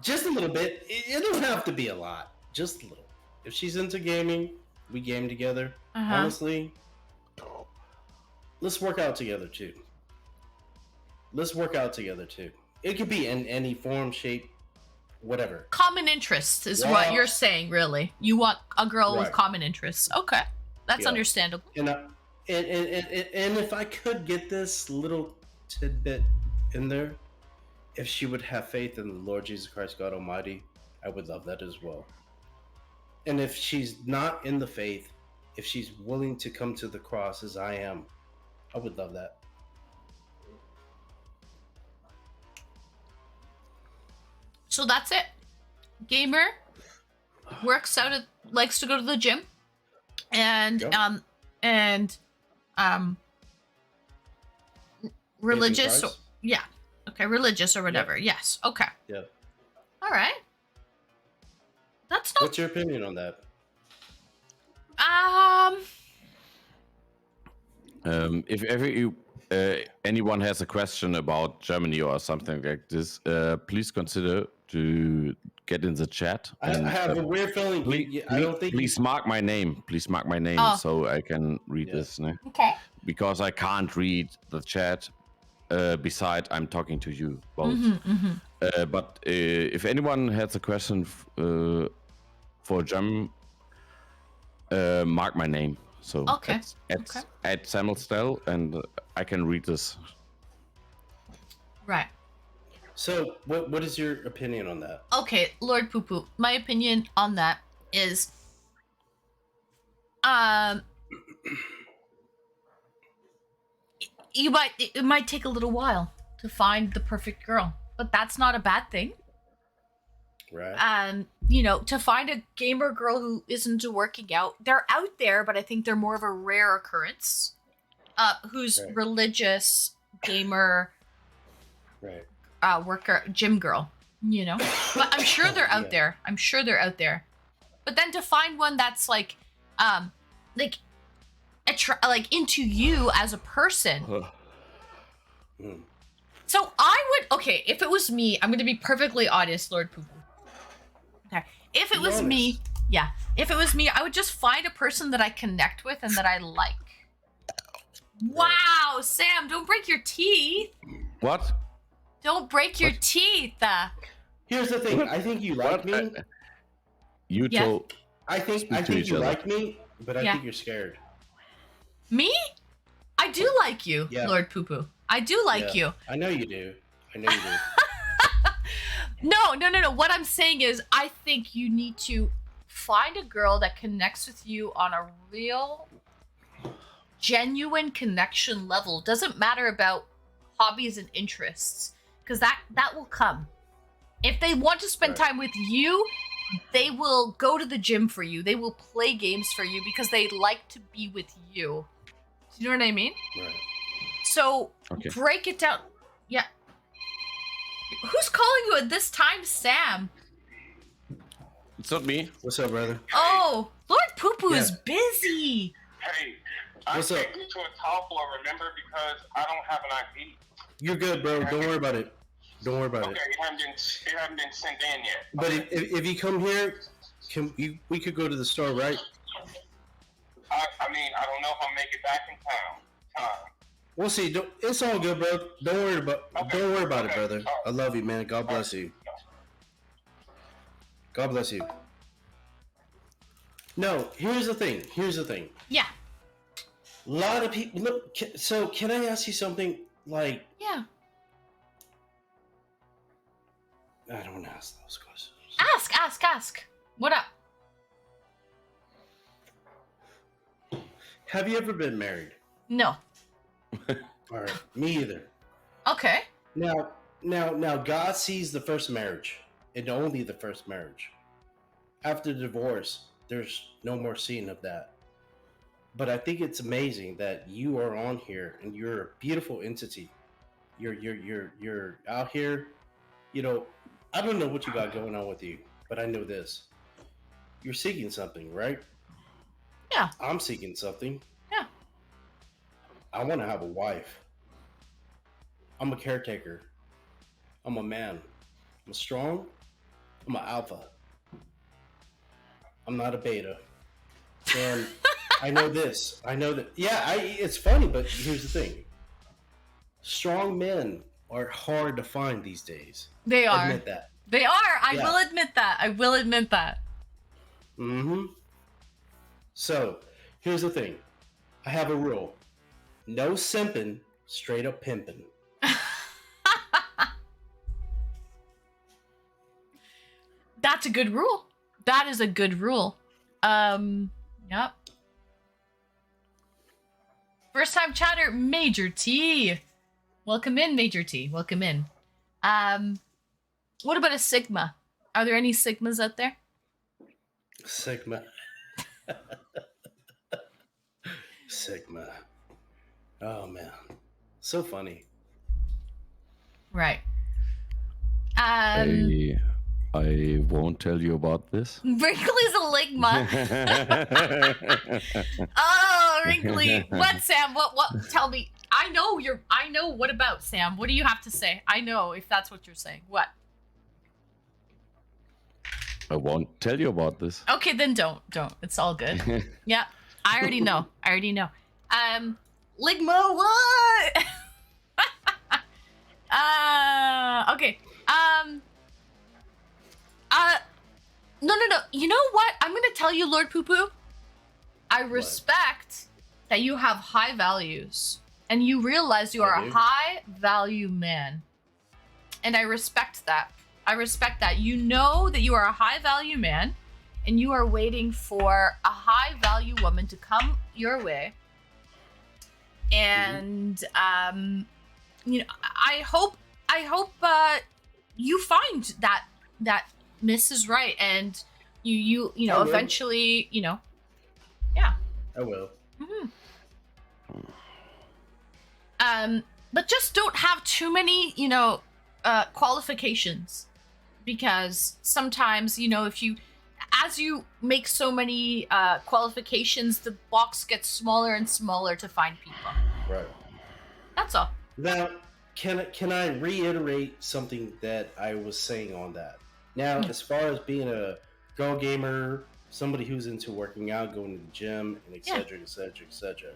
Just a little bit. It don't have to be a lot. Just a little. If she's into gaming, we game together. Honestly, let's work out together too. It could be in any form, shape, whatever. Common interests is what you're saying, really. You want a girl with common interests. Okay. That's understandable. And if I could get this little tidbit in there, if she would have faith in the Lord Jesus Christ, God Almighty, I would love that as well. And if she's not in the faith, if she's willing to come to the cross as I am, I would love that. So that's it. Gamer works out likes to go to the gym. And religious religious or whatever. Yeah. Yes. Okay. Yeah. All right. That's not What's your opinion on that? If ever anyone has a question about Germany or something like this, please consider to get in the chat. I have a weird feeling. Please mark my name. Please mark my name so I can read this. No? Okay. Because I can't read the chat. Beside, I'm talking to you both. But if anyone has a question for German, mark my name. So at Samuel Stell, and I can read this. Right. So, what is your opinion on that? Okay, Lord Poo Poo. My opinion on that is, it might take a little while to find the perfect girl, but that's not a bad thing. Right. To find a gamer girl who isn't working out, they're out there, but I think they're more of a rare occurrence. Who's religious, gamer, worker, gym girl, But I'm sure they're out there. I'm sure they're out there. But then to find one that's like into you as a person. So I would, if it was me, I'm going to be perfectly honest, Lord Poo Poo. Okay. If it was me, Yeah. If it was me, I would just find a person that I connect with and that I like. Wow, Sam, don't break your teeth. What? Don't break your teeth. Here's the thing. I think you like me. You Yeah. told. I think to each you other. like me, but I Yeah. think you're scared. Me? I do like you, Yeah. Lord Poo Poo. I do like Yeah. you. I know you do. I know you do. No. What I'm saying is, I think you need to find a girl that connects with you on a real, genuine connection level. Doesn't matter about hobbies and interests, because that will come. If they want to spend time with you, they will go to the gym for you. They will play games for you because they like to be with you. Do you know what I mean? Right. So Okay. break it down. Yeah. Who's calling you at this time, Sam? It's not me. What's up, brother? Oh, Lord Poo Poo is Yeah. busy. Hey, I What's up? can't get to a tall floor, remember, because I don't have an ID. You're good, bro. Don't worry about it. Don't worry about Okay, it. it hasn't been sent in yet. But if you come here, we could go to the store, right? I mean, I don't know if I'll make it back in time. We'll see. It's all good, bro. Don't worry about it, Okay. brother. I love you, man. God bless you. God bless you. No, here's the thing. Yeah. A lot of people look. So, can I ask you something? Like, Yeah. I don't want to ask those questions. Ask. What up? Have you ever been married? No. All right, me either. Okay. Now, God sees the first marriage, and only the first marriage. After divorce, there's no more seeing of that. But I think it's amazing that you are on here, and you're a beautiful entity. You're out here. You know, I don't know what you got going on with you, but I know this: you're seeking something, right? Yeah. I'm seeking something. Yeah. I want to have a wife. I'm a caretaker. I'm a man. I'm strong. I'm an alpha. I'm not a beta. And I know this. I know that. Yeah, it's funny, but here's the thing. Strong men are hard to find these days. They are. Admit that. They are. I Yeah. will admit that. Mm-hmm. So, here's the thing. I have a rule. No simping, straight up pimping. That's a good rule. That is a good rule. Yep. First time chatter, Major T. Welcome in, Major T. Welcome in. What about a Sigma? Are there any Sigmas out there? Sigma. Sigma. Oh, man. So funny. Right. I won't tell you about this. Wrinkly's a ligma. Oh, Wrinkly. What, Sam? What? Tell me. I know. What about, Sam? What do you have to say? I know if that's what you're saying. What? I won't tell you about this. Okay, then don't. It's all good. Yeah, I already know. Ligma, what? Okay. No. You know what? I'm gonna tell you, Lord Poo Poo. I respect that you have high values and you realize you are a high value man. And I respect that. You know that you are a high value man and you are waiting for a high value woman to come your way. And you know, I hope you find that Miss is right and you know eventually, you know. Yeah. I will. But just don't have too many, you know, qualifications, because sometimes, you know, as you make so many qualifications, the box gets smaller and smaller to find people. Right. That's all. Now, can I reiterate something that I was saying on that? Now, as far as being a girl gamer, somebody who's into working out, going to the gym, and Yeah. etc., etc., etc.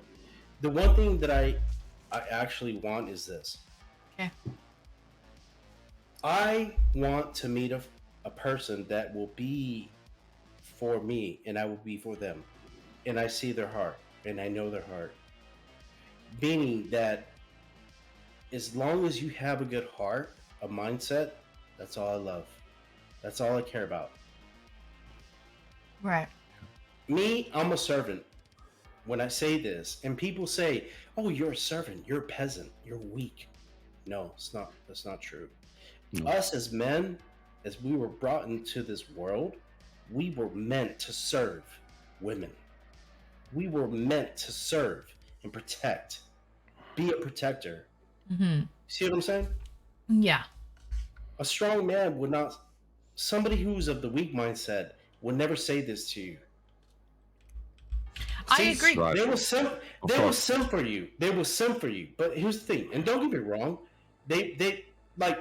The one thing that I actually want is this. Okay. I want to meet a person that will be for me, and I will be for them, and I see their heart, and I know their heart. Meaning that as long as you have a good heart, a mindset, that's all I love. That's all I care about. Right. Me, I'm a servant. When I say this, and people say, "Oh, you're a servant. You're a peasant. You're weak." No, it's not. That's not true. Us as men, as we were brought into this world, we were meant to serve women. We were meant to serve and protect. Be a protector. Mm-hmm. See what I'm saying? Yeah. A strong man would not. Somebody who's of the weak mindset would never say this to you. I agree. Right. They will sim. Of They will course. sim for you. They will sim for you. But here's the thing, and don't get me wrong. They like.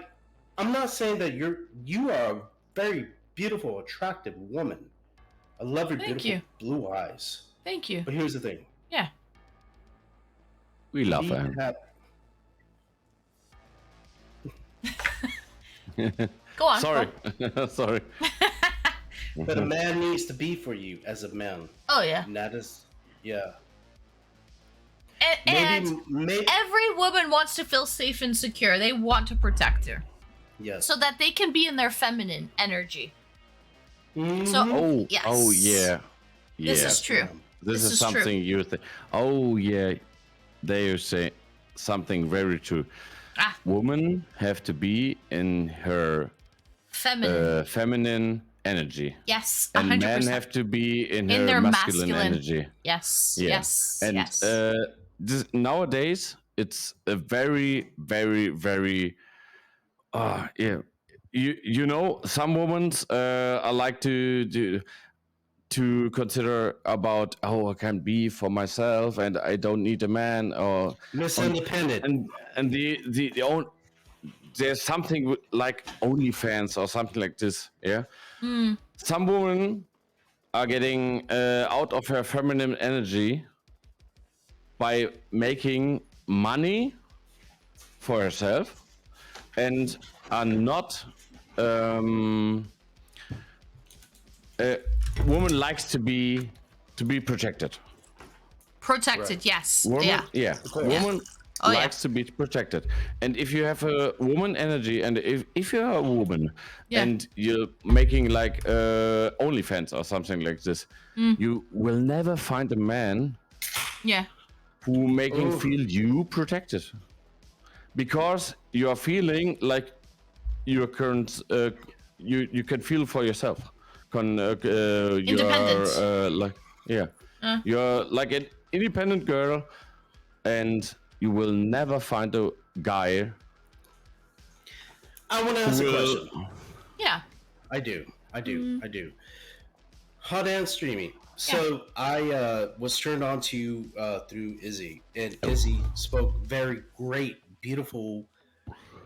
I'm not saying that you are a very beautiful, attractive woman. I love your Thank beautiful you. blue eyes. Thank you. But here's the thing. Yeah. We love Be him. happy. Go on. Sorry. Go. Sorry. But a man needs to be for you as a man. Oh yeah. And that is, yeah. And Maybe every woman wants to feel safe and secure. They want to protect her. yes. So that they can be in their feminine energy. Mhm. So Oh, yes. oh yeah. Yeah. This is true. This This is is true. something you think. Oh yeah, they say something very true. Ah. Women have to be in her Feminine. feminine energy, Yes. and 100%. men have to be in her their masculine energy. Yes. Yeah. Yes. And yes. nowadays it's a very, very, very. Yeah. You know, some women I like to consider about, oh, I can be for myself and I don't need a man, or Miss Independent. and the own, there's something like OnlyFans or something like this. Yeah. Mm. Some women are getting out of her feminine energy by making money for herself and are not. A woman likes to be protected. Protected. Yes. Woman, Yeah. woman Oh, yeah. likes to be protected. And if you have a woman energy, and if you're a woman Yeah. and you're making like OnlyFans or something like this, you will never find a man Yeah. who making feel you protected, because you are feeling like your current you can feel for yourself. Independent. You're like, yeah, you're like an independent girl, and you will never find a guy. I want to ask a question. Yeah. I do. I do. Hot and streamy. So I was turned on to you through Izzy, and Izzy spoke very great, beautiful,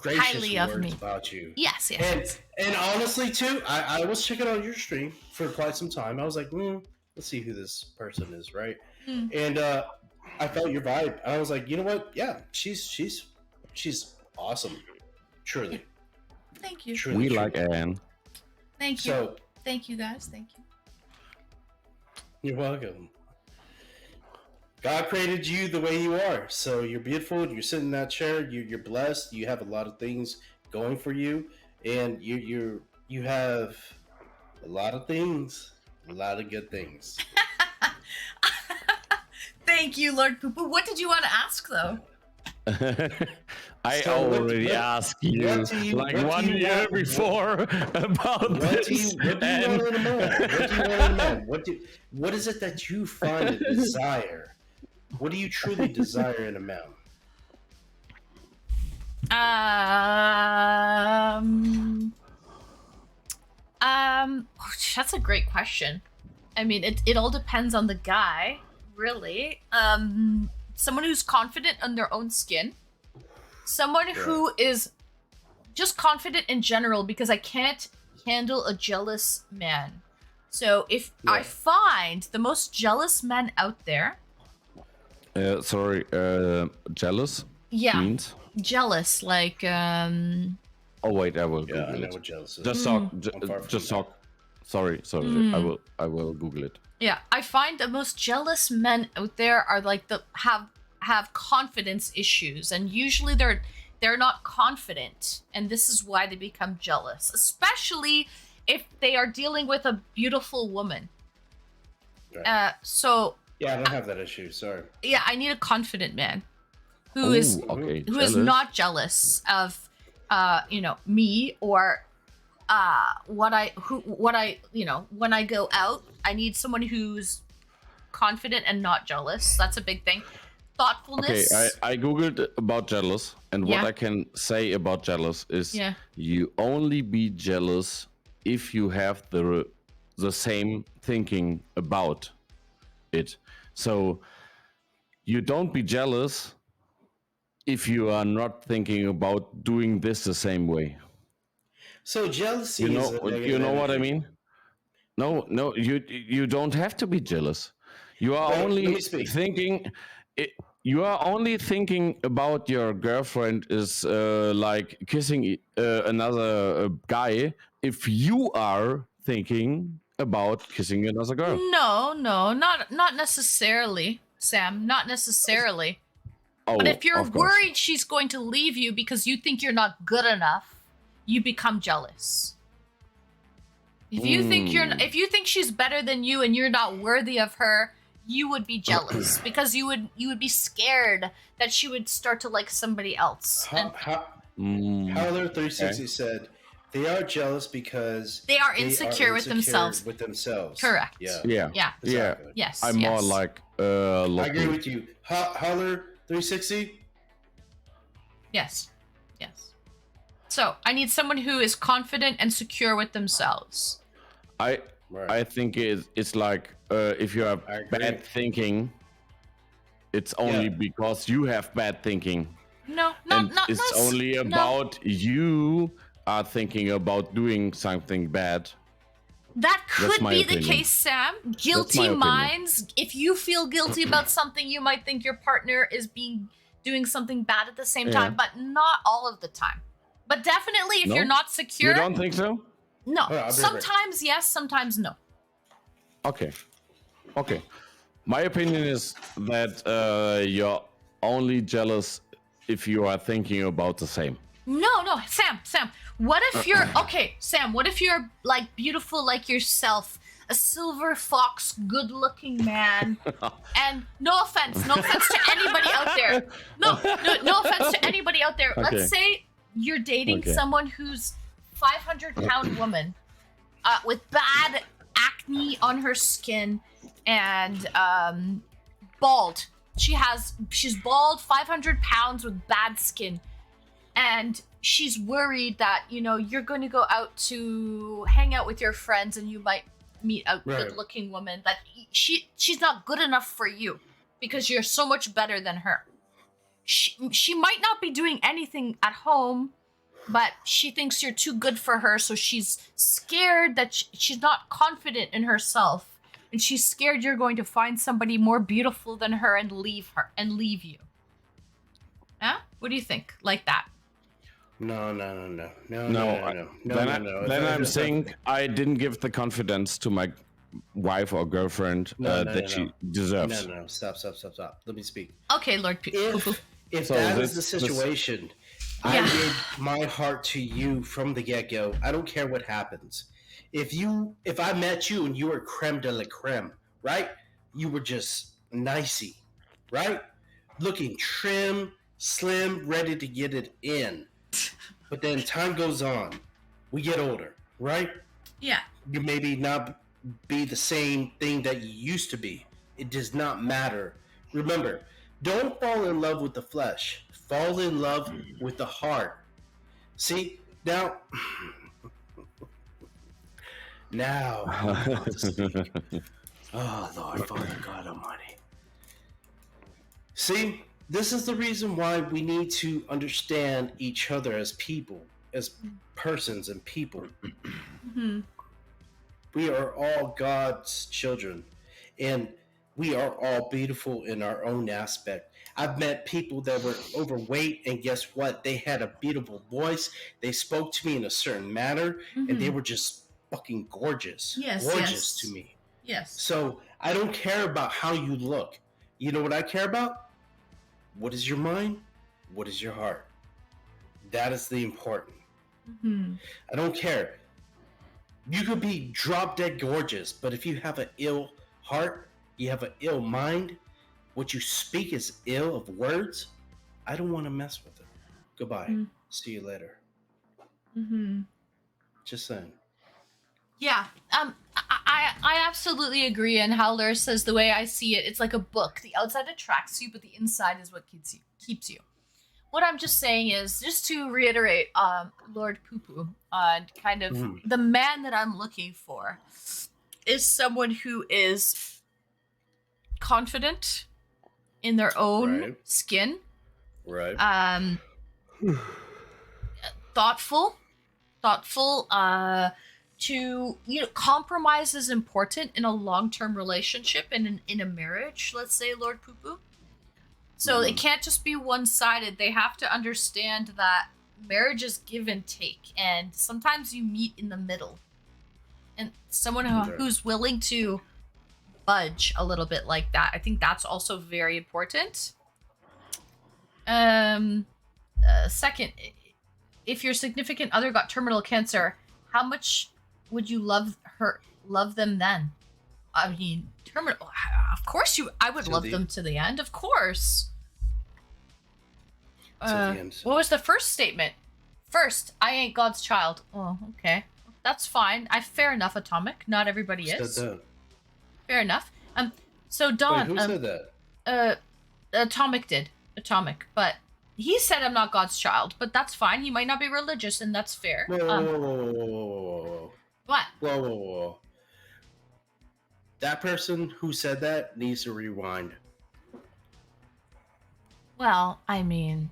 gracious Highly of words me. about you. Yes. Yes. And honestly, too, I was checking out your stream for quite some time. I was like, let's see who this person is, right? And I felt your vibe. I was like, you know what? Yeah, she's awesome. Truly. Thank you. Truly, We truly. like Anne. Thank you. So Thank you, guys. Thank you. you're welcome. God created you the way you are, so you're beautiful. You're sitting in that chair. You're blessed. You have a lot of things going for you, and you have a lot of things, a lot of good things. Thank you, Lord Poo-Poo. What did you want to ask, though? I So what- already what- asked you, what do you- like what do 1 you year want- before about What this. do you want in a man? What do you want in a man? What is it that you find a desire? What do you truly desire in a man? That's a great question. I mean, it all depends on the guy, really. Someone who's confident in their own skin. Someone who is just confident in general, because I can't handle a jealous man. So if I find the most jealous men out there, Sorry, jealous yeah, means? jealous, like Oh wait, I will Yeah, Google I know it. what jealous is. Just Mm. talk. I'm far from Just that. talk. Sorry. I will Google it. yeah, I find the most jealous men out there are like the have confidence issues, and usually they're not confident, and this is why they become jealous, especially if they are dealing with a beautiful woman. Right. So Yeah, I don't have that issue. Sorry. yeah, I need a confident man who is okay. who is not jealous of me or what I when I go out. I need someone who's confident and not jealous. That's a big thing. Thoughtfulness. Okay, I googled about jealous, and what Yeah. I can say about jealous is Yeah. you only be jealous if you have the same thinking about it. So you don't be jealous if you are not thinking about doing this the same way. So jealousy You is know, a negative you know what I energy. mean? No, you don't have to be jealous. You are Wait, let only me speak. thinking. You are only thinking about your girlfriend is like kissing another guy if you are thinking about kissing another girl. No, not necessarily, Sam. Not necessarily. Oh, But if you're of course. worried she's going to leave you because you think you're not good enough, you become jealous. If you think she's better than you and you're not worthy of her, you would be jealous because you would be scared that she would start to like somebody else. Howler 360 said they are jealous because they are insecure with themselves. Correct. Yeah. Yeah. Exactly. Yes. I'm more yes. like I agree with you. Howler 360. Yes. Yes. So I need someone who is confident and secure with themselves. I think it's like if you have bad thinking, it's only because you have bad thinking. No, It's only about you are thinking about doing something bad. That That's could my be the opinion. case, Sam. my Guilty opinion. minds. If you feel guilty about something, you might think your partner is doing something bad at the same Yeah. time, but not all of the time. But definitely, if No? you're not secure, You don't think so? no. I'll be right back. Sometimes yes, sometimes no. Okay. My opinion is that you're only jealous if you are thinking about the same. No, Sam. What if you're okay, Sam? What if you're like beautiful like yourself, a silver fox, good-looking man? And no offense to anybody out there. No offense to anybody out there. Okay. Let's say you're dating Okay. someone who's 500-pound woman, with bad acne on her skin and bald. She's bald, 500 pounds with bad skin. And she's worried that, you're going to go out to hang out with your friends and you might meet a good-looking woman that she's not good enough for you because you're so much better than her. She might not be doing anything at home, but she thinks you're too good for her, so she's scared that she's not confident in herself, and she's scared you're going to find somebody more beautiful than her and leave you. Huh? What do you think? Like that? No. Then I'm saying I didn't give the confidence to my wife or girlfriend that she deserves. No. Stop. Let me speak. Okay, Lord If So that is the this- situation, I gave my heart to you from the get-go. I don't care what happens. If I met you and you were creme de la creme, right? You were just nicey, right? Looking trim, slim, ready to get it in. But then time goes on. We get older, right? Yeah. You maybe not be the same thing that you used to be. It does not matter. Remember, don't fall in love with the flesh. Fall in love with the heart. See, now I'm about to speak. Oh, Lord, Father God Almighty. See, this is the reason why we need to understand each other as people, as persons and people. Mm-hmm. We are all God's children, and we are all beautiful in our own aspect. I've met people that were overweight, and guess what? They had a beautiful voice. They spoke to me in a certain manner, and they were just fucking gorgeous. Yes, Gorgeous to yes. me. Yes. So I don't care about how you look. You know what I care about? What is your mind? What is your heart? That is the important. Hmm. I don't care. You could be drop dead gorgeous, but if you have an ill heart, you have an ill mind, what you speak is ill of words, I don't want to mess with it. Goodbye. See you later. Mm-hmm. Just saying. Yeah. I absolutely agree. And Howler says the way I see it, it's like a book. The outside attracts you, but the inside is what keeps you. What I'm just saying is, just to reiterate, Lord Poo-Poo, kind of the man that I'm looking for is someone who is confident in their own skin. Right. Thoughtful, to, compromise is important in a long-term relationship and in a marriage, let's say, Lord Poo-Poo. So it can't just be one-sided. They have to understand that marriage is give and take, and sometimes you meet in the middle. And someone who's willing to budge a little bit like that, I think that's also very important. Second, if your significant other got terminal cancer, how much would you love them then? I mean, terminal. Of course, I would love them to the end. Of course. What was the first statement? First, I ain't God's child. Oh, okay, that's fine. Fair enough. Atomic. Not everybody is. Said that? Fair enough. So Don. Wait, who said that? Atomic did. Atomic, but he said I'm not God's child. But that's fine. He might not be religious, and that's fair. Whoa. What? Whoa. That person who said that needs to rewind. Well, I mean,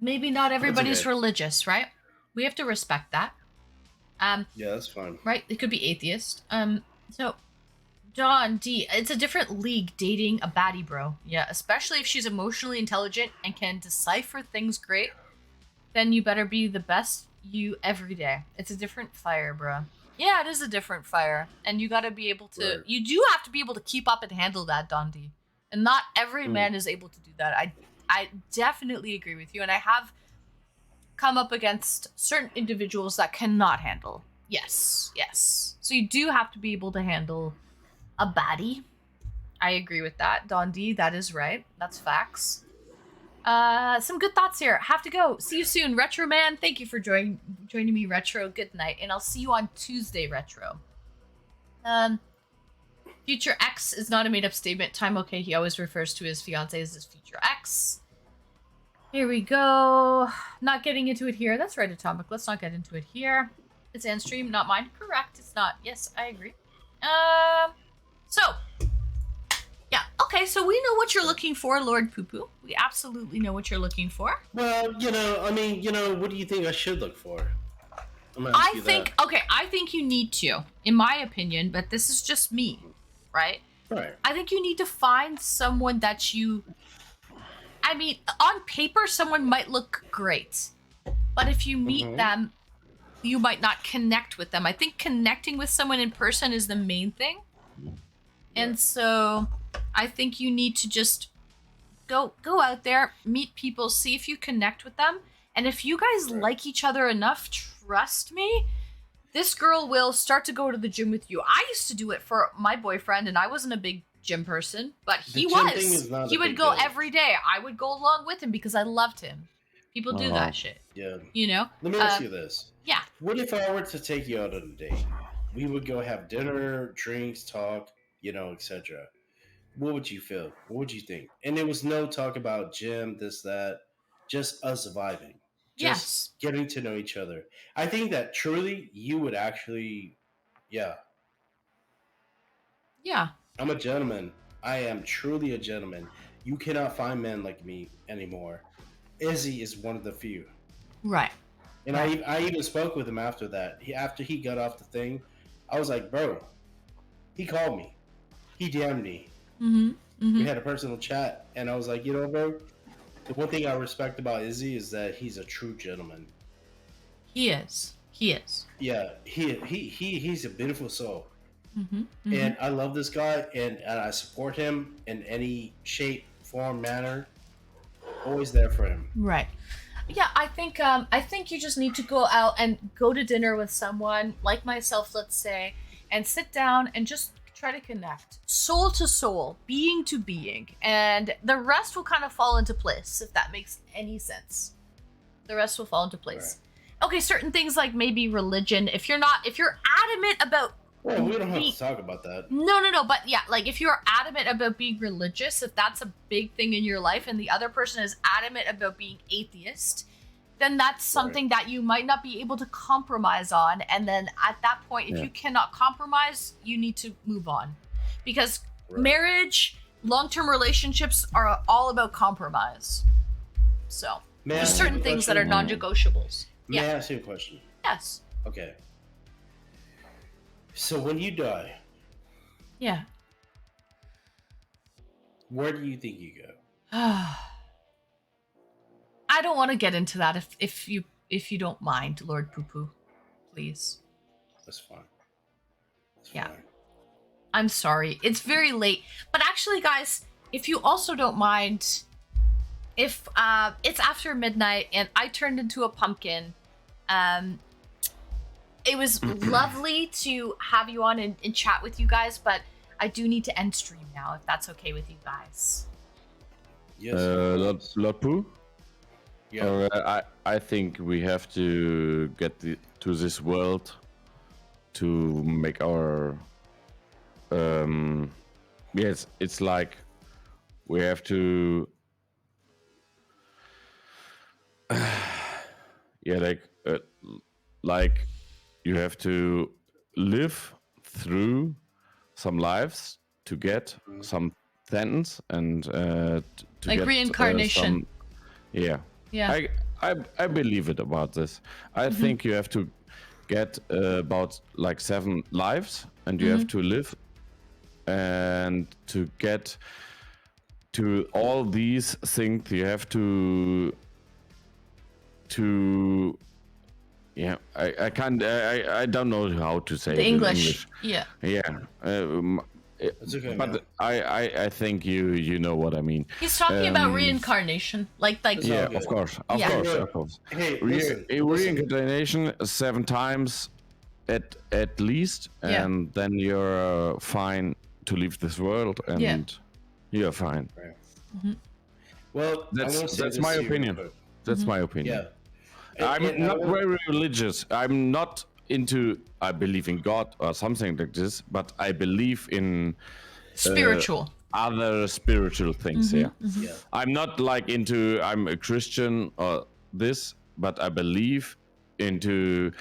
maybe not everybody's religious, right? We have to respect that. Yeah, that's fine. Right? It could be atheist. So, John D, it's a different league dating a baddie bro. Yeah, especially if she's emotionally intelligent and can decipher things great. Then you better be the best you every day. It's a different fire, bro. Yeah, it is a different fire, and you gotta be able to. Right. You do have to be able to keep up and handle that, Don D. And not every man is able to do that. I definitely agree with you, and I have come up against certain individuals that cannot handle. Yes. So you do have to be able to handle a baddie. I agree with that, Don D. That is right. That's facts. Some good thoughts here. Have to go. See you soon, Retro Man. Thank you for joining me, Retro. Good night, and I'll see you on Tuesday, Retro. Future X is not a made-up statement. Time okay. He always refers to his fiance as his future X. Here we go. Not getting into it here. That's right, Atomic. Let's not get into it here. It's Anstream, not mine. Correct. It's not. Yes, I agree. So, yeah. Okay, so we know what you're looking for, Lord Poo-Poo. We absolutely know what you're looking for. Well, what do you think I should look for? I think you need to, in my opinion, but this is just me, right? Right. I think you need to find someone that on paper, someone might look great, but if you meet them, you might not connect with them. I think connecting with someone in person is the main thing. And so I think you need to just go out there, meet people, see if you connect with them. And if you guys like each other enough, trust me, this girl will start to go to the gym with you. I used to do it for my boyfriend, and I wasn't a big gym person, but he was. He would go every day. I would go along with him because I loved him. People do that shit. Yeah. You know? Let me ask you this. Yeah. What if I were to take you out on a date? We would go have dinner, drinks, talk, etc. What would you feel? What would you think? And there was no talk about gym, this, that. Just us vibing. Just getting to know each other. I think that truly you would actually, yeah. I'm a gentleman. I am truly a gentleman. You cannot find men like me anymore. Izzy is one of the few. Right. And I even spoke with him after that. After he got off the thing, I was like, bro, he called me. He DM'd me. We had a personal chat, and I was like, you know, bro, the one thing I respect about Izzy is that he's a true gentleman. He is. He is. Yeah, he's a beautiful soul. And I love this guy, and I support him in any shape, form, manner. Always there for him. Right. Yeah, I think you just need to go out and go to dinner with someone like myself, let's say, and sit down and just try to connect soul to soul, being to being, and the rest will kind of fall into place, if that makes any sense. The rest will fall into place. Right. Okay, certain things like maybe religion, if you're adamant about well, we don't have to talk about that. No, but yeah, like if you're adamant about being religious, if that's a big thing in your life and the other person is adamant about being atheist, then that's something that you might not be able to compromise on. And then at that point, if you cannot compromise, you need to move on. Because marriage, long-term relationships are all about compromise. So there's certain things that are non-negotiables. May I ask you a question? Yes. Okay. So when you die, where do you think you go? I don't want to get into that if you don't mind, Lord Poo Poo, please. That's fine. Fine. I'm sorry. It's very late. But actually, guys, if you also don't mind, if it's after midnight and I turned into a pumpkin, it was lovely to have you on and chat with you guys, but I do need to end stream now, if that's okay with you guys. Yes. Lord Pooh? Yeah. I think we have to get to this world to make our... yes, it's like we have to... like you have to live through some lives to get some sentence and to like get, reincarnation. Yeah. I believe it about this. I think you have to get about like 7 lives, and you have to live and to get to all these things. You have to I can't I don't know how to say the it English. in English. It's okay, but I think you know what I mean. He's talking about reincarnation, like yeah, of course. Hey, Reincarnation 7 times at least, and then you're fine to leave this world, and you're fine. Well, that's my opinion. That's my opinion. Yeah. I'm not very religious. I'm not into, I believe in God or something like this, but I believe in spiritual other spiritual things. Yeah. I'm not like into, I'm a Christian or this, but I believe into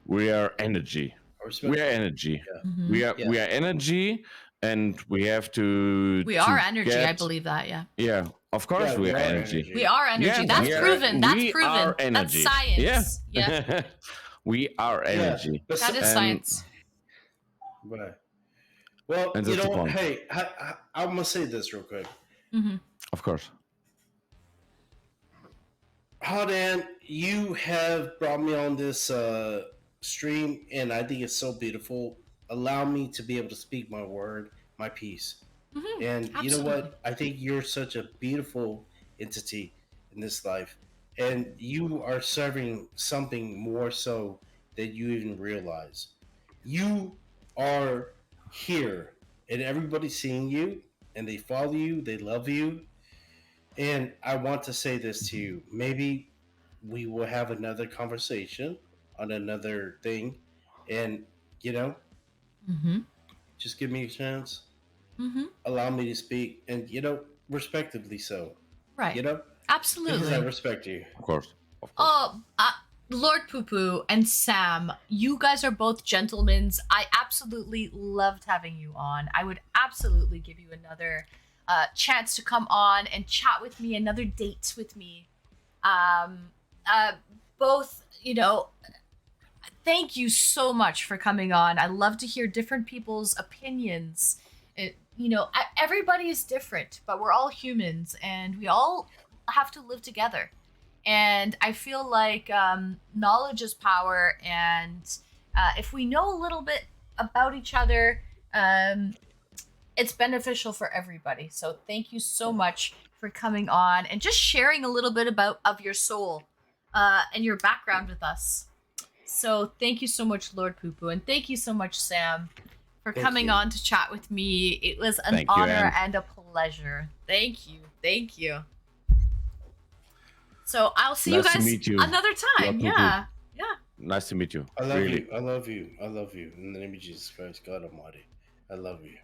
we are energy. We are energy. We are energy, and we have to. We are energy. I believe that. Yeah. Yeah. Of course, we are energy. We are energy. Yeah, that's proven. That's proven. Are energy. That's science. Yeah. We are energy. That is science. Right. Well, you know what? Hey, I'm going to say this real quick. Of course. Hadan, you have brought me on this stream, and I think it's so beautiful. Allow me to be able to speak my word, my piece. And you know what? I think you're such a beautiful entity in this life. And you are serving something more so than you even realize. You are here, and everybody's seeing you, and they follow you, they love you. And I want to say this to you. Maybe we will have another conversation on another thing. And, you know, just give me a chance. Allow me to speak, and respectively so. Right. You know? Absolutely. Because I respect you. Of course. Lord Poo Poo and Sam, you guys are both gentlemen. I absolutely loved having you on. I would absolutely give you another chance to come on and chat with me, another date with me. both, thank you so much for coming on. I love to hear different people's opinions. Everybody is different, but we're all humans and we all have to live together. And I feel like knowledge is power, and if we know a little bit about each other, it's beneficial for everybody. So thank you so much for coming on and just sharing a little bit of your soul and your background with us. So thank you so much, Lord Poo-Poo, and thank you so much, Sam, for coming on to chat with me. It was an honor and a pleasure. Thank you. Thank you. So I'll see you guys another time. Yeah. Yeah. Nice to meet you. I love you. I love you. I love you. In the name of Jesus Christ, God Almighty. I love you.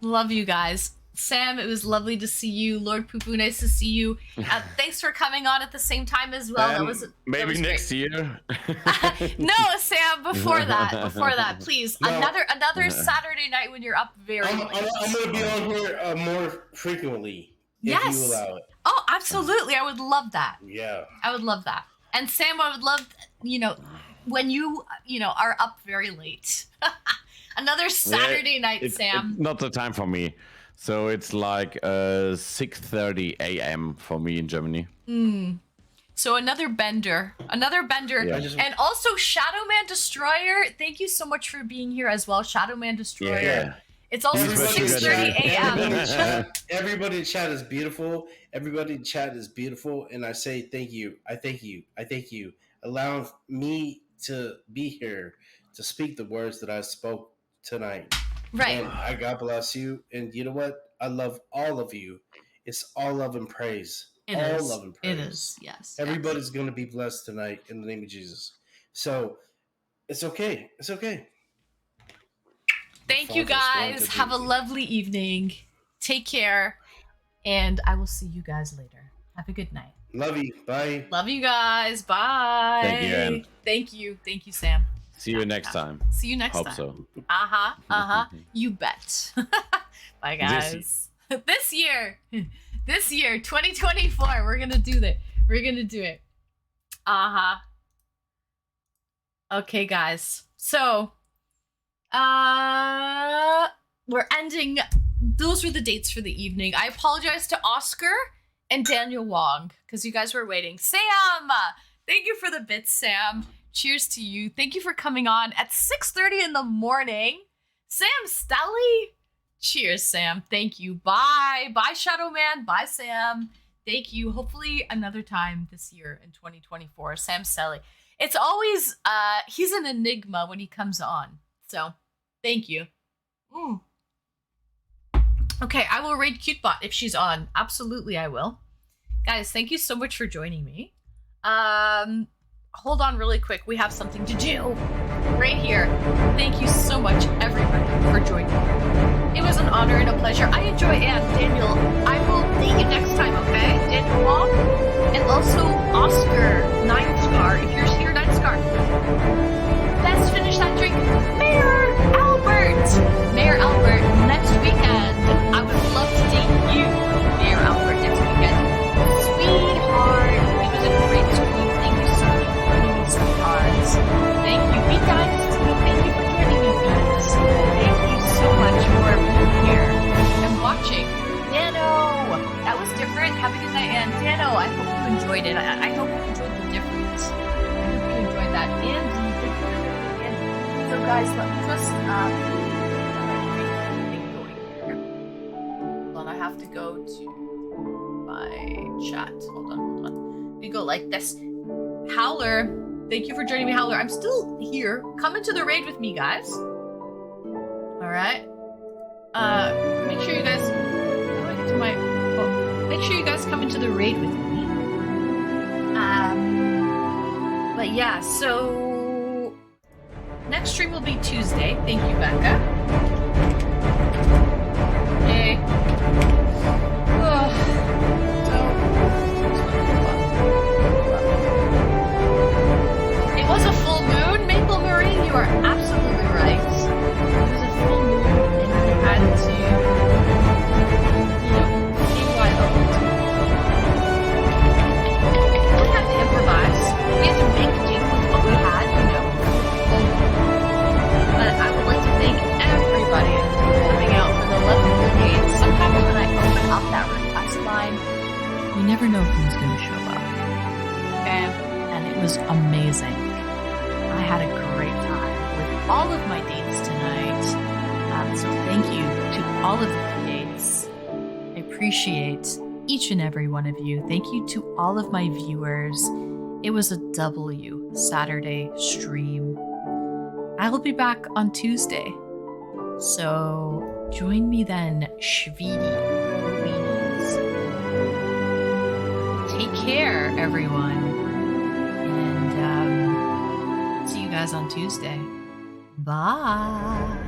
Love you guys. Sam, it was lovely to see you. Lord Poo-Poo, nice to see you. Thanks for coming on at the same time as well. That was next great. year. No, Sam, before that, please. No. Another Saturday night when you're up very late. I'm going to be on here more frequently. If you allow it. Oh, absolutely. I would love that. Yeah. I would love that. And Sam, I would love, when you are up very late. Another Saturday night, Sam. It's not the time for me. So it's like 6:30 a.m. for me in Germany. So another bender. Yeah. And also Shadow Man Destroyer, thank you so much for being here as well. Shadow Man Destroyer. Yeah. It's also 6:30 a.m. Everybody in chat is beautiful. Everybody in chat is beautiful. And I say thank you. I thank you. I thank you. Allowing me to be here to speak the words that I spoke tonight. Right. And I God bless you. And you know what? I love all of you. It's all love and praise. Love and praise. It is, yes. Everybody's going to be blessed tonight in the name of Jesus. So it's okay. It's okay. Thank you guys. Have a lovely evening. Take care. And I will see you guys later. Have a good night. Love you. Bye. Love you guys. Bye. Thank you, Anne. Thank you. Thank you, Sam. See you next time. See you next time. Hope so. You bet. Bye, guys. This year, 2024, we're gonna do that. We're gonna do it. Okay, guys. So, we're ending. Those were the dates for the evening. I apologize to Oscar and Daniel Wong because you guys were waiting. Sam, thank you for the bits, Sam. Cheers to you. Thank you for coming on at 6:30 in the morning. Sam Stelly. Cheers, Sam. Thank you. Bye. Bye, Shadow Man. Bye, Sam. Thank you. Hopefully another time this year in 2024. Sam Stelly. It's always, he's an enigma when he comes on. So, thank you. Okay, I will raid CuteBot if she's on. Absolutely, I will. Guys, thank you so much for joining me. Hold on really quick. We have something to do right here. Thank you so much, everybody, for joining me. It was an honor and a pleasure. I enjoy Daniel. I will date you next time, okay? Daniel Wong. And also Oscar, 9scar. If you're here, 9scar. Let's finish that drink. Mayor Albert, next weekend. I would love to date you, Mayor Albert, next weekend. Sweetheart, it was a great stream. Thank you so much for joining me, sweethearts. Thank you. Be Dynasty, thank you for joining me, Beats. Thank you so much for being here and watching. Dano, that was different. Have a good night, and Dano, I hope you enjoyed it. I hope you enjoyed the difference. I hope you enjoyed that. So guys, let me just hold on, I have to go to my chat. Hold on. We go like this. Howler, thank you for joining me, Howler. I'm still here. Come into the raid with me, guys. Alright. Make sure you guys make sure you guys come into the raid with me. But yeah, so next stream will be Tuesday. Thank you, Becca. Okay. It was a full moon, Maple Marie. You are absolutely right. It was a full moon, and we had to, KYO. We had to improvise. We had to all of my dates tonight. So thank you to all of the dates. I appreciate each and every one of you. Thank you to all of my viewers. It was a W Saturday stream. I will be back on Tuesday. So join me then, Shvidi Queenies. Take care, everyone. And see you guys on Tuesday. Bye.